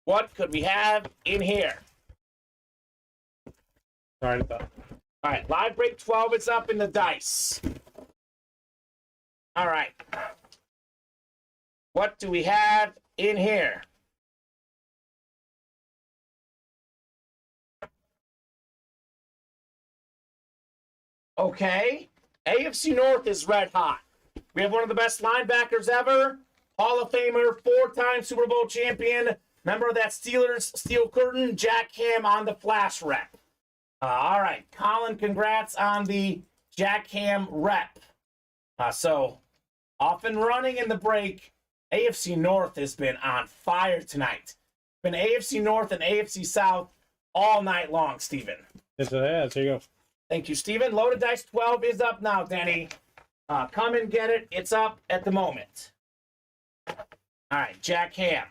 What could we have in here? Sorry about that. All right, live break 12 is up in the dice. All right. What do we have in here? Okay. AFC North is red hot. We have one of the best linebackers ever. Hall of Famer, 4-time Super Bowl champion. Member of that Steelers Steel Curtain, Jack Ham on the flash rep. All right. Colin, congrats on the Jack Ham rep. So, off and running in the break. AFC North has been on fire tonight. Been AFC North and AFC South all night long, Steven. Yes, it has. Here you go. Thank you, Steven. Loaded Dice 12 is up now, Denny. Come and get it. It's up at the moment. All right, Jack Ham.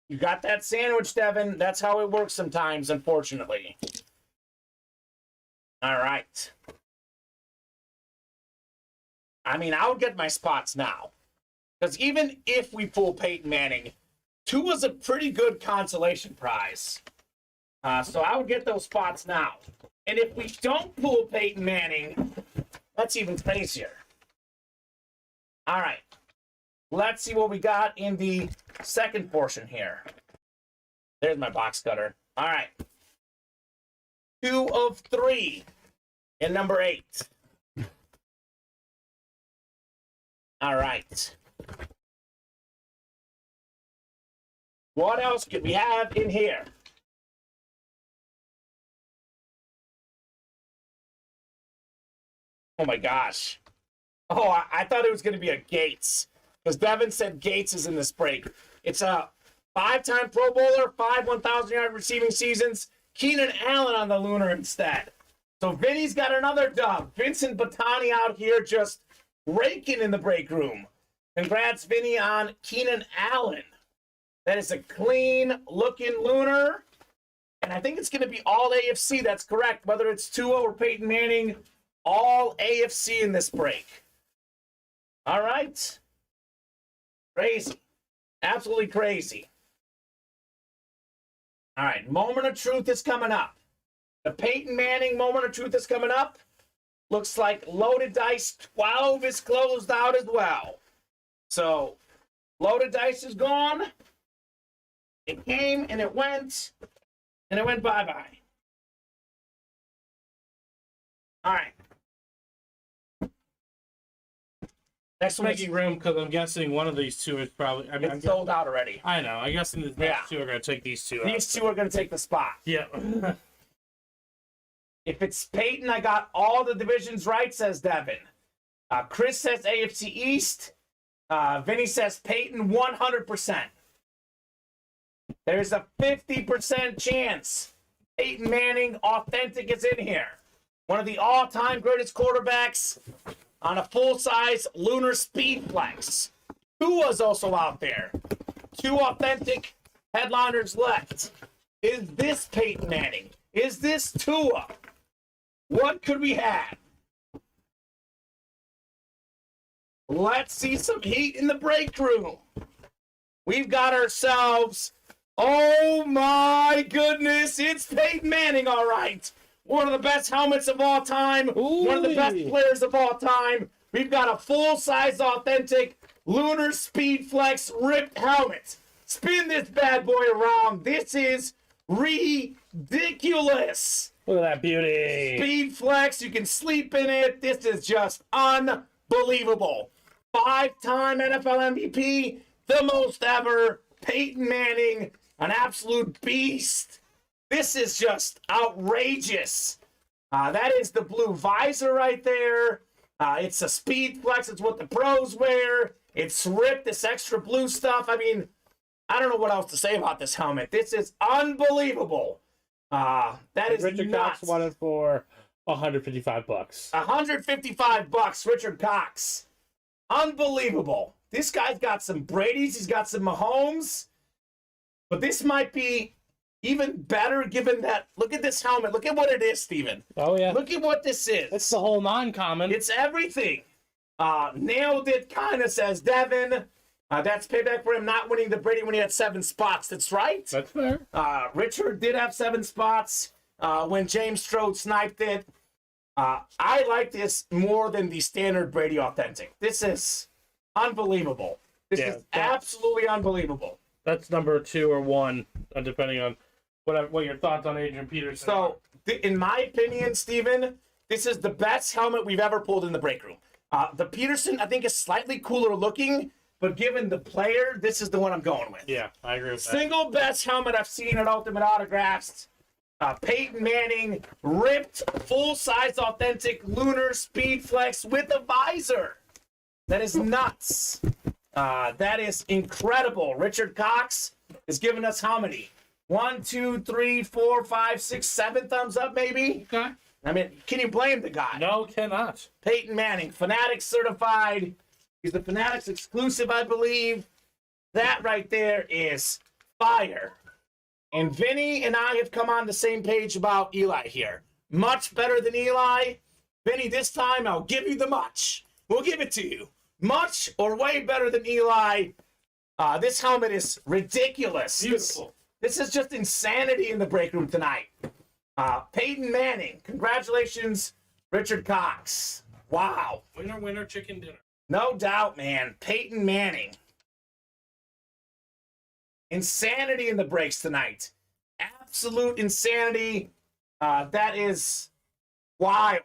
You got that sandwich, Devin. That's how it works sometimes, unfortunately. All right. I mean, I would get my spots now. Because even if we pull Peyton Manning, 2 was a pretty good consolation prize. So I would get those spots now. And if we don't pull Peyton Manning, that's even crazier. All right. Let's see what we got in the second portion here. There's my box cutter. All right. 2 of 3 in number 8. All right. What else could we have in here? Oh my gosh. Oh, I thought it was going to be a Gates. Because Devin said Gates is in this break. It's a 5-time Pro Bowler, 5 1,000-yard receiving seasons. Keenan Allen on the Lunar instead. So Vinny's got another dub. Vincent Batani out here just raking in the break room. Congrats, Vinny, on Keenan Allen. That is a clean-looking Lunar. And I think it's going to be all AFC. That's correct. Whether it's Tua or Peyton Manning, all AFC in this break. All right. Crazy. Absolutely crazy. All right. Moment of truth is coming up. The Peyton Manning moment of truth is coming up. Looks like Loaded Dice 12 is closed out as well. So, Loaded Dice is gone. It came and it went bye-bye. All right. Next one Making room because I'm guessing one of these two is probably. I mean, it's sold out already. I know. I'm guessing the next two are going to take these two. These two are going to take the spot. Yeah. If it's Peyton, I got all the divisions right, says Devin. Chris says AFC East. Vinny says Peyton 100%. There's a 50% chance Peyton Manning authentic is in here. One of the all-time greatest quarterbacks on a full-size lunar speed flex. Tua's also out there. 2 authentic headliners left. Is this Peyton Manning? Is this Tua? What could we have? Let's see some heat in the break room. We've got ourselves, oh my goodness, it's Peyton Manning, all right. One of the best helmets of all time. Ooh. One of the best players of all time. We've got a full-size authentic lunar speed flex ripped helmet. Spin this bad boy around. This is ridiculous. Look at that beauty. Speed flex, you can sleep in it. This is just unbelievable. 5-time NFL MVP, the most ever. Peyton Manning, an absolute beast. This is just outrageous. That is the blue visor right there. It's a speed flex. It's what the pros wear. It's ripped, this extra blue stuff. I mean, I don't know what else to say about this helmet. This is unbelievable. That is Richard nuts. Cox wanted for $155. $155, Richard Cox. Unbelievable. This guy's got some Brady's. He's got some Mahomes. But this might be even better given that, look at this helmet. Look at what it is, Steven. Oh, yeah. Look at what this is. It's the whole non-common. It's everything. Nailed it, kind of, says Devin. That's payback for him not winning the Brady when he had 7 spots. That's right. That's fair. Richard did have 7 spots when James Strode sniped it. I like this more than the standard Brady Authentic. This is unbelievable. This is absolutely unbelievable. That's number 2 or 1, depending on what your thoughts on Adrian Peterson. So, in my opinion, Steven, this is the best helmet we've ever pulled in the break room. The Peterson, I think, is slightly cooler looking, but given the player, this is the one I'm going with. Yeah, I agree with that. Single best helmet I've seen at Ultimate Autographs. Peyton Manning, ripped, full-size, authentic lunar speed flex with a visor. That is nuts. That is incredible. Richard Cox is giving us how many? 1, 2, 3, 4, 5, 6, 7 thumbs up, maybe? Okay. I mean, can you blame the guy? No, cannot. Peyton Manning, Fanatics certified. He's the Fanatics exclusive, I believe. That right there is fire. And Vinny and I have come on the same page about Eli here. Much better than Eli. Vinny, this time I'll give you the much. We'll give it to you. Much or way better than Eli. This helmet is ridiculous. Beautiful. This is just insanity in the break room tonight. Peyton Manning. Congratulations, Richard Cox. Wow. Winner, winner, chicken dinner. No doubt, man. Peyton Manning. Insanity in the breaks tonight. Absolute insanity. That is wild.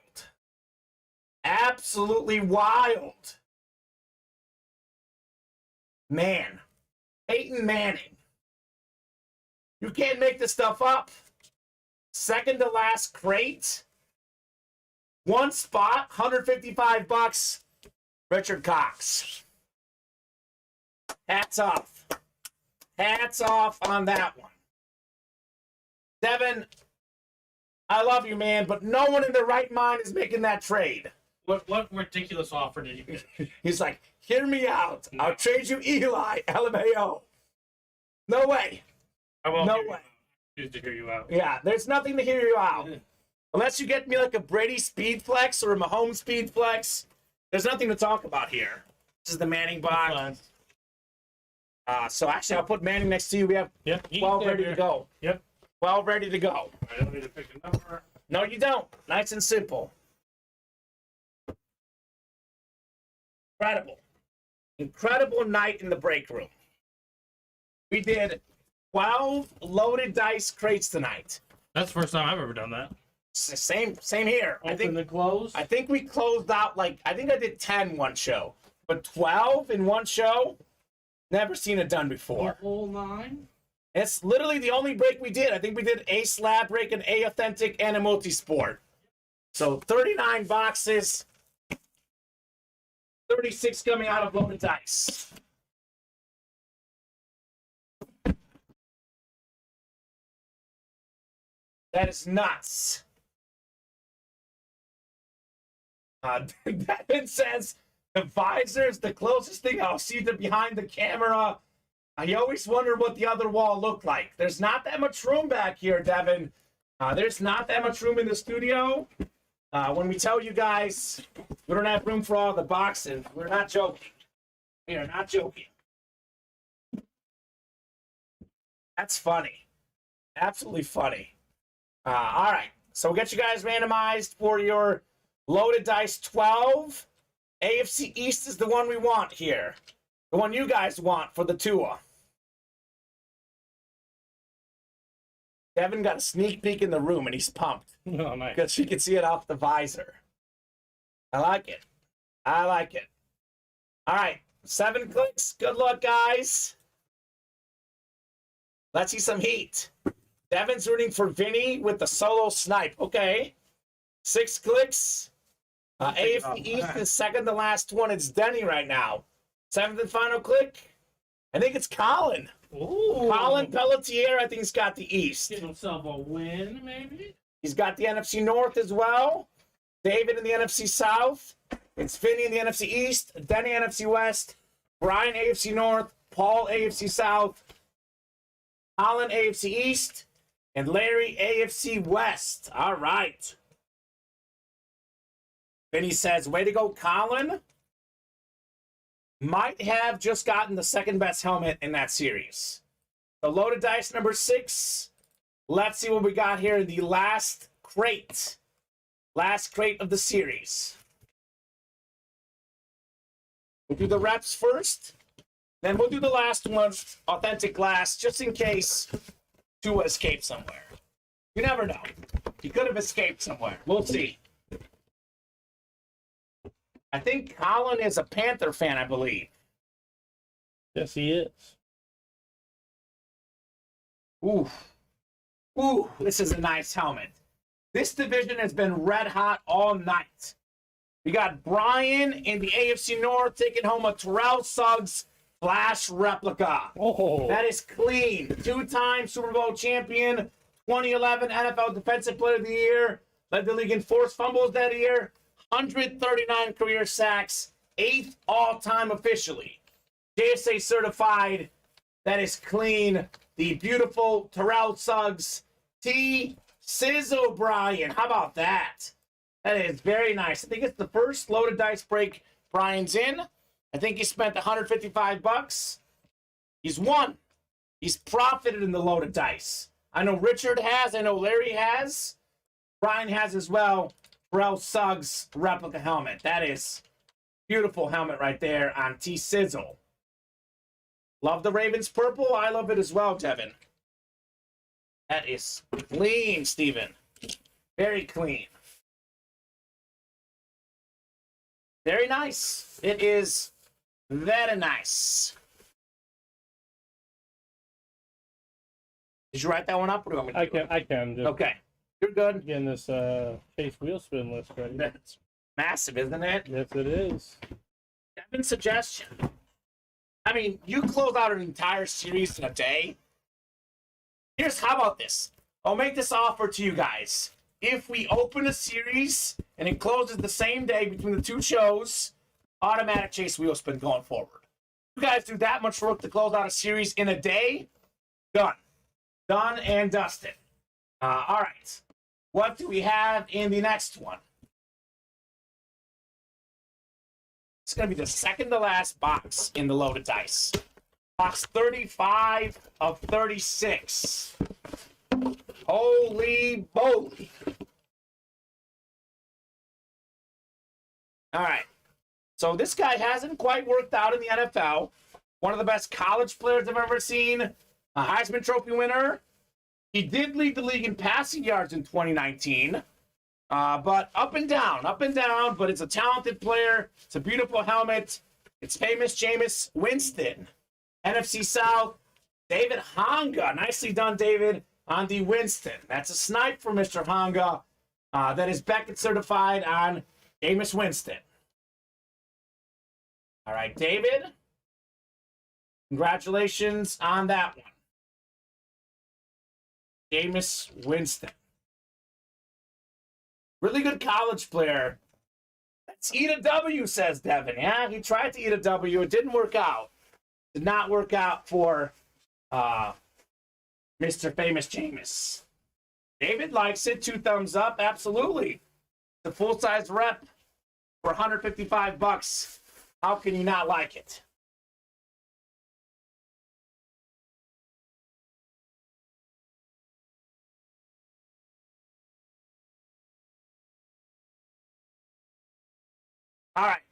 Absolutely wild. Man. Peyton Manning. You can't make this stuff up. Second to last crate. 1 spot, $155. Richard Cox. Hats off. Hats off on that one. Devin, I love you, man, but no one in their right mind is making that trade. What ridiculous offer did you get? He's like, hear me out. I'll trade you Eli, LMAO. No way. I won't No way. choose to hear you out. Yeah, there's nothing to hear you out. Unless you get me like a Brady speed flex or a Mahomes speed flex, there's nothing to talk about here. This is the Manning box. So actually, I'll put Manning next to you. We have 12 ready to go. Yep. 12 ready to go. I don't need to pick a number. No, you don't. Nice and simple. Incredible. Incredible night in the break room. We did 12 loaded dice crates tonight. That's the first time I've ever done that. Same here. Open and close. I think we closed out I think I did 10 one show. But 12 in one show? Never seen it done before. The whole 9? It's literally the only break we did. I think we did a slab break, an A authentic, and a multi-sport. So 39 boxes. 36 coming out of loaded dice. That is nuts. Devin says the visor is the closest thing I'll see to behind the camera. I always wonder what the other wall looked like. There's not that much room back here, Devin. There's not that much room in the studio. When we tell you guys we don't have room for all the boxes, we're not joking. We are not joking. That's funny. Absolutely funny. All right. So we'll get you guys randomized for your loaded dice 12. AFC East is the one we want here. The one you guys want for the Tua. Devin got a sneak peek in the room and he's pumped. Oh, nice. Because she can see it off the visor. I like it. I like it. All right. 7 clicks. Good luck, guys. Let's see some heat. Devin's rooting for Vinny with the solo snipe. Okay. 6 clicks. AFC East is second to last one. It's Denny right now. 7th and final click. I think it's Colin. Ooh. Colin Pelletier, I think he's got the East. Get himself a win, maybe? He's got the NFC North as well. David in the NFC South. It's Vinny in the NFC East. Denny NFC West. Brian AFC North. Paul AFC South. Colin AFC East. And Larry AFC West. All right. Vinny says, way to go, Colin. Might have just gotten the second best helmet in that series. The loaded dice number 6. Let's see what we got here in the last crate. Last crate of the series. We'll do the reps first. Then we'll do the last one, authentic glass, just in case Tua escaped somewhere. You never know. He could have escaped somewhere. We'll see. I think Colin is a Panther fan, I believe. Yes, he is. Ooh. Ooh, this is a nice helmet. This division has been red hot all night. We got Brian in the AFC North taking home a Terrell Suggs Flash replica. Oh. That is clean. 2-time Super Bowl champion, 2011 NFL Defensive Player of the Year, led the league in forced fumbles that year, 139 career sacks, 8th all-time officially. JSA certified. That is clean. The beautiful Terrell Suggs T. Sizzle Brian. How about that? That is very nice. I think it's the first loaded dice break Brian's in. I think he spent $155. He's won. He's profited in the loaded dice. I know Richard has. I know Larry has. Brian has as well. Terrell Suggs replica helmet. That is beautiful helmet right there on T. Sizzle. Love the Ravens purple. I love it as well, Devin. That is clean, Steven. Very clean. Very nice. It is very nice. Did you write that one up? Or do you want me to I can. Just okay. You're good. getting this Chase wheel spin list ready. That's massive, isn't it? Yes, it is. Devin's suggestion. I mean, you close out an entire series in a day. How about this? I'll make this offer to you guys. If we open a series and it closes the same day between the two shows, automatic Chase wheel spin going forward. You guys do that much work to close out a series in a day? Done. Done and dusted. All right. What do we have in the next one? It's going to be the second to last box in the loaded dice. Box 35 of 36. Holy moly. All right. So this guy hasn't quite worked out in the NFL. One of the best college players I've ever seen. A Heisman Trophy winner. He did lead the league in passing yards in 2019. But up and down, but it's a talented player. It's a beautiful helmet. It's famous Jameis Winston. NFC South, David Honga. Nicely done, David, on the Winston. That's a snipe for Mr. Honga. That is Beckett certified on Jameis Winston. All right, David. Congratulations on that one. Jameis Winston. Really good college player. Let's eat a W, says Devin. Yeah, he tried to eat a W. It didn't work out. Did not work out for Mr. Famous Jameis. David likes it. 2 thumbs up. Absolutely. The full-size rep for $155. How can you not like it? All right.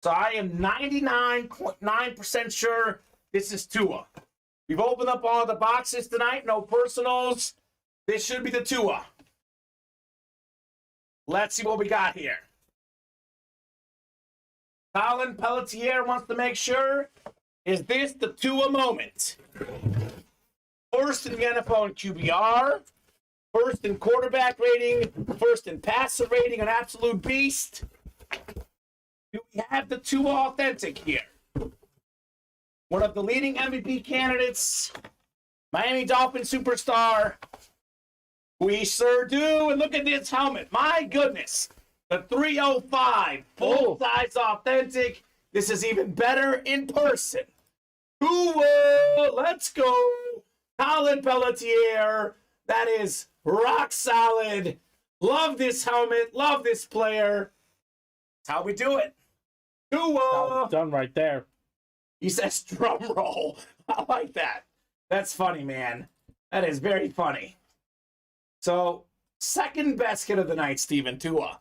So I am 99.9% sure this is Tua. We've opened up all the boxes tonight. No personals. This should be the Tua. Let's see what we got here. Colin Pelletier wants to make sure. Is this the Tua moment? First in the NFL in QBR. First in quarterback rating. First in passer rating. An absolute beast. Do we have the Tua authentic here? One of the leading MVP candidates. Miami Dolphins superstar. We sure do. And look at this helmet. My goodness. The 305. Full-size authentic. This is even better in person. Tua, let's go. Colin Pelletier. That is rock solid. Love this helmet. Love this player. That's how we do it. Tua. Done right there. He says drum roll. I like that. That's funny, man. That is very funny. So, second best hit of the night, Steven, Tua.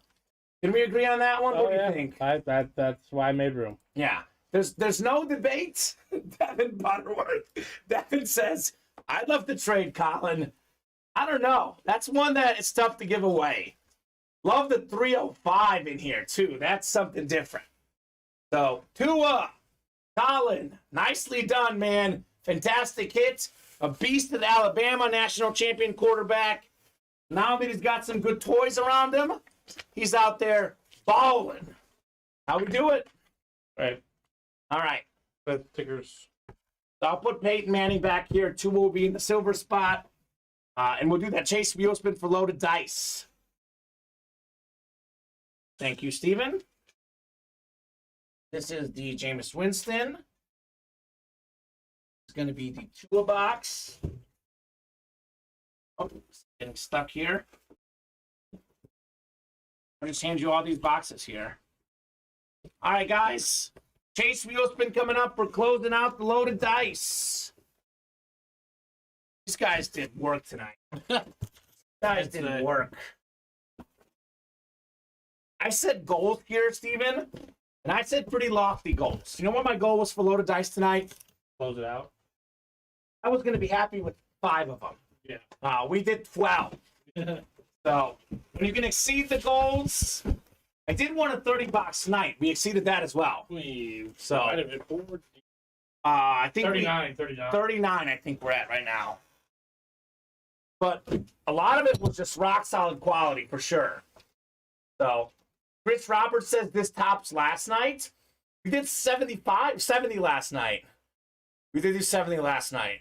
Can we agree on that one? What do you think? That's why I made room. Yeah. There's no debate. Devin Butterworth. Devin says, I love the trade, Colin. I don't know. That's one that it's tough to give away. Love the 305 in here, too. That's something different. So, Tua, Colin, nicely done, man. Fantastic hit. A beast at Alabama, national champion quarterback. Now that he's got some good toys around him, he's out there balling. How we do it? Right. All right. But tickers. So I'll put Peyton Manning back here. Tua will be in the silver spot. And we'll do that chase wheel spin for loaded dice. Thank you, Steven. This is the Jameis Winston. It's going to be the Tua box. Oh, it's getting stuck here. I'll just hand you all these boxes here. All right, guys. Chase wheel spin coming up. We're closing out the loaded dice. These guys did work tonight. Guys did work. I said goals here, Steven, and I said pretty lofty goals. You know what my goal was for loaded dice tonight? Close it out. I was going to be happy with 5 of them. Yeah. We did 12. So when you can exceed the goals, I did want a 30-box tonight. We exceeded that as well. So I think 39. 39, I think we're at right now. But a lot of it was just rock solid quality for sure. So Chris Roberts says this tops last night. We did 70 last night. We did do 70 last night.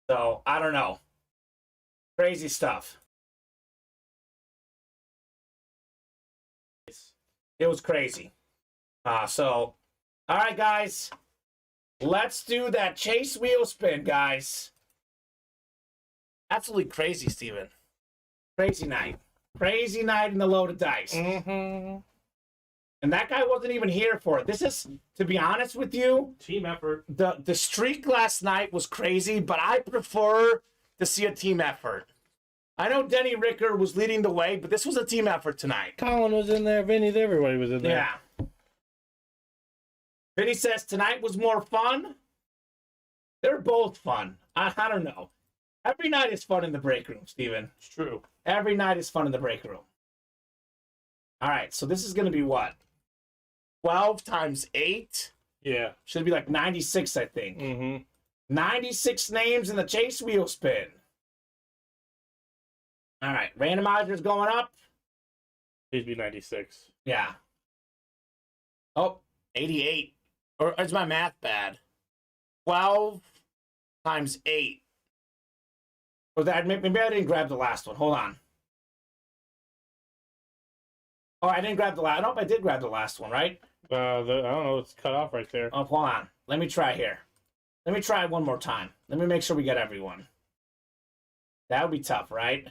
So I don't know. Crazy stuff. It was crazy. So, all right, guys. Let's do that chase wheel spin, guys. Absolutely crazy, Steven. Crazy night. Crazy night in the loaded dice. Mm-hmm. And that guy wasn't even here for it. This is, to be honest with you, Team effort. the streak last night was crazy, but I prefer to see a team effort. I know Denny Ricker was leading the way, but this was a team effort tonight. Colin was in there. Vinny, everybody was in there. Yeah. Vinny says tonight was more fun. They're both fun. I don't know. Every night is fun in the break room, Steven. It's true. Every night is fun in the break room. All right, so this is going to be what? 12 times 8. Yeah. Should be like 96, I think. Mm-hmm. 96 names in the chase wheel spin. All right, randomizer's going up. Please be 96. Yeah. Oh, 88. Or is my math bad? 12 times 8. Or that maybe I didn't grab the last one. Hold on. Oh, I didn't grab the last. Nope, I did grab the last one, right? I don't know. It's cut off right there. Oh, hold on. Let me try here. Let me try one more time. Let me make sure we get everyone. That would be tough, right?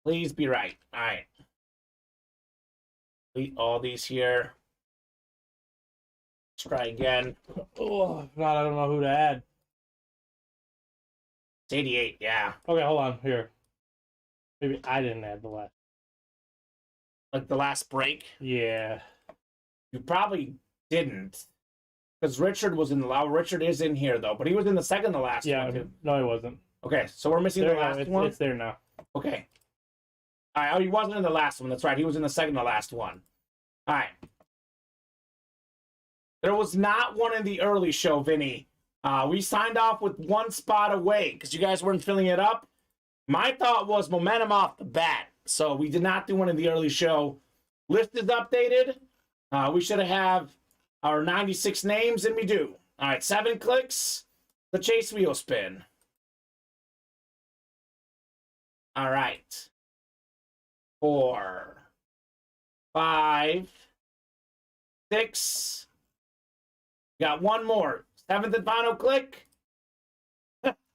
Please be right. All right. Delete all these here. Let's try again. Oh, God, I don't know who to add. It's 88, yeah. Okay, hold on. Here. Maybe I didn't add the last. Like the last break. Yeah. You probably didn't. Because Richard was in the last. Richard is in here, though. But he was in the second to last Yeah, one, too. no, he wasn't. Okay, so we're missing There, the last it's, one? It's there now. Okay. All right. Oh, he wasn't in the last one. That's right. He was in the second to last one. All right. There was not one in the early show, Vinny. We signed off with one spot away because you guys weren't filling it up. My thought was momentum off the bat. So we did not do one in the early show. List is updated. We should have our 96 names, and we do. All right, 7 clicks. The chase wheel spin. All right. 4, 5, 6. Got one more. 7th and final click.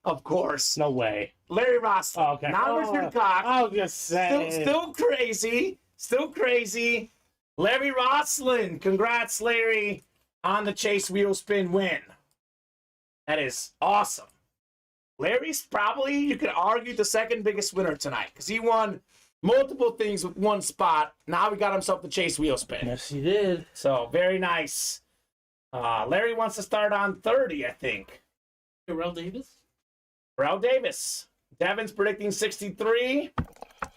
Of course. No way. Larry Ross. Oh, okay. Not Richard Cox. I was gonna say. Still crazy. Still crazy. Larry Rosslin. Congrats, Larry, on the chase wheel spin win. That is awesome. Larry's probably, you could argue, the second biggest winner tonight because he won multiple things with one spot. Now he got himself the chase wheel spin. Yes, he did. So, very nice. Larry wants to start on 30, I think. Terrell Davis? Terrell Davis. Devin's predicting 63.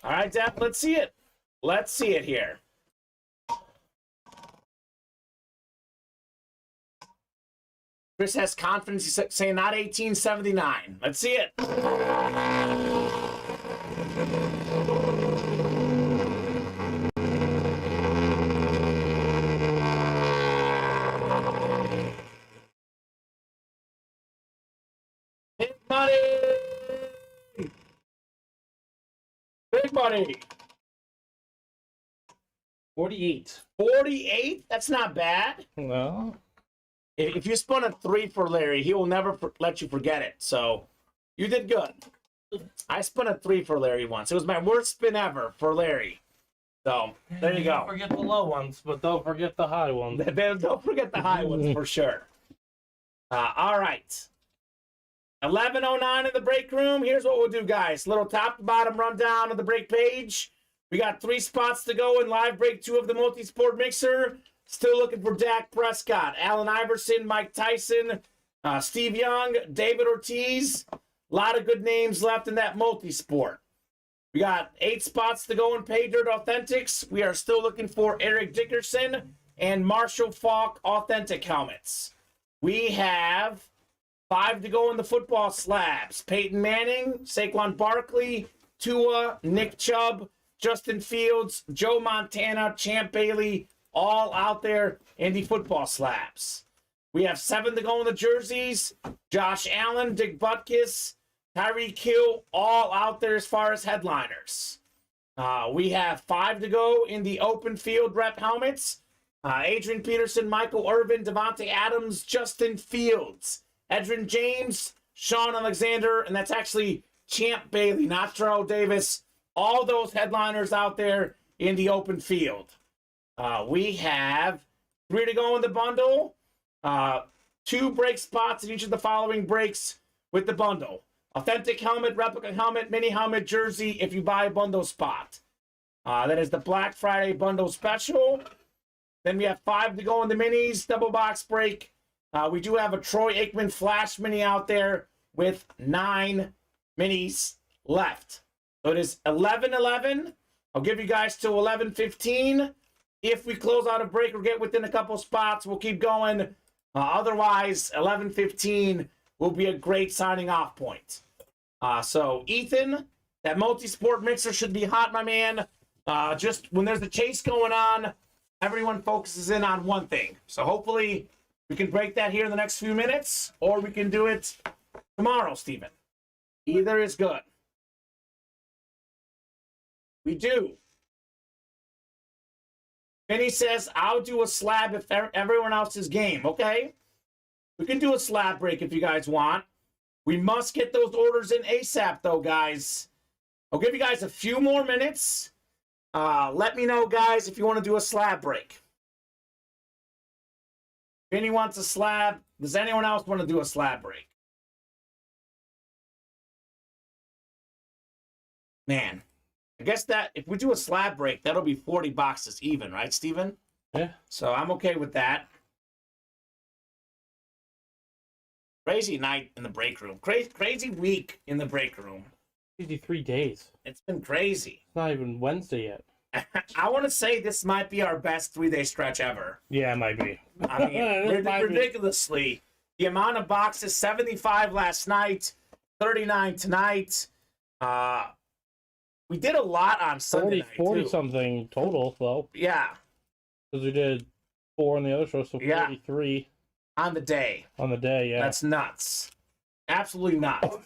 All right, Dev, let's see it. Let's see it here. Chris has confidence. He's saying not 1879. Let's see it. Big money! Big money! 48. 48? That's not bad. No. If you spun a 3 for Larry, he will never let you forget it. So you did good. I spun a 3 for Larry once. It was my worst spin ever for Larry. So there you go. Don't forget the low ones, but don't forget the high ones. Don't forget the high ones for sure. All right. 11:09 in the break room. Here's what we'll do, guys. Little top to bottom rundown of the break page. We got 3 spots to go in live break 2 of the multi-sport mixer. Still looking for Dak Prescott, Allen Iverson, Mike Tyson, Steve Young, David Ortiz. A lot of good names left in that multi-sport. We got 8 spots to go in Pay Dirt Authentics. We are still looking for Eric Dickerson and Marshall Faulk Authentic helmets. We have 5 to go in the football slabs. Peyton Manning, Saquon Barkley, Tua, Nick Chubb, Justin Fields, Joe Montana, Champ Bailey, all out there in the football slabs. We have 7 to go in the jerseys. Josh Allen, Dick Butkus, Tyreek Hill, all out there as far as headliners. We have 5 to go in the open field rep helmets. Adrian Peterson, Michael Irvin, Devontae Adams, Justin Fields, Edrin James, Sean Alexander, and that's actually Champ Bailey, not Terrell Davis. All those headliners out there in the open field. We have 3 to go in the bundle. 2 break spots in each of the following breaks with the bundle. Authentic helmet, replica helmet, mini helmet, jersey if you buy a bundle spot. That is the Black Friday bundle special. Then we have 5 to go in the minis, double box break. We do have a Troy Aikman Flash mini out there with 9 minis left. So it is 11:11. I'll give you guys till 11:15. If we close out a break or get within a couple spots, we'll keep going. Otherwise, 11:15 will be a great signing off point. So, Ethan, that multi-sport mixer should be hot, my man. Just when there's a chase going on, everyone focuses in on one thing. So hopefully we can break that here in the next few minutes, or we can do it tomorrow, Steven. Either is good. We do. Vinny says, I'll do a slab if everyone else is game. Okay. We can do a slab break if you guys want. We must get those orders in ASAP, though, guys. I'll give you guys a few more minutes. Let me know, guys, if you want to do a slab break. Vinny wants a slab. Does anyone else want to do a slab break? Man, I guess that if we do a slab break, that'll be 40 boxes even, right, Steven? Yeah. So I'm okay with that. Crazy night in the break room. Crazy week in the break room. 53 days. It's been crazy. It's not even Wednesday yet. I want to say this might be our best 3-day stretch ever. Yeah, it might be. I mean, ridiculously. The amount of boxes, 75 last night, 39 tonight. We did a lot on Sunday night, 40 too. something total, though. Yeah. Because we did 4 on the other show, so 43 on the day. on the day, yeah. That's nuts. Absolutely nuts.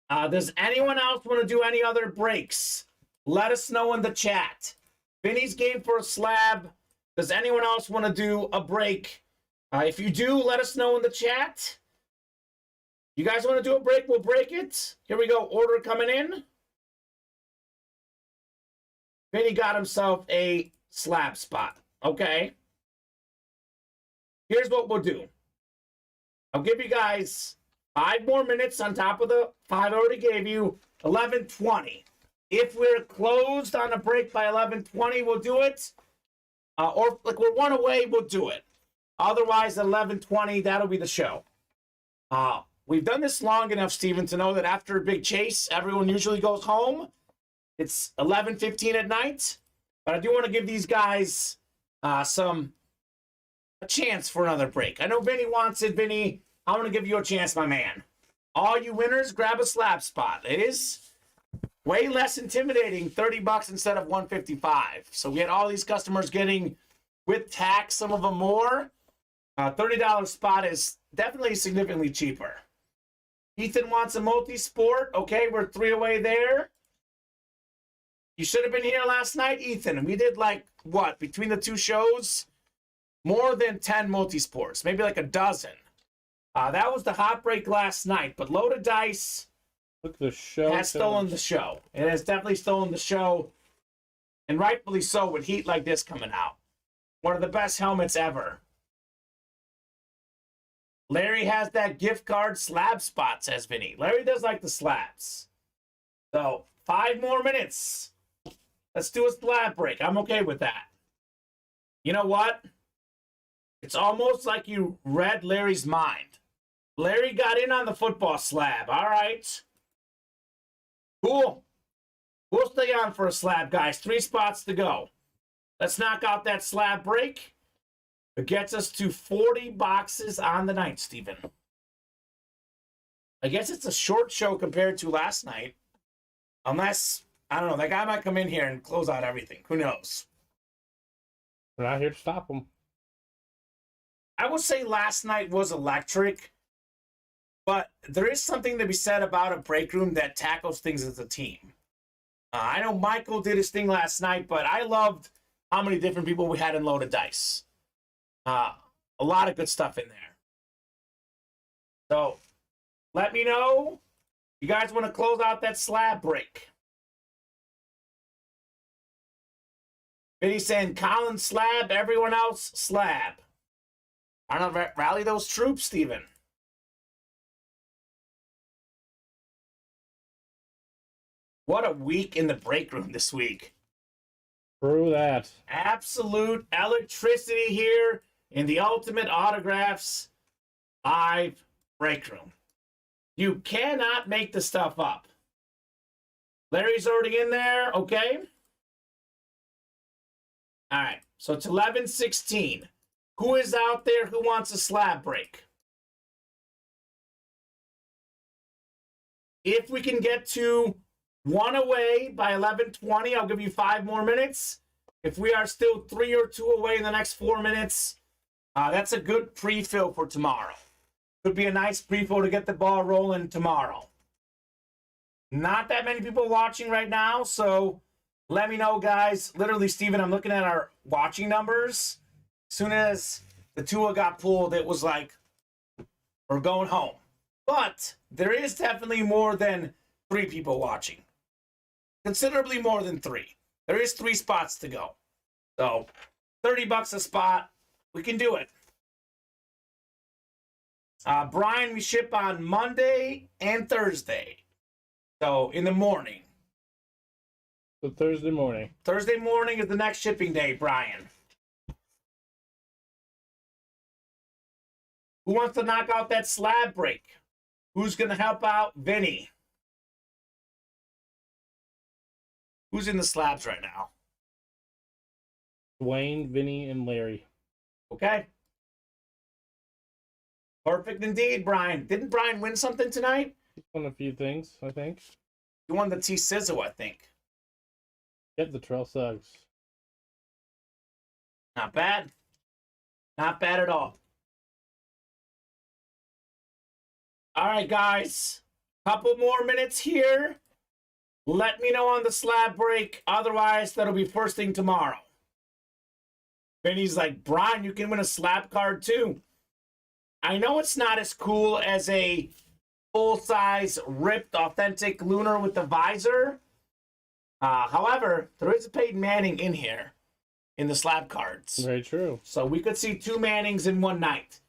Does anyone else want to do any other breaks? Let us know in the chat. Vinny's game for a slab. Does anyone else want to do a break? If you do, let us know in the chat. You guys want to do a break? We'll break it. Here we go. Order coming in. Vinny got himself a slab spot. Okay. Here's what we'll do. I'll give you guys 5 more minutes on top of the 5 I already gave you. 11:20. If we're closed on a break by 11:20, we'll do it. Or like we're 1 away, we'll do it. Otherwise, at 11:20, that'll be the show. We've done this long enough, Steven, to know that after a big chase, everyone usually goes home. It's 11:15 at night. But I do want to give these guys a chance for another break. I know Vinny wants it, Vinny. I want to give you a chance, my man. All you winners, grab a slab spot. It is way less intimidating, $30 instead of $155. So we had all these customers getting, with tax, some of them more. $30 spot is definitely significantly cheaper. Ethan wants a multi-sport. Okay, we're 3 away there. You should have been here last night, Ethan. We did like, what, between the 2 shows? More than 10 multi-sports, maybe like a dozen. That was the hot break last night, but Loaded Dice The show has stolen the show. It has definitely stolen the show, and rightfully so with heat like this coming out. One of the best helmets ever. Larry has that gift card slab spot, says Vinny. Larry does like the slabs. So, 5 more minutes. Let's do a slab break. I'm okay with that. You know what? It's almost like you read Larry's mind. Larry got in on the football slab. All right. Cool. We'll stay on for a slab, guys. 3 spots to go. Let's knock out that slab break. It gets us to 40 boxes on the night, Steven. I guess it's a short show compared to last night. Unless, I don't know, that guy might come in here and close out everything. Who knows? We're not here to stop them. I would say last night was electric. But there is something to be said about a break room that tackles things as a team. I know Michael did his thing last night, but I loved how many different people we had in Loaded Dice. A lot of good stuff in there. So, let me know. You guys want to close out that slab break? Vinny's saying Colin slab, everyone else slab. I don't know, rally those troops, Steven. What a week in the break room this week. True that. Absolute electricity here in the Ultimate Autographs live break room. You cannot make the stuff up. Larry's already in there, okay? All right, so it's 11:16. Who is out there who wants a slab break? If we can get to one away by 11:20, I'll give you 5 more minutes. If we are still 3 or 2 away in the next 4 minutes, that's a good pre-fill for tomorrow. Could be a nice pre-fill to get the ball rolling tomorrow. Not that many people watching right now, so let me know, guys. Literally, Steven, I'm looking at our watching numbers. As soon as the Tua got pulled, it was like, we're going home. But there is definitely more than 3 people watching. Considerably more than 3. There is 3 spots to go. So, $30 a spot. We can do it. Brian, we ship on Monday and Thursday. So, in the morning. So Thursday morning. Thursday morning is the next shipping day, Brian. Who wants to knock out that slab break? Who's going to help out Vinny? Who's in the slabs right now? Dwayne, Vinny, and Larry. Okay. Perfect indeed, Brian. Didn't Brian win something tonight? He's won a few things, I think. He won the T-Sizzle, I think. Get the Trail Suggs. Not bad. Not bad at all. All right, guys. Couple more minutes here. Let me know on the slab break. Otherwise, that'll be first thing tomorrow. Vinny's like, Brian, you can win a slab card too. I know it's not as cool as a full-size, ripped, authentic Lunar with the visor. However, there is a Peyton Manning in here in the slab cards. Very true. So we could see 2 Mannings in one night.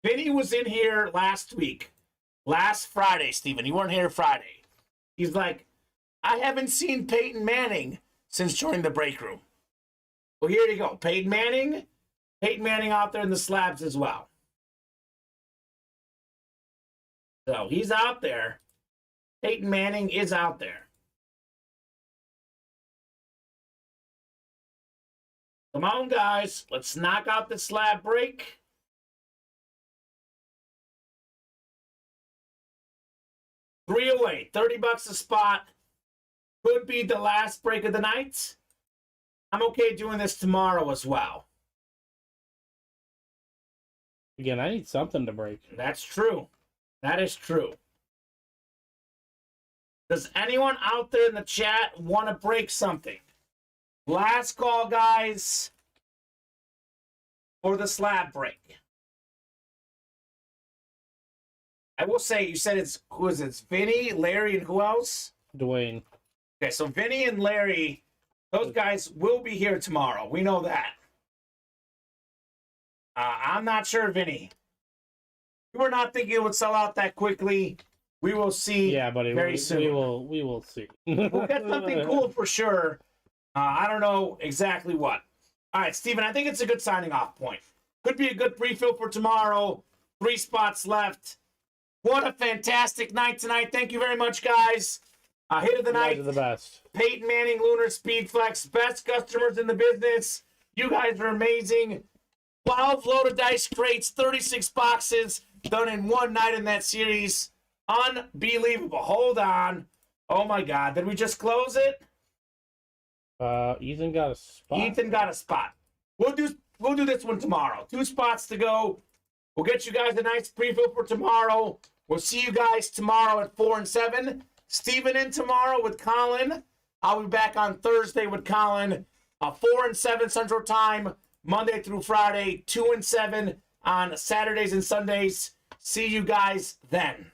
Vinny was in here last week. Last Friday, Steven. He weren't here Friday. He's like, I haven't seen Peyton Manning since joining the break room. Well, here you go. Peyton Manning out there in the slabs as well. So he's out there. Peyton Manning is out there. Come on, guys. Let's knock out the slab break. Three away. $30 a spot. Could be the last break of the night. I'm okay doing this tomorrow as well. Again, I need something to break. That's true. That is true. Does anyone out there in the chat want to break something? Last call, guys, for the slab break. I will say, you said it's, who is it? It's Vinny, Larry, and who else? Dwayne. Okay, so Vinny and Larry, those guys will be here tomorrow. We know that. I'm not sure, Vinny. We were not thinking it would sell out that quickly. We will see. Yeah, buddy. Very soon. We will see. We'll get something cool for sure. I don't know exactly what. All right, Steven, I think it's a good signing off point. Could be a good pre-fill for tomorrow. 3 spots left. What a fantastic night tonight. Thank you very much, guys. Hit of the night. You guys are the best. Peyton Manning, Lunar Speed Flex. Best customers in the business. You guys are amazing. 12 loaded dice crates, 36 boxes done in one night in that series. Unbelievable. Hold on. Oh, my God. Did we just close it? Ethan got a spot. Ethan got a spot. We'll do this one tomorrow. 2 spots to go. We'll get you guys a nice pre-fill for tomorrow. We'll see you guys tomorrow at 4 and 7. Steven in tomorrow with Colin. I'll be back on Thursday with Colin. 4 and 7 Central Time, Monday through Friday. 2 and 7 on Saturdays and Sundays. See you guys then.